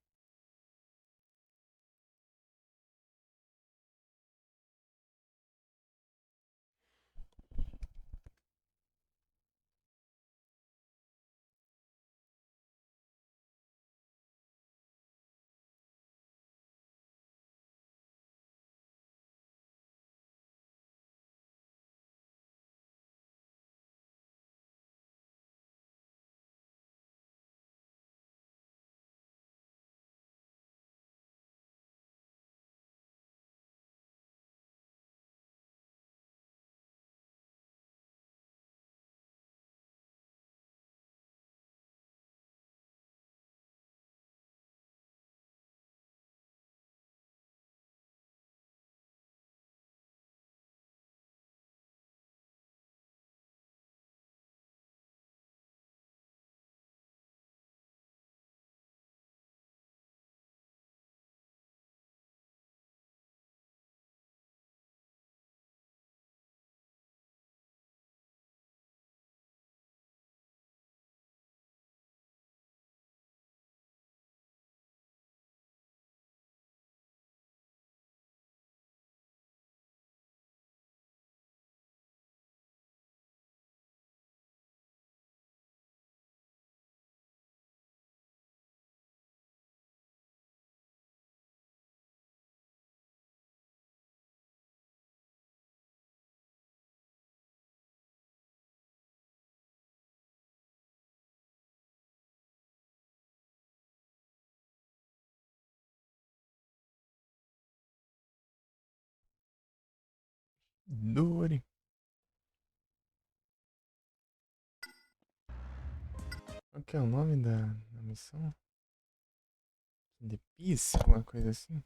S1: Dure. Qual que é o nome da missão? The Peace? Alguma coisa assim?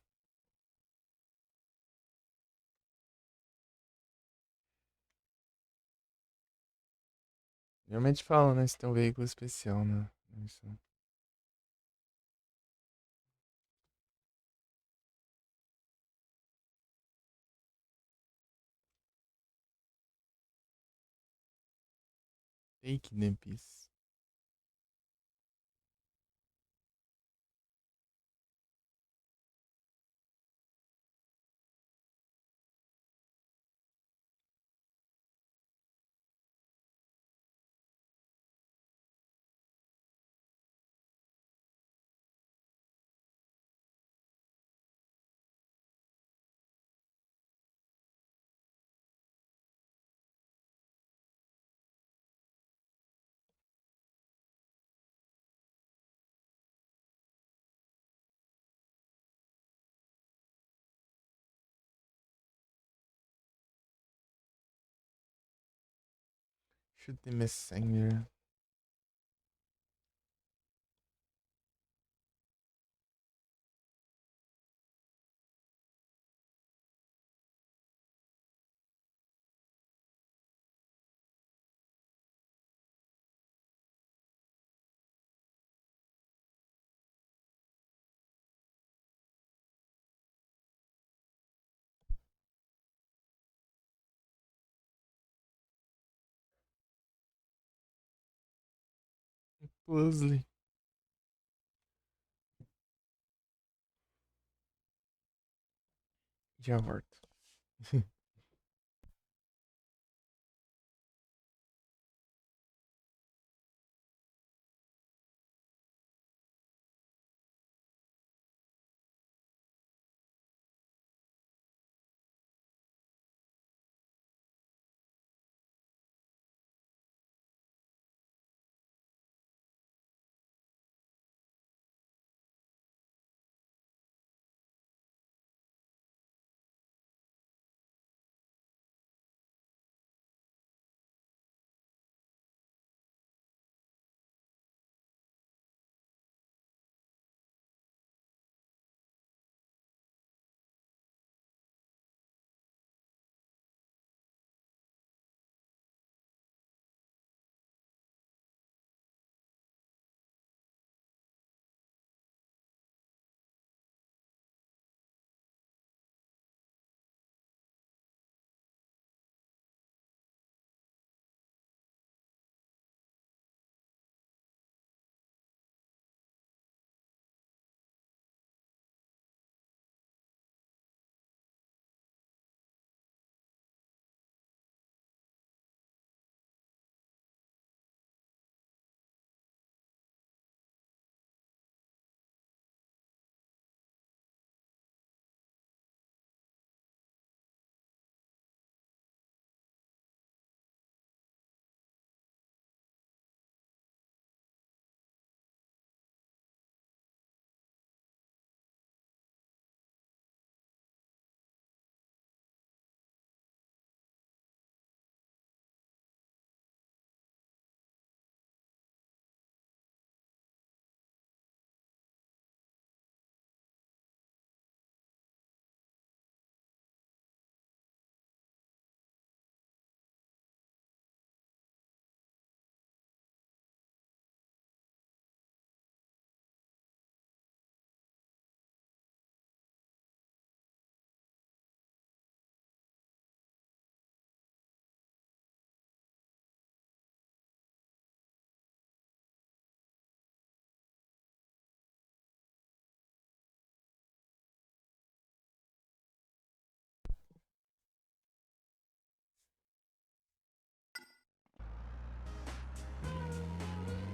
S1: Realmente falam, né? Se tem um veículo especial na missão. Fake nippies. Shoot the messenger. Leslie. Já volto.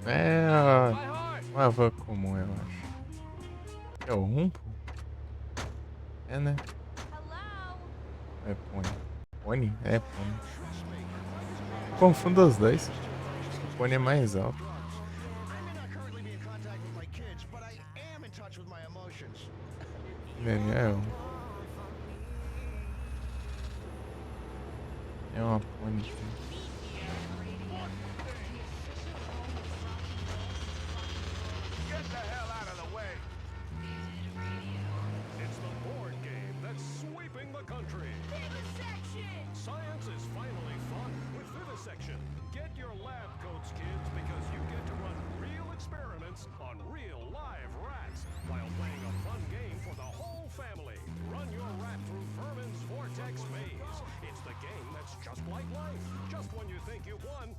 S1: É uma van comum, eu acho. É o rumpo? É, né? É pônei. Pônei? É pônei. Confundo os dois. Acho que o pônei é mais alto. Daniel. É uma pônei.
S6: Get the hell out of the way! It's the board game that's sweeping the country. Vivisection! Science is finally fun with Vivisection. Get your lab coats, kids, because you get to run real experiments on real live rats while playing a fun game for the whole family. Run your rat through Furman's Vortex Maze. It's the game that's just like life. Just when you think you've won,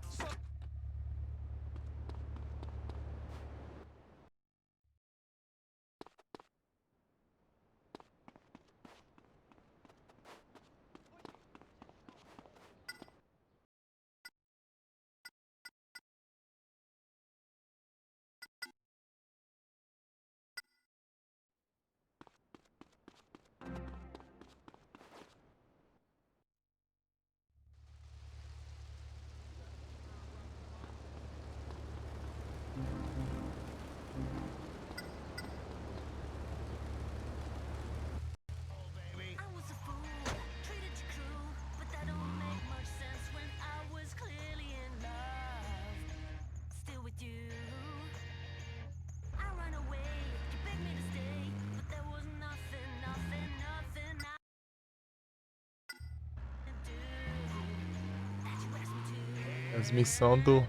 S1: Transmissão do,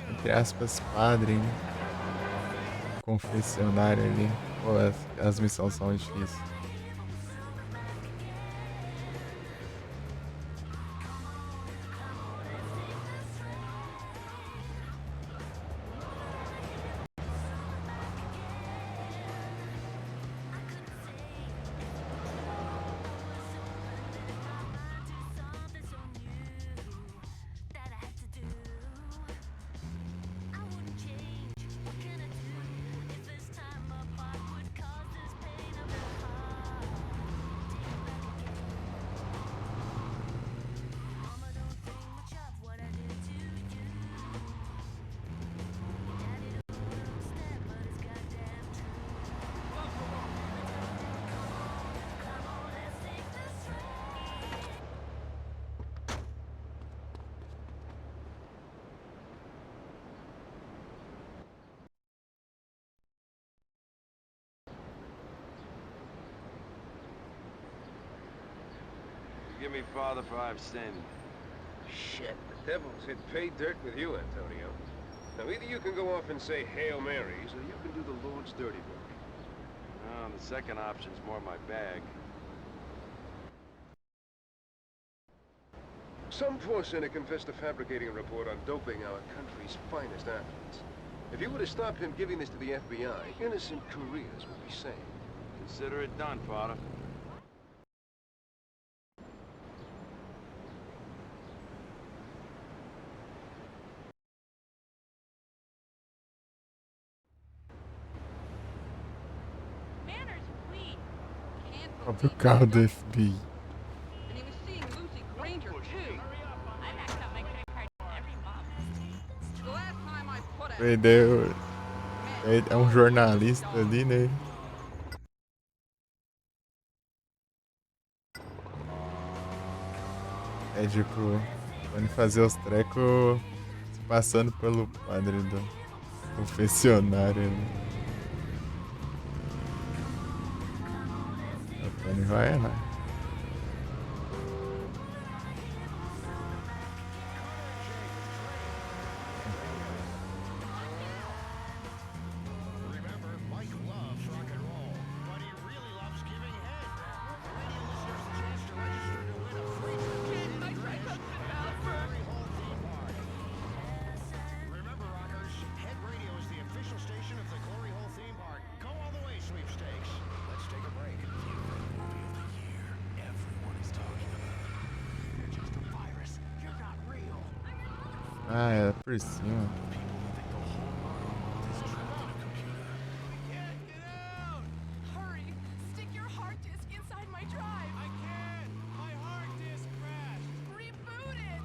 S1: entre aspas, padre, né? Confessionário ali. Pô, as missões são difíceis.
S10: Forgive me, Father, for I've sinned.
S11: Shit, the devil's hit pay dirt with you, Antonio. Now either you can go off and say Hail Marys, or you can do the Lord's dirty work.
S10: Oh, the second option's more my bag.
S11: Some poor sinner confessed to fabricating a report on doping our country's finest athletes. If you were to stop him giving this to the FBI, innocent careers would be saved.
S10: Consider it done, Father.
S3: Manners weak. Can't
S1: Próprio
S3: believe
S1: carro
S3: it.
S1: do FBI.
S3: And he was seeing Lucy Granger too. I maxed out my credit card every month. The last time I put a
S1: Perdeu. É um jornalista ali, né? É tipo, quando fazer os trecos se passando pelo padre do confessionário, né? O Tony vai errar.
S2: Remember, Mike loves rock and roll, but he really loves giving head. Radio listeners the chance to register to win a free trip to the greatest Glory Hole theme park. Remember, rockers, Head Radio is the official station of the Glory Hole theme park. Go all the way, sweepstakes. Let's take a break. Everyone is talking about. You're just a virus. You're not real.
S1: Ah, é por cima.
S4: Hurry! Stick your hard disk inside my drive!
S2: I can't. My hard disk crashed.
S4: Reboot it!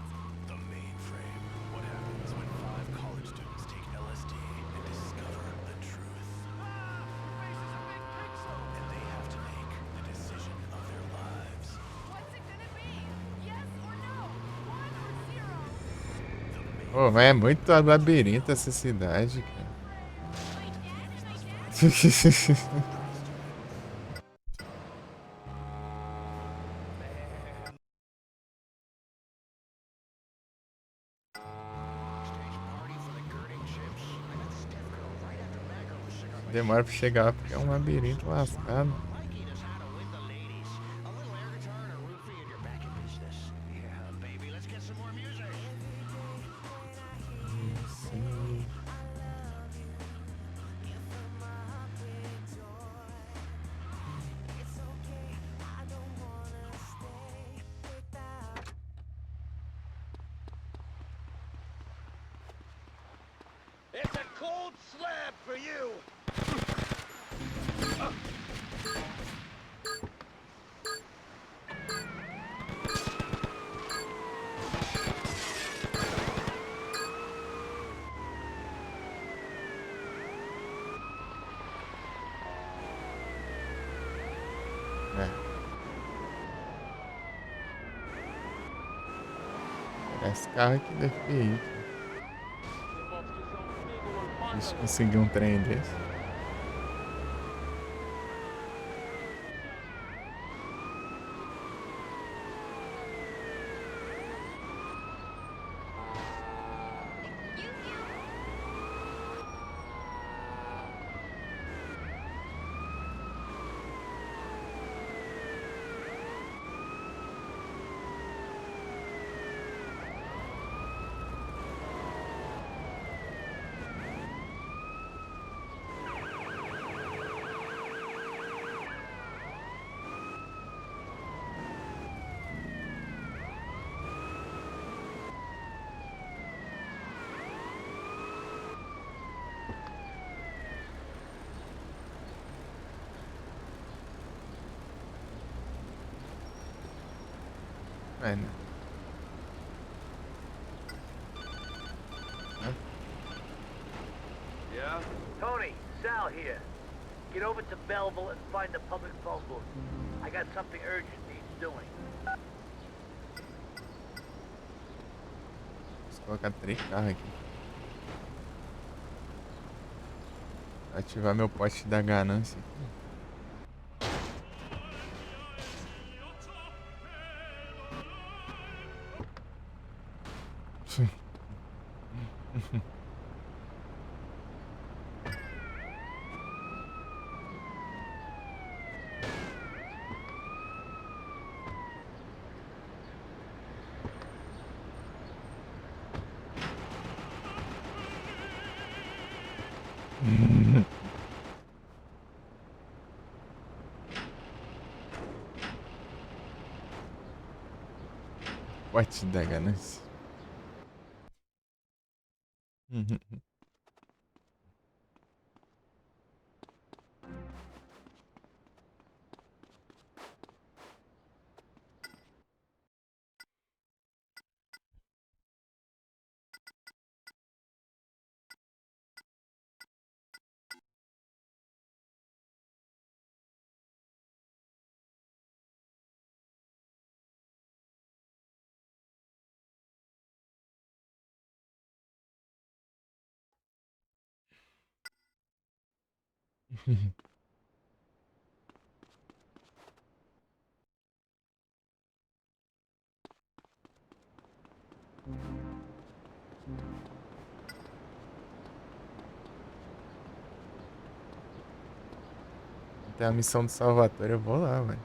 S2: The mainframe. What happens when 5 college students take LSD and discover the truth? Ah! Your face is a big pixel! And they have to make the decision of their lives.
S4: What's it gonna be? Yes or no? 1 or 0?
S1: Pô, mas é muito labirinto essa cidade, cara. Demora pra chegar lá porque é um labirinto lascado.
S2: Mikey knows how to win the ladies. A little air guitar and a roofie and you're back in business. Yeah, baby, let's get some more music.
S1: Sim.
S7: It's a cold slab for you!
S1: É. Parece carro aqui da FBI. Deixa eu conseguir um trem desse. Mano.
S10: Yeah?
S7: Tony, Sal here. Get over to Belleville and find the public phone booth. I got something urgent needs doing.
S1: Vou colocar 3 carros aqui. Ativar meu pote da ganância aqui. Pote da ganância. Tem a missão do Salvatore, eu vou lá, velho.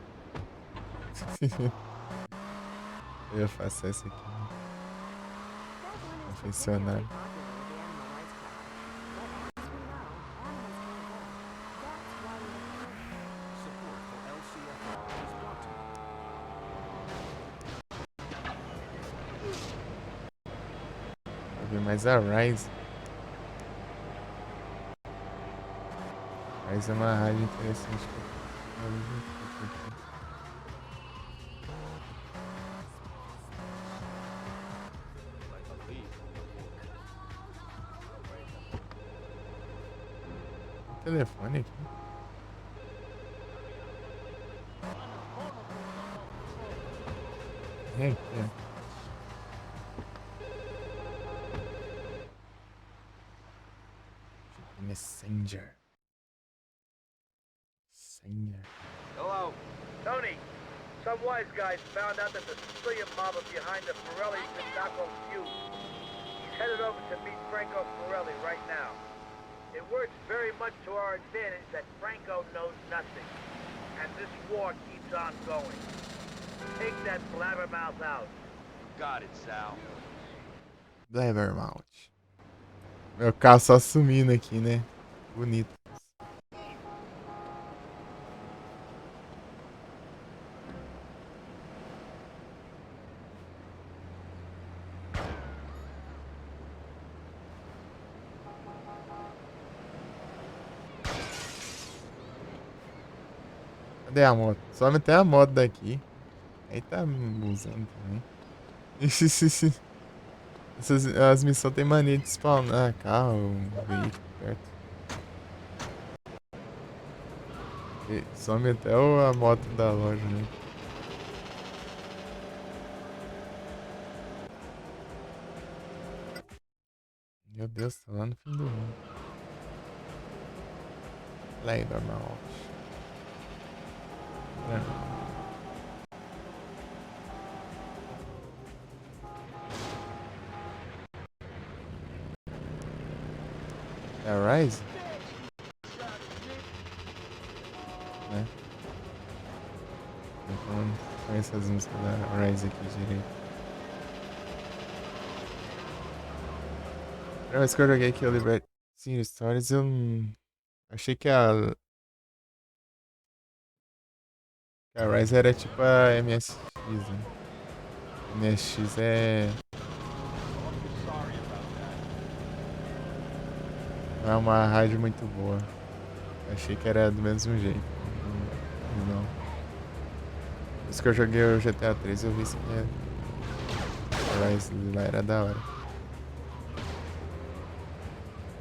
S1: Eu faço essa aqui. Confessionário.
S6: Support for LCFR is brought to you.
S1: Vou ver mais a Rise. Rise é uma rádio interessante. Telefone aqui. É aqui, ó. Messenger.
S10: Hello.
S7: Tony, some wise guys found out that the Sicilian mob are behind the Pirelli Gnacco feud. He's headed over to meet Franco Pirelli right now. It works very much to our advantage that Franco knows nothing. And this war keeps on going. Take that blabbermouth out.
S10: Got it, Sal.
S1: Blabbermouth. Meu carro só sumindo aqui, né? Bonito. Cadê a moto? Só meter a moto daqui. Aí tá usando também. As missões tem mania de spawnar carro, veículo perto. E some até a moto da loja, né? Meu Deus, tá lá no fim do mundo. Labor Mouth. É a Rise? Né? Eu não conheço as músicas da Rise aqui direito. A primeira vez que eu joguei aqui o Liberty City Stories, eu achei que a Rise era tipo a MSX, né? MSX não é uma rádio muito boa. Achei que era do mesmo jeito. Não. Por isso que eu joguei o GTA 3 eu vi isso que Rise lá era da hora.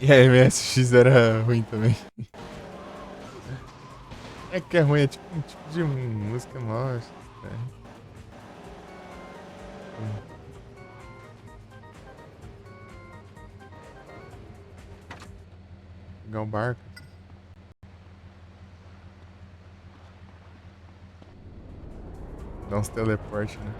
S1: E a MSX era ruim também. É que é ruim, é tipo um tipo de música mal estranha. Pegar o barco. Dá uns teleporte, né?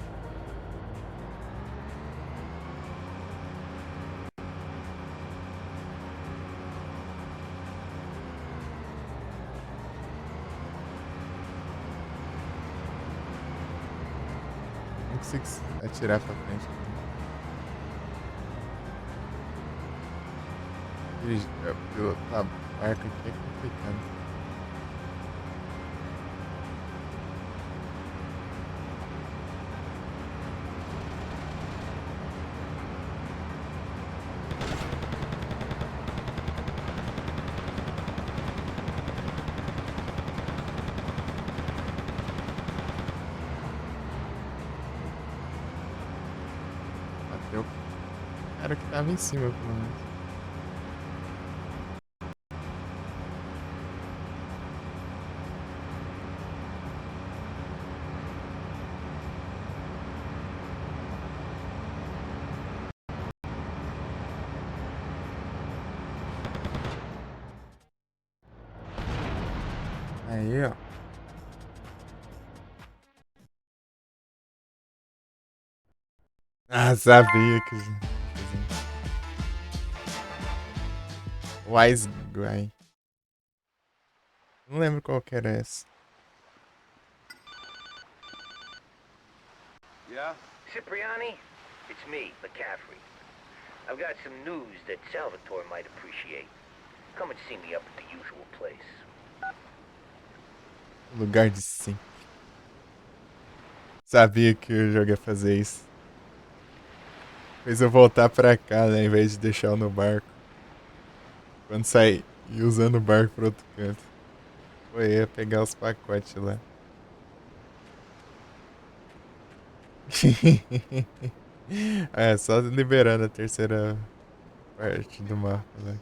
S1: Não consigo atirar pra frente. Pilotar barco aqui é complicado. Bateu o cara que tava em cima, pelo menos. Aí, ó. Ah, sabia que... Wise Guy. Não lembro qual que era essa.
S10: Yeah?
S12: Cipriani, it's me, McCaffrey. I've got some news that Salvatore might appreciate. Come and see me up at the usual place.
S1: Lugar de sim. Sabia que o jogo ia fazer isso. Fez eu voltar pra cá, né, em vez de deixar eu no barco. Quando sair e usando o barco pro outro canto. Foi, ia pegar os pacotes lá. É, só liberando a terceira parte do mapa, né?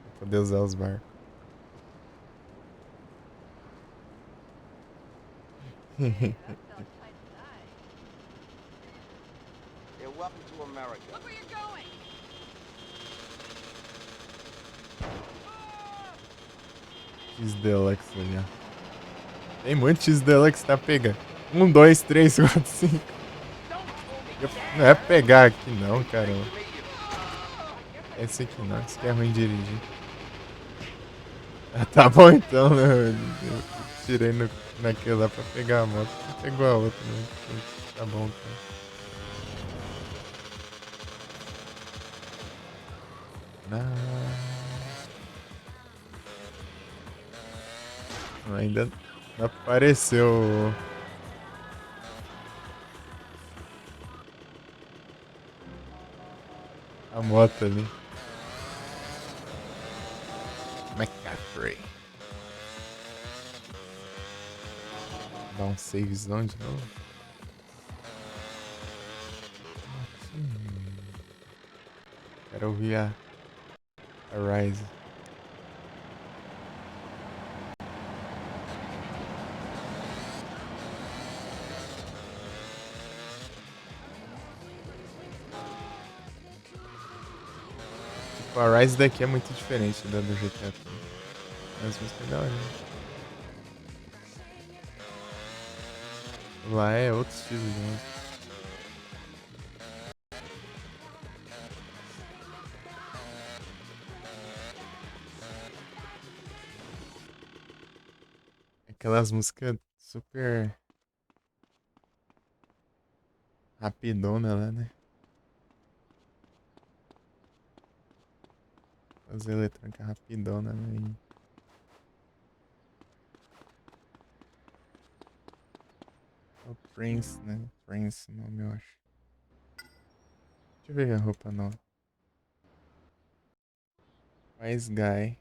S1: Pra poder usar os barcos.
S10: Yeah, welcome to America.
S3: Look where you're going!
S1: X-Deluxe ali, ó. Tem muito X-Deluxe, tá pegando. 1, 2, 3, 4, 5. Não é pegar aqui não, caramba. Esse aqui não, esse aqui é ruim de dirigir. Ah, tá bom então, né? Eu tirei naquele lá pra pegar a moto. Não pegou a outra, né? Tá bom, tá. Ainda não apareceu a moto ali. McCaffrey. Dá um savezão de novo. Quero ouvir a Rise. Tipo, a Rise daqui é muito diferente da do GTA 3. Mas música é da hora, né? Lá é outro estilo de música. Aquelas músicas super rapidona lá, né? As eletrônicas rapidona, né? É o Prince, né? Prince, o nome eu acho. Deixa eu ver a roupa nova. Wise Guy.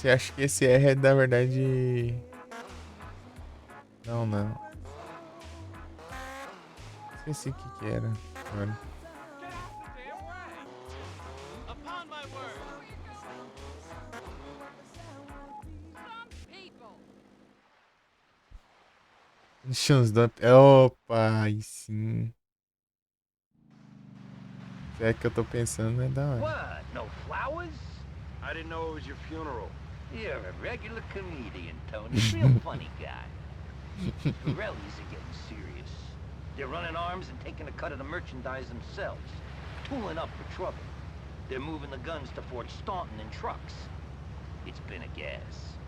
S1: Você acha que esse R é da verdade... Não, não. Esqueci o que era. Agora.
S2: Upon my word.
S1: Chance da... Opa, aí sim. Se é que eu tô pensando, é da hora.
S12: What? No flowers?
S10: I didn't know it was your funeral.
S12: You're a regular comedian, Tony. Real funny guy. Pirellis are getting serious. They're running arms and taking a cut of the merchandise themselves. Tooling up for trouble. They're moving the guns to Fort Staunton in trucks. It's been a gas.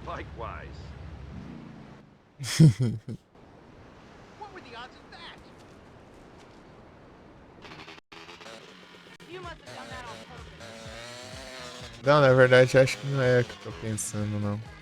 S10: Likewise.
S2: What were the odds of that? You must have done that on purpose.
S1: Não, na verdade, acho que não é o que eu tô pensando, não.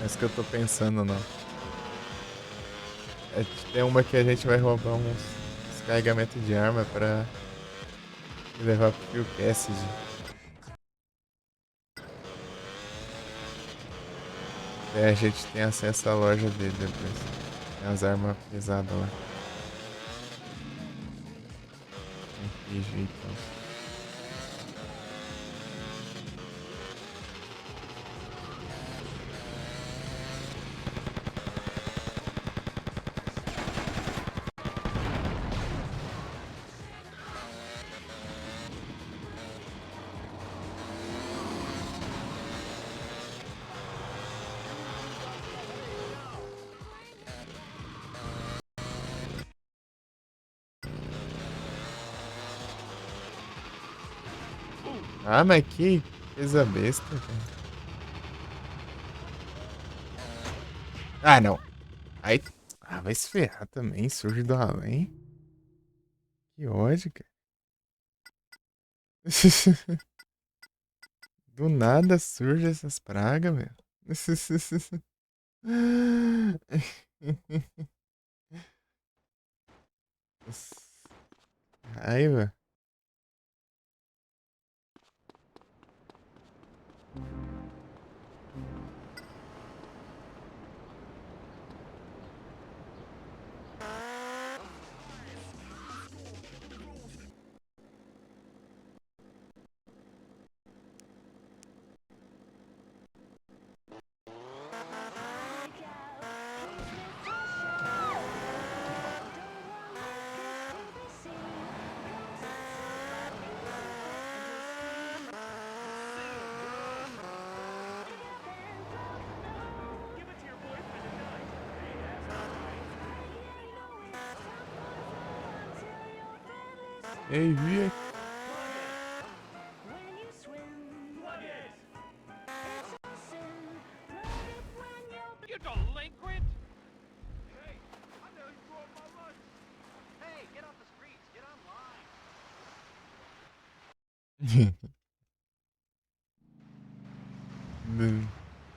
S1: É isso que eu tô pensando, não. Tem uma que a gente vai roubar uns carregamentos de arma pra levar pro Phil Cassidy. A gente tem acesso à loja dele depois. Tem as armas pesadas lá. Tem que jeito, então. Ah, mas que coisa besta, cara. Ah, não. Aí... Ah, vai se ferrar também, surge do além. Que ódio, cara. Do nada surge essas pragas, meu. Raiva. Ei, vi.
S2: You delinquent! Hey, I nearly threw up my lunch. Hey, get off the streets. Get online.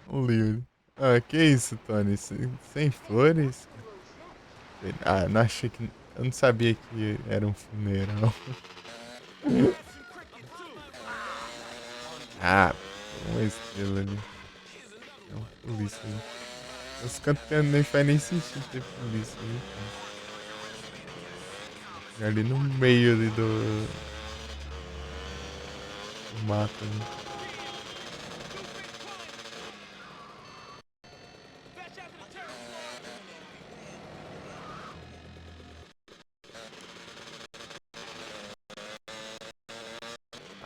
S1: Um livro. Ah, que isso, Tony? Sem flores? Ah, não achei que... Eu não sabia que era um funeral. Ah, uma estrela ali. É uma polícia ali. Os cantos nem faz nem sentido ter polícia ali. Ali no meio ali do mato ali.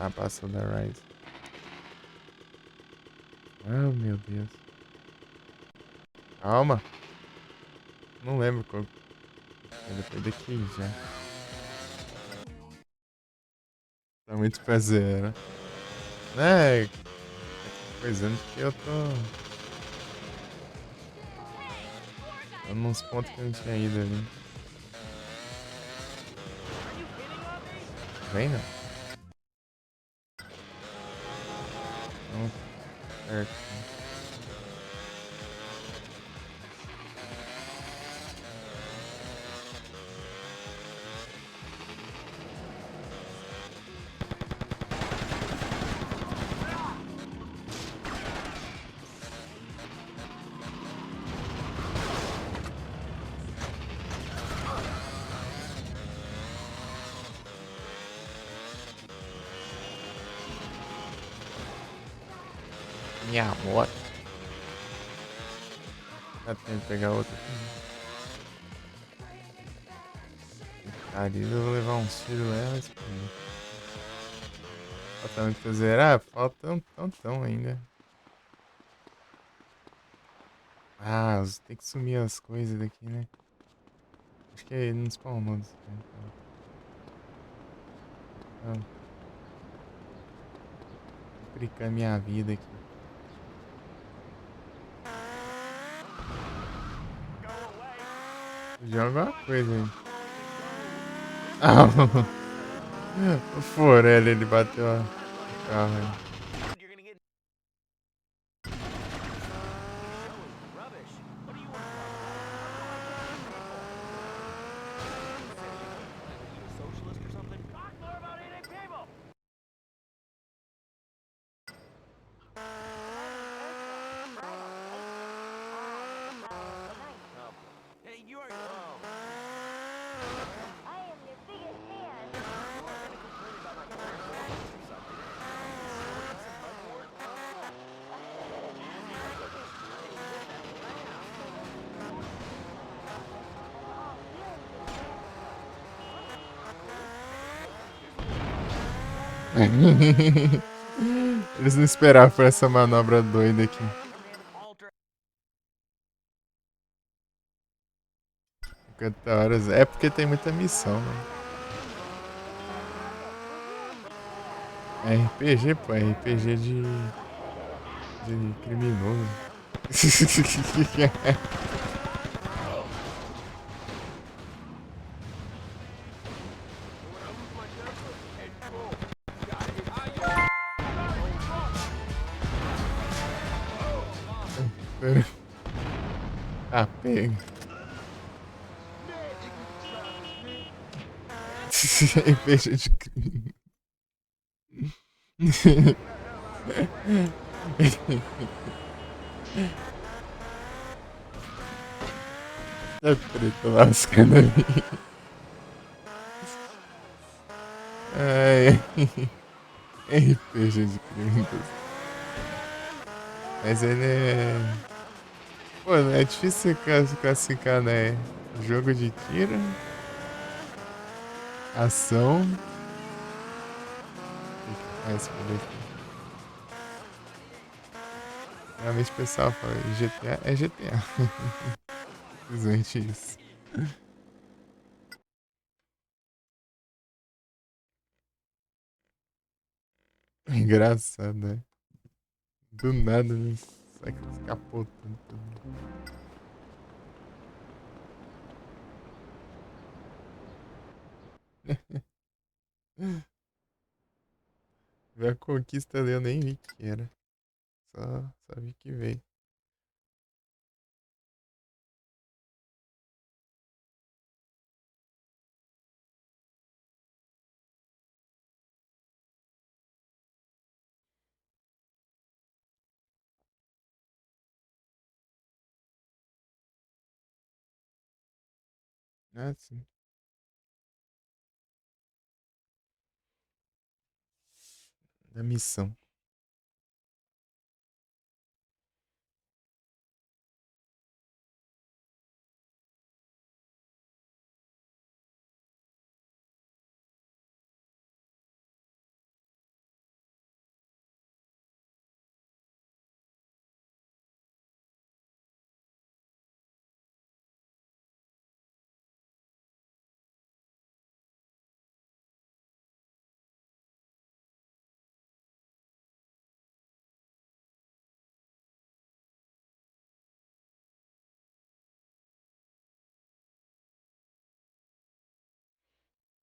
S1: Ah, passou da Rise. Oh, meu Deus. Calma. Não lembro qual. É depois daqui já. Tá muito pra zero. Né? Coisando que eu tô. Tô nos pontos que eu não tinha ido ali. Vem não. Não, certo. Minha moto. Tá tentando pegar outra aqui. Ali eu vou levar um tiro nela e explodir. Falta muito pra zerar? Falta um tantão ainda. Ah, tem que sumir as coisas daqui, né? Acho que ele não spawnou. Então, complicar minha vida aqui. Joga alguma coisa aí. Ah, o Forelli, ele bateu o carro aí.
S9: Hey, you are. I am your biggest fan.
S1: Eles não esperavam por essa manobra doida aqui. 50 horas. É porque tem muita missão, né? É RPG, pô. É RPG de criminoso. Ah, pega. RPG de crime. Tá preto lascando ali. Ai, RPG de crime. Mas ele é. Pô, é difícil classificar, né? Jogo de tiro, ação. O que mais por aqui? Realmente o pessoal fala GTA é GTA. Simplesmente isso. É engraçado, né? Do nada, né? Sai capotando tudo. Ver a conquista ali eu nem vi que era. Só vi que veio. Ah, sim. Da missão.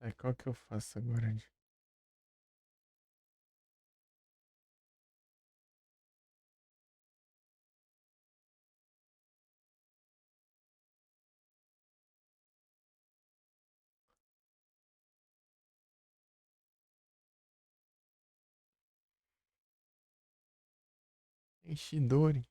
S1: Aí qual que eu faço agora? Ishidori.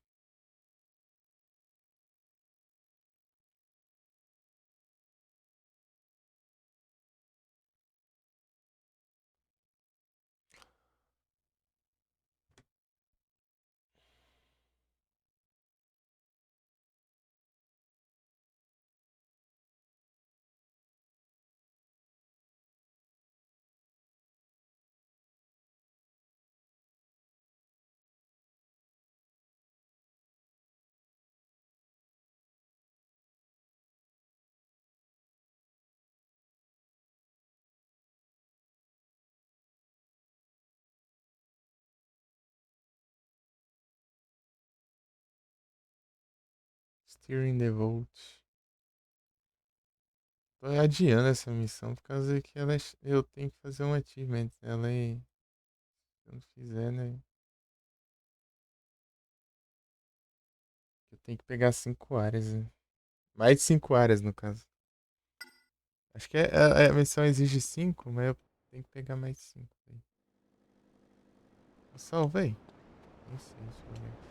S1: Steering the Volt. Tô adiando essa missão por causa que eu tenho que fazer um achievement. Ela é. Se eu não fizer, né? Eu tenho que pegar 5 áreas. Né? Mais de 5 áreas, no caso. Acho que a missão exige 5, mas eu tenho que pegar mais 5. Eu salvei? Não sei, deixa eu ver.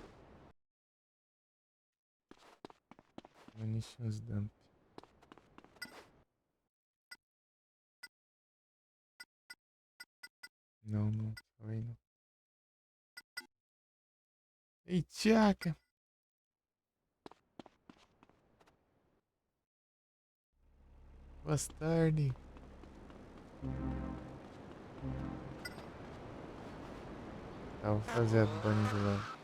S1: Munitions dump. Não, não salvei não. Ei, tchaca! Bastarde! Tá, vou fazer a bunny do lado.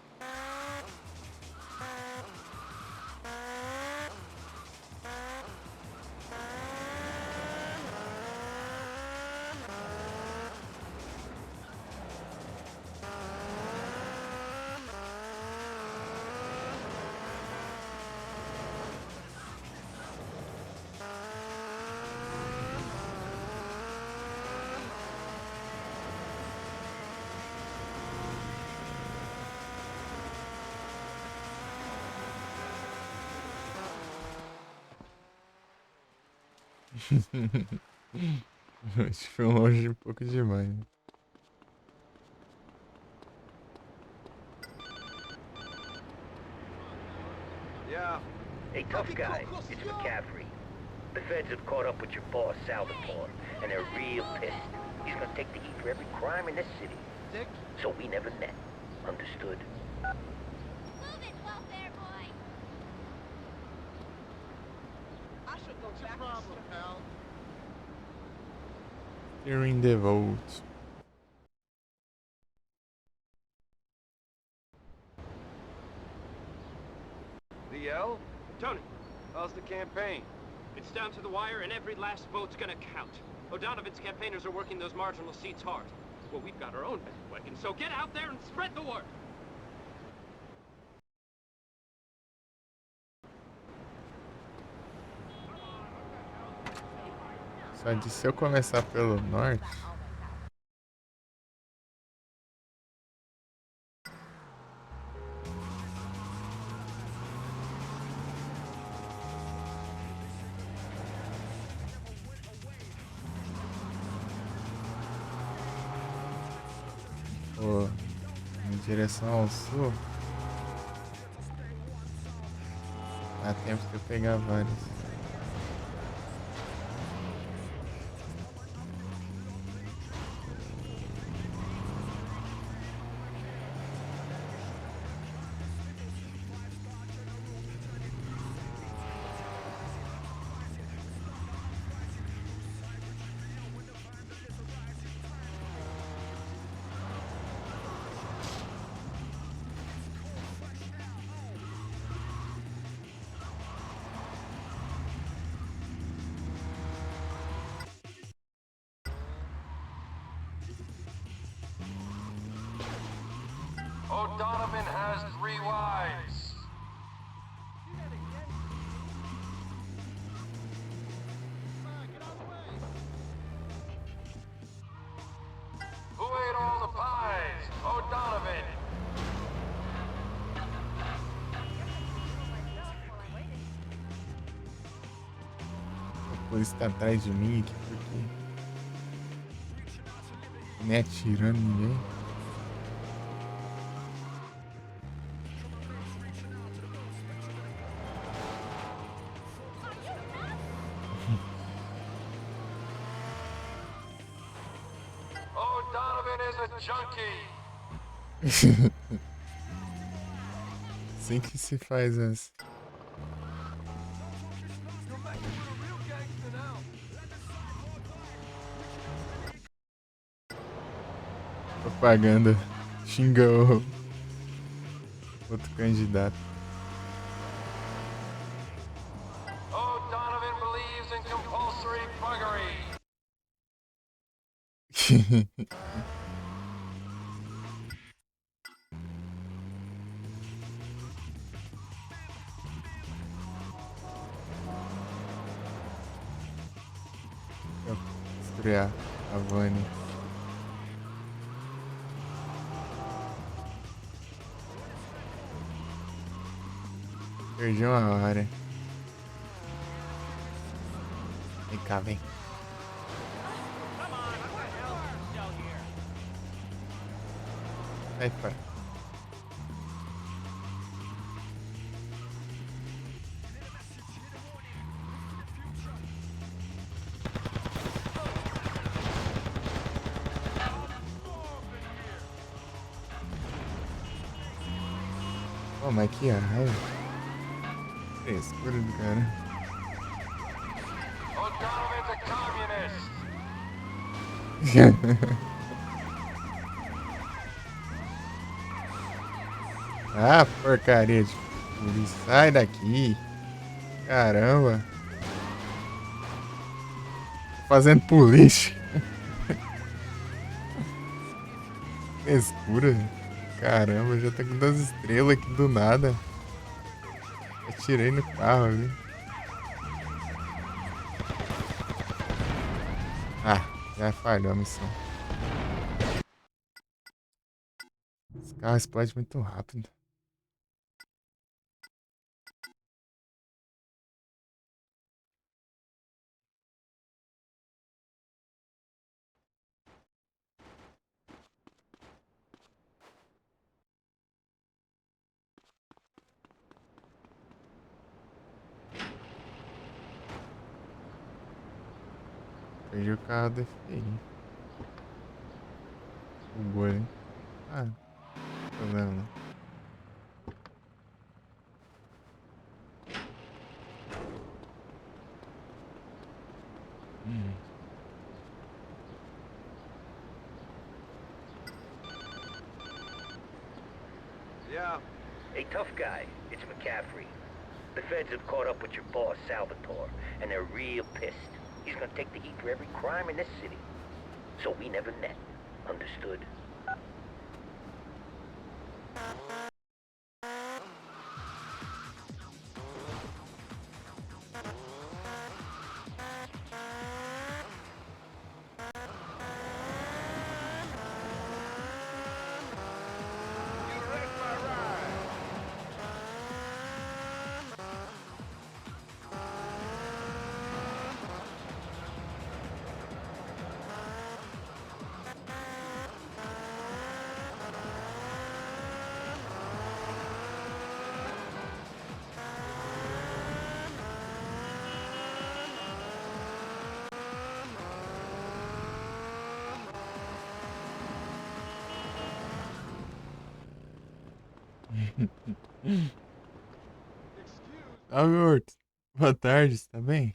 S1: Acho que foi longe um pouco demais. Né?
S12: Yeah. Hey, tough guy, it's McCaffrey. The feds have caught up with your boss, Salvatore, and they're real pissed. He's gonna take the heat for every crime in this city.
S2: Dick?
S12: So we never met. Understood?
S9: Move it, welfare boy!
S3: I should go back
S2: Problem, pal.
S1: Steering the Volt.
S10: The L? Tony, how's the campaign?
S13: It's down to the wire, and every last vote's gonna count. O'Donovan's campaigners are working those marginal seats hard. Well, we've got our own bandwagon, so get out there and spread the word!
S1: Só de se eu começar pelo norte. Pô, em direção ao sul. Dá tempo de eu pegar vários.
S10: O'Donovan has 3 wives.
S1: polícia tá atrás de mim aqui porque nem atirando ninguém.
S6: Oh, Donovan is a junkie.
S1: Assim que se faz essa. Propaganda. Xingou outro candidato.
S6: Oh, Donovan believes in compulsory buggery.
S1: Eu vou destruir a Vani. Perdi uma hora. Vem cá, vem. Sai fora. Pô, mas que raiva. Frescura do cara.
S6: Oh, Donovan's a communist.
S1: Ah, porcaria de polícia. Sai daqui. Caramba. Tô fazendo polícia. Frescura. Caramba, já tá com 2 estrelas aqui do nada. Atirei no carro ali. Ah, já falhou a missão. Esse carro explode muito rápido. Perdi o carro do FBI. O boi. Ah, não tem problema não.
S12: Yeah. Hey, tough guy. It's McCaffrey. The feds have caught up with your boss, Salvatore, and they're real pissed. He's gonna take the heat for every crime in this city. So we never met. Understood? Salve, Horto. Boa tarde, você tá bem?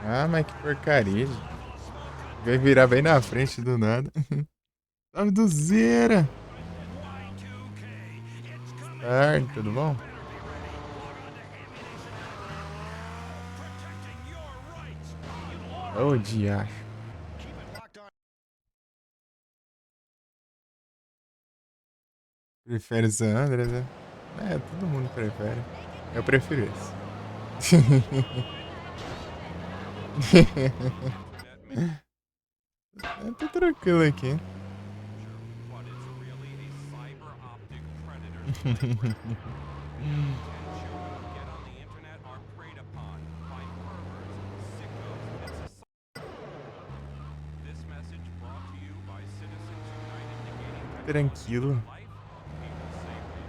S12: Ah, mas que porcaria. Vai virar bem na frente do nada. Salve do Zera. Tarde, tudo bom? Ô, diacho.
S1: Prefere San Andreas, né? É, todo mundo prefere. Eu prefiro esse. Eu tô tranquilo aqui.
S8: But it's really a cyber optic predator site. 10 children who get on the internet are preyed upon by perverts, sickos, and society. This message brought to you by Citizens United negating
S1: Tranquilo.
S8: life, people safety.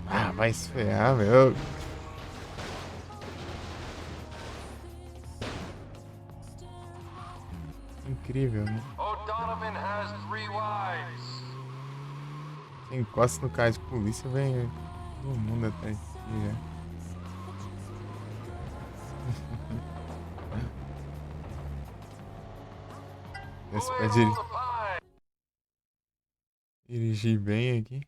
S1: Ah, vai se ferrar, meu. Incrível, né?
S10: O'Donovan has 3 wives.
S1: Você encosta no carro de polícia, vem todo mundo atrás de ti, já. Esse pode dirigir bem aqui.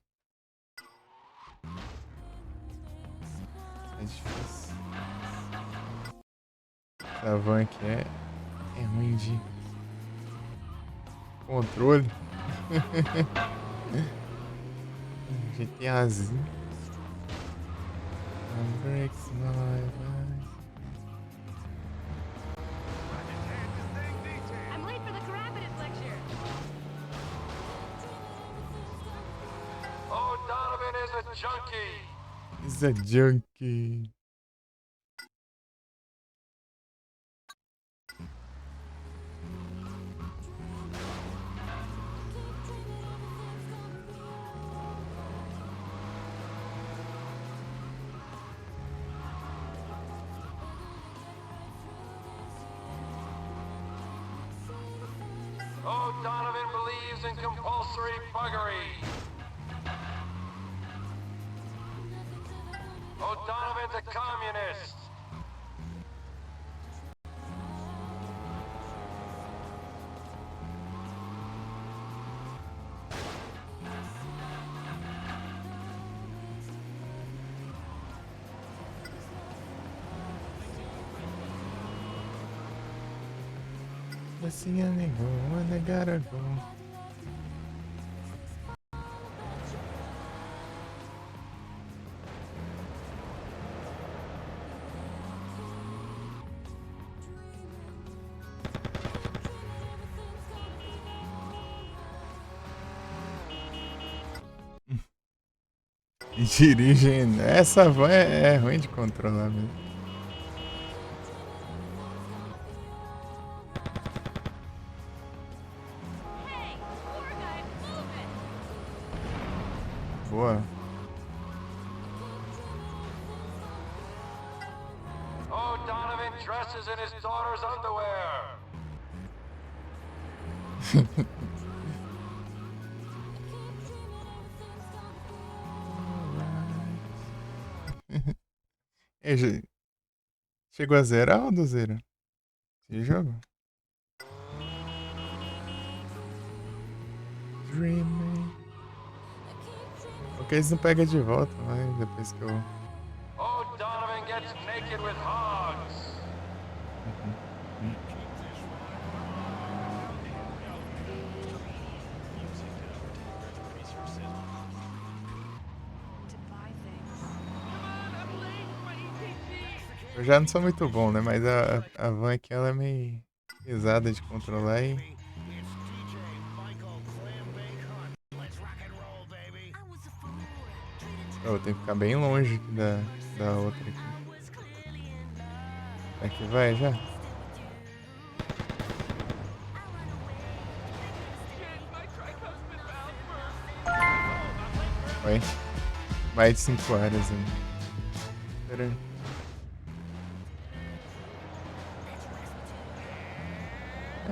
S1: É difícil. Essa van aqui é ruim de controle. GTAzinho. Breaks my life.
S9: I'm late for the Carabinus lecture.
S10: O'Donovan is a junkie.
S1: He's a junkie.
S10: O'Donovan believes in compulsory buggery. O'Donovan's a communist.
S1: Assim é negão, é negaragão. E dirigem. Essa van é ruim de controlar mesmo. Boa.
S10: O'Donovan dresses in his daughter's underwear.
S1: Chegou a zerar ou do zero? Esse jogo? Dreaming. Porque eles não pegam de volta, mas depois que eu...
S10: O'Donovan gets naked with hogs.
S1: Eu já não sou muito bom, né? Mas a van aqui ela é meio pesada de controlar e... Eu tenho que ficar bem longe da outra aqui. Aqui vai já? Vai. Mais de 5 horas ainda. Pera aí.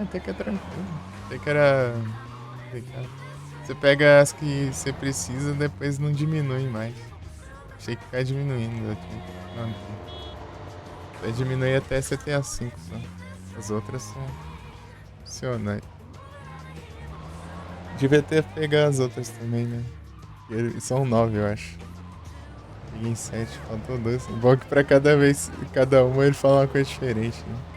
S1: Até que é tranquilo. Até que era... Você pega as que você precisa, depois não diminui mais. Achei que ficar diminuindo aqui. Não. Vai diminuir até CTA 5 só. As outras são funcionais. Devia ter pegado as outras também, né? São 9, eu acho. em 7, faltou 2. Bom que pra cada vez, cada uma ele fala uma coisa diferente, né?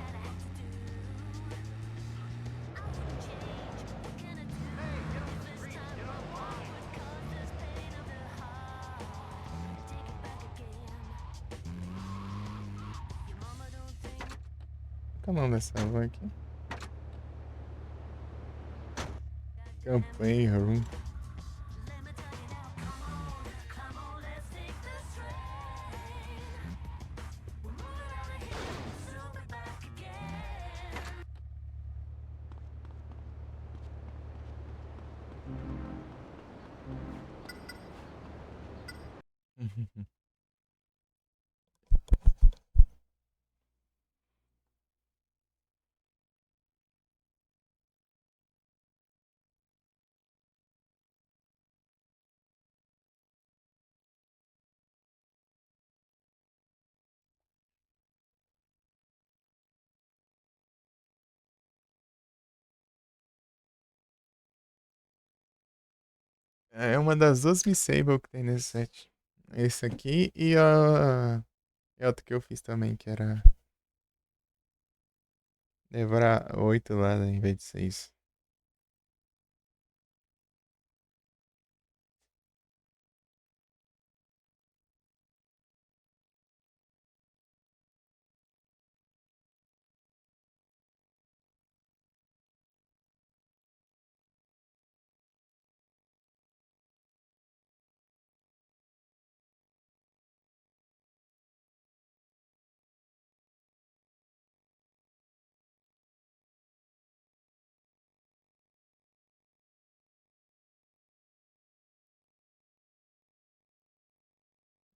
S1: Qual é o nome dessa van aqui? Campaign Room. É uma das duas Missable que tem nesse set. Esse aqui e a outra que eu fiz também, que era levar 8 lá em vez de 6.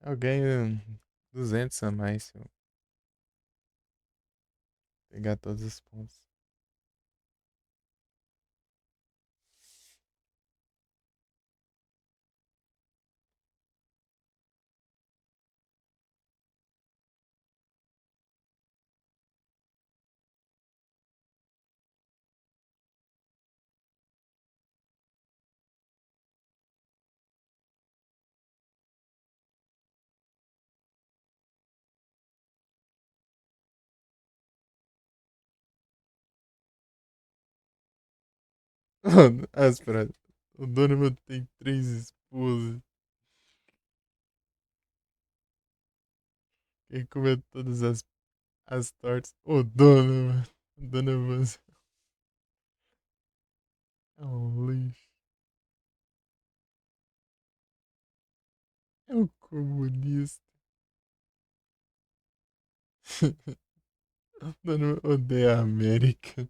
S1: Eu ganho 200 a mais se eu pegar todos os pontos. Espera. O Donovan tem 3 esposas. Quem comeu todas as tortas? O Donovan. O Donovan é um lixo. É um comunista. O Donovan odeia a América.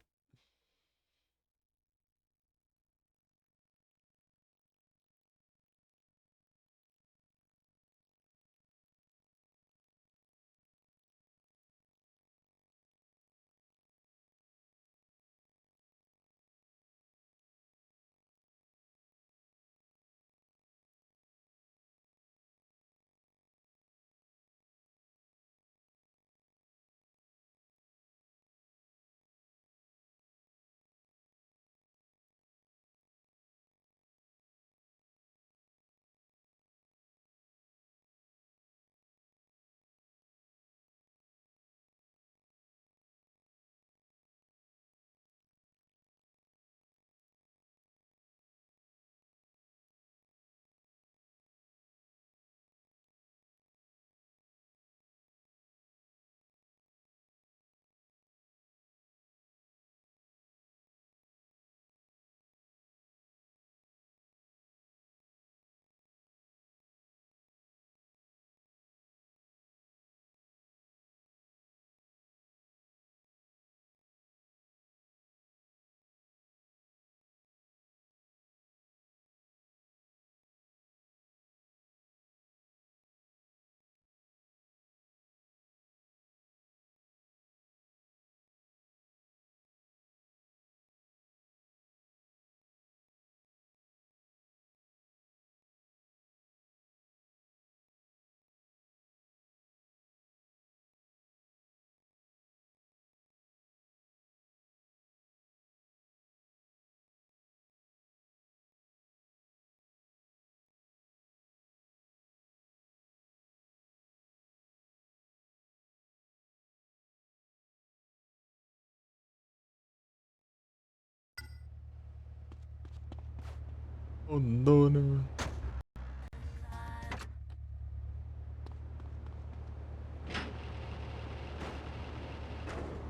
S1: Oh no, no.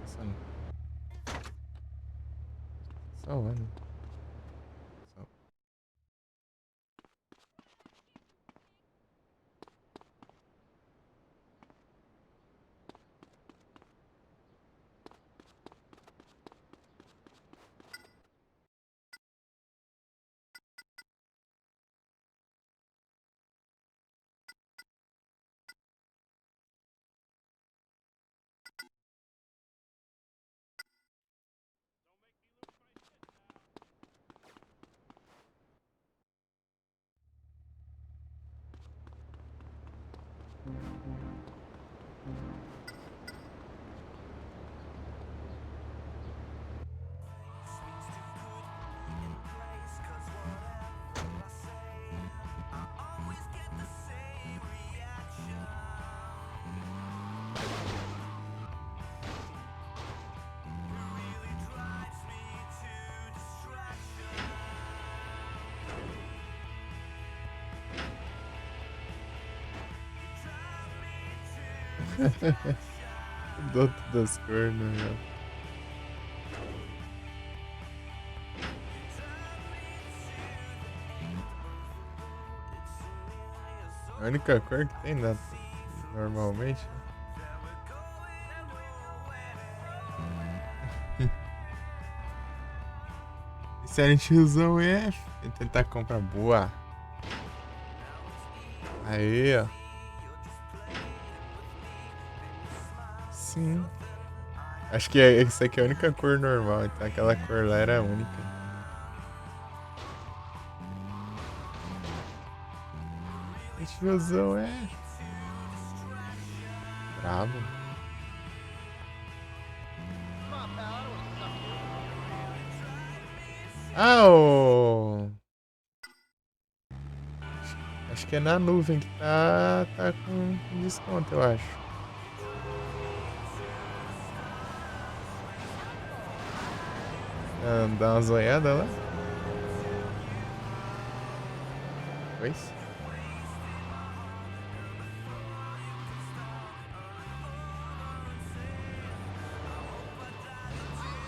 S1: Listen. So when? So. Dot das cornas, já. A única cor que tem normalmente. Sério, tiozão é tentar comprar boa. Aí, ó. Sim. Acho que essa aqui é a única cor normal, então aquela cor lá era a única. Esse tiozão é brabo. Ah, acho que é na nuvem que tá com desconto, eu acho. Dá uma zoiada lá. Pois.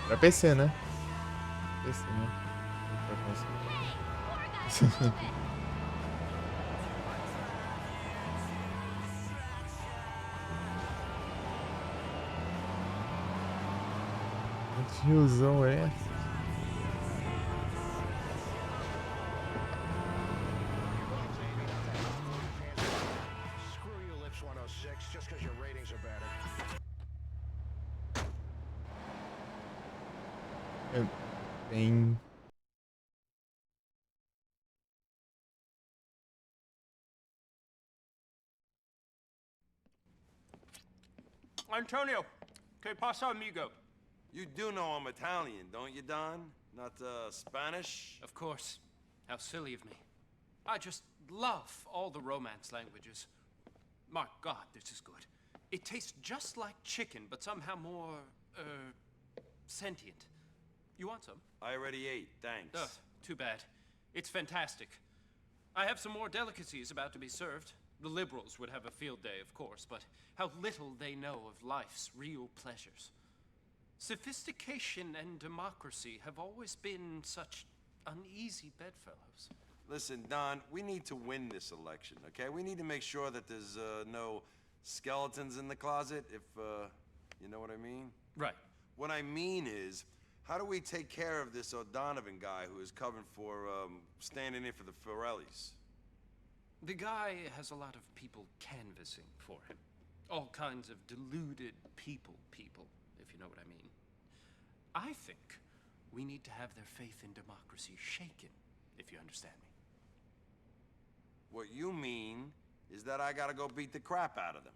S1: Pra PC, né? PC, né? Pra console. Que tiozão é esse?
S2: Screw you, Lips 106, just because your ratings are better.
S1: Tem.
S13: Antonio, que pasa, amigo?
S10: You do know I'm Italian, don't you, Don? Not, Spanish?
S13: Of course. How silly of me. I just love all the Romance languages. My God, this is good. It tastes just like chicken, but somehow more, sentient. You want some?
S10: I already ate, thanks.
S13: Ugh, too bad. It's fantastic. I have some more delicacies about to be served. The liberals would have a field day, of course, but how little they know of life's real pleasures. Sophistication and democracy have always been such uneasy bedfellows.
S10: Listen, Don, we need to win this election, okay? We need to make sure that there's, no skeletons in the closet, if, you know what I mean?
S13: Right.
S10: What I mean is, how do we take care of this O'Donovan guy who is covering for, standing in for the Forellis?
S13: The guy has a lot of people canvassing for him. All kinds of deluded people, if you know what I mean. I think we need to have their faith in democracy shaken, if you understand me.
S10: What you mean is that I gotta go beat the crap out of them.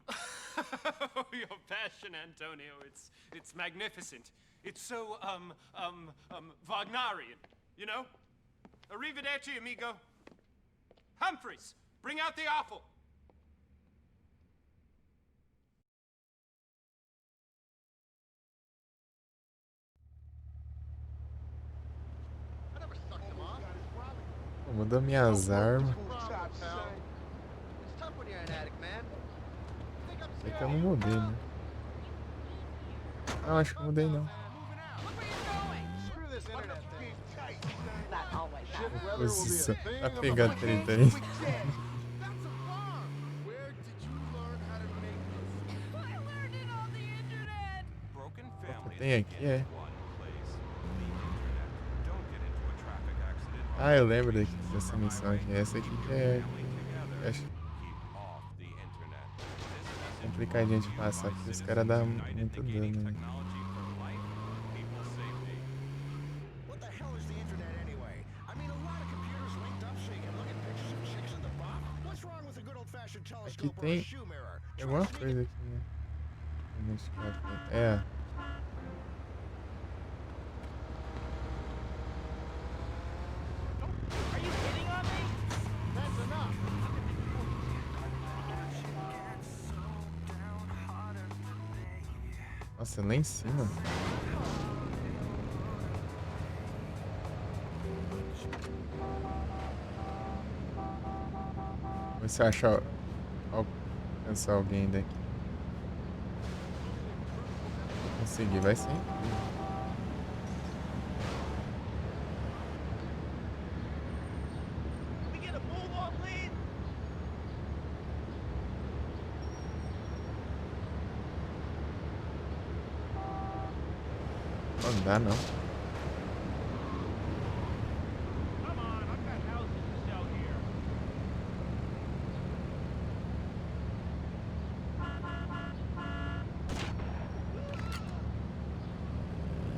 S13: Your passion, Antonio, it's magnificent. It's so, Wagnerian, you know? Arrivederci, amigo. Humphreys, bring out the offal.
S1: Mudou minhas armas.
S2: It's tough when you're an addict, man.
S1: É que eu não mudei, né? Não, acho que eu mudei não.
S2: Screw this internet thing.
S9: Not always that.
S1: Posição. Tá pegando 30 aí.
S2: That's a bomb. Where did you learn how to make this?
S4: I learned it on the internet.
S8: Broken
S1: O que
S8: families
S1: tem aqui
S8: begin
S1: é.
S8: in one place, the internet. Don't get into a traffic accident.
S1: Ah, eu lembro dessa missão aqui. Essa aqui que é. Acho
S8: Keep off the internet. This message
S1: complicadinho de passar, porque os caras dão muito dano, né?
S8: technology for life, people safety.
S2: What the hell is the internet anyway? I mean, a lot of computers linked up so you can look at pictures of chicks in the butt. What's wrong with a good old-fashioned
S1: Aqui
S2: telescope or a
S1: tem
S2: shoe mirror?
S1: alguma coisa aqui, né? Neste café. É.
S2: Are you kidding on me? That's enough.
S1: Nossa, lá em cima. Vamos ver se eu achar. Alcançar alguém daqui. Conseguir, vai ser incrível.
S2: We get a bulldog lead?
S1: Não dá não.
S2: Come on, I've got houses to sell here.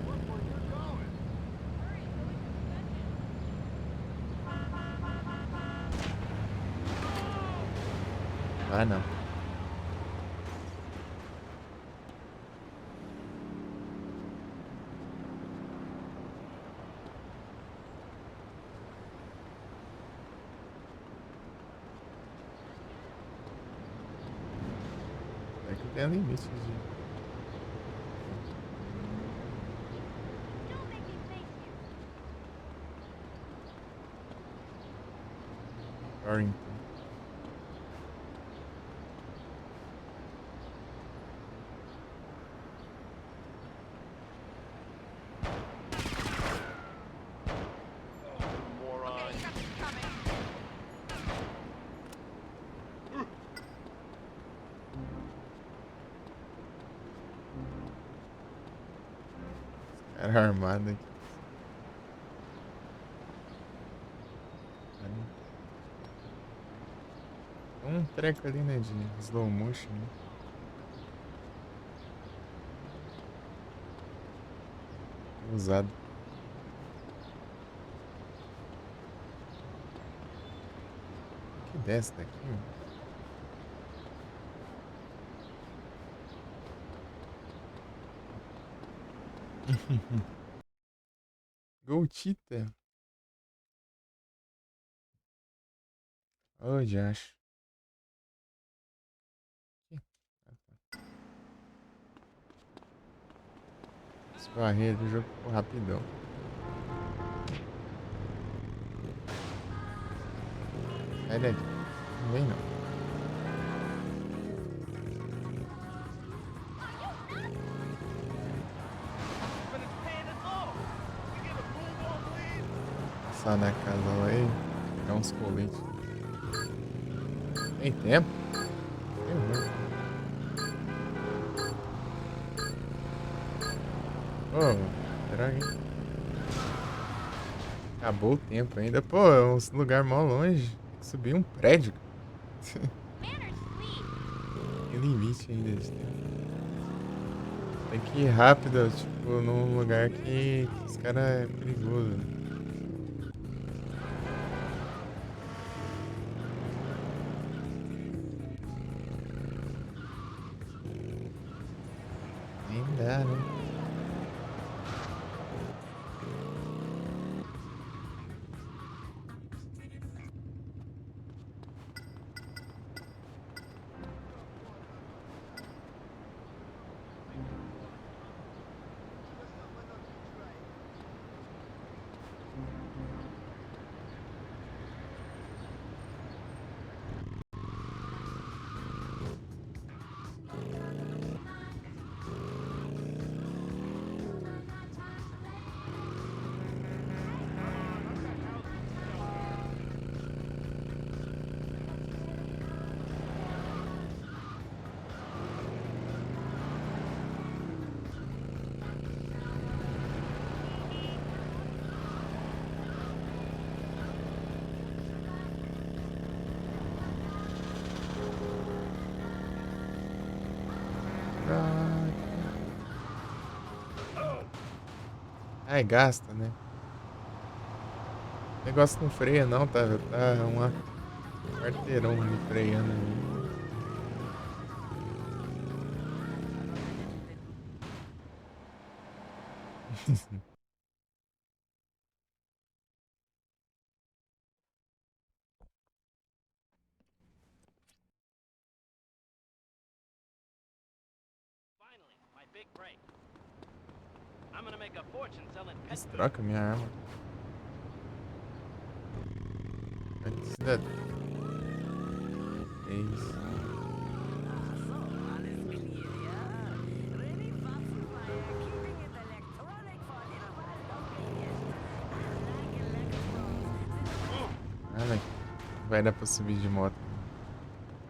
S2: Look where you're going.
S1: Ah, não. É que tem limite de.
S9: Don't make me face you.
S1: Warrington.
S2: Moron.
S3: You got this coming.
S1: Cara armado aqui. Um treco ali, né? De slow motion. Né? Usado. O que desce daqui, mano? Goldita. Oh, Josh. Esse barreiro do jogo ficou rapidão. Sai daqui. Não vem não.
S2: But it's paying us off. We get a bulldog lead.
S1: Passar na casa lá e pegar uns coletes. Tem tempo? Tem muito. Pô, droga, hein? Acabou o tempo ainda. Pô, é um lugar mó longe. Tem que subir um prédio. Tem limite ainda de tempo. Tem que ir rápido, tipo, num lugar que os caras é perigoso. Nem dá, né? Ai, gasta, né? O negócio não freia não, tá um quarteirão me freando ali.
S5: Finally, my big break. I'm gonna make a fortune selling pet
S1: Mas troca minha arma. Antes da... É isso. Ah, mas vai dar pra subir de moto.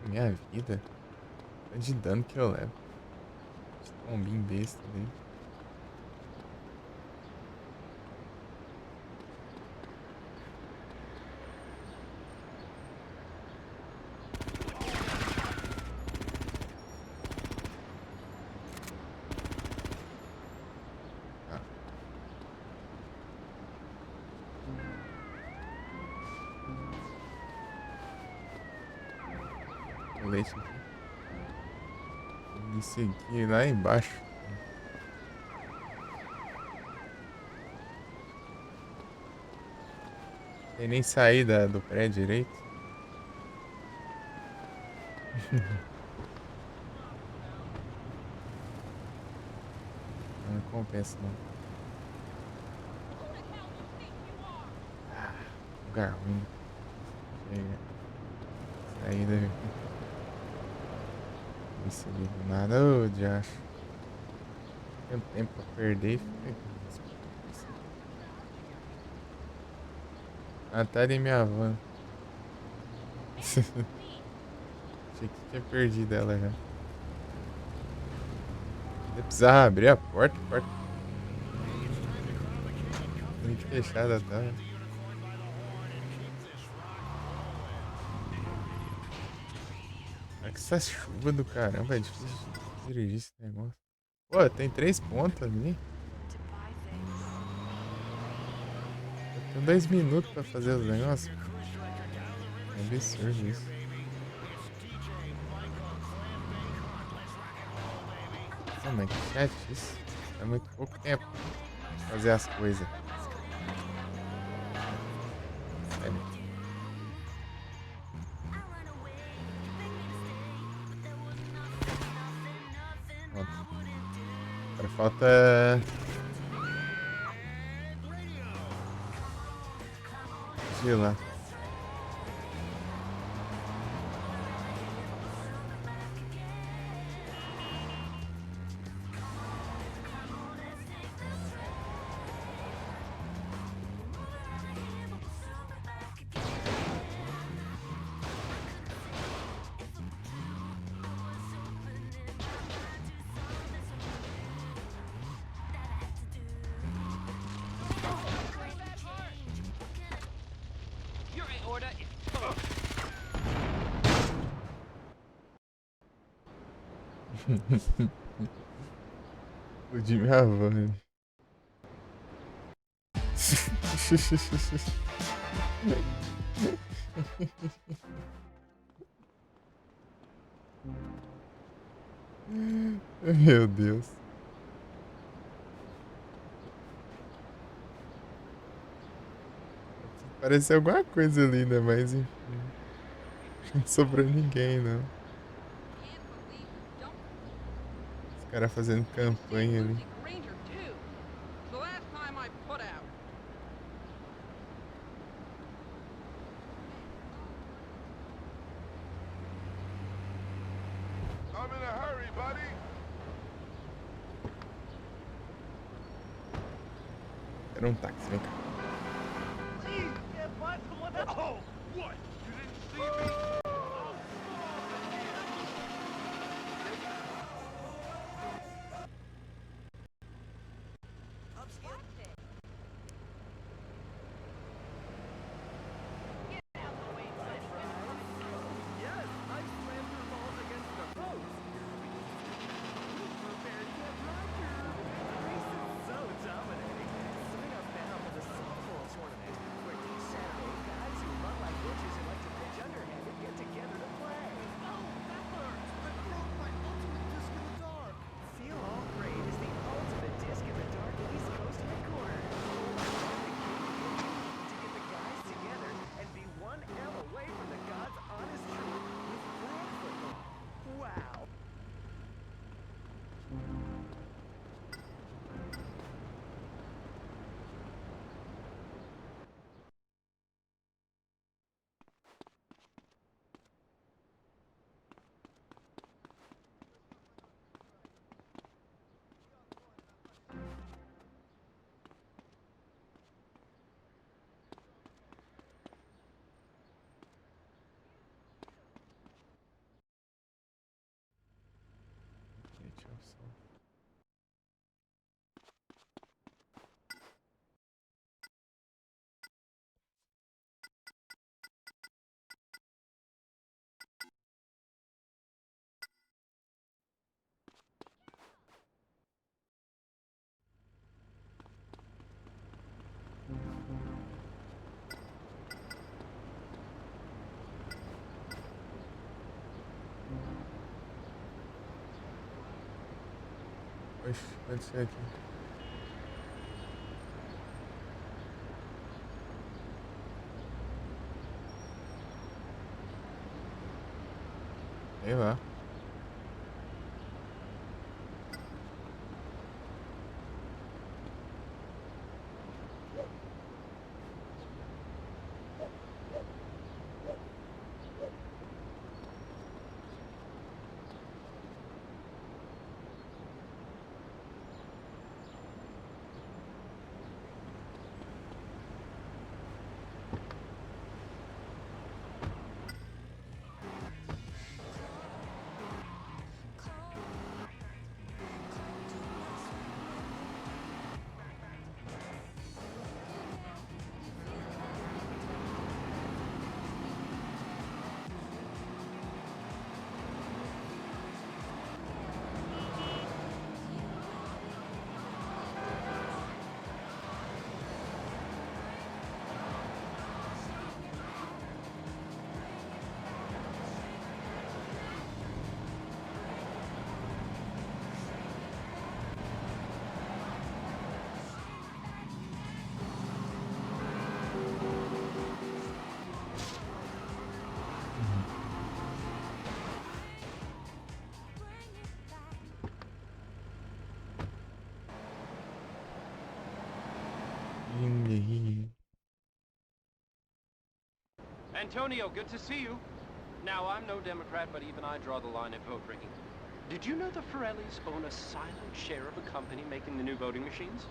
S1: Minha vida. Quanto de dano que eu levo. De tombinho besta dele. Leite aqui. Isso aqui lá embaixo. Tem nem saída do prédio direito. Não compensa não. Lugar ruim. Chega. Saída. Não se liga nada, ô diacho. Tem tempo pra perder. Ah, tá ali minha van. Achei que tinha perdido ela já. Eu precisava abrir a porta, muito fechada tá. Olha que essa chuva do caramba, é difícil de dirigir esse negócio. Pô, tem 3 pontos ali. Eu tenho 2 minutos pra fazer os negócios. É absurdo isso. Não, mas que chato isso. É muito pouco tempo pra fazer as coisas. Sério. Agora falta... de lá.
S5: Your order is
S1: O de minha van. Meu Deus. Pareceu alguma coisa ali, né? Mas enfim. Não sobrou ninguém, não. Os caras fazendo campanha ali.
S3: Granger too. The last time I put out.
S11: I'm in a hurry, buddy.
S1: Era um táxi, vem cá.
S2: Oh, what? You didn't see me?
S1: som. Oxe, pode ser aqui. Sei lá.
S13: Antonio, good to see you. Now, I'm no Democrat, but even I draw the line at vote rigging. Did you know the Forellis own a silent share of a company making the new voting machines?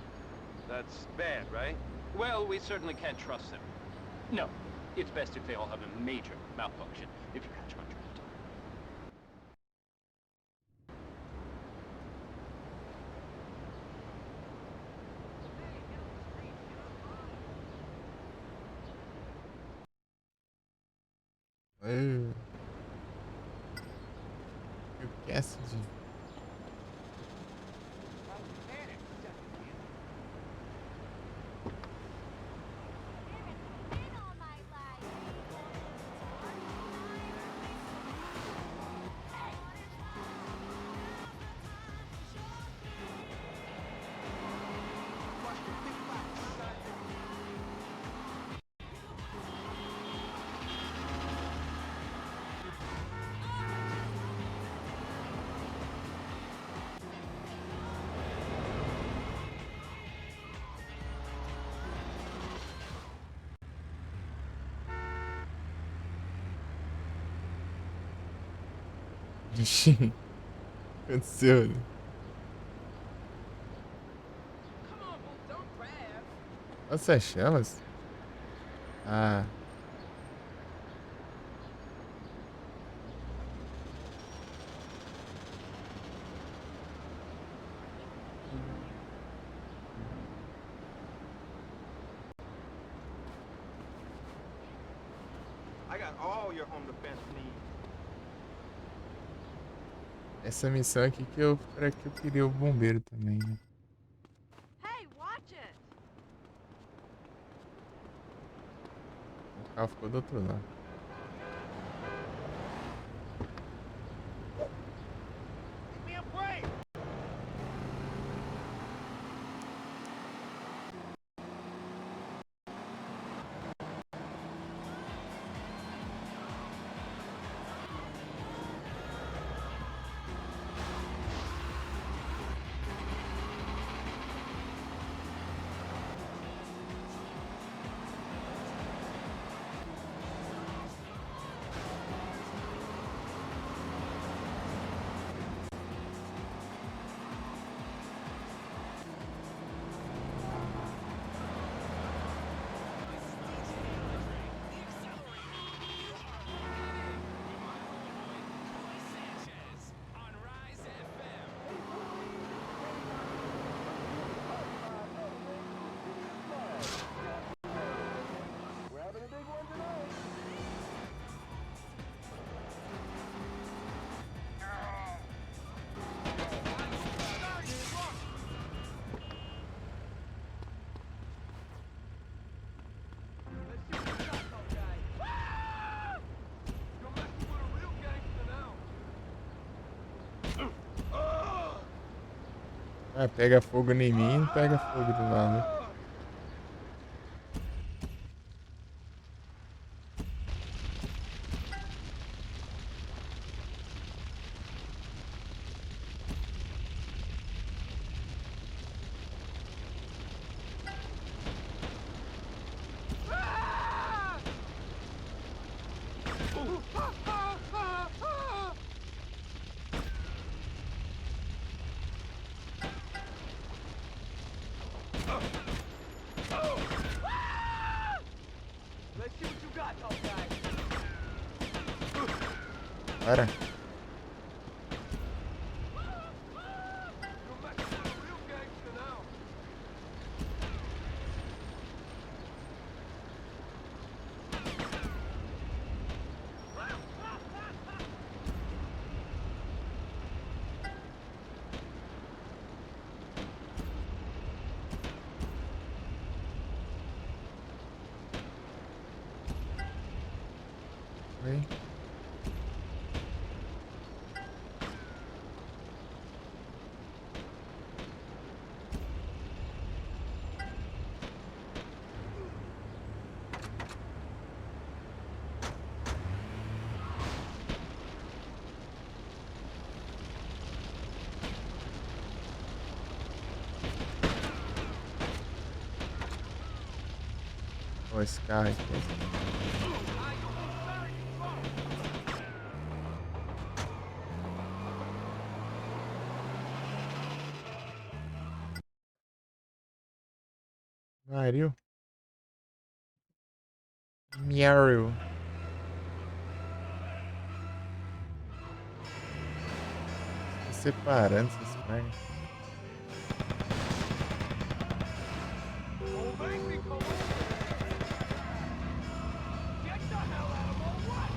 S10: That's bad, right?
S13: Well, we certainly can't trust them. No, it's best if they all have a major malfunction, if you catch my drift.
S1: Eu Cassidy. Ixi, aconteceu, né? Nossa, é chamas? Ah.
S14: I got all your home defense needs.
S1: Essa missão aqui que eu queria o bombeiro também, né?
S3: Hey, watch it!
S1: O carro ficou do outro lado.
S7: Give me a break!
S1: Ah, pega fogo em mim e não pega fogo do lado.
S5: Let's see what you got, tough guy.
S1: Para.
S5: You're messing with a real gangster now.
S1: Oi. Ó, esse carro aqui. Mario. Mario. Separando essas pragas.
S5: Get the hell out of my way!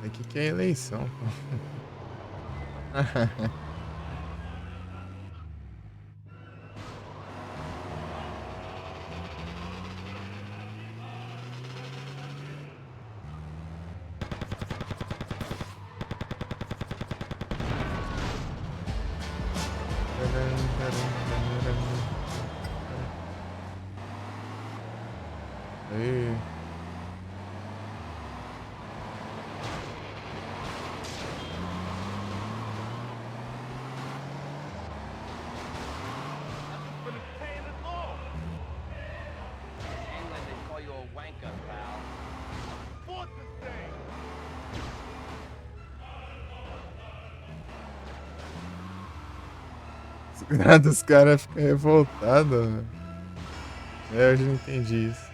S1: Aqui que é eleição, pô. Aí.
S12: England, they call you a wanker, pal.
S5: Fourth estate!
S1: Nada, os caras ficam revoltados, né? Eu já não entendi isso.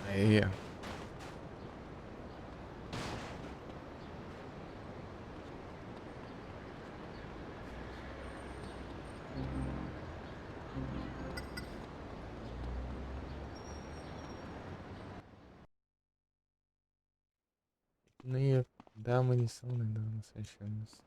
S1: Aí, ó. Não ia dar munição, né? Não sei chamas.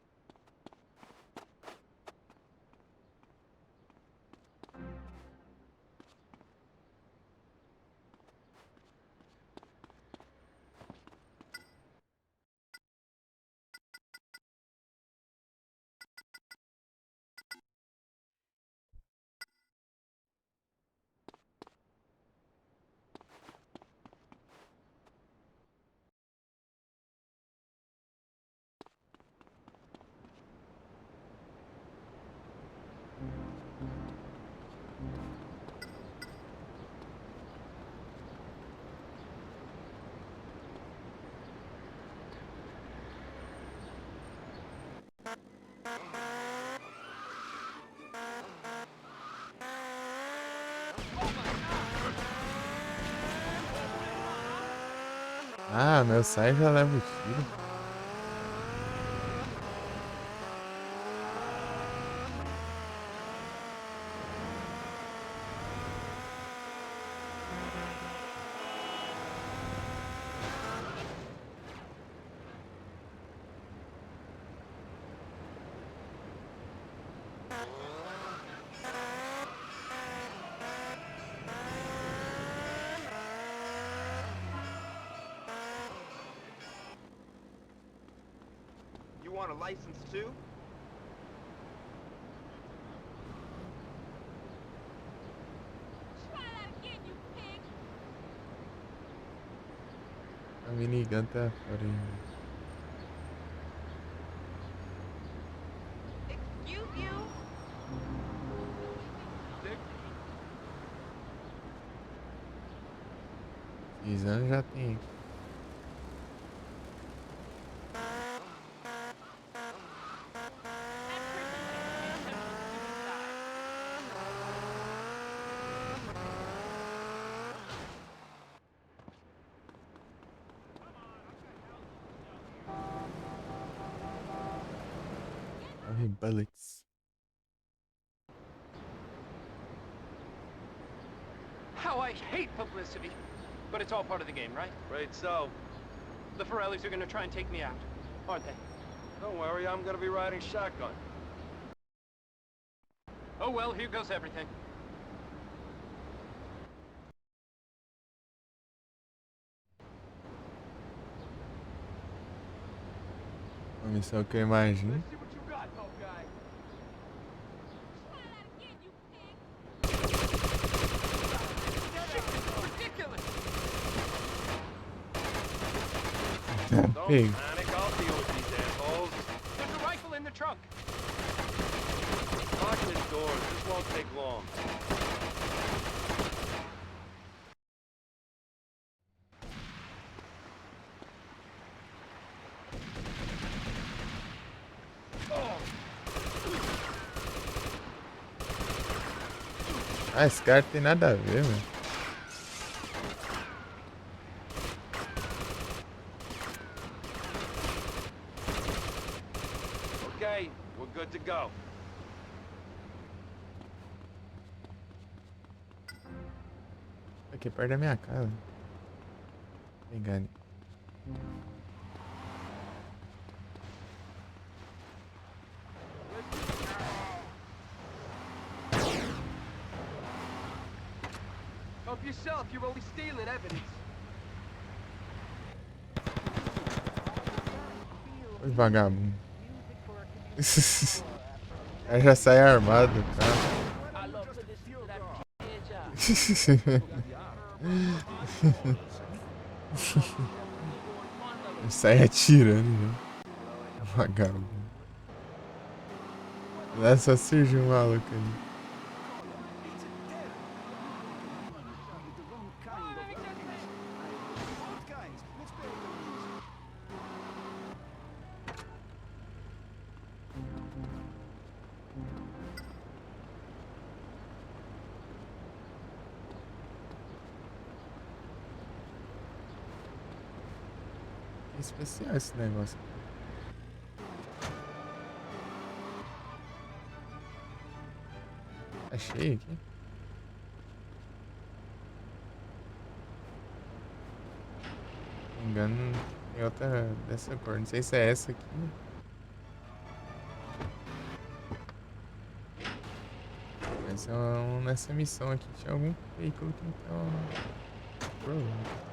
S1: Ah, meu sai já leva o tiro.
S14: want a license too?
S9: Try that again, you pig!
S1: A minigun tá fora ainda.
S3: Excuse you?
S1: Seis anos já tem. Bullets.
S13: How I hate publicity. But it's all part of the game, right?
S10: Right, so.
S13: The Forellis are gonna try and take me out, aren't they?
S10: Don't worry, I'm gonna be riding shotgun.
S13: Oh well, here goes everything.
S1: Uma missão que eu imagino.
S14: See what you got, tough guy.
S13: Ridiculous!
S1: Pig.
S10: Panic, I'll deal with these assholes.
S13: There's a rifle in the trunk.
S10: Lock the doors, this won't take long.
S1: Ah, esse cara tem nada a ver, mano.
S10: Okay, we're good to go.
S1: Aqui perto da minha casa. Engane.
S14: Help yourself, you're only stealing evidence.
S1: Oi, vagabundo. Aí já sai armado, cara. Sai atirando, né? Vagabundo. Lá só surge um maluco ali. É especial esse negócio. Achei aqui. Se não me engano, tem outra dessa cor. Não sei se é essa aqui. Mas nessa missão aqui tinha algum veículo que então. Problema.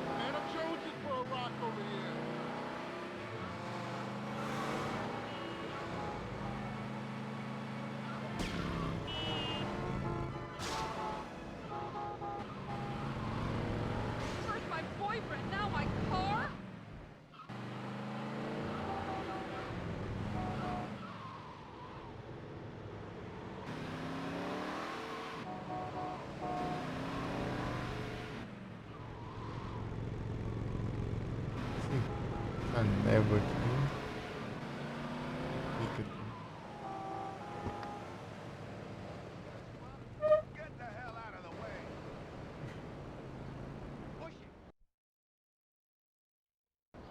S2: Man, I'm jonesing for a rock over here.
S3: First my boyfriend, now my car?
S1: A névoa aqui. Fica aqui.
S2: Get the hell out of the way. Push it.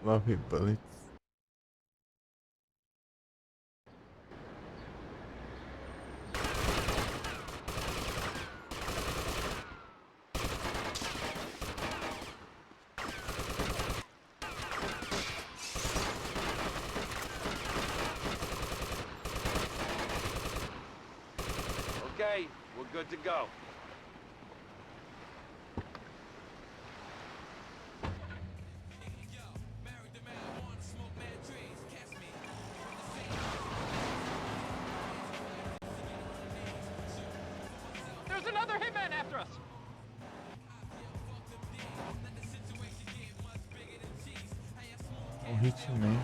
S1: Love it, bullets.
S10: good to go.
S14: There's another hitman after us!
S1: Um hitman.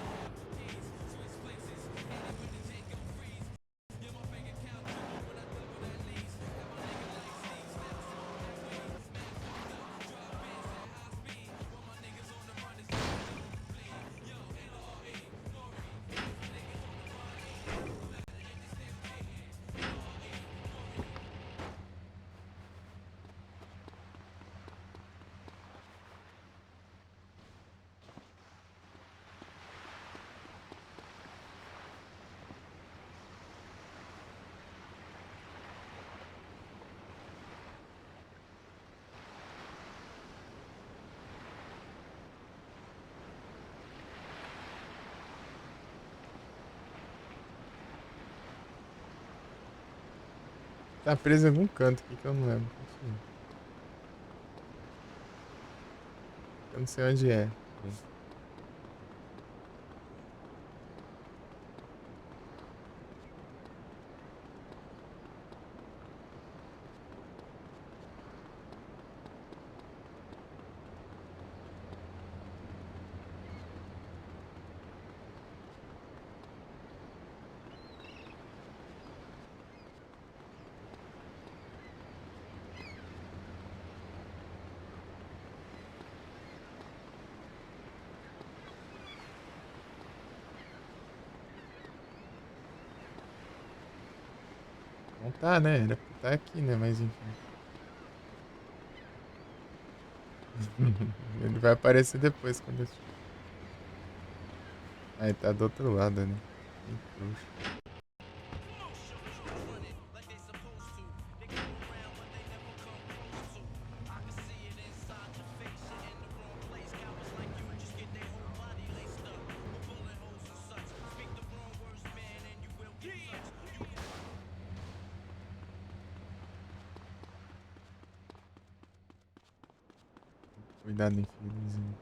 S1: Tá preso em algum canto aqui que eu não lembro. Enfim. Eu não sei onde é. Não tá, né? Era pra estar aqui, né? Mas enfim. Ele vai aparecer depois quando eu... Aí tá do outro lado, né? Que trouxa. Cuidado, infelizinho.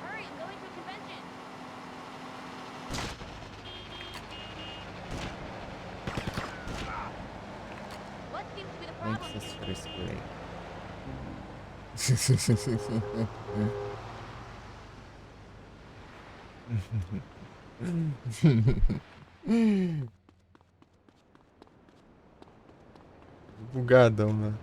S9: Hurry, I'm going to a convention. What seems to be the problem?
S1: Essas frescuras aí. Bugadão, né?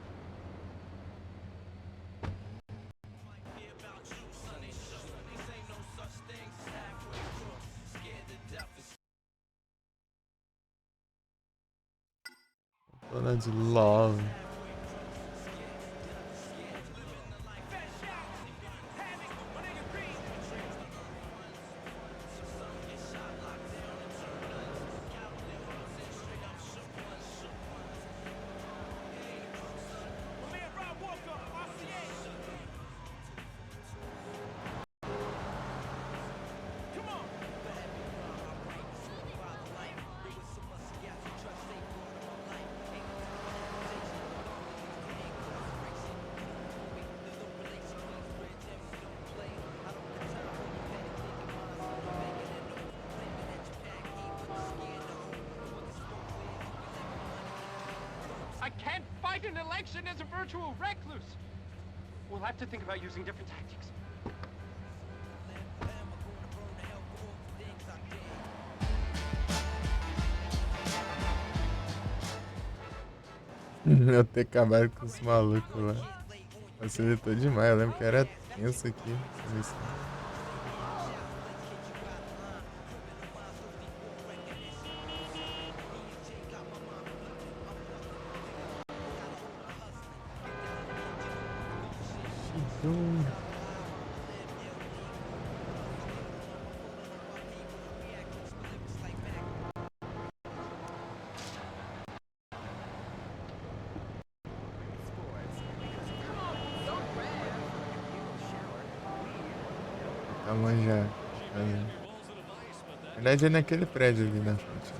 S1: Dona de love.
S14: I can't fight an election as a virtual recluse! We'll have to think about using different tactics.
S1: Eu ter acabado com os malucos lá. Facilitou demais, eu lembro que era tenso aqui. Tá manjado. Na verdade é naquele prédio ali na frente.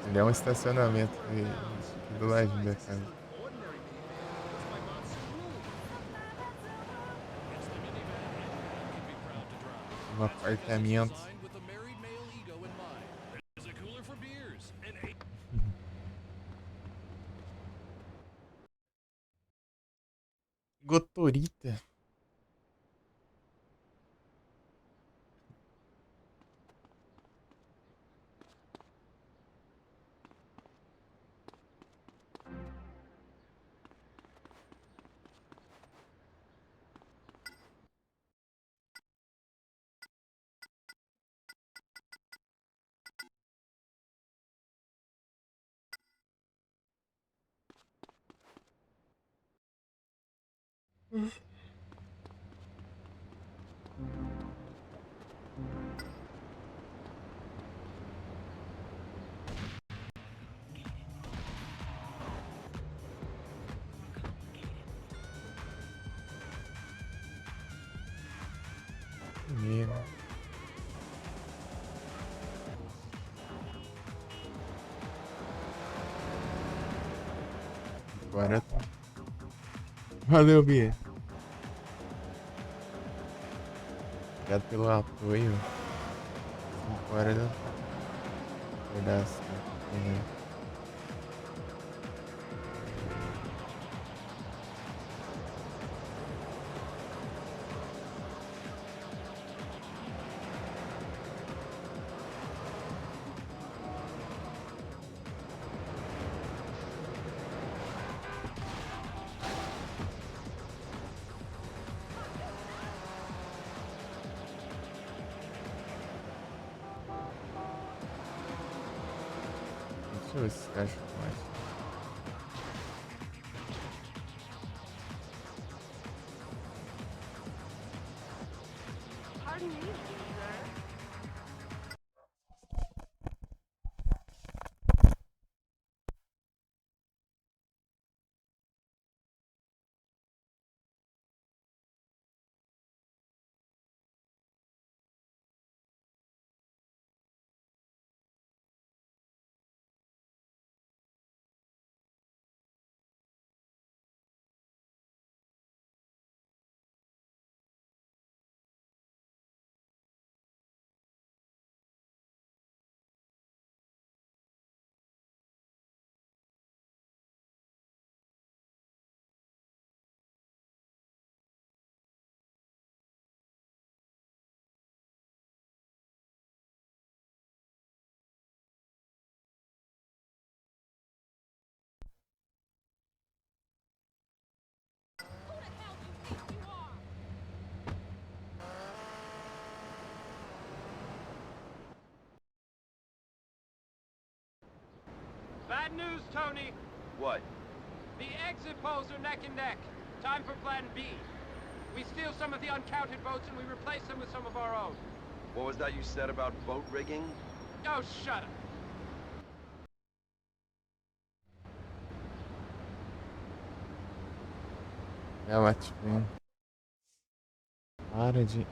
S1: Ele é um estacionamento do ladinho da casa. Um apartamento. Gotorita. Menino. Agora tá. Valeu, Bia. Obrigado pelo apoio. 5 horas da pedaço. Deixa eu ver se esse cachorro mais.
S9: Pardon me, sir.
S14: Bad news, Tony.
S10: What?
S14: The exit polls are neck and neck. Time for plan B. We steal some of the uncounted votes and we replace them with some of our own.
S10: What was that you said about vote rigging?
S14: Oh, shut up.
S1: É ótimo. Para de.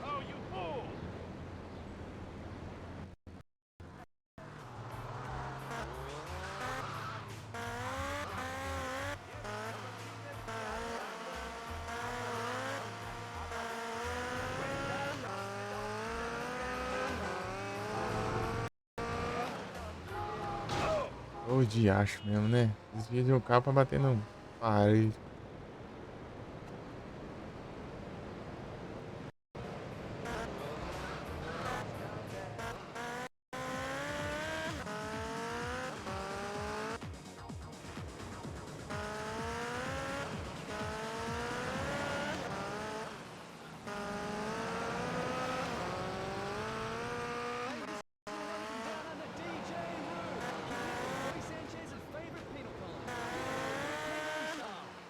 S14: Oh, you fool!
S1: Ô de acho mesmo, né? Desvia de um carro pra bater no parede.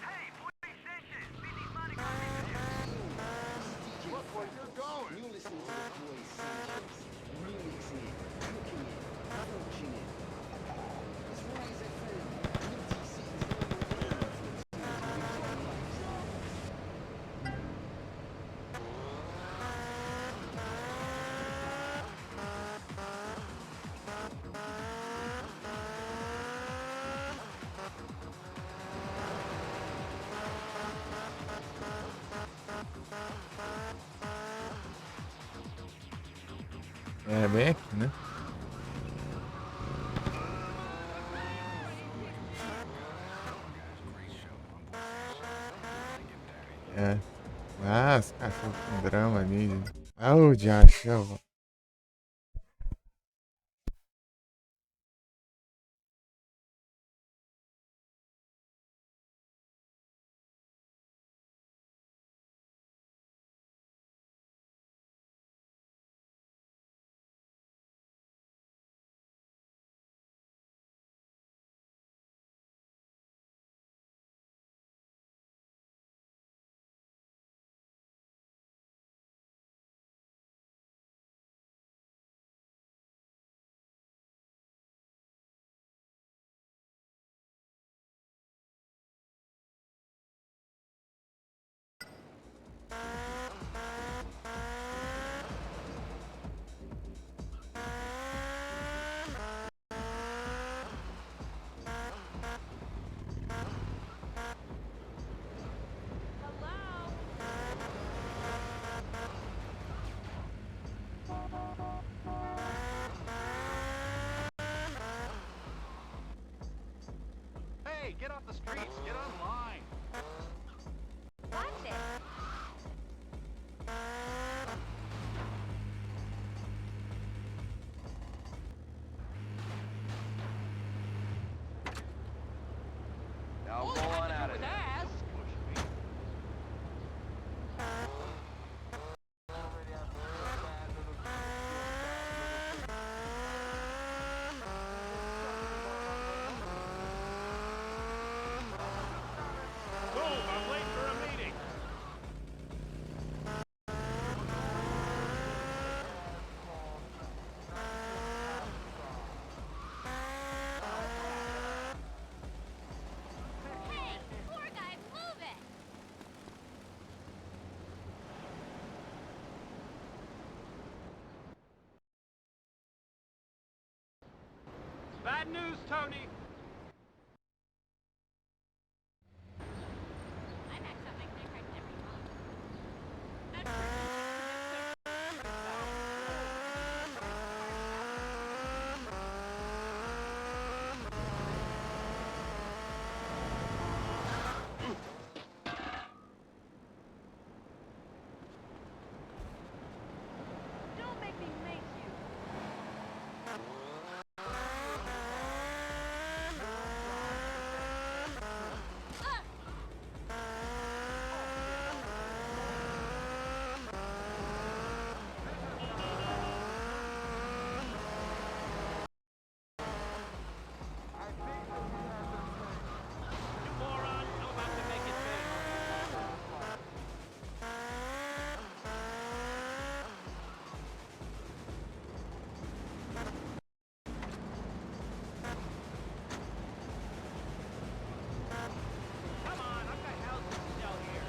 S5: Hey,
S1: É, bem aqui, né? É. Ah, os cachorros com drama ali. Ah, o diacho.
S2: Hey, get off the streets. Get online.
S9: Watch it.
S5: Now go on out of there.
S2: Move, I'm late for a meeting.
S9: Hey, poor guy, move it.
S14: Bad news, Tony.
S9: I max out my credit card every month.
S4: Don't make me make you.
S2: You moron, I'm about to make it big. Come on, I've got houses to sell here.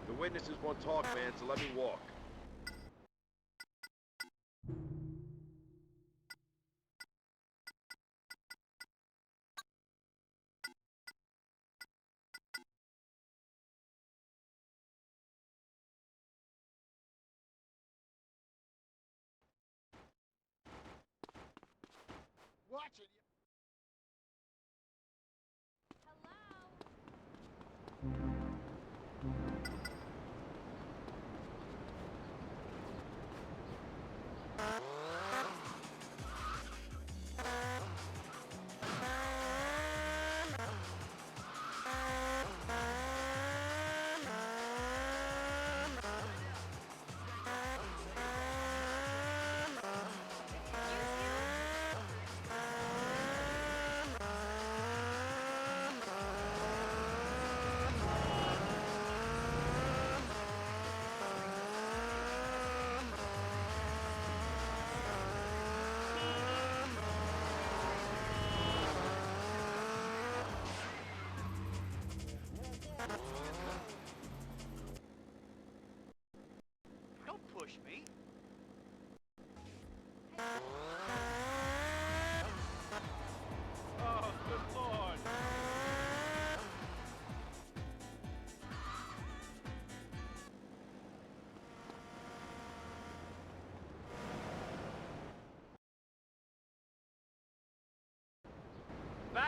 S10: The witnesses won't talk, man, so let me walk.
S2: Watch it.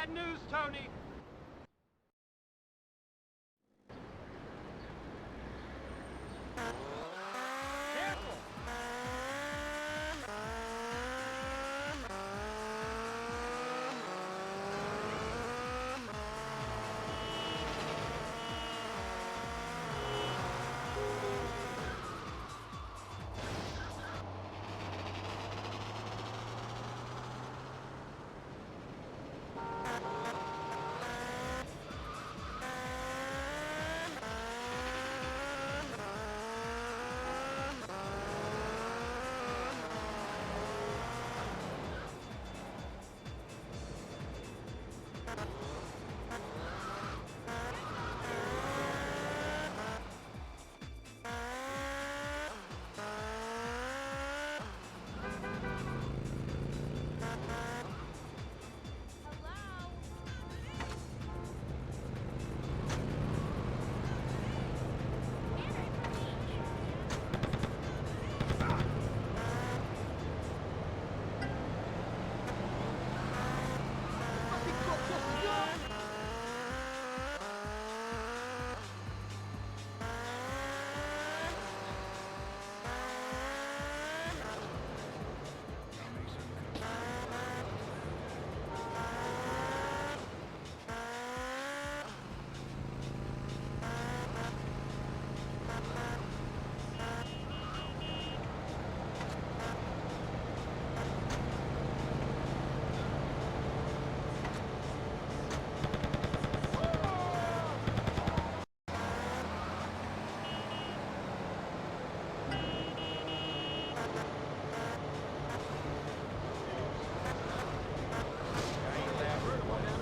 S14: bad news, Tony. Careful!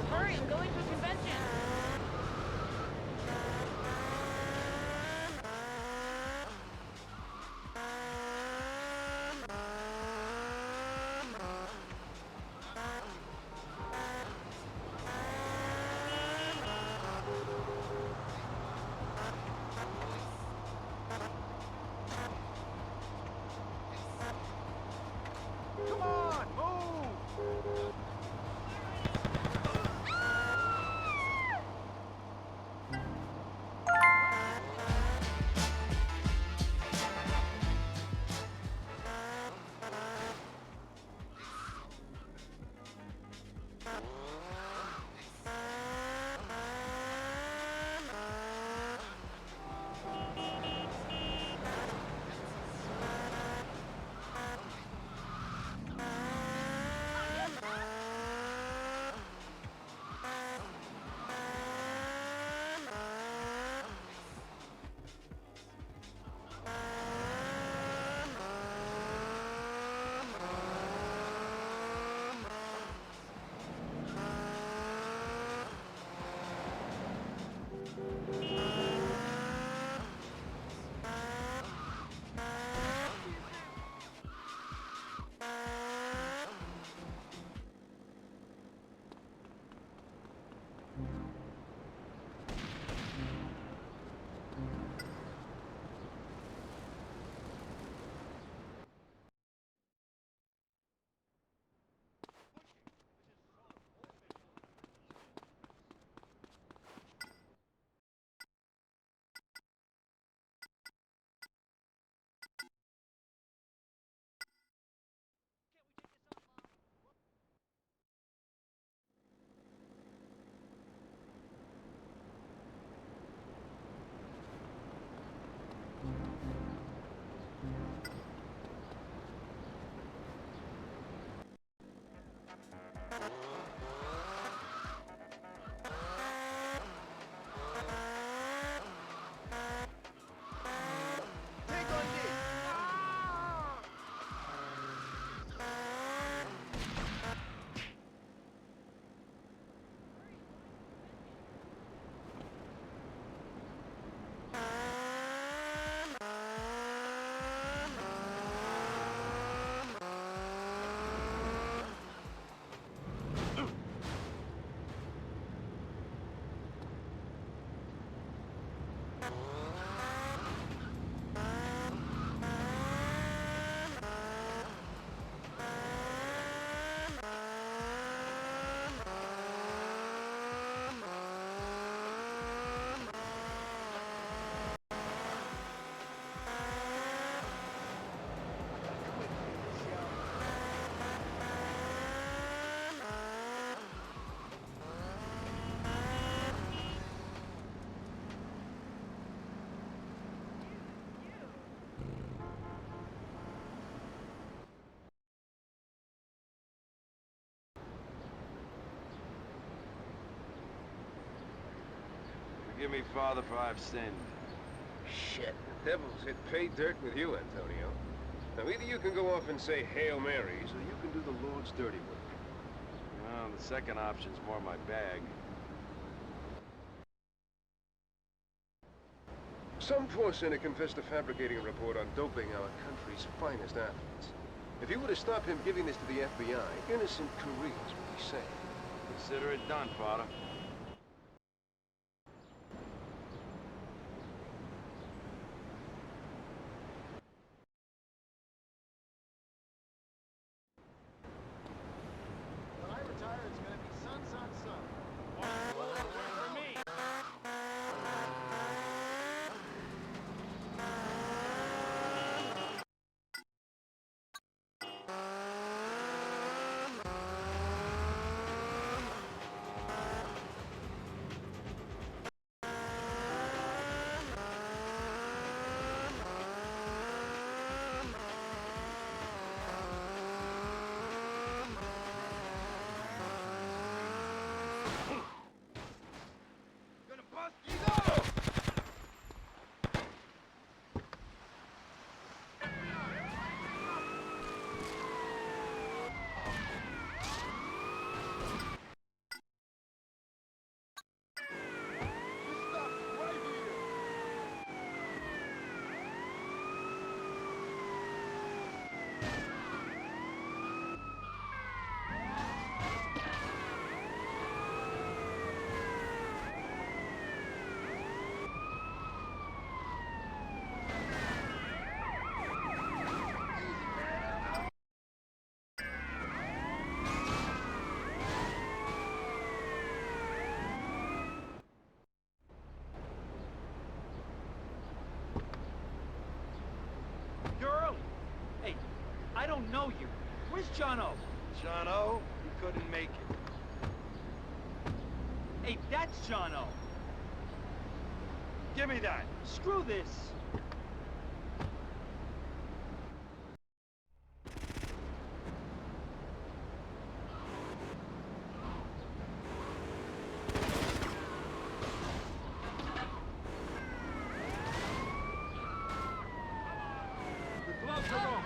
S3: Hurry, I'm going to a convention.
S2: Come on, move!
S10: Forgive me, Father, for I've sinned.
S11: Shit, the devil's hit pay dirt with you, Antonio. Now, either you can go off and say Hail Marys, or you can do the Lord's dirty work.
S10: Well, the second option's more my bag.
S11: Some poor sinner confessed to fabricating a report on doping our country's finest athletes. If you were to stop him giving this to the FBI, innocent careers would be saved.
S10: Consider it done, Father.
S2: When I retire, it's gonna be sons on son. For me. Gonna bust you go! This stuff right here.
S12: You're early. Hey, I don't know you. Where's John O?
S10: John O, he couldn't make it.
S12: Hey, that's John O.
S10: Give me that.
S12: Screw this.
S2: The gloves are off.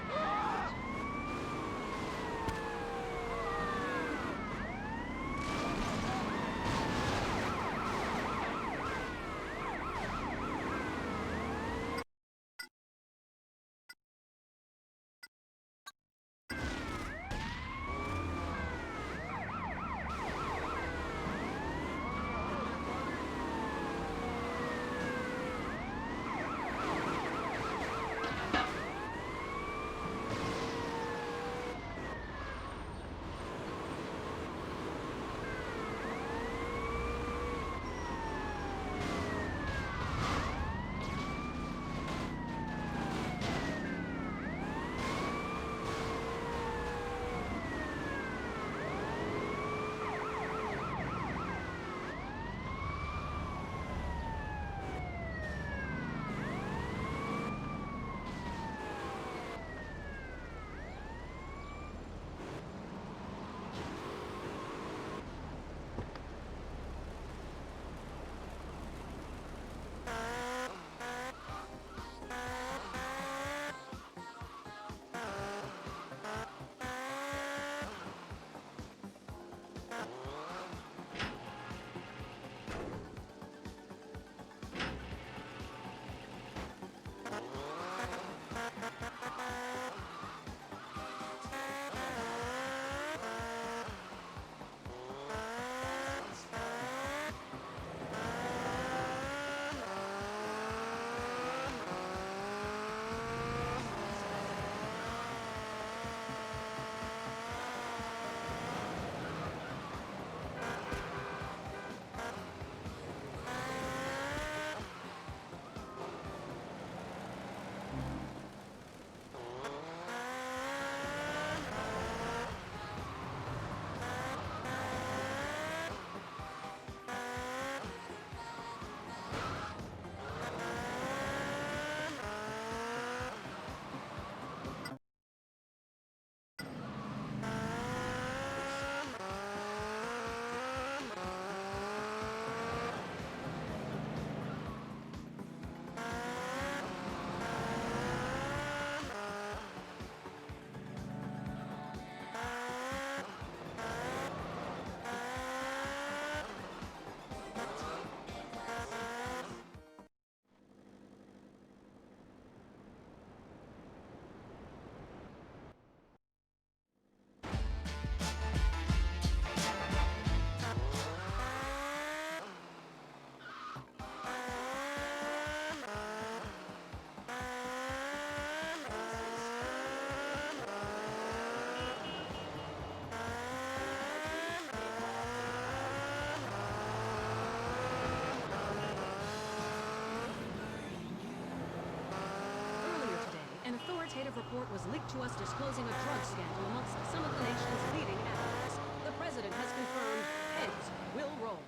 S15: authoritative report was leaked to us disclosing a drug scandal amongst some of the nation's leading athletes. The president has confirmed heads will roll.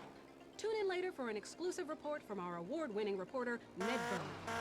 S15: Tune in later for an exclusive report from our award-winning reporter, Ned Bowen.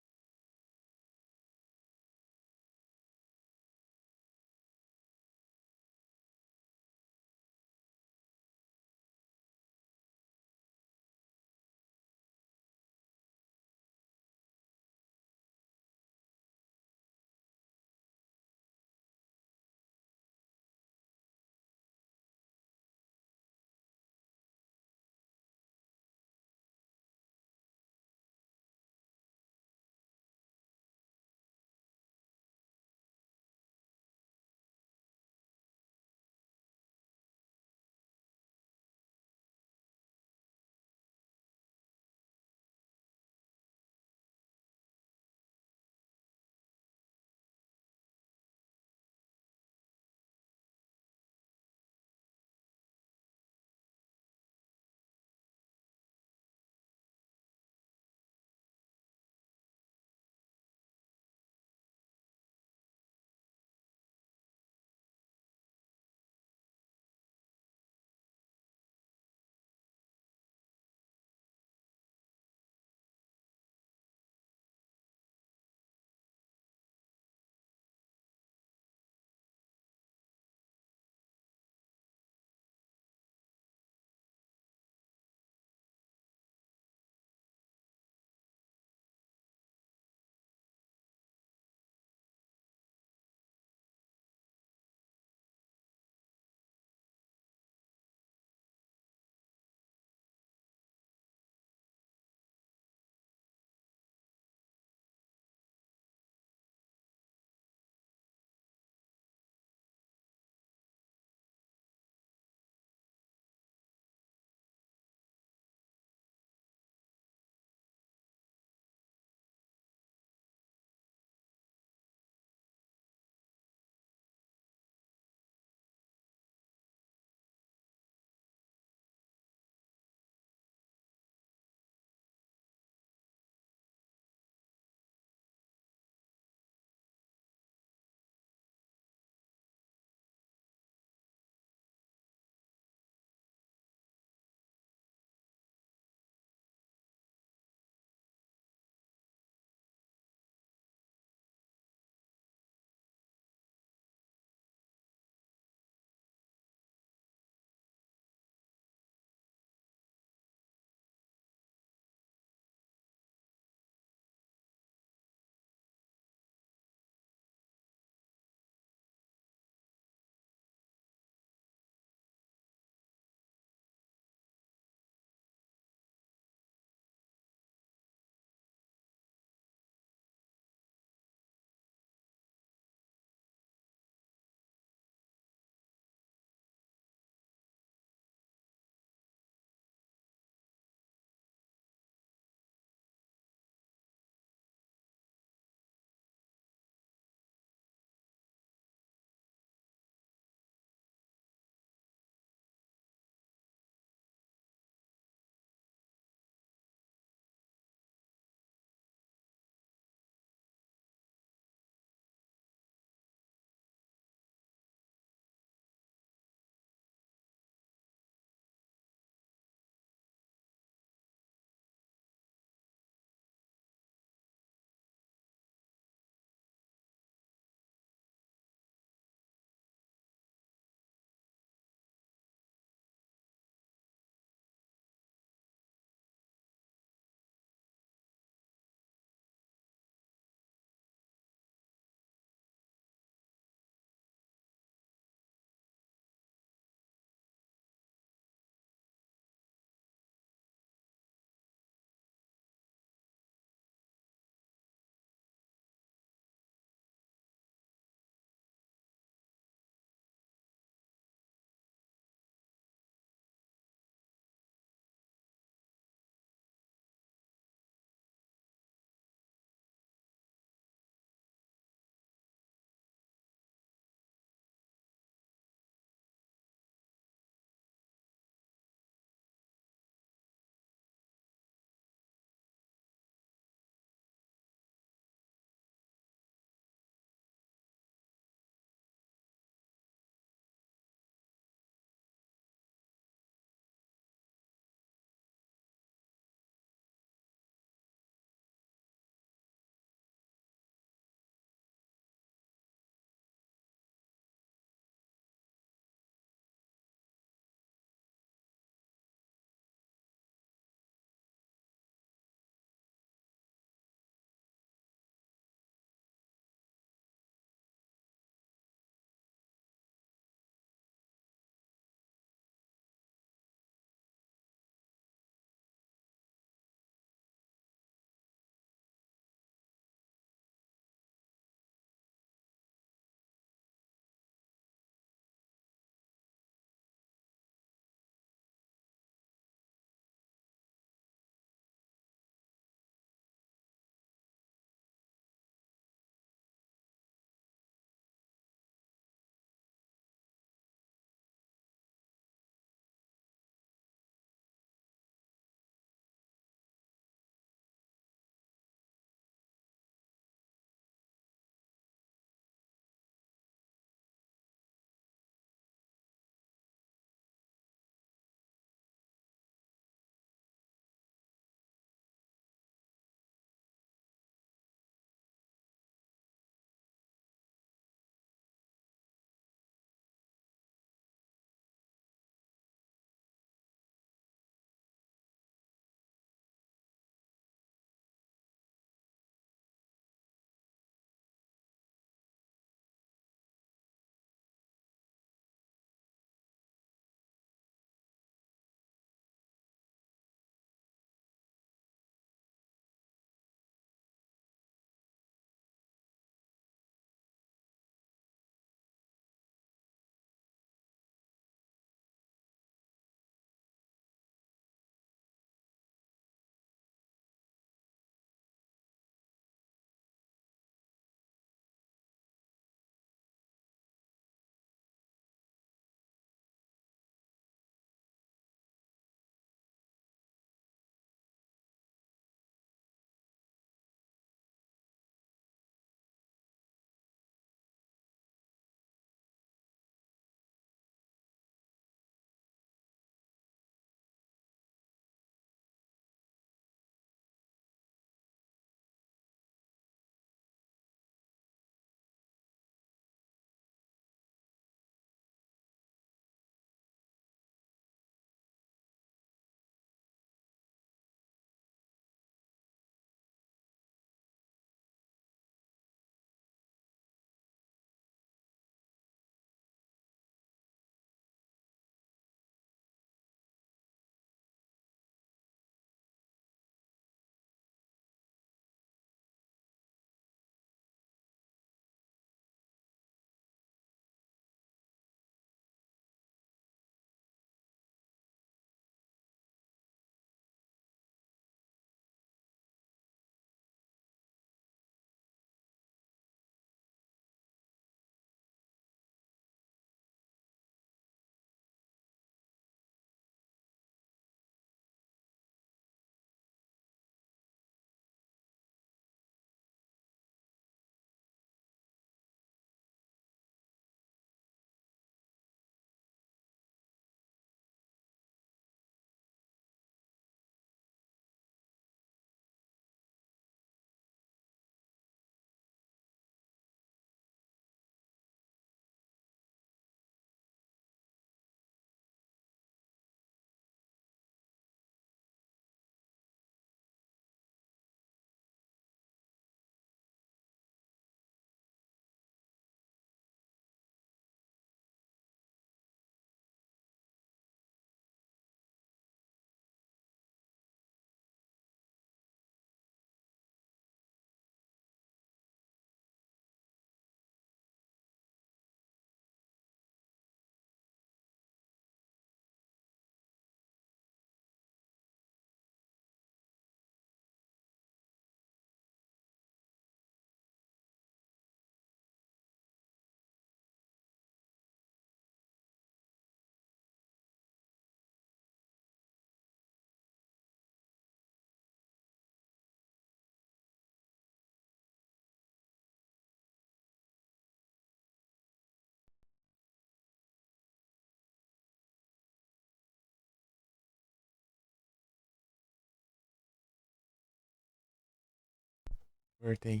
S1: Voltei.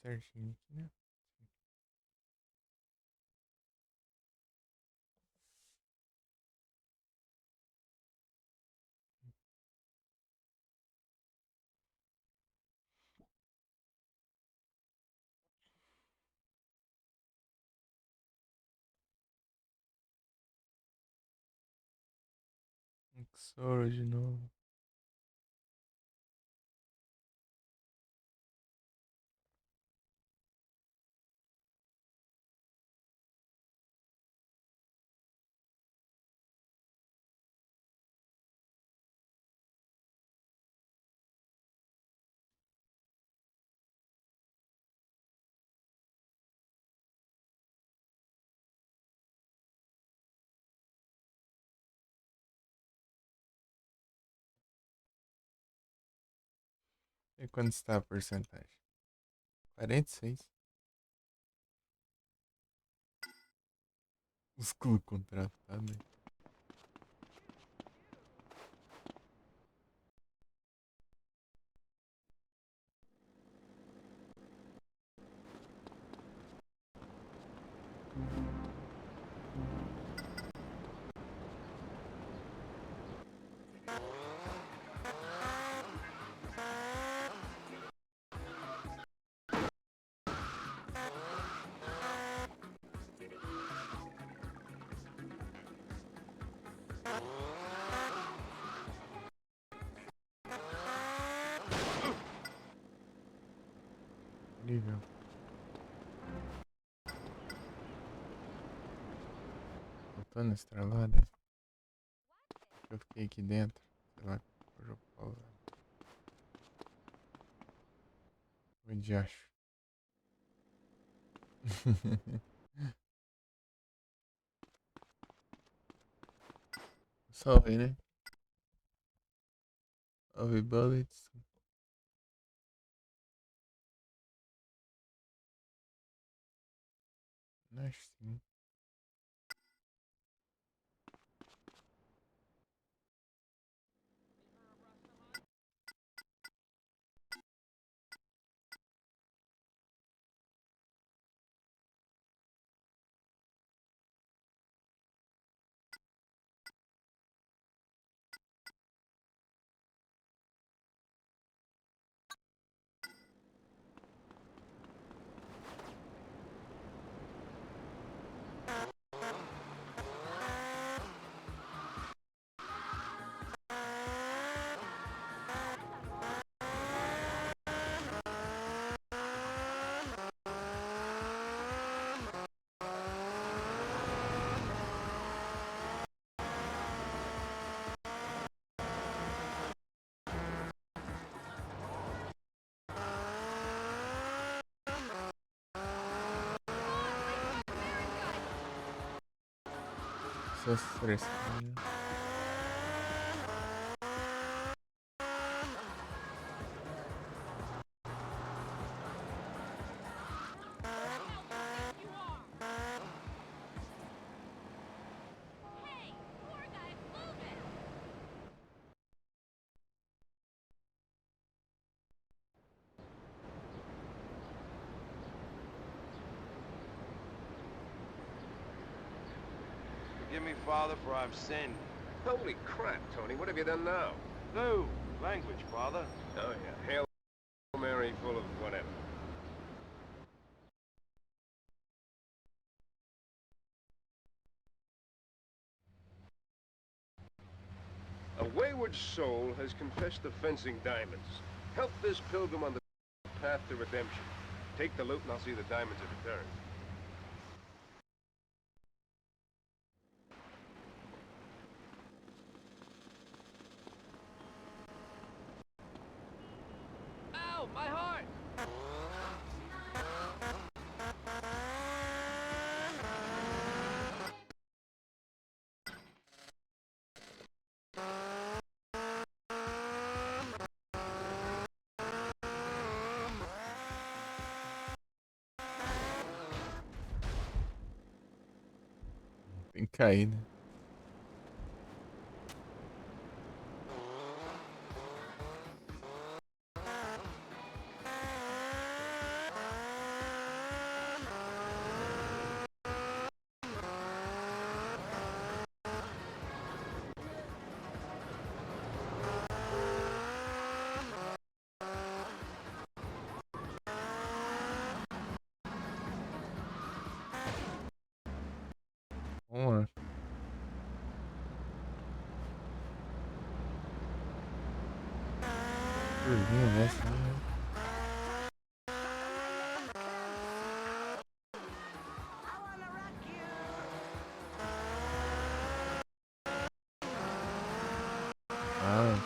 S1: Certinho aqui, né? Xoro de novo. E quanto está a porcentagem? 46. Os clubes contratados. Incrível. Voltou na estralada. Eu fiquei aqui dentro. Sei lá. O jogo pausado. O diacho. Salve, né? Salve, bullets. Acho sim. Só fresquinho.
S10: Forgive me, Father, for I've sinned.
S11: Holy crap, Tony, what have you done now?
S10: No, language, Father.
S11: Oh, yeah. Hail Mary full of whatever. A wayward soul has confessed to fencing diamonds. Help this pilgrim on the path to redemption. Take the loot and I'll see the diamonds are returned.
S14: Ow, my heart!
S1: Tem que cair, né? Curvinha essa, né? Ah,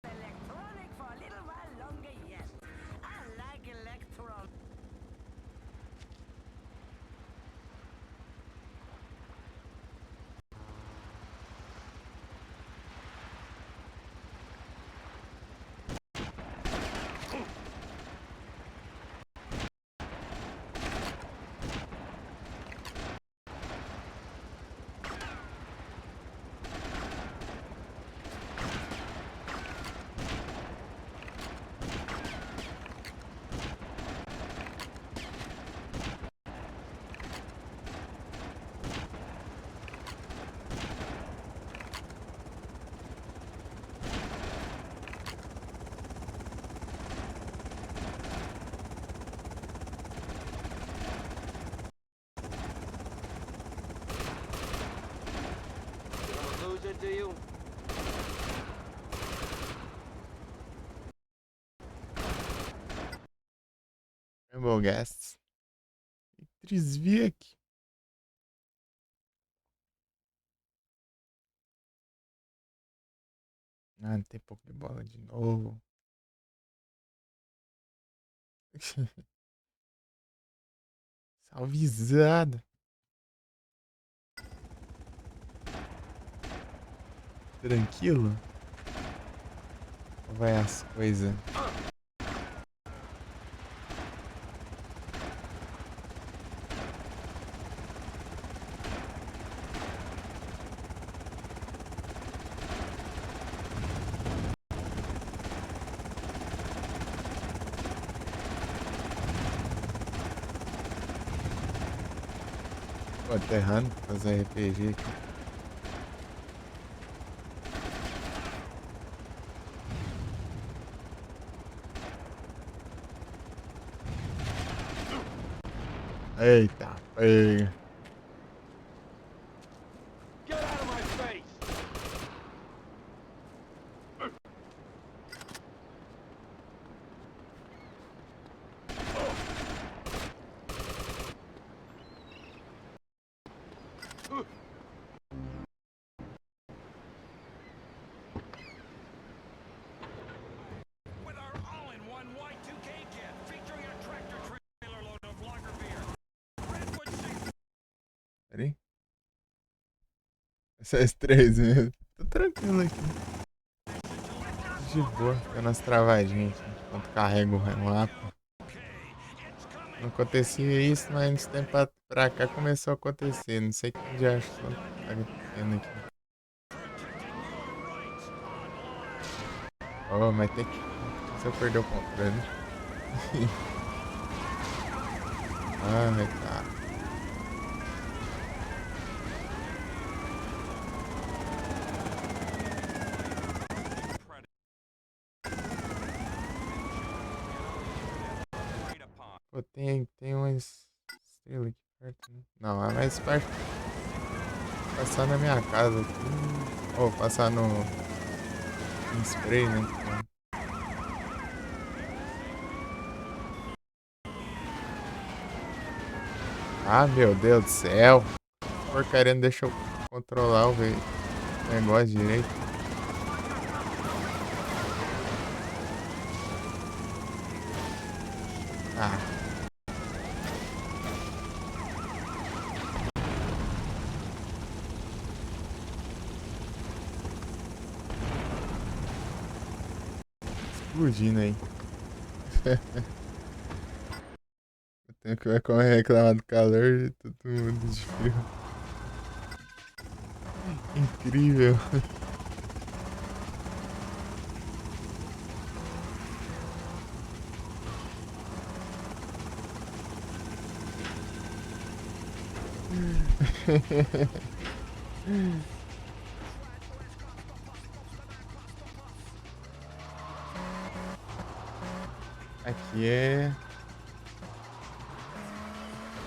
S4: Electronic for a little while longer yet. I like electron.
S12: Gonna lose it to you?
S1: Rainbow Gas. Desvia aqui. Ah, não tem pouco de bola de novo. Salvezada. Tranquilo? Ou vai as coisas? Pô, tô errando pra fazer RPG aqui. Eita, pega.
S12: Get out of my face!
S6: With our all-in-one Y2K jet featuring a tractor trailer load of lager beer. Redwood 6.
S1: Pera aí. Essas três mesmo. Tô tranquilo aqui. De boa, ficando as travadinhas aqui. Enquanto carrego o mapa. Não acontecia isso, mas nesse tempo pra cá começou a acontecer. Não sei quem já achou que tá acontecendo aqui. Oh, mas tem que. Se eu perder o controle. Ai, cara. Pô, tem umas estrelas aqui perto, né? Não, é mais perto. Passar na minha casa aqui. Ou passar no spray, né? Ah, meu Deus do céu. Porcaria não deixa eu controlar o negócio direito. Ah. Explodindo aí. Eu tenho que ver como reclamar do calor e todo mundo de frio. Incrível. Aqui é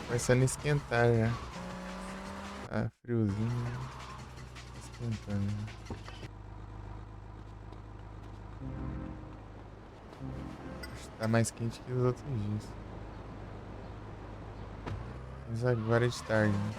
S1: começando a esquentar já. Tá friozinho. Esquentando. Acho que tá mais quente que os outros dias. Mas agora é de tarde, né?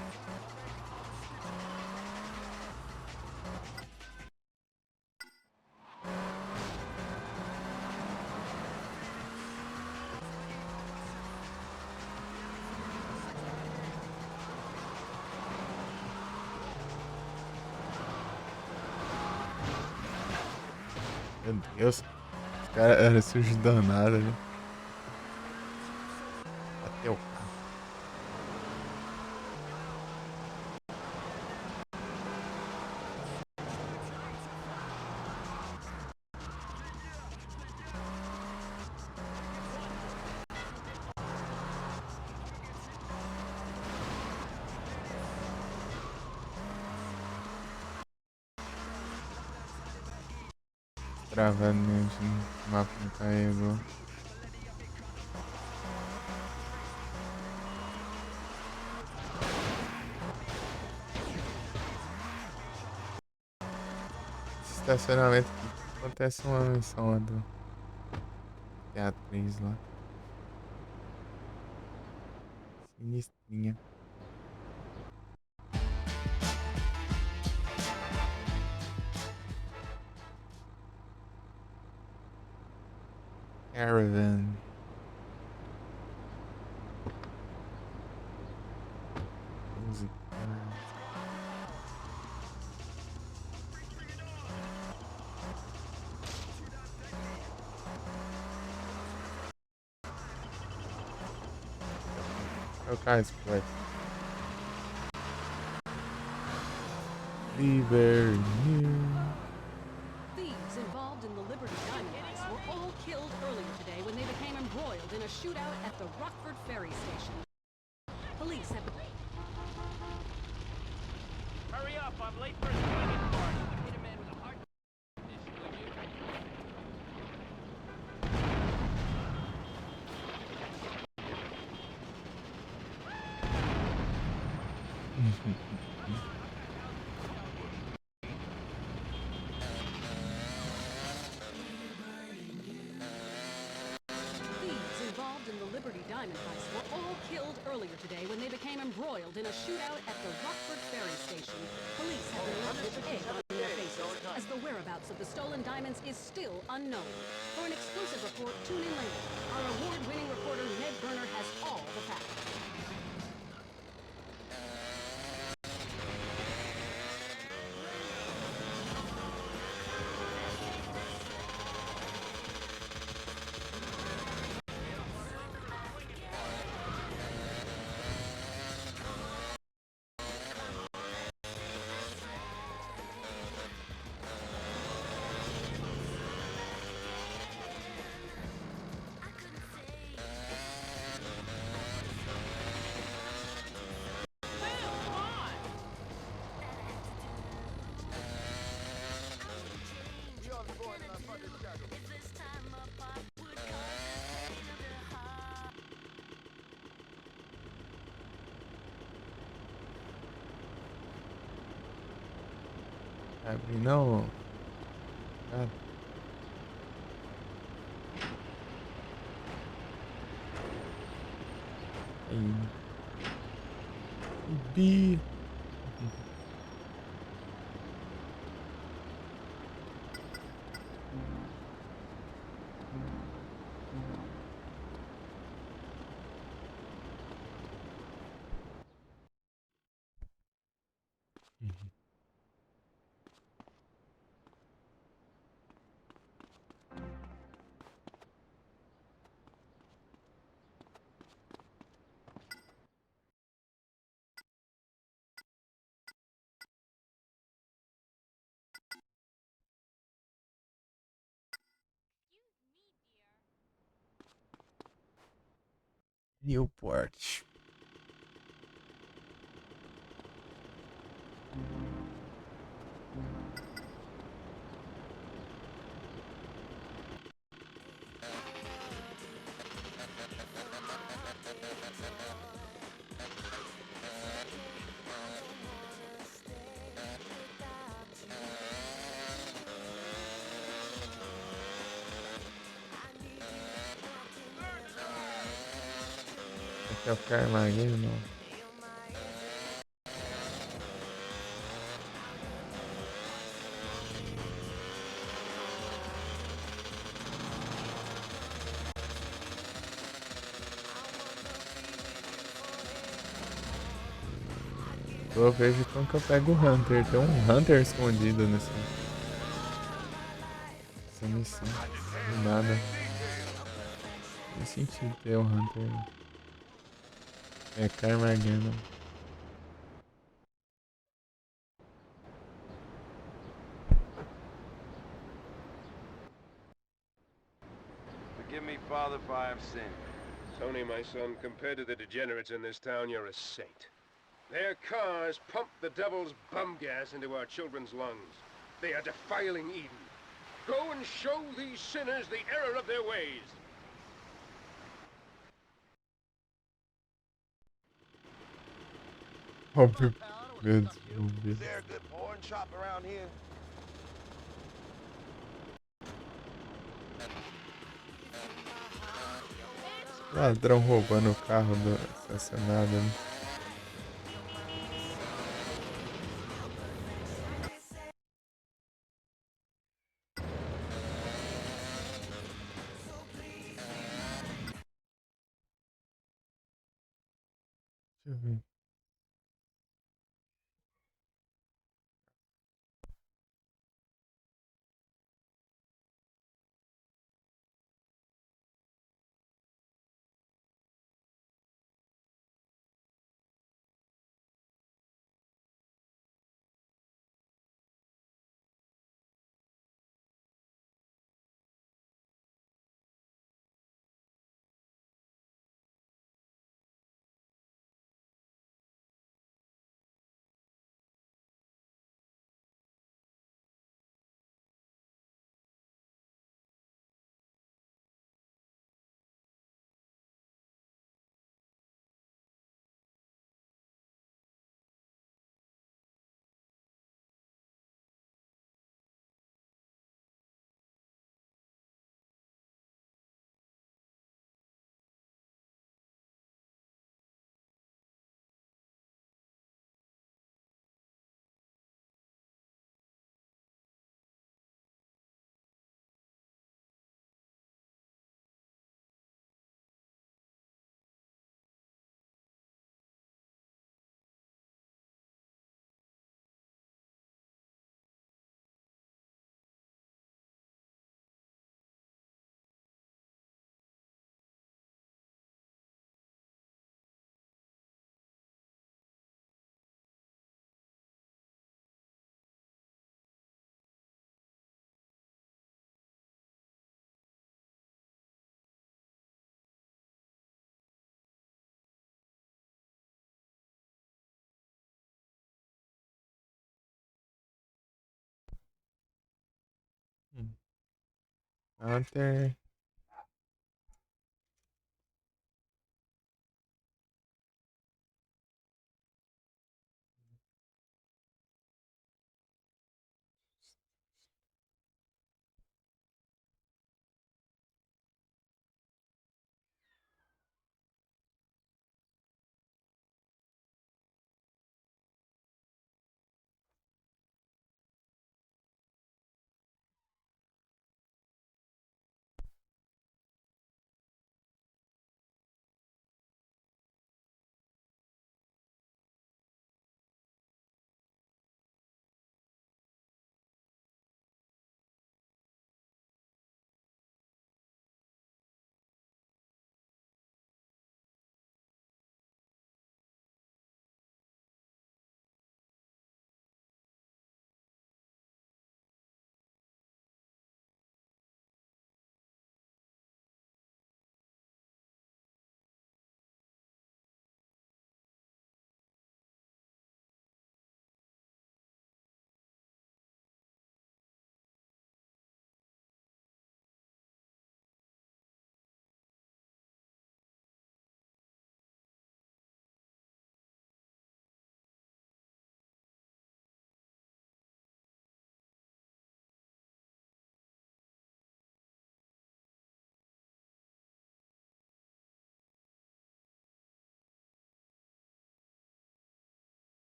S1: Meu Deus. Os caras eram sujos danado ali. Bateu. Travando mesmo. O mapa não carregou. Esse estacionamento aqui acontece uma missão lá do Teatro 3 lá. Sinistrinha. Caravan. Música. É o carro explode. Liberty.
S15: Thieves involved in the Liberty Diamond heist were all killed earlier today when they became embroiled in a shootout at the Rockford Ferry Station. Police have...
S14: Hurry up, I'm late for a swinging party. Hit a man with a heart condition, will you?
S15: Thieves involved in the Liberty Diamond heist were all killed earlier today when they became embroiled in a shootout at the Rockford Ferry Station. Police have been left with egg on their faces, as the whereabouts of the stolen diamonds is still unknown. For an exclusive report, tune in later. Our award-winning reporter Ned Berner has all the facts.
S1: Abre não. Cara. Aí. Bi. Newport. É o Carmageddon. Eu vejo como que eu pego o Hunter. Tem um Hunter escondido nessa missão. Do nada. Não sentido ter um Hunter. É Carmageddon.
S10: Forgive me, Father, if I have sinned.
S11: Tony, my son, compared to the degenerates in this town, you're a saint. Their cars pump the devil's bum gas into our children's lungs. They are defiling Eden. Go and show these sinners the error of their ways.
S1: Óbvio. Meu Deus.
S2: Is there a good porn shop around here?
S1: Ladrão roubando o carro do estacionado, né? Deixa eu ver. Hunter.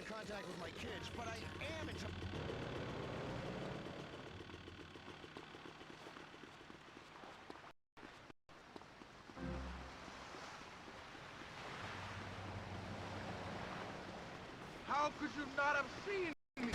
S2: contact with my kids, but I am in.
S7: How could you not have seen me?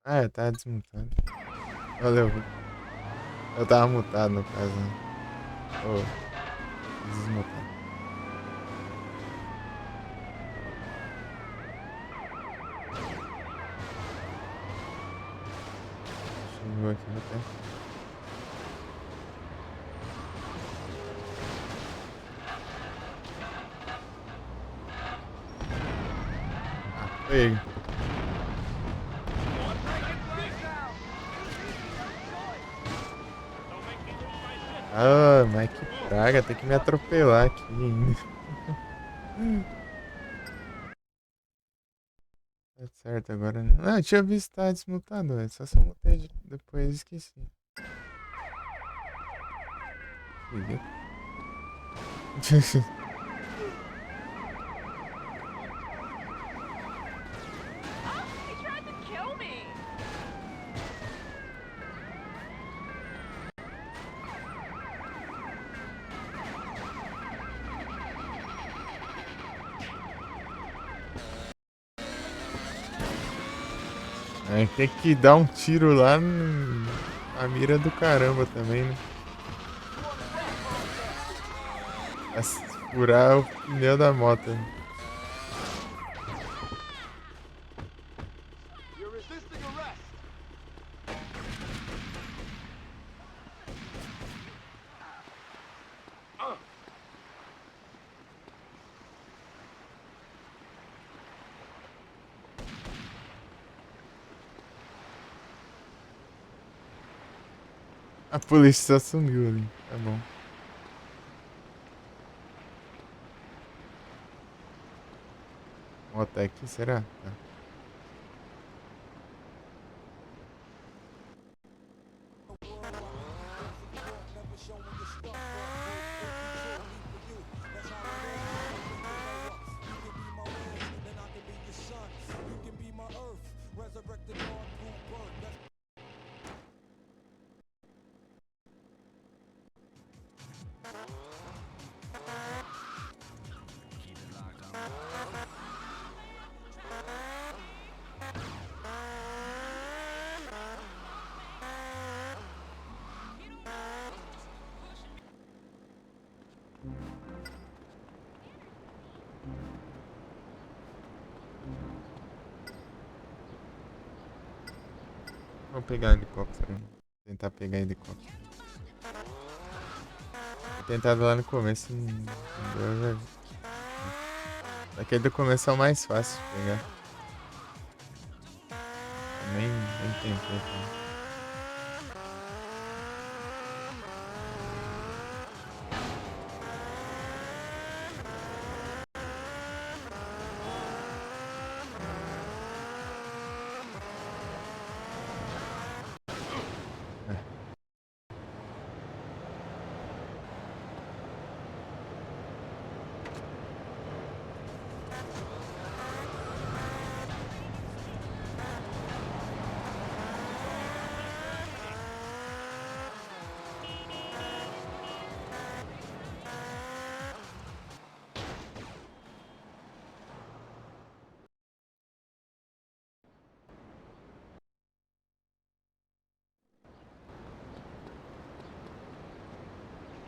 S1: Ah, é, tá desmutado. Valeu. Eu tava mutado no caso, né? Vou desmutar. Deixa eu chegou aqui no tempo. Ah, foi ele. Ah, mas que praga, tem que me atropelar aqui ainda. Tá certo agora, né? Ah, eu tinha visto que tá desmutado, é só se eu mutei depois esqueci. Liguei.
S9: He tried to kill me!
S1: É, tem que dar um tiro lá na mira do caramba também, né? Pra furar o pneu da moto.
S2: You're resisting arrest.
S1: A polícia só sumiu ali, tá bom. Moto aqui, será? Tá. Vou pegar helicóptero. Tentar pegar helicóptero. Vou tentar lá no começo, não deu, já. Aquele do começo é o mais fácil de pegar. Nem tentei, tá?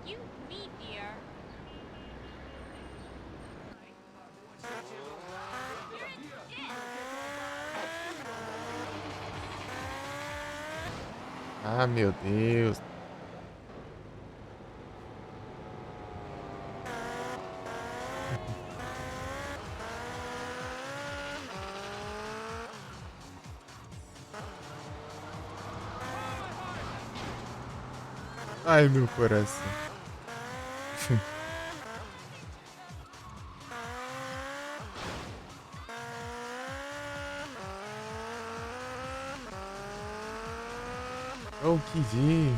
S9: You me, dear.
S1: Ah, meu Deus. Ai, meu coração. Oh, que dia.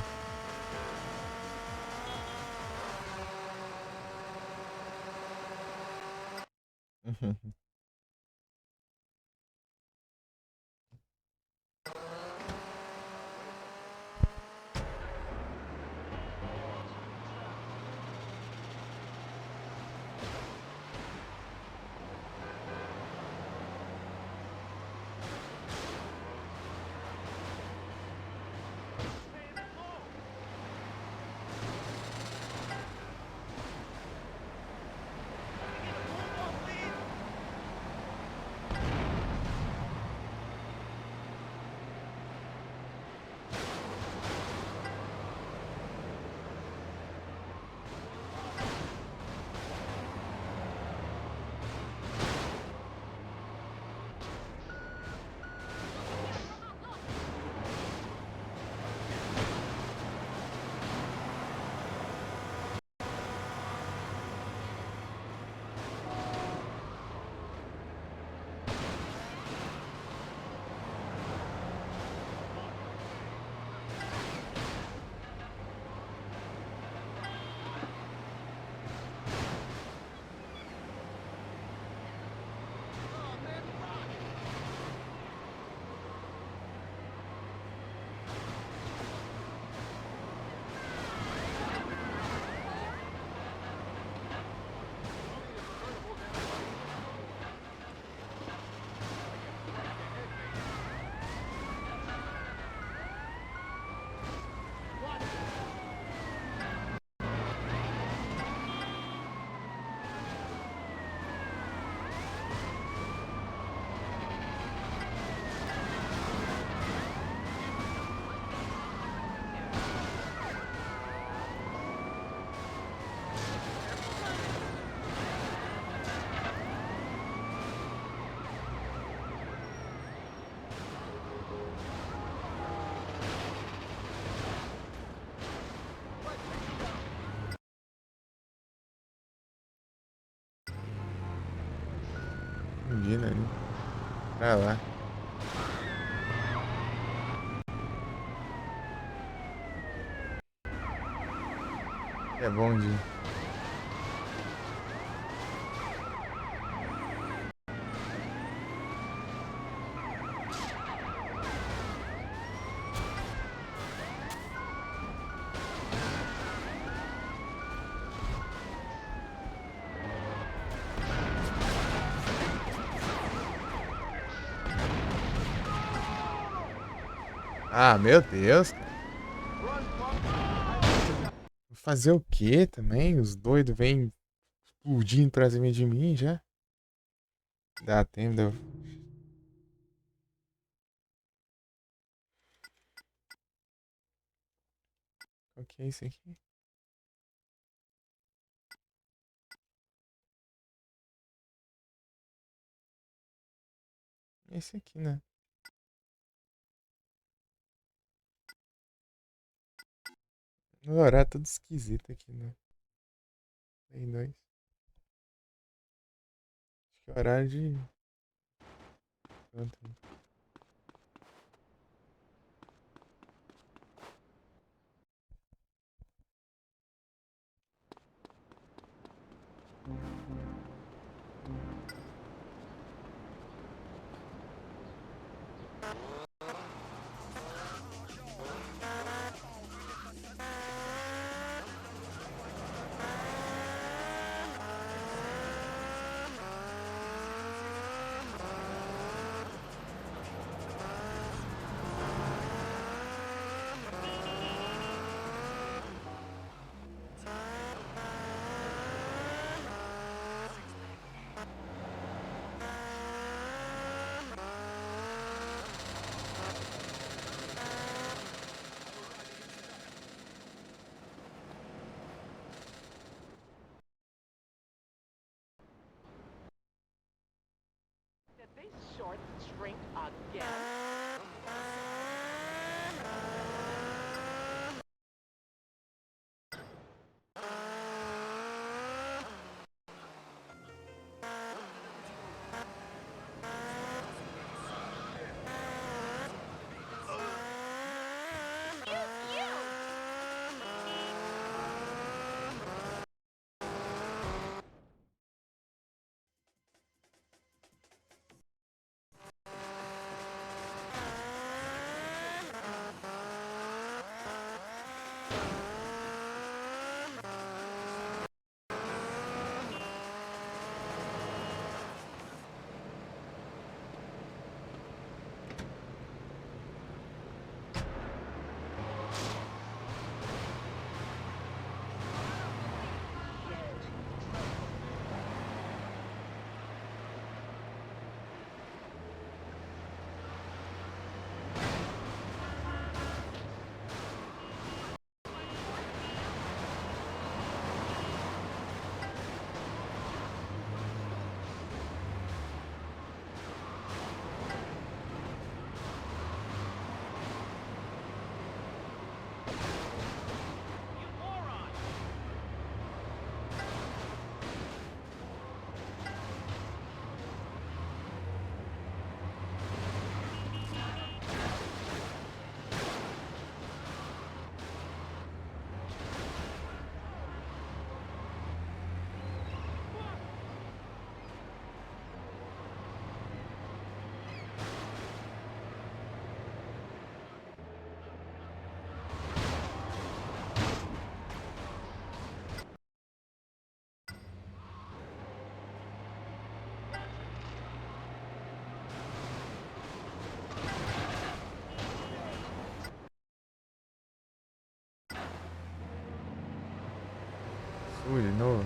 S1: confundindo ali. Pra lá. É bom de... Ah, meu Deus. Fazer o quê também? Os doidos vêm explodindo pra cima de mim já. Dá tempo de eu... O que é isso aqui? Esse aqui, né? O horário todo esquisito aqui, né? Tem dois. Acho que é horário de... Pronto.
S5: Did they short shrink again?
S1: Ui, de novo.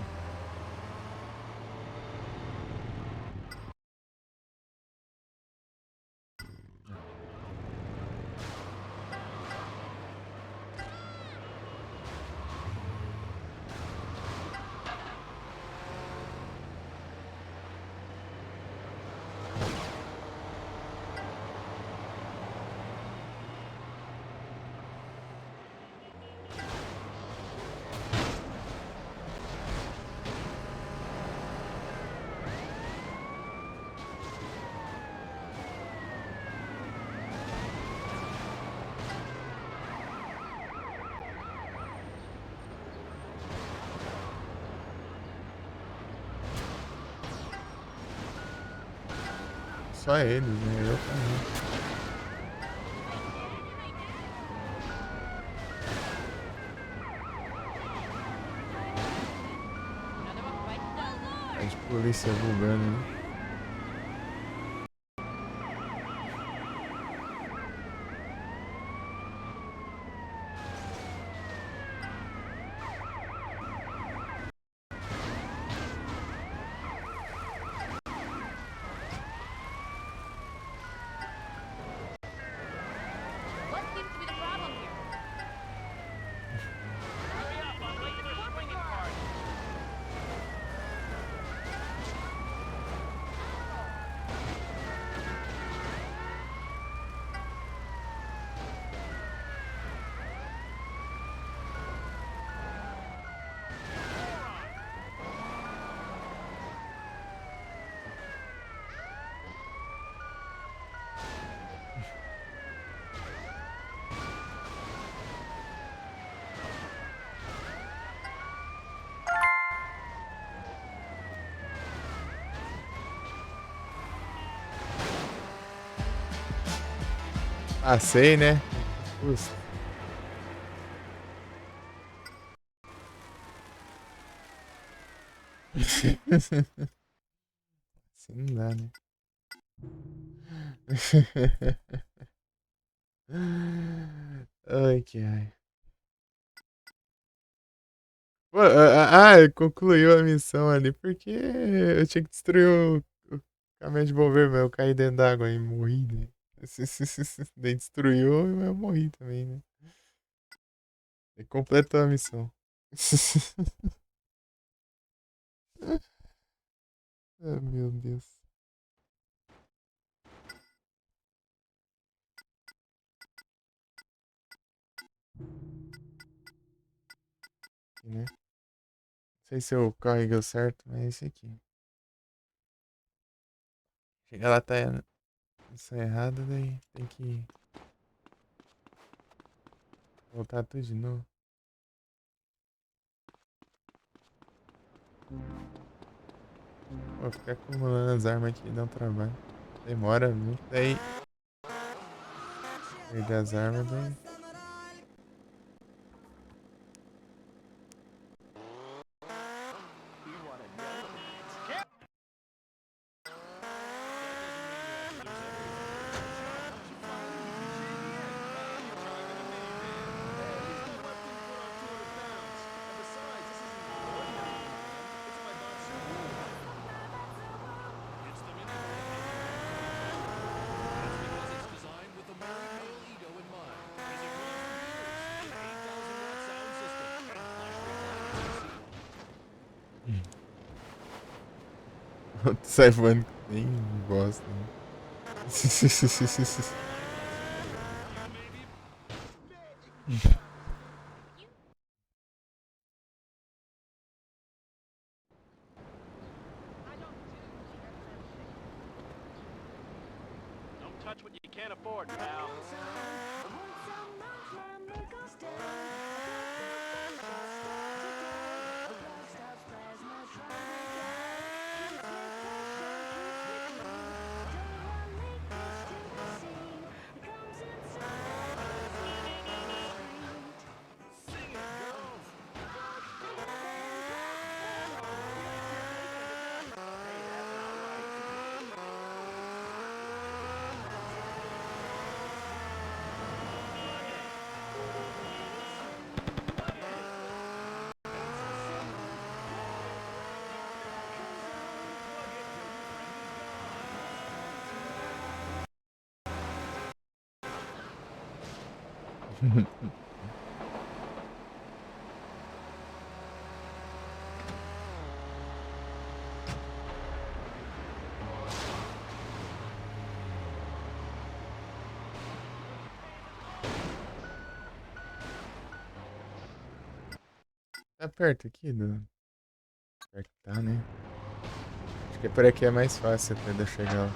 S1: só eles, né? Eu também. As polícia bugando, né?
S9: What seems to be the problem here?
S14: Hurry up, I'm late for a swinging party.
S1: Passei, né? Custa. Assim não dá, né? Ai, que ai. Pô, concluiu a missão ali porque eu tinha que destruir o caminhão de bombeiro, mas eu caí dentro d'água e morri, né? Daí destruiu e eu morri também, né? E completou a missão. Ah, meu Deus. Né? Não sei se o carro certo, mas é esse aqui. Chega lá, tá isso errado, daí tem que voltar tudo de novo. Pô, ficar acumulando as armas aqui dá um trabalho. Demora muito, daí perder as armas, daí. Sai voando que nem bosta, né?
S14: Don't touch what you can't afford, pal.
S1: Tá perto aqui do. Perto que tá, né? Acho que por aqui é mais fácil até de eu chegar lá.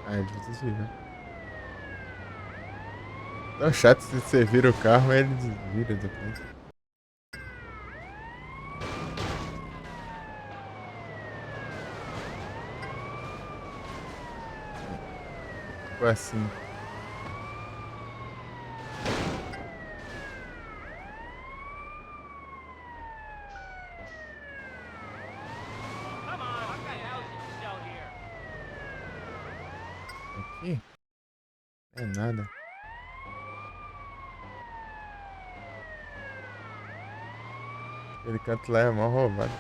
S1: Ah, ele desvira. Tão chato se você vira o carro, mas ele desvira depois. Ficou assim.
S2: Come on, what the hell did you sell here?
S1: Aqui? É nada. Aquele canto lá é mó roubado.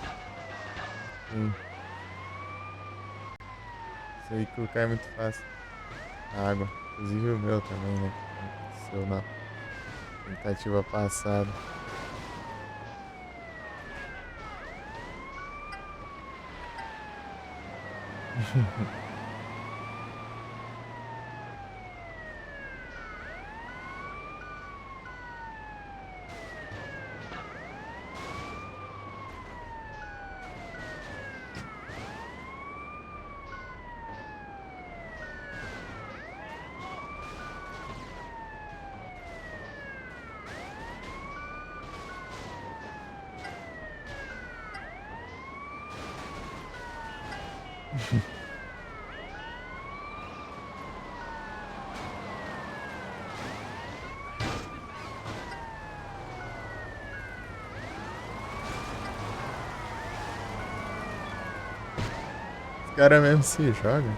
S1: Sim. Esse veículo cai muito fácil. A água. Inclusive o meu também, né? Que aconteceu na tentativa passada. Os caras mesmo se jogam.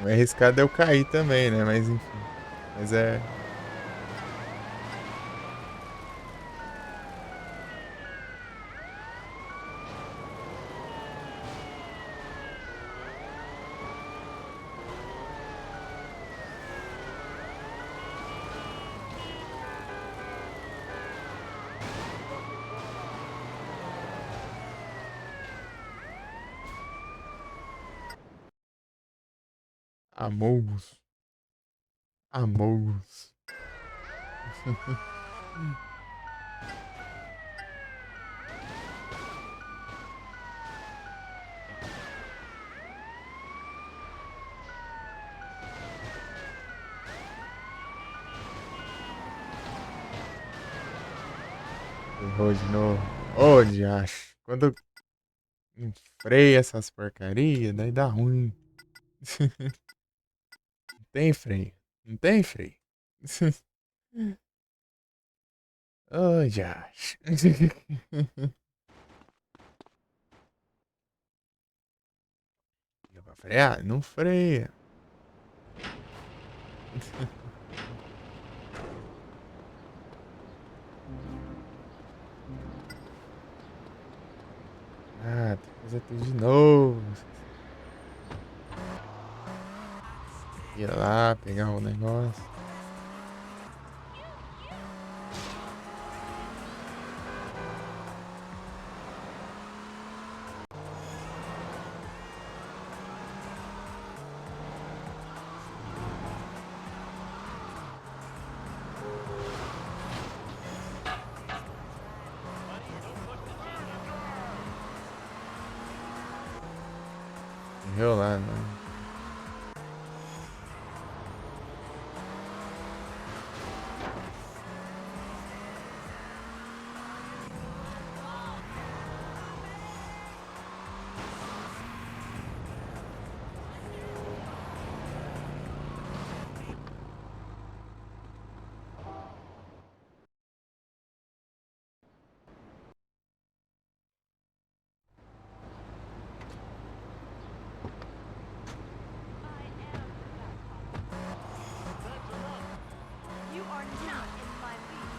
S1: O arriscado é eu cair também, né? Mas enfim. Mas é. Amogos. Amogos. Errou de novo. Ô, diacho. Quando eu freio essas porcarias, daí dá ruim. Não tem freio. Não tem freio. Ô, diacho. Deu pra frear? Não freia. Ah, tem que fazer tudo de novo. Ir lá, pegar o negócio. Morreu lá, né?
S4: You are not in my league.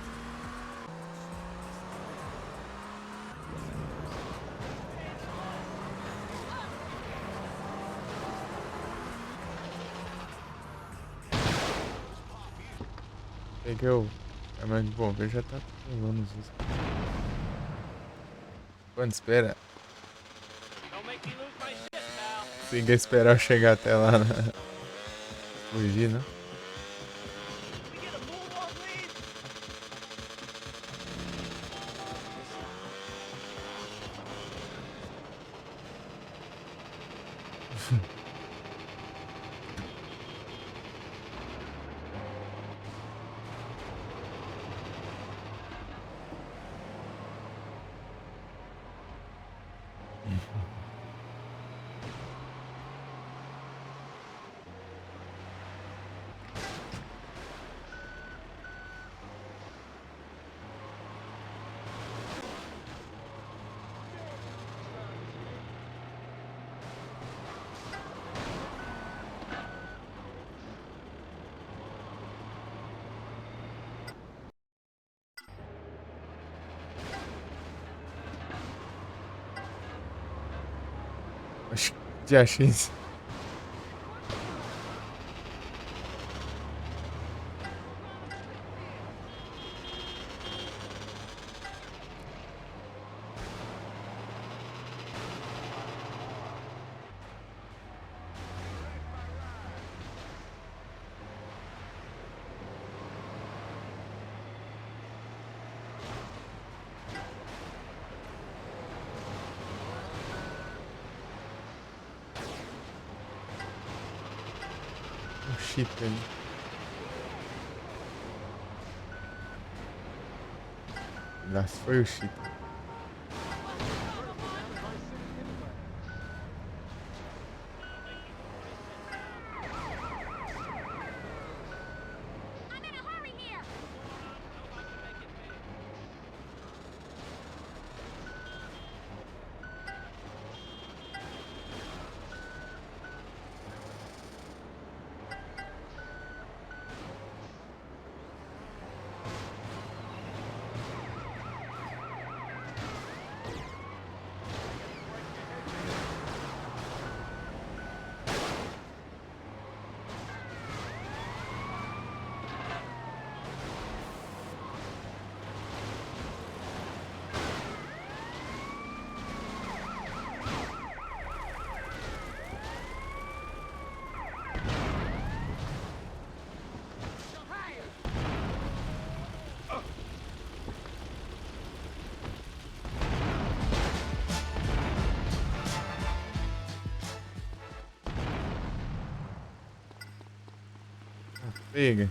S1: Peguei o caminhão de bombeiro, já tá levando os riscos. Quando espera.
S2: Don't make
S1: Consiga esperar eu chegar até lá, né? Fugir, né? Acho que já achei isso. Um chip ali. Nossa, foi o chip. Pega.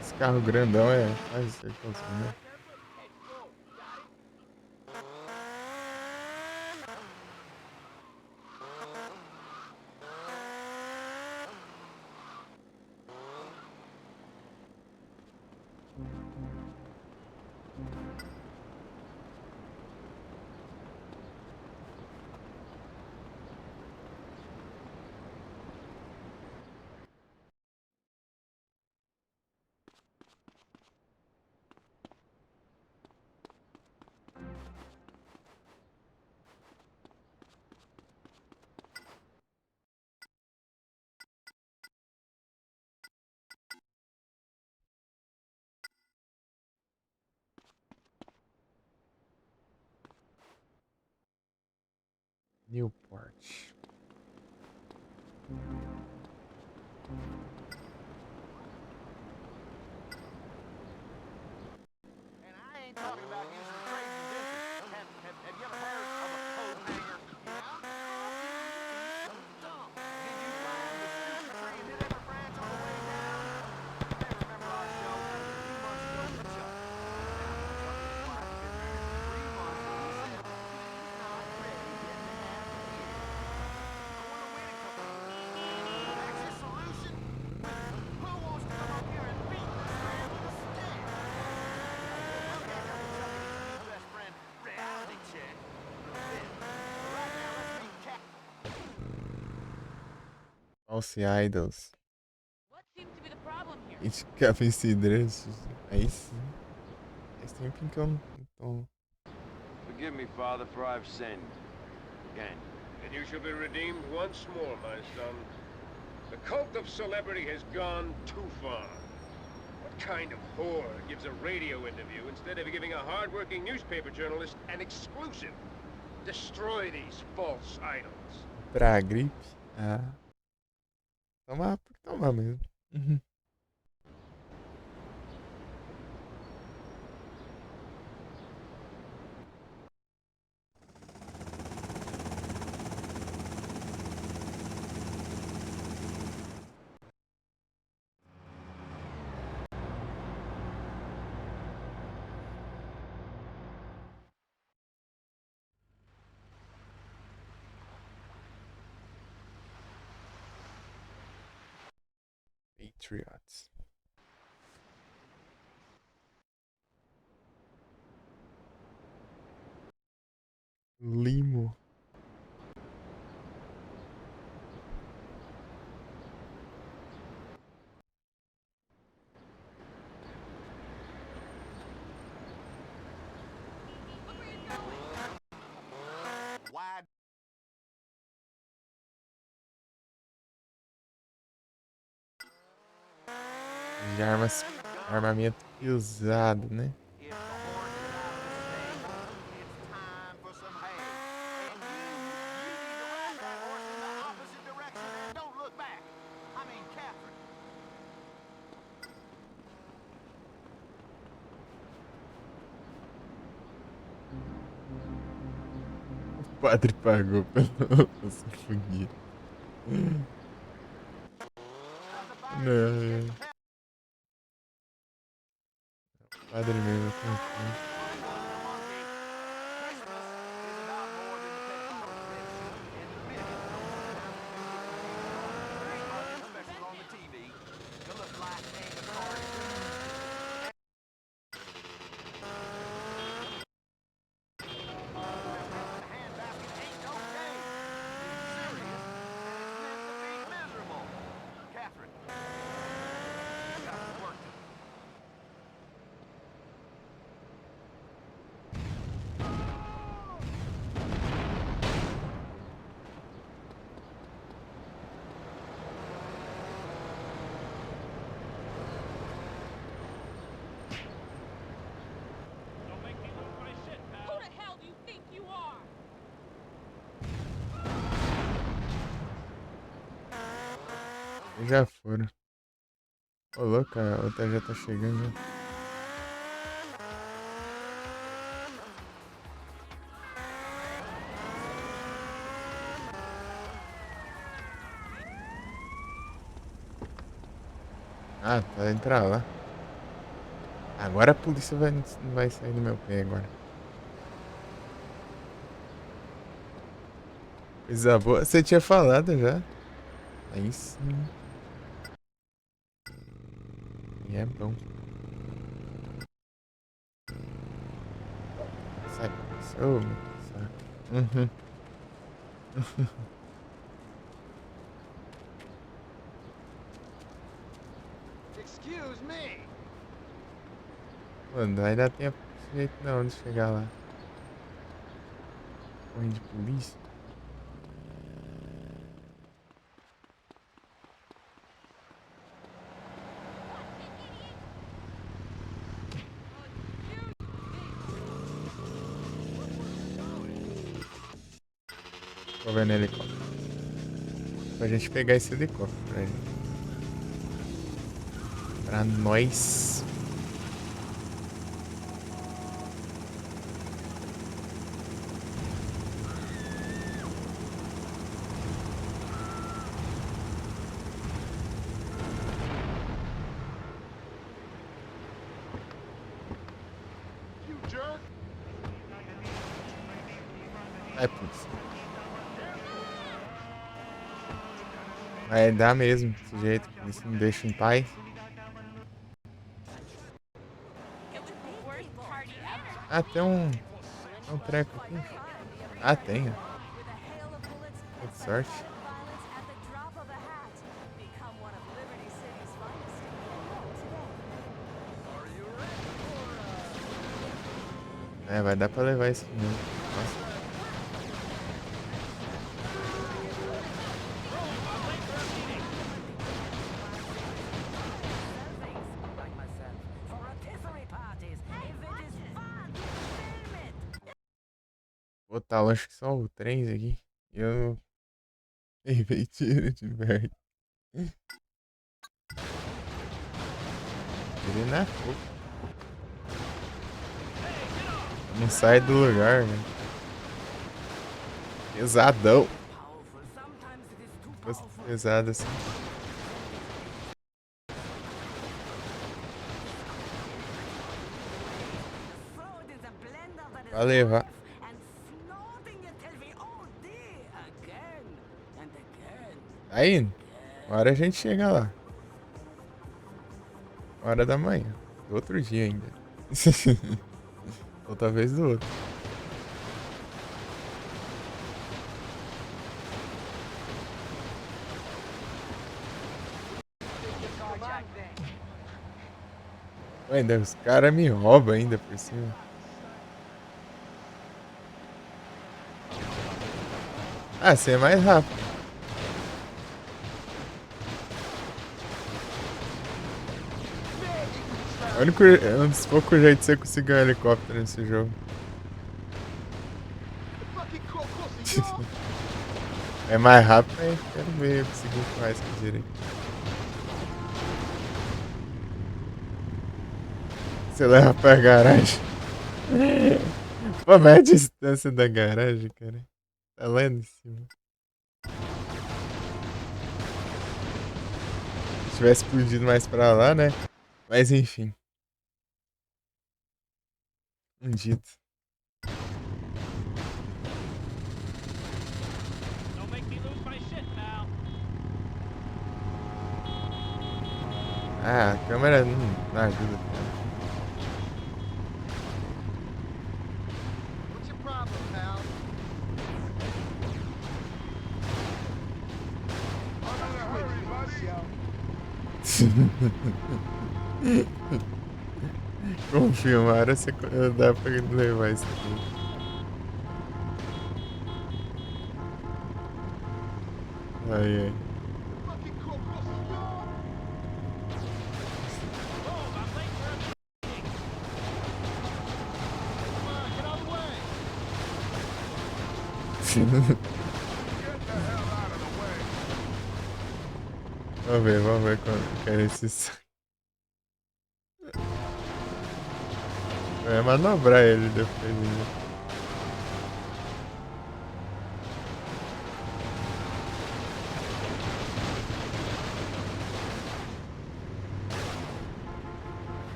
S1: Esse carro grandão é quase certeza, né? Newport. False Idols.
S3: What seems to be the problem here?
S1: Gente que vencedores. Aí sim. Faz tempo que eu não tô.
S10: Forgive me, Father, for I've sinned. Again.
S11: And you shall be redeemed once more, my son. The cult of celebrity has gone too far. What kind of whore gives a radio interview instead of giving a hard-working newspaper journalist an exclusive? Destroy these false idols.
S1: Pra gripe? Ah. Tomar por tomar mesmo. Uhum. Patriots. Limo.
S2: Wide.
S1: De armas. Armamento pesado, né?
S2: If the horse is out to stay, it's time for some hay. And you need to ride that horse in the opposite direction and don't look back. I mean, Catherine.
S1: O padre pagou pelo fugir. Não. O padre mesmo confio.
S3: Who the hell do you think you are?
S1: Já foram. Ô, louco, a outra já tá chegando. Ah, tá indo pra lá. Agora a polícia não vai sair do meu pé agora. Coisa boa. Você tinha falado já. Aí sim. E é bom. Sai. Oh, meu saco. Uhum.
S2: Excuse me.
S1: Mano, vai dar tempo de jeito não de chegar lá. Correndo de polícia. Tô vendo helicóptero. Pra gente pegar esse helicóptero pra gente. Pra nós. É, putz. Vai dar mesmo, desse jeito. Isso não deixa em paz. Ah, tem um treco aqui. Ah, tem. Que sorte. É, vai dar pra levar isso aqui mesmo. Nossa. Vou botar, acho que só o 3 aqui. Eu levei tiro de merda. Ele não é pouco. Não sai do lugar, velho. Pesadão. Fosse pesado assim. Vai levar. Tá indo. Uma hora a gente chega lá. Uma hora da manhã. Do outro dia ainda. Ou talvez do outro. Ainda os caras me roubam ainda por cima. Ah, você é mais rápido. É um dos poucos jeitos de você conseguir um helicóptero nesse jogo. É mais rápido, mas quero ver eu conseguir empurrar esse direito. Você leva pra garagem. Pô, mas a distância da garagem, cara. Tá lá em cima. Se tivesse explodido mais pra lá, né? Mas enfim. Um dito. Ah, a câmera não ajuda, cara.
S2: What's your problem, pal?
S1: Confia, uma hora você dá pra levar isso aqui. Ai, ai. Vamos ver quando que é esse sai. Vai manobrar ele depois. Né?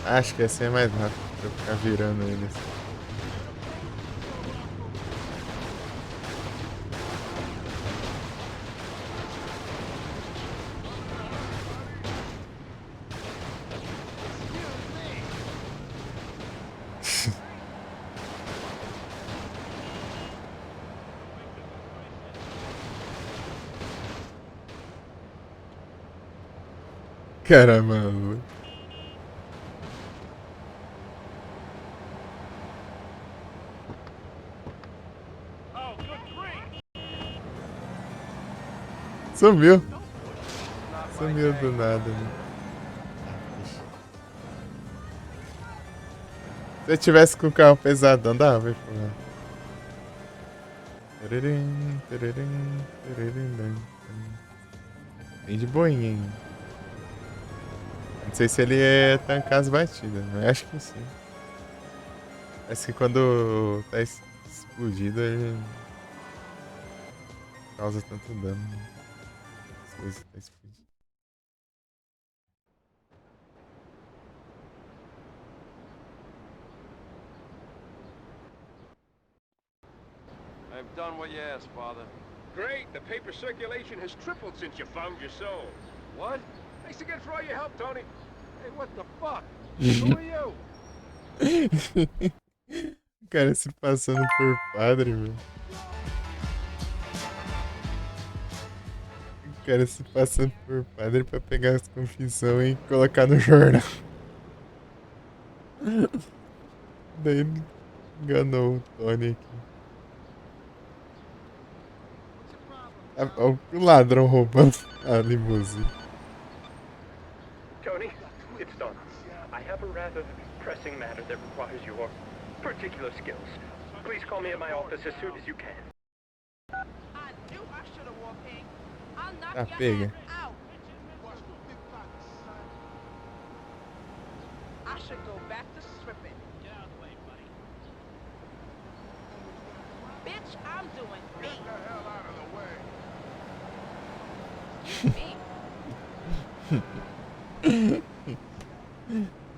S1: Acho que esse é mais rápido pra eu ficar virando ele assim. Caramba, mano. Sumiu. Sumiu do nada, né? Se eu tivesse com o carro pesadão, dava, porra. Bem de boinha ainda. Não sei se ele é tancar as batidas, mas acho que sim. Parece que quando tá explodido ele causa tanto dano. As coisas tá explodindo.
S10: I've done what you asked, Father.
S11: Great, the paper circulation has tripled since you found your soul.
S10: What?
S11: Thanks again for all your help, Tony.
S10: Hey, what the fuck? Who are you?
S1: O cara se passando por padre, velho. O cara se passando por padre pra pegar as confissões e colocar no jornal. Daí Enganou o Tony aqui. Olha o ladrão roubando a limusine.
S16: Tony, it's Don. I have a rather pressing matter that requires your particular skills. Please call me at my office as soon as you can.
S3: I knew I should have wore pink. I'll knock
S1: Tá,
S3: your
S1: pega.
S3: ass out. I should go back to stripping. Get out of the way, buddy. Bitch, I'm doing me. Get the hell out of the way.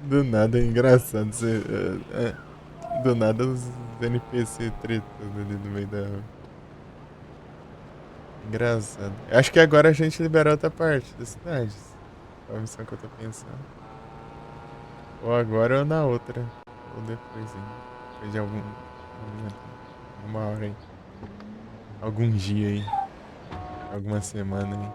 S1: Do nada é engraçado. Do nada os NPC tretando ali no meio da rua. Engraçado. Acho que agora a gente liberou outra parte da cidade. Qual a missão que eu tô pensando? Ou agora ou na outra. Ou depois ainda. Depois de alguma hora aí. Algum dia aí. Alguma semana aí.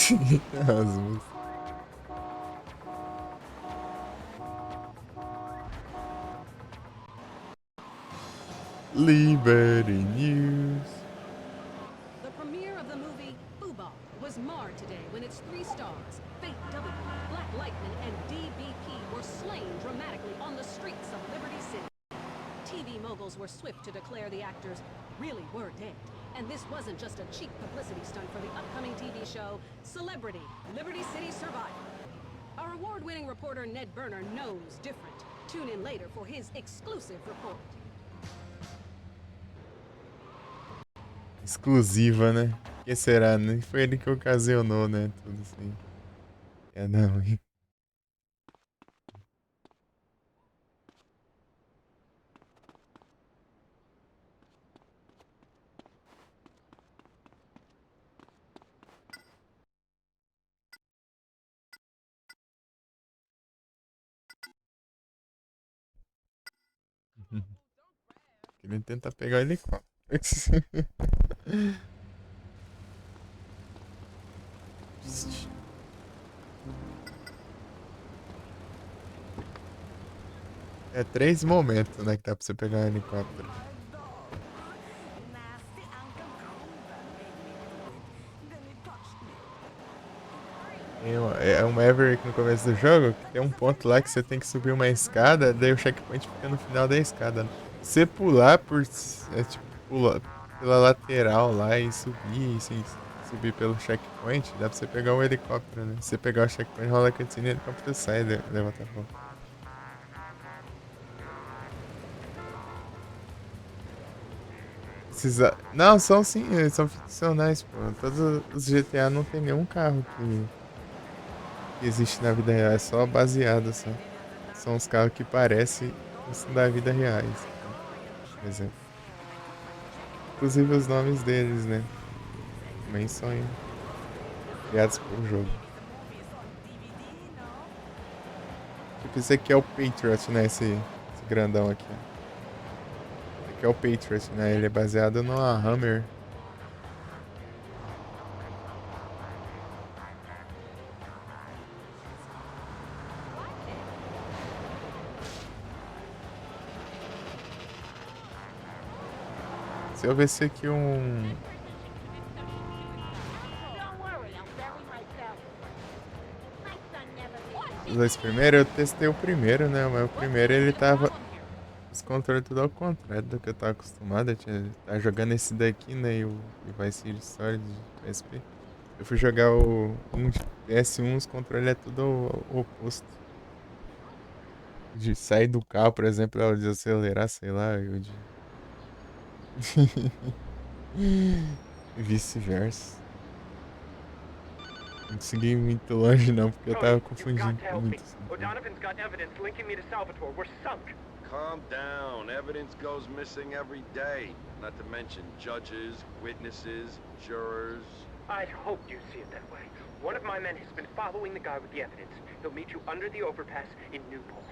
S1: As músicas. Liberty News.
S15: The premiere of the movie Fubar was marred today when its 3 stars, Faith W, Black Lightning, and DBP were slain dramatically on the streets of Liberty City. TV moguls were swift to declare the actors really were dead. And this wasn't just a cheap publicity stunt for the upcoming TV show, Celebrity Liberty City Survivor. Our award-winning reporter Ned Berner knows different. Tune in later for his exclusive report.
S1: Exclusiva, né? Que será, né? Foi ele que ocasionou, né? Tudo assim. É não, hein? Ele tenta pegar o helicóptero. É 3 momentos, né, que dá pra você pegar um helicóptero. É um Maverick no começo do jogo, que tem um ponto lá que você tem que subir uma escada, daí o checkpoint fica no final da escada. Você pular pular pela lateral lá e subir, subir pelo checkpoint, dá pra você pegar o helicóptero, né? Se você pegar o checkpoint, rola a cutscene e o helicóptero sai e levanta a volta. Não, são sim, são ficcionais, pô. Todos os GTA não tem nenhum carro que existe na vida real, é só baseado, só. São os carros que parecem os da vida reais, por exemplo. Inclusive os nomes deles, né? Também são criados por jogo. Tipo, esse aqui é o Patriot, né? Esse grandão aqui. Esse aqui é o Patriot, né? Ele é baseado numa Hammer. Se eu ver se aqui Os dois primeiros, eu testei o primeiro, né? Mas o primeiro ele tava. Os controles tudo ao contrário do que eu tava acostumado. Eu tava jogando esse daqui, né? E o Vice City Story de PSP. Eu fui jogar o PS1, os controles é tudo o oposto. De sair do carro, por exemplo, é o de acelerar, sei lá, e o de. Vice-versa. Não consegui ir muito longe não, porque eu tava confundindo muito.
S16: O'Donovan's got evidence linking me to Salvatore. We're sunk.
S10: Calm down. Evidence goes missing every day. Not to mention judges, witnesses, jurors.
S16: I hope you see it that way. One of my men has been following the guy with the evidence. He'll meet you under the overpass in Newport.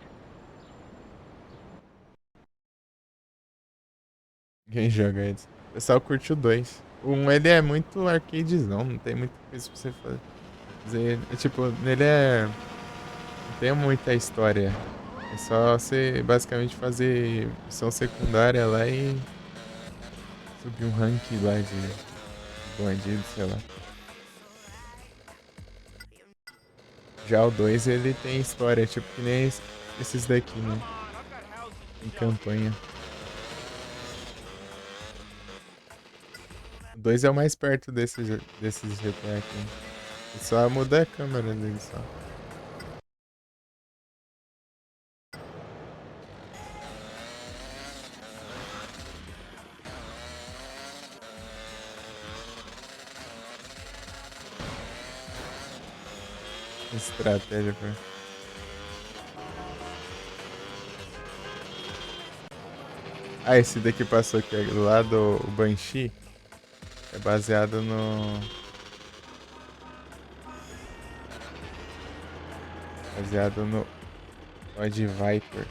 S1: Quem joga eles? O pessoal curte o 2. O 1 ele é muito arcadezão, não tem muita coisa pra você fazer. Tipo, nele não tem muita história. É só você basicamente fazer missão secundária lá e subir um rank lá de bandido, sei lá. Já o 2 ele tem história, tipo que nem esses daqui, né? Em campanha. O 2 é o mais perto desses GTA aqui. Só muda a câmera dele só. Estratégia, pô. Ah, esse daqui passou aqui do lado, o Banshee. É baseado no... Baseado no Odd Viper.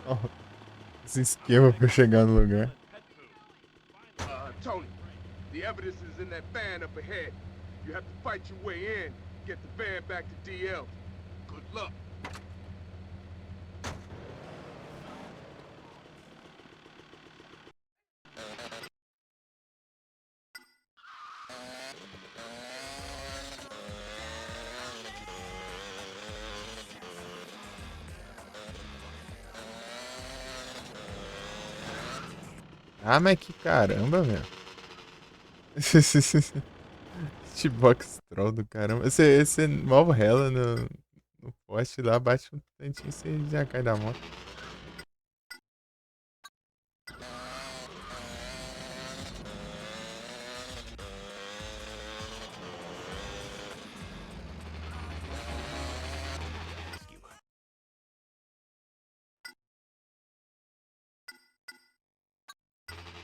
S1: Oh, esse esquema pra chegar no lugar.
S11: Tony, the evidence is in that van up ahead. You have to fight your way in, get the van back to DL. Good luck.
S1: Ah, mas que caramba, meu. Hitbox troll do caramba. Você mal rela no poste lá, bate um tantinho e você já cai da moto.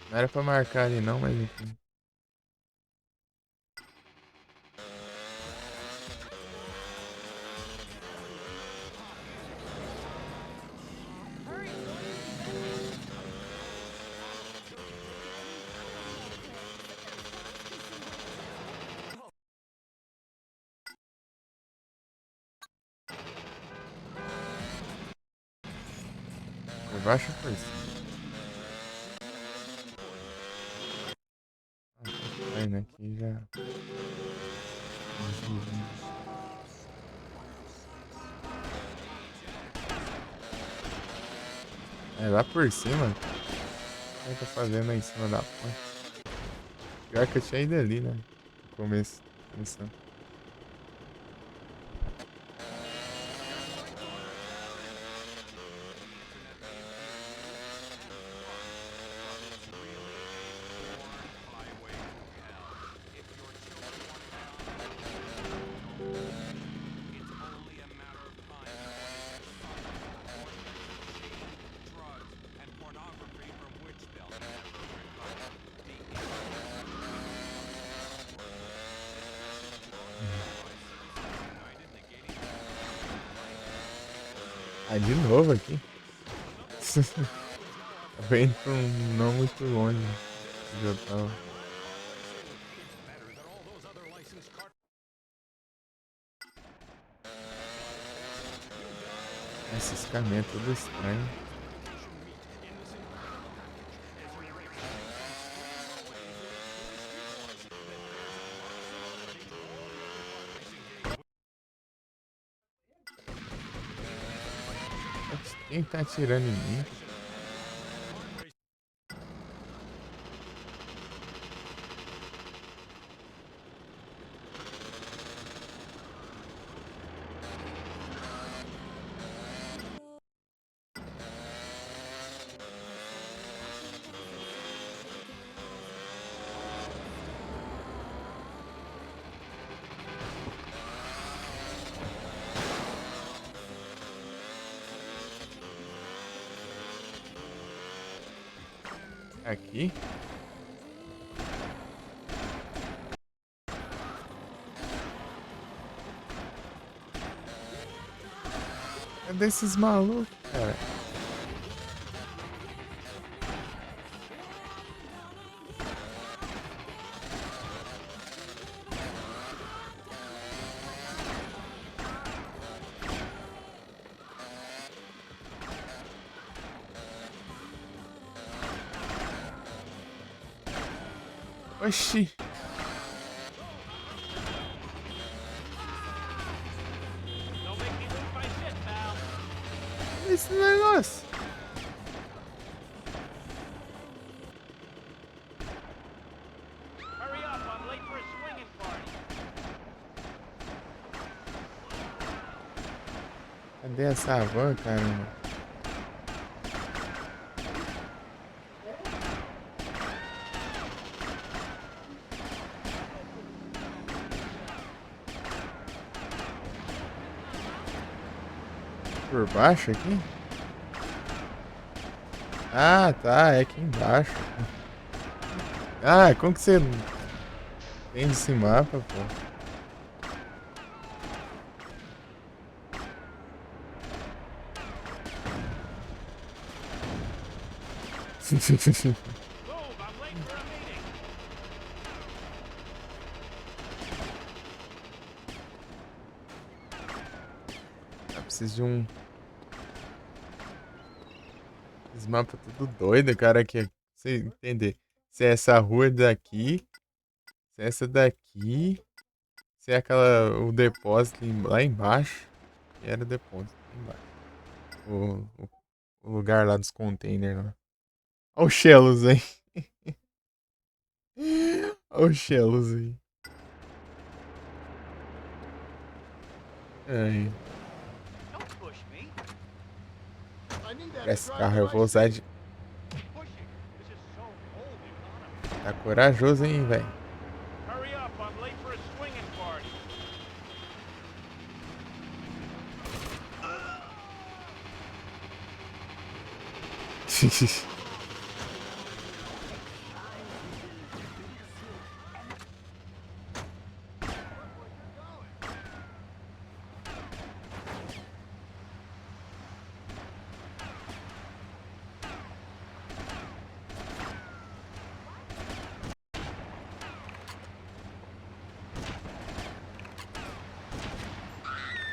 S1: Não era pra marcar ali não, mas enfim. Por baixo ou por cima? Saindo aqui já. É lá por cima? O que tá fazendo aí em cima da ponte? Pior que eu tinha ido ali, né? No começo. Começando. Ah, de novo aqui? Vem pra um não muito longe. Já tava. Esses caminhos é tudo estranho. Quem tá atirando em mim? Aqui? desses malucos, cara. Oxi. Esse negócio.
S2: Hurry up, I'm late for a swinging party.
S1: Cadê essa van, caramba? Por baixo aqui? Ah, tá, é aqui embaixo. Ah, como que você entende esse mapa, pô? Eu preciso de um... Esse mapa é tudo doido, cara, aqui. Pra você entender. Se é essa rua daqui, se é essa daqui, se é aquela... o depósito lá embaixo. Que era o depósito lá embaixo. O lugar lá dos containers lá. Olha o Shellos aí. Olha o Shellos aí. Ai. Esse carro eu vou usar de... Tá corajoso, hein, velho.
S2: Hurry up, I'm late for a swinging party.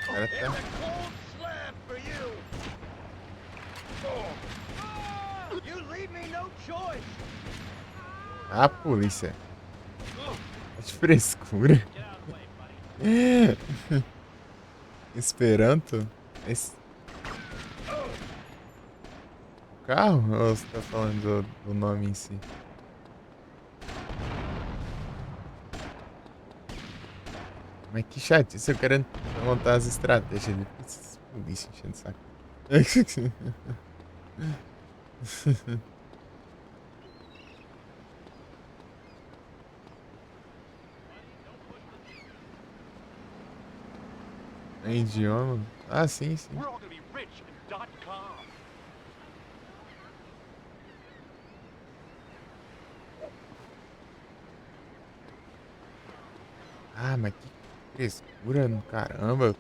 S1: Cara, tá... Ah, polícia. Tá de frescura. Esperanto? Esse... carro? Ou você tá falando do nome em si? Mas que chatice, eu quero montar as estratégias ali. Esses polícia enchendo o saco. É idioma? Ah, sim, sim.
S2: We're all gonna be rich and .com.
S1: Ah, mas que frescura no caramba.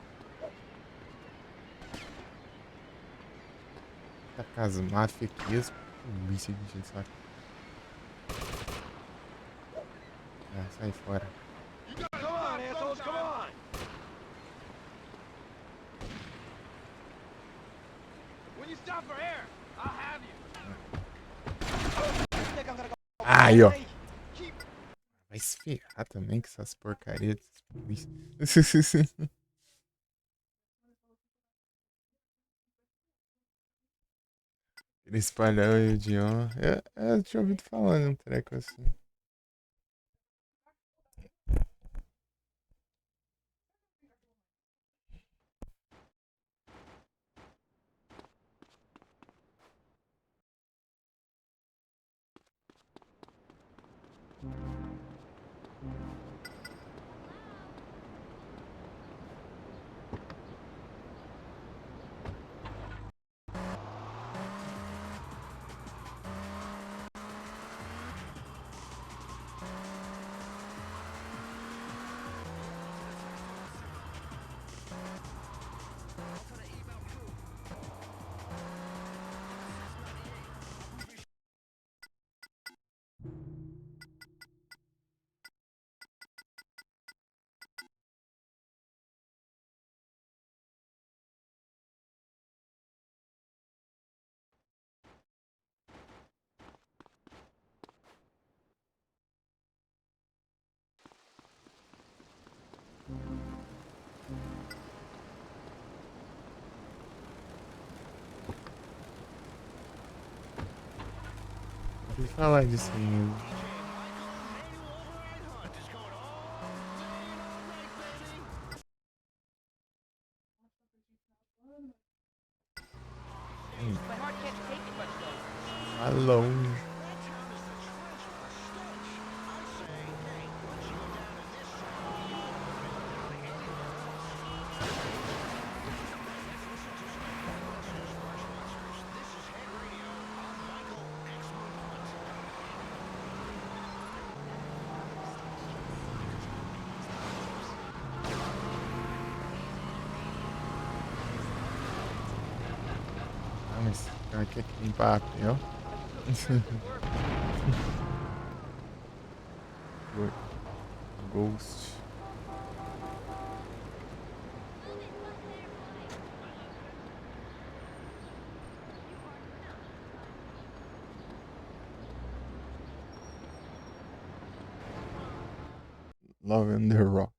S1: Tá com as máfias aqui, as polícia enchendo o saco. Ah, sai fora.
S2: Come on, assholes, come on! When you stop for air, I'll have you.
S1: Aí, ó. Vai se ferrar também com essas porcarias dessas polícias. Ele espalhou o idioma. Eu tinha ouvido falar de um treco assim. ouvi falar disso aí mesmo.
S3: My heart can't take it much longer.
S1: Tá longe. Ah, mas esse cara quer que limpar a pneu. Ghost. Lavender Rocks.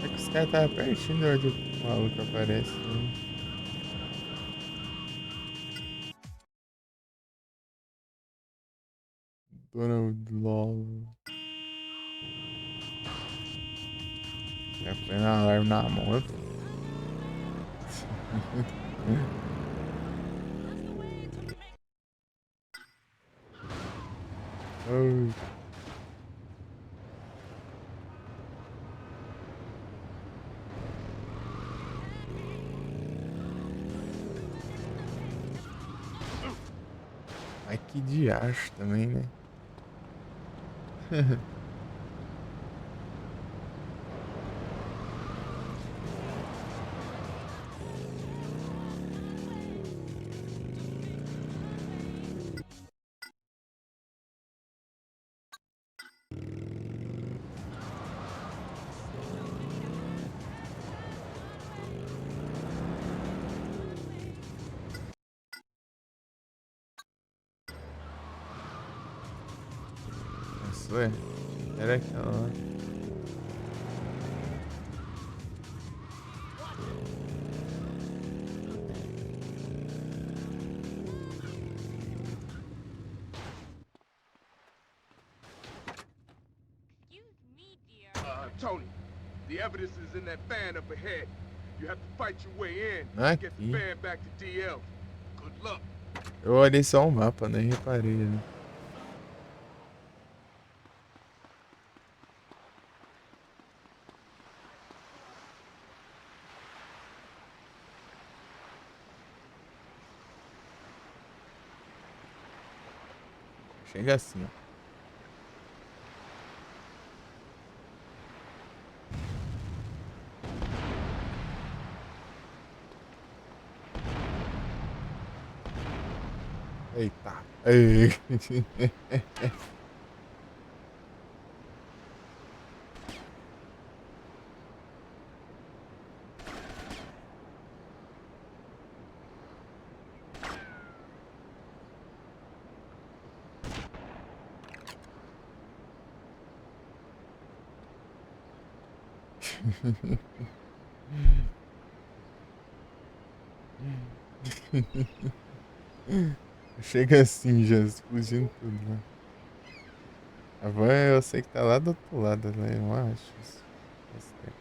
S1: É que os caras estavam pertinho de onde o maluco aparece, né? Donald LOL. Já foi na alarme na moto. Ai. Ai, que diacho também, né? Isso é. Era aquela lá.
S17: Tony, the evidence is in that van up ahead. You have to fight your way in and get the
S1: Aqui.
S17: van back to DL. Good luck.
S1: Eu olhei só o mapa, nem reparei, né? Chega assim, ó. Eita. Ei. Chega assim, já explodindo tudo, né? A van eu sei que tá lá do outro lado, né? Eu acho. Não sei.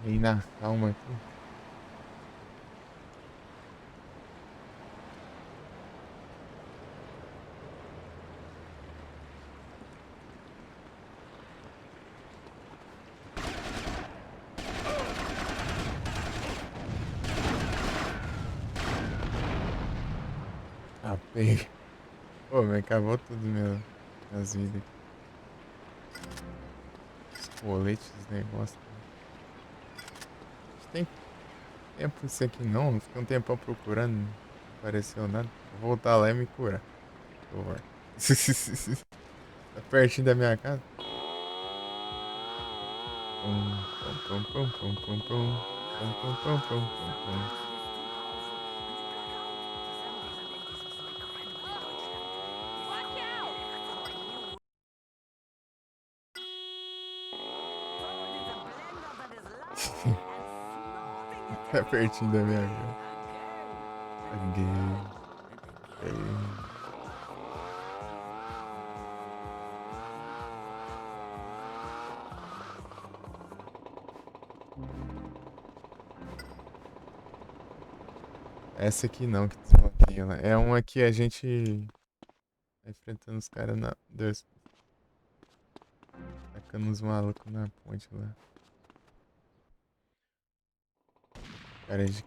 S1: Reina, calma aqui. Ah, pega. Pô, me acabou tudo minhas vidas. Os coletes, os negócios. Tem tempo isso aqui não? Fiquei um tempão procurando. Não apareceu nada. Vou voltar lá e me curar. Por favor. Tá pertinho da minha casa. Pum, pum, pum, pum, pum, pum. Pum, pum, pum, pum, pum, pum. Tá pertinho da minha casa. Essa aqui não, que desbloqueia lá. É uma que a gente tá enfrentando os caras na. Deus. Tacando os malucos na ponte lá. Cara de.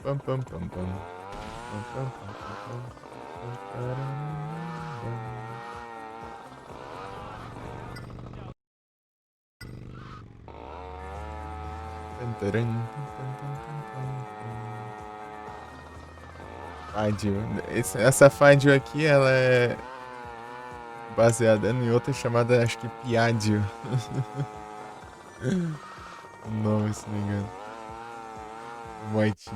S1: Pam pam pam pam. Pam pam pam pam pam. Pam. Fadio. Essa Fadio aqui, ela é baseada em outra chamada, acho que Piadio. O nome, se não me engano. White.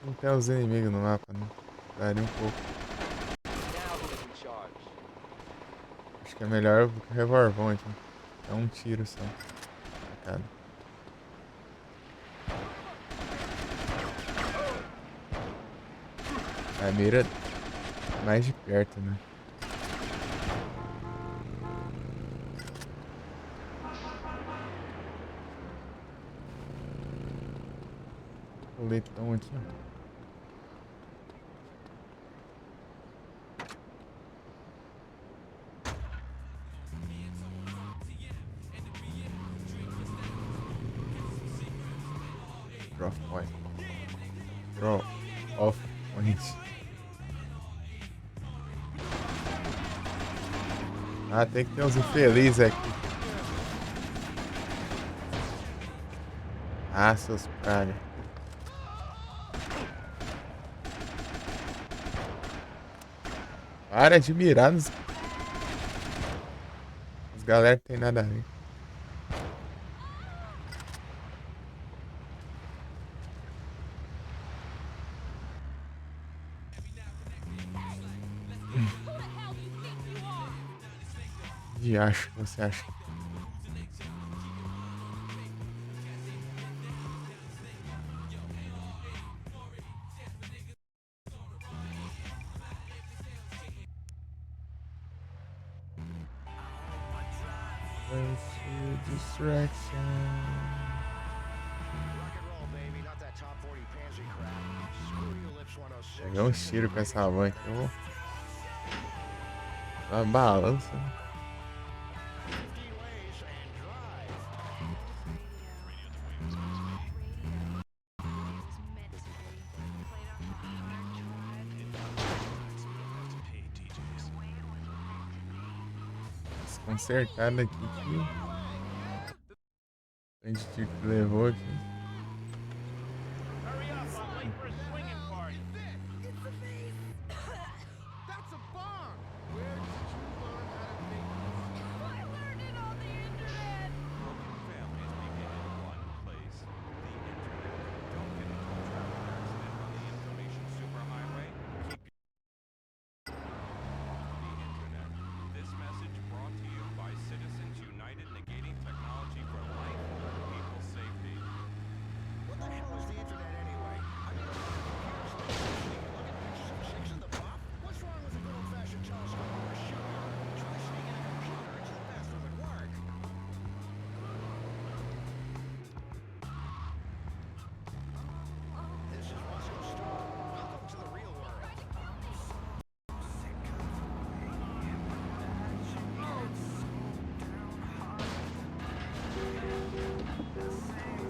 S1: Não tem os inimigos no mapa, né? Daria um pouco. Acho que é melhor o revolvão aqui. É um tiro só. Cara. A mira mais de perto, né? O leitão aqui, ó. Drop point. Drop off point. Ah, tem que ter uns infelizes aqui. Ah, seus pragas. Para de mirar nos... As galera que tem nada a ver. De acho que você acha? Distraction. Pegar um tiro com essa van aqui, eu vou. Uma balança. Desconcertado aqui que. A gente levou aqui.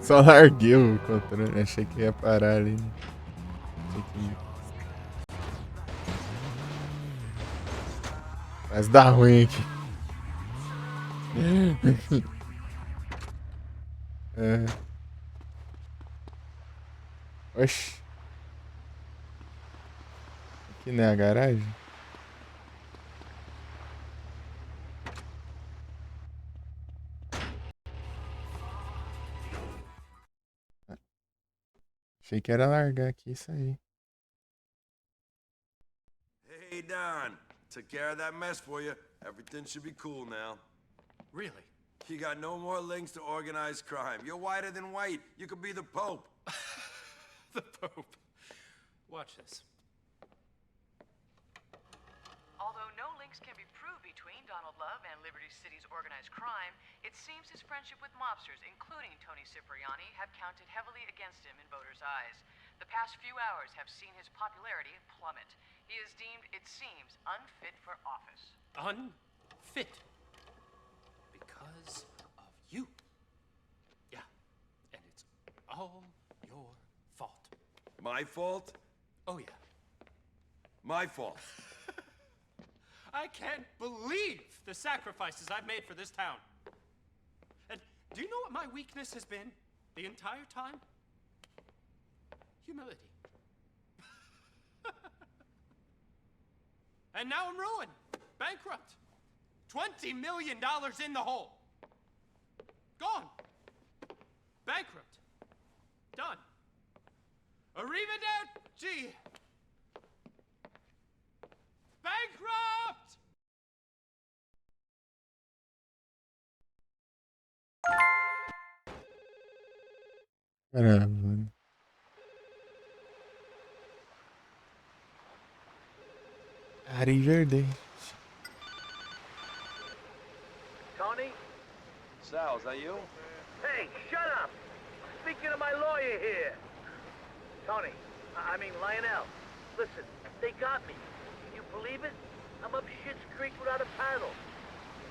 S1: Só larguei o controle, achei que ia parar ali. Achei que... Mas dá ruim aqui. É. Oxi. Aqui não é a garagem? Achei que era largar aqui isso aí.
S10: Hey, Don. Took care of that mess for you. Everything should be cool now.
S13: Really?
S10: You got no more links to organized crime. You're whiter than white. You could be the Pope.
S13: The Pope. Watch this.
S18: Although no links can be proved between Donald Love and Liberty City's organized crime, it seems his friendship with mobsters, including Tony Cipriani, have counted heavily against him in voters' eyes. The past few hours have seen his popularity plummet. He is deemed, it seems, unfit for office.
S13: Unfit? Because of you. Yeah, and it's all your fault.
S10: My fault?
S13: Oh, yeah.
S10: My fault.
S13: I can't believe the sacrifices I've made for this town. And do you know what my weakness has been the entire time? Humility. And now I'm ruined, bankrupt, $20 million in the hole. Gone. Bankrupt. Done. Arrivederci. Bankrupt!
S1: Caramba, mano. Arrivederci.
S7: Tony?
S10: Sal, is that you?
S7: Hey, shut up! Speaking to my lawyer here. Tony, I mean Lionel. Listen, they got me. Can you believe it? I'm up Shit's Creek without a paddle.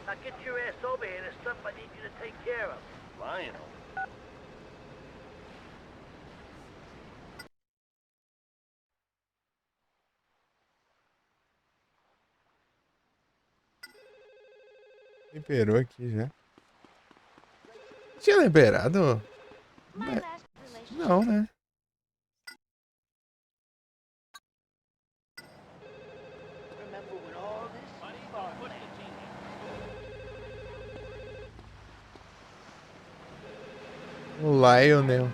S7: Now get your ass over here. There's stuff I need you to take care of.
S10: Lionel?
S1: Liberou aqui já. Tinha liberado? Não, né? O Lionel.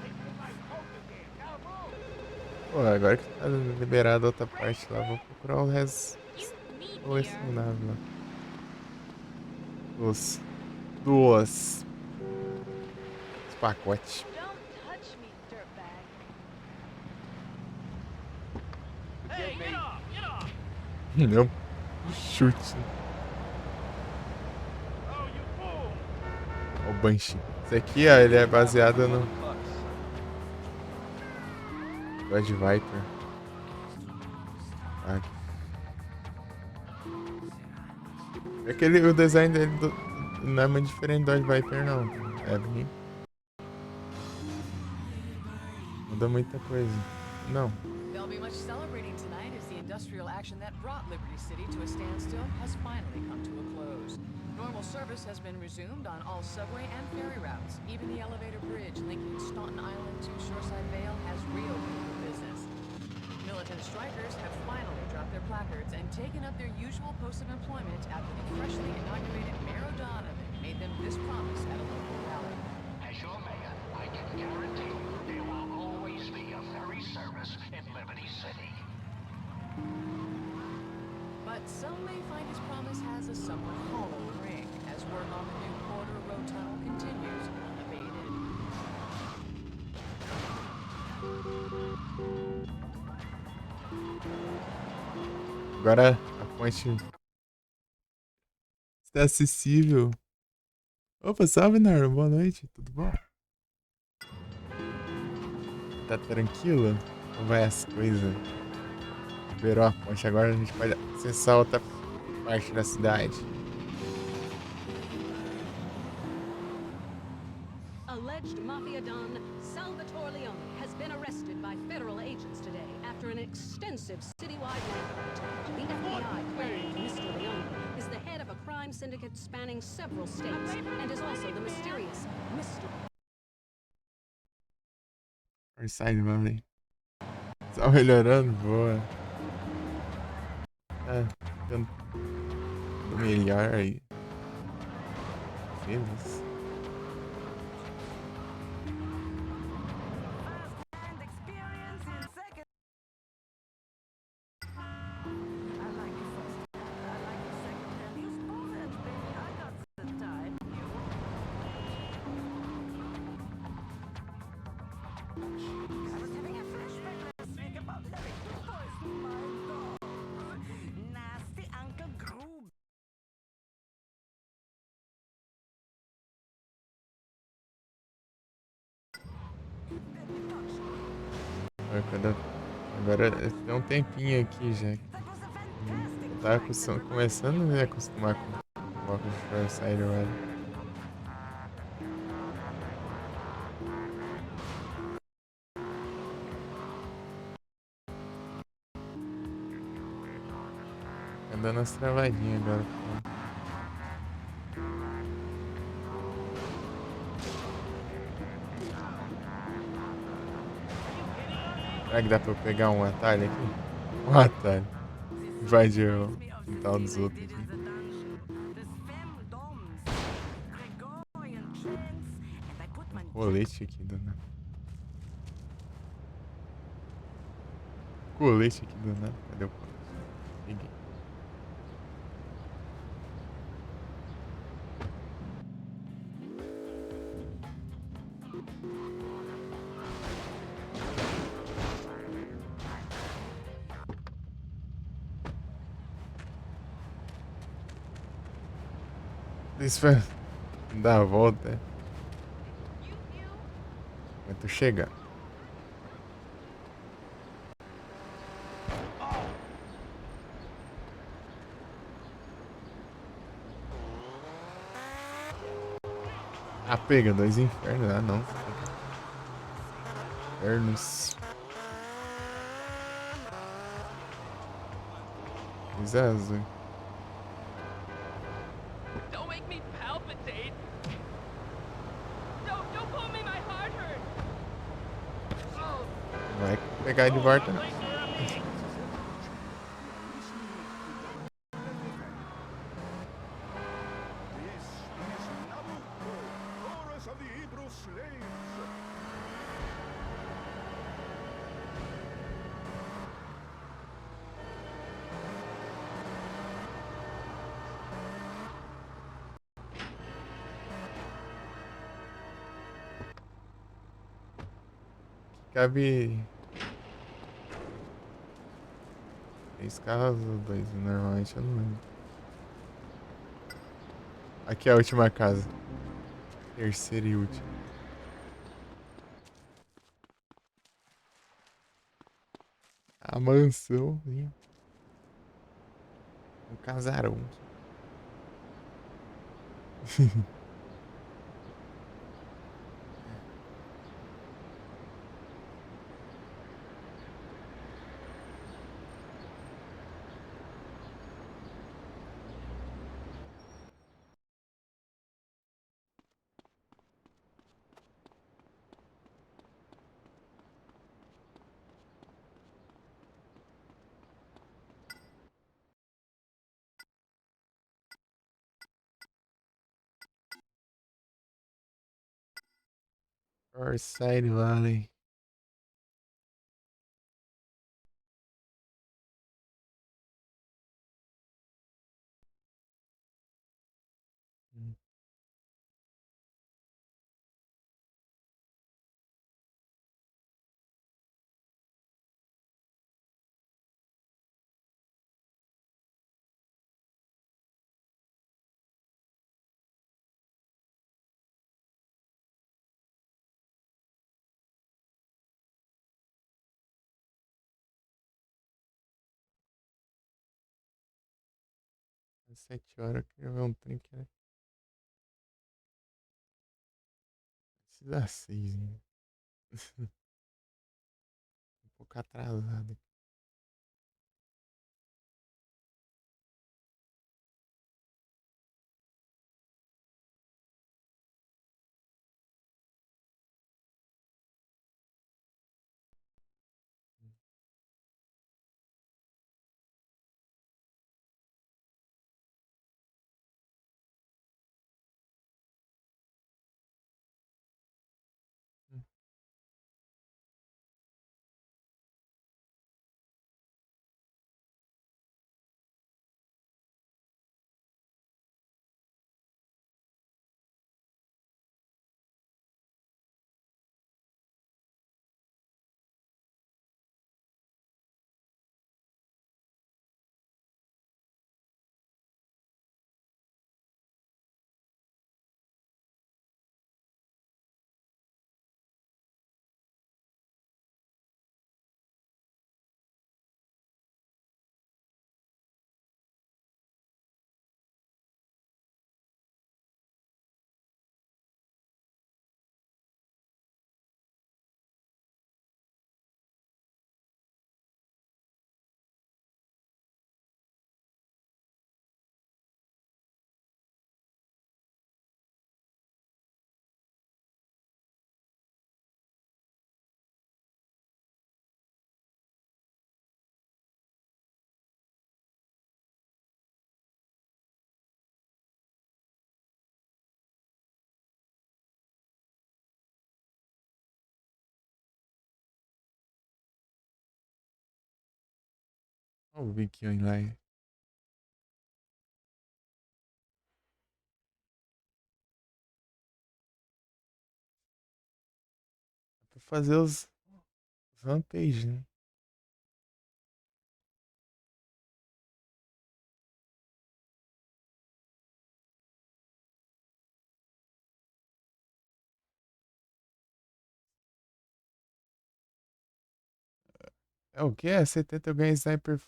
S1: Pô, agora que tá liberado a outra parte lá, vou procurar o resto colecionável lá. Os pacotes.
S4: Don't touch me, dirtbag.
S14: Hey, get off! Get off!
S1: Não. Chute. Ó, o Banshee. Esse aqui, ó, ele é baseado no God Viper. Aqui. É que o design dele não é muito diferente do God Viper, não. É bem... Muda muita coisa. Não.
S18: There'll be much celebrating tonight as the industrial action that brought Liberty City to a standstill has finally come to a close. Normal service has been resumed on all subway and ferry routes. Even the elevator bridge linking Staunton Island to Shoreside Vale has reopened for business. Militant strikers have finally dropped their placards and taken up their usual post of employment after the freshly inaugurated Mayor O'Donovan made them this promise at a local rally.
S2: As your mayor, I can guarantee there will always be a ferry service in Liberty City.
S18: But some may find his promise has a somewhat hollow ring as work on the new Porter Road Tunnel continues unabated.
S1: Agora a ponte está acessível. Opa, salve, Nardo. Boa noite. Tudo bom? Tá tranquilo? Como vai as coisas? Liberou a ponte. Agora a gente pode acessar outra parte da cidade.
S15: Alleged mafia don Salvatore Leone has been arrested by federal agents today after an extensive citywide manhunt. The FBI claimed Mr. Leone is the head of a crime syndicate spanning several states and is also the mysterious Mr.
S1: Side Valley. Só melhorando, boa. Ficando melhor aí. Beleza. Agora tem um tempinho aqui já. Eu tava começando a me acostumar com o óculos de Farsight agora. Tá dando umas travadinhas agora. Será que dá pra eu pegar um atalho aqui? Um atalho. Invadir o quintal dos outros aqui. Colete aqui, danado. Colete aqui, danado. Cadê o colete? Peguei. Isso vai dar a volta. Mas tu chega. Ah, pega dois infernos. Ah, não. Infernos. Coisa azul.
S14: Don't make me palpitate. Don't pull me, my heart hurts. Oh.
S1: Vai pegar de volta. Cabe 3 carros ou 2? Normalmente eu não lembro. Aqui é a última casa. Terceira e última. A mansãozinha. Um casarão. Farsight Valley. Às 7 horas eu queria ver um trem que é Se dá 6, hein? Um pouco atrasado. Olha o biquinho lá. Dá pra fazer os rampage, né? É o quê? É 70 eu ganhei sniper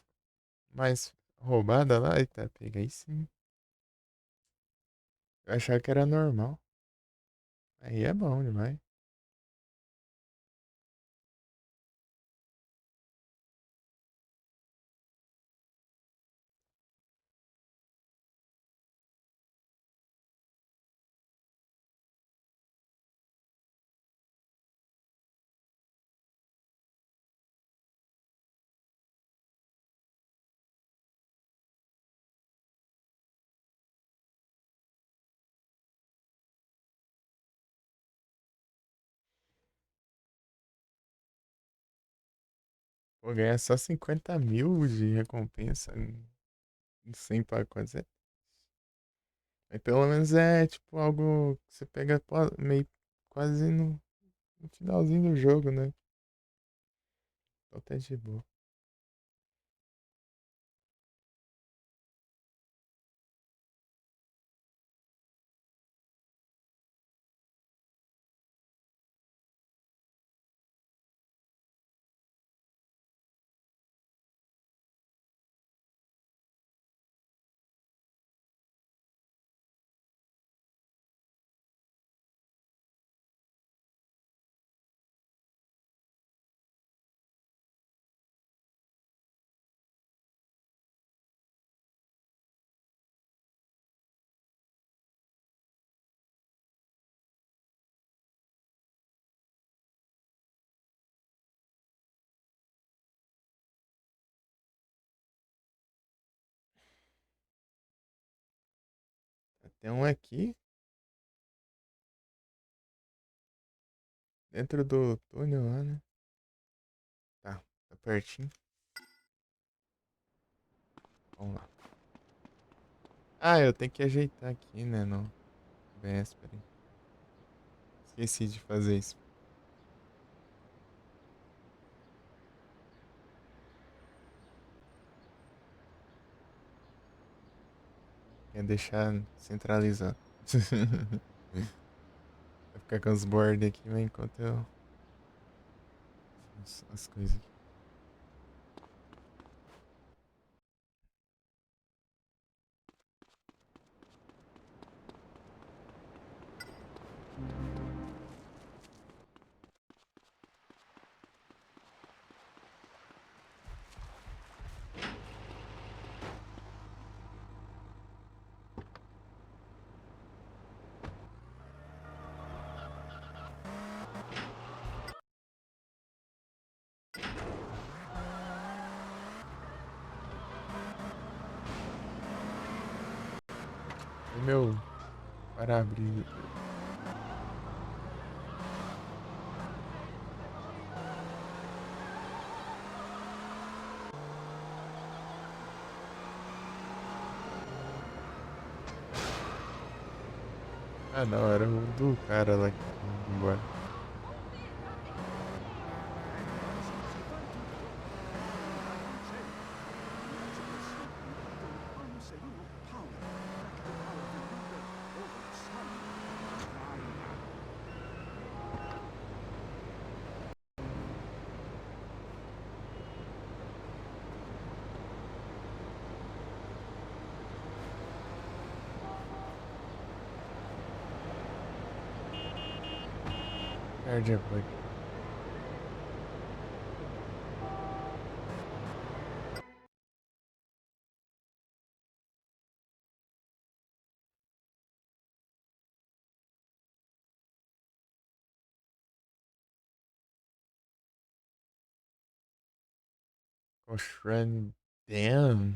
S1: mais roubada lá? Eita, pega aí sim. Eu achava que era normal. Aí é bom demais. Vou ganhar só 50 mil de recompensa em 100 pacotes. Mas pelo menos é tipo algo que você pega meio quase no finalzinho do jogo, né? Então tá de boa. Tem um aqui dentro do túnel lá, né? Tá pertinho. Vamos lá. Ah, eu tenho que ajeitar aqui, né? No OBS, peraí. Esqueci de fazer isso. Quer deixar centralizado. Vai ficar com os bordes aqui, mas enquanto eu faço as coisas aqui. Foi meu para-brisa. Ah não, era o do cara lá que foi embora. Perde a bug. Gosh, run. Damn.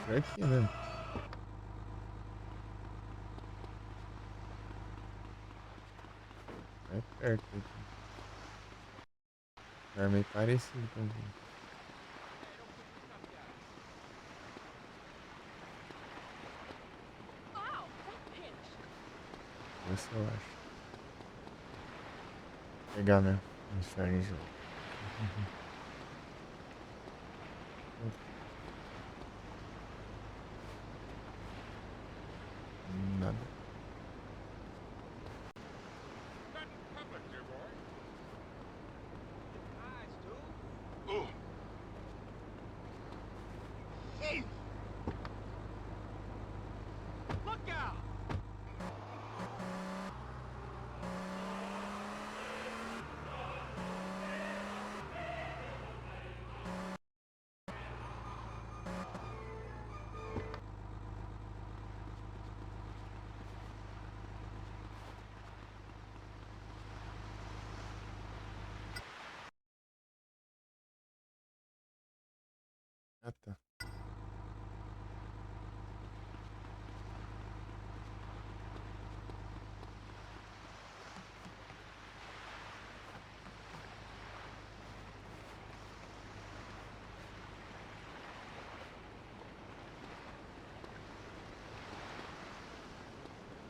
S1: Por aqui, né? É perto aqui. É meio parecido com aqui. Vê se eu acho. Vou pegar mesmo. Inferno de jogo. Nada.
S2: Look out!
S1: Ah, tá.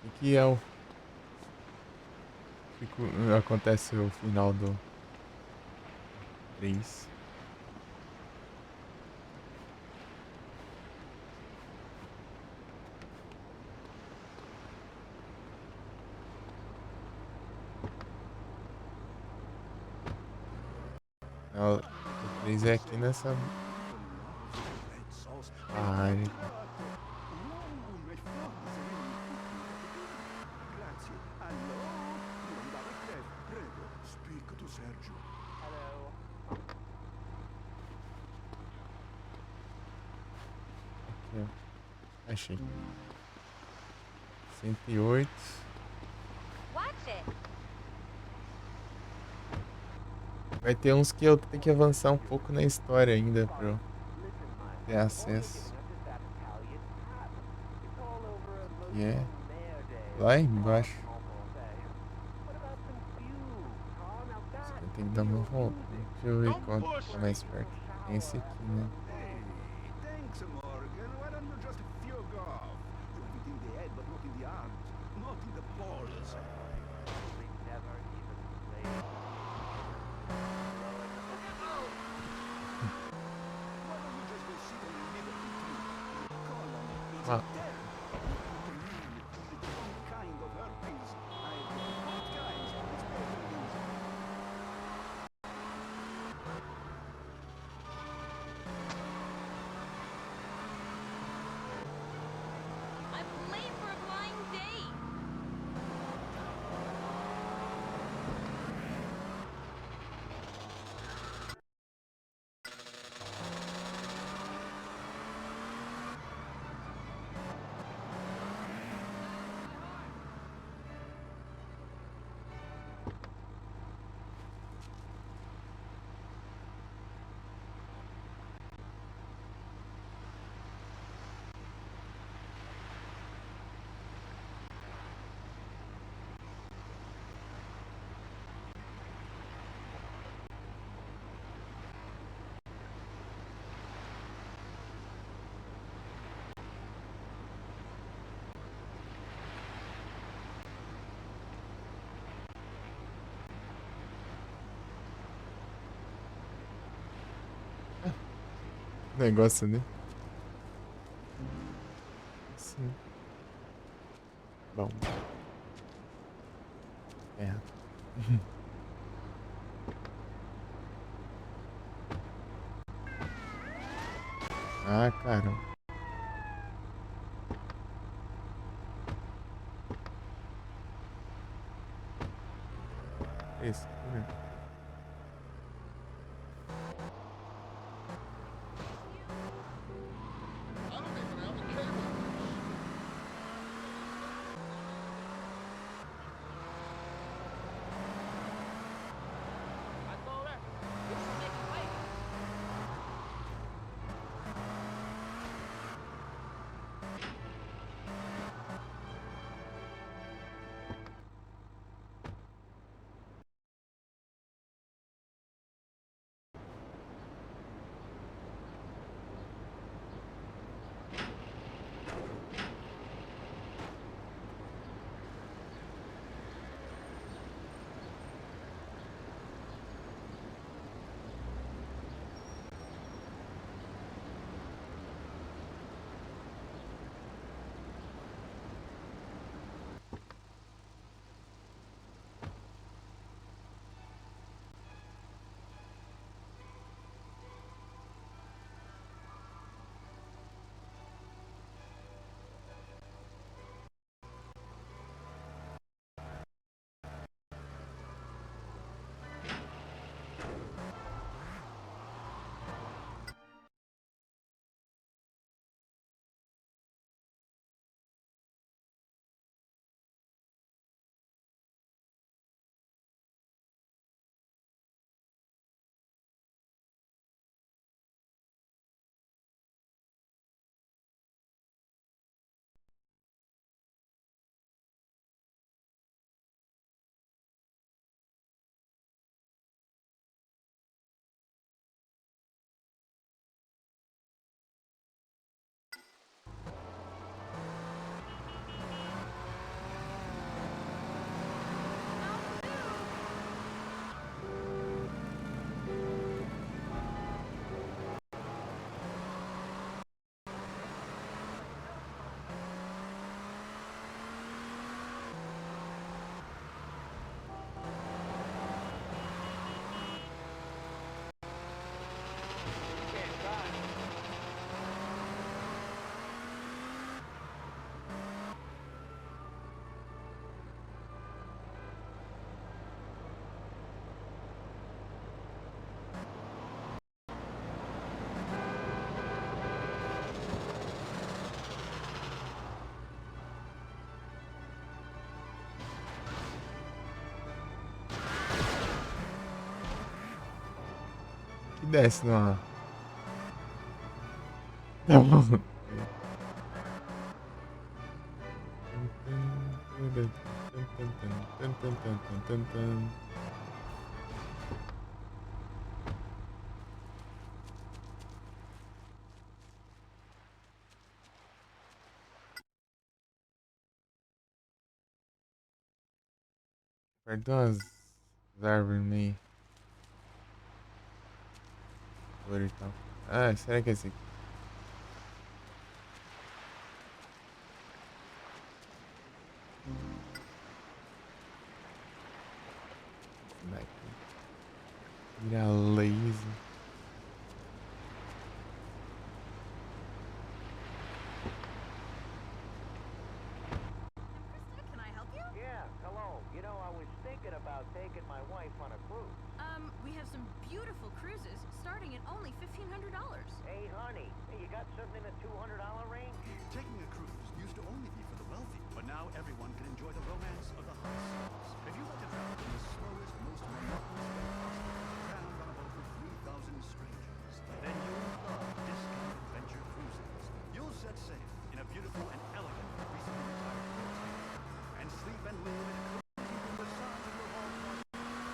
S1: O que é o... Acontece o final do 3. O 3 é aqui nessa área.
S17: Grazie. Allo? Non andare a Kiev, prego. Speak to Sergio.
S1: Aqui, ó. Achei. 108.
S9: Watch it.
S1: Vai ter uns que eu tenho que avançar um pouco na história ainda pra eu ter acesso. E é lá embaixo. Você tem que dar uma volta. Deixa eu ver qual tá mais perto. Tem esse aqui, né?
S17: Thanks, Morgan. Why don't you just fuck off? You have it in the head, but not in the arms. Not in the balls.
S1: Ah. Negócio, né? Sim. Bom. É. Ah, caramba. Isso. Que desce numa. Tá bom. Perdão as árvores meio. Flores e tal. Ah, será que é esse aqui? Vira laser.
S5: Can I help you? Yeah, hello. You know, I was thinking about taking my wife on a cruise.
S4: We have some beautiful cruises starting at only $1,500.
S5: Hey, honey, hey, you got something in the $200 range?
S19: Taking a cruise used to only be for the wealthy, but now everyone can enjoy the romance of the high seas. If you like to travel in the slowest, most monotonous way possible, crammed on a boat with 3,000 strangers, then you'll love Discount Adventure Cruises. You'll set sail in a beautiful and elegant, recently retired boat, and sleep and live in a cozy room the size of your hall closet.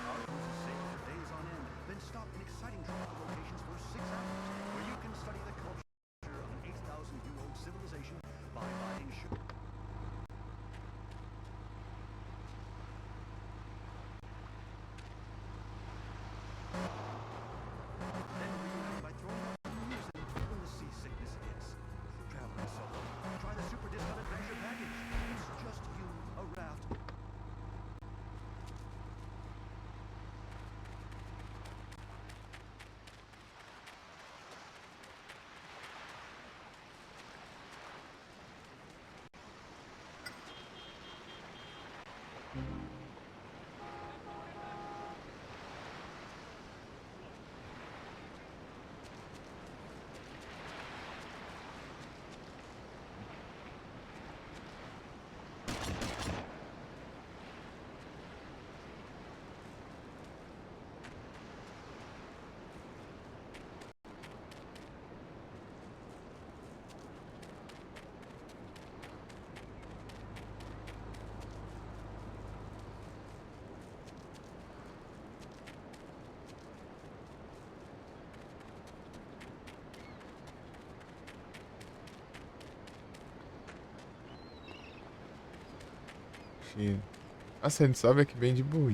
S19: Our cruises sail for days on end, then stop in exciting tropical locations for 6 hours, where you can study the culture of an 8,000-year-old civilization by buying sugar.
S1: Cheio. Nossa, a gente sobe aqui bem de boa.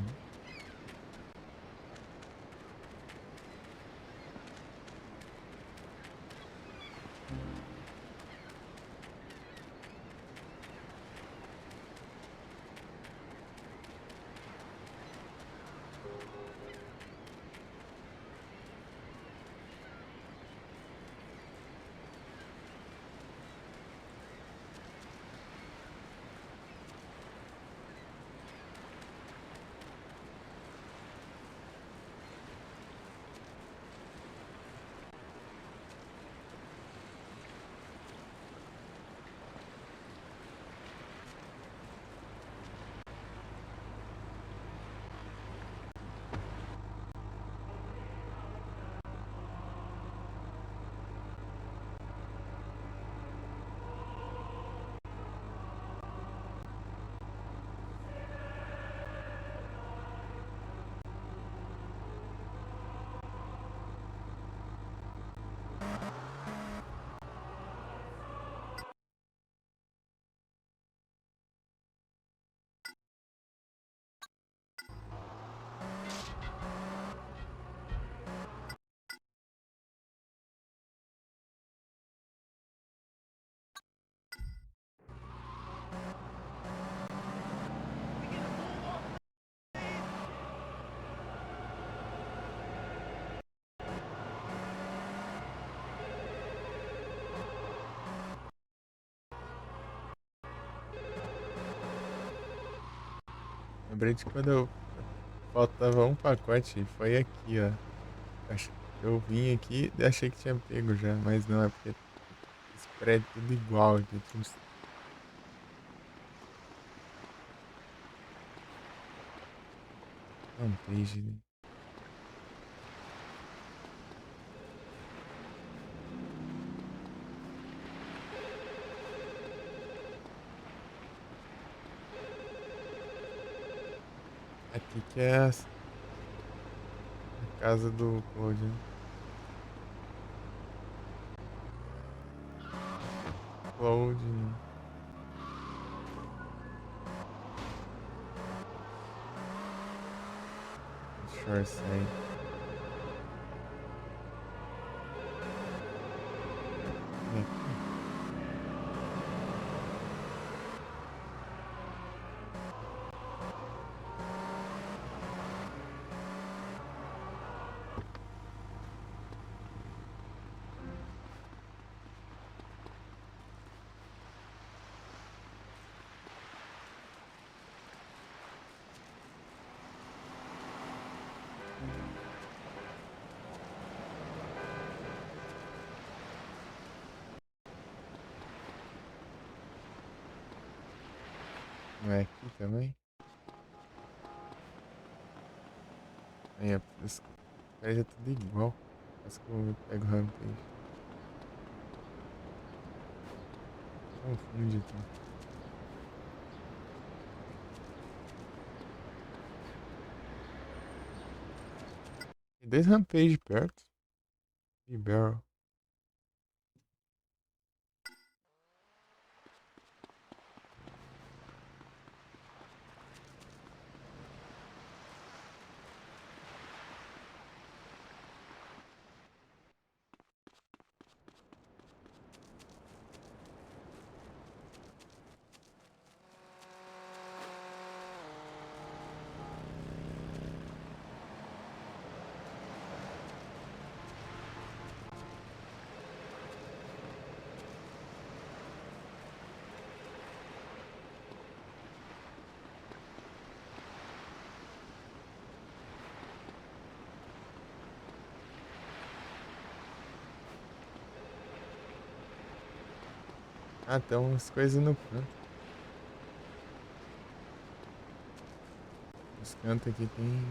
S1: Lembrei de quando faltava um pacote e foi aqui, ó. Eu vim aqui e achei que tinha pego já, mas não, é porque esse prédio tudo igual aqui. Tudo... Não tem, gente. Aqui que é a casa do Claudio. Claudio. Sure sei. Não é aqui também? Aí, esse prédio é tudo igual. Acho que eu pego o Rampage. Confunde tudo. Tem 2 Rampage perto. E Barrel. Ah, tem umas coisas no canto. Os cantos aqui tem.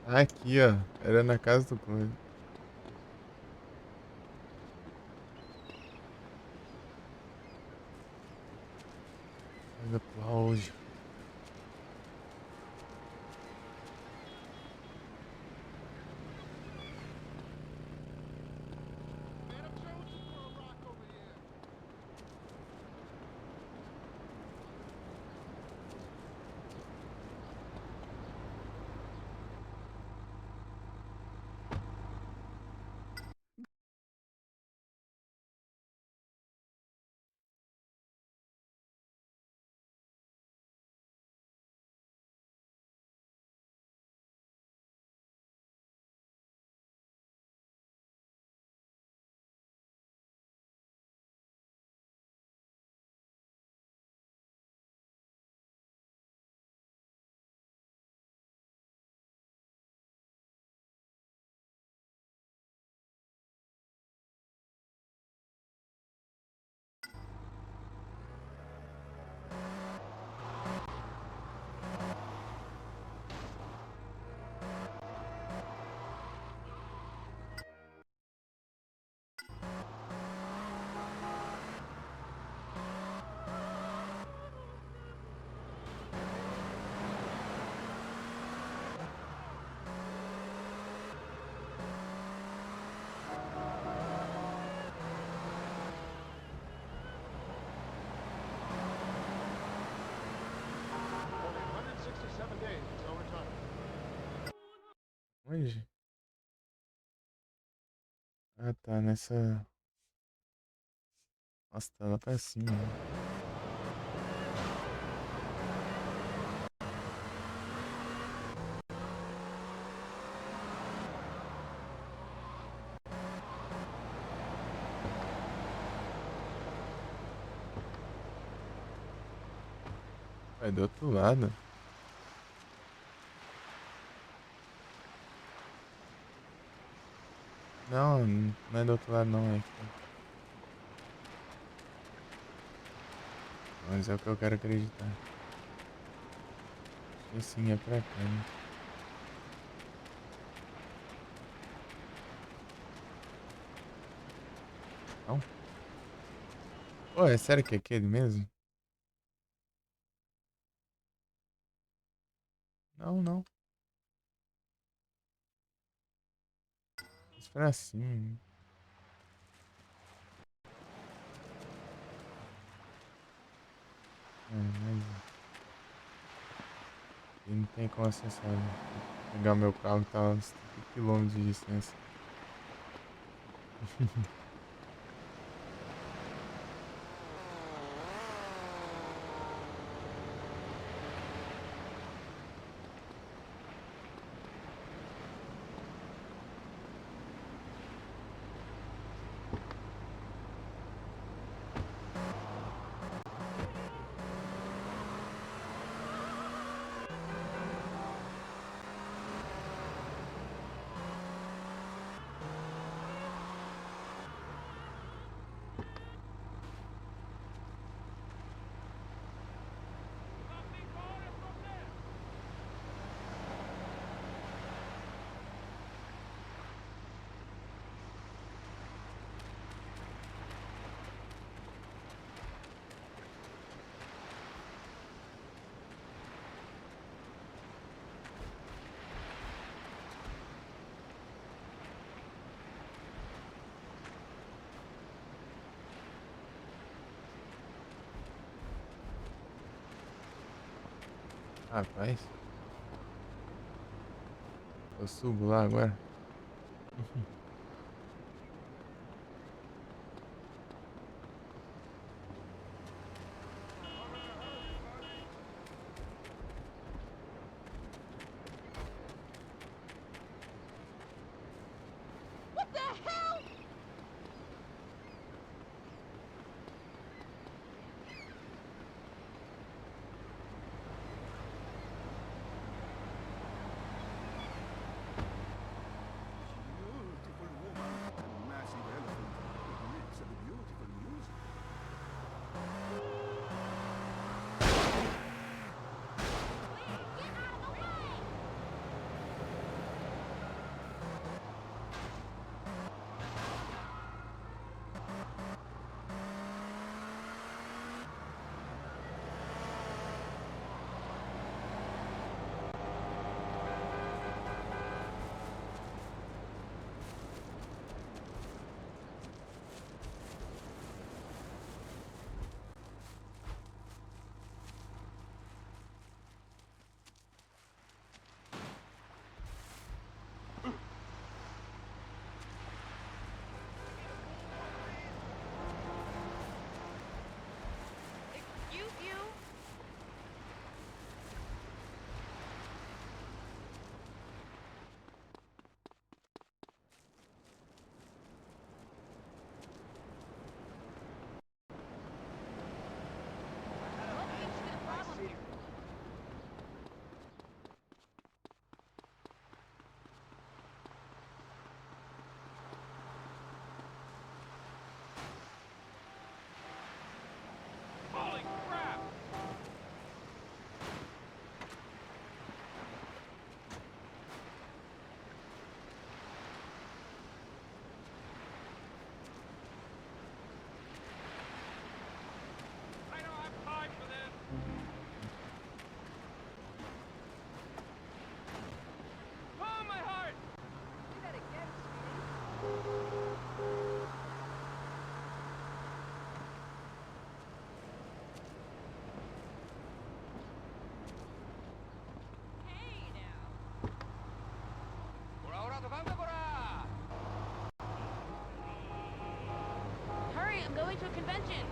S1: Ah, aqui, ó. Era na casa do Clone. Olha pro auge. Onde? Ah, tá, nessa. Nossa, tá lá pra cima. Né? Vai do outro lado. Não, não é do outro lado não, é aqui. Mas é o que eu quero acreditar. Acho que sim, é pra cá, né? Não? Pô, é sério que é aquele mesmo? Não, não. Isso pra cima. Mas e não tem como acessar. Né? Pegar meu carro que tá a uns 30 km de distância. Rapaz. Eu subo lá agora.
S9: What the hell? shoot you. What seems to be the problem here?
S14: Holy crap! I don't have time for this. Oh, my heart!
S18: Do that again, sweetie.
S3: Hey now. Hurry, I'm going to a convention.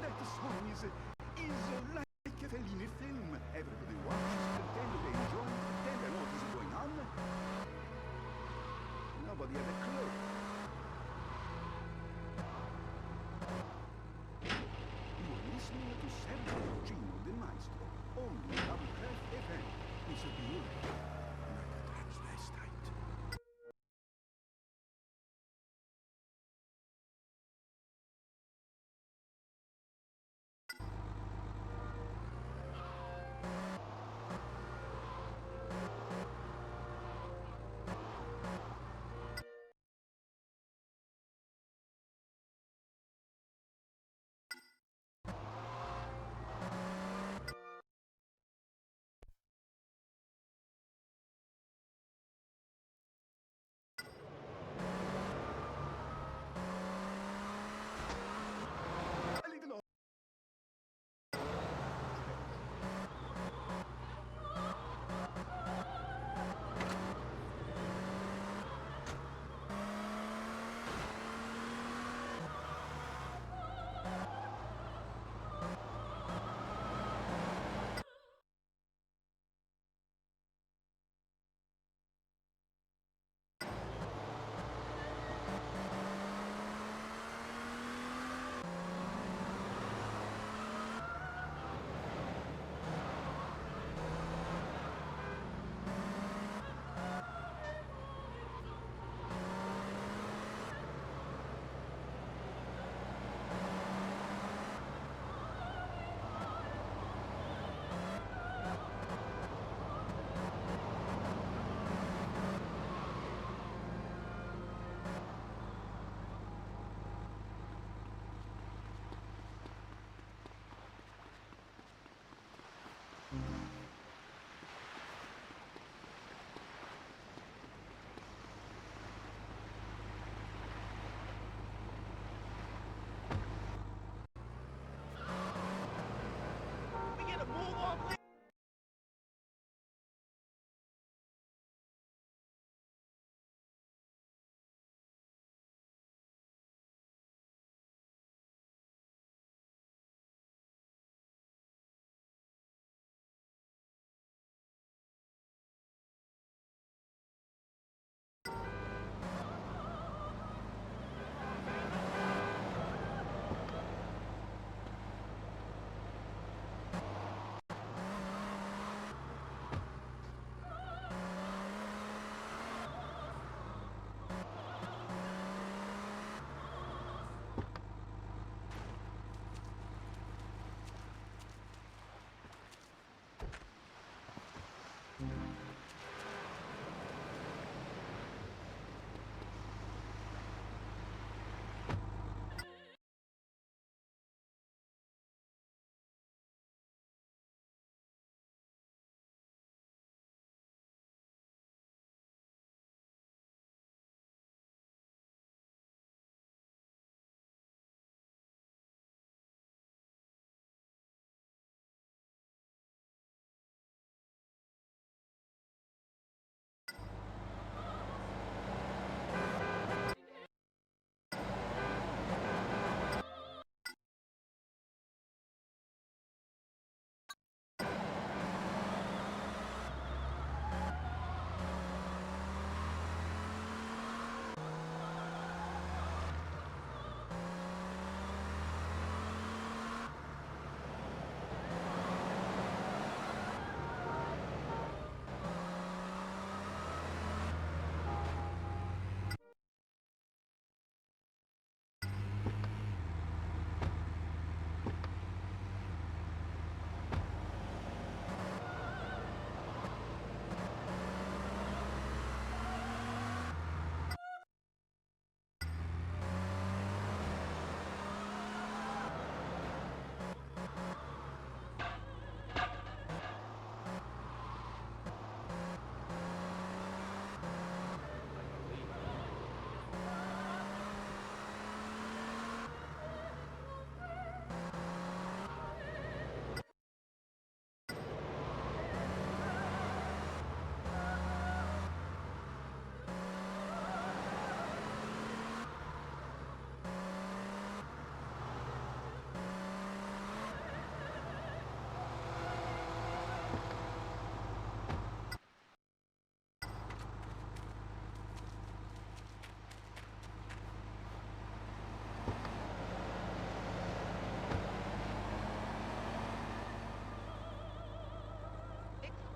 S17: That song is like a Fellini film. Everybody watches, pretend they enjoy, pretend they know what is going on. Nobody had a clue. You are listening to Sergio Gino De Maestro, only on Craft FM. It's a beautiful.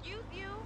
S9: Excuse you.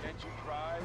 S11: Can't you drive?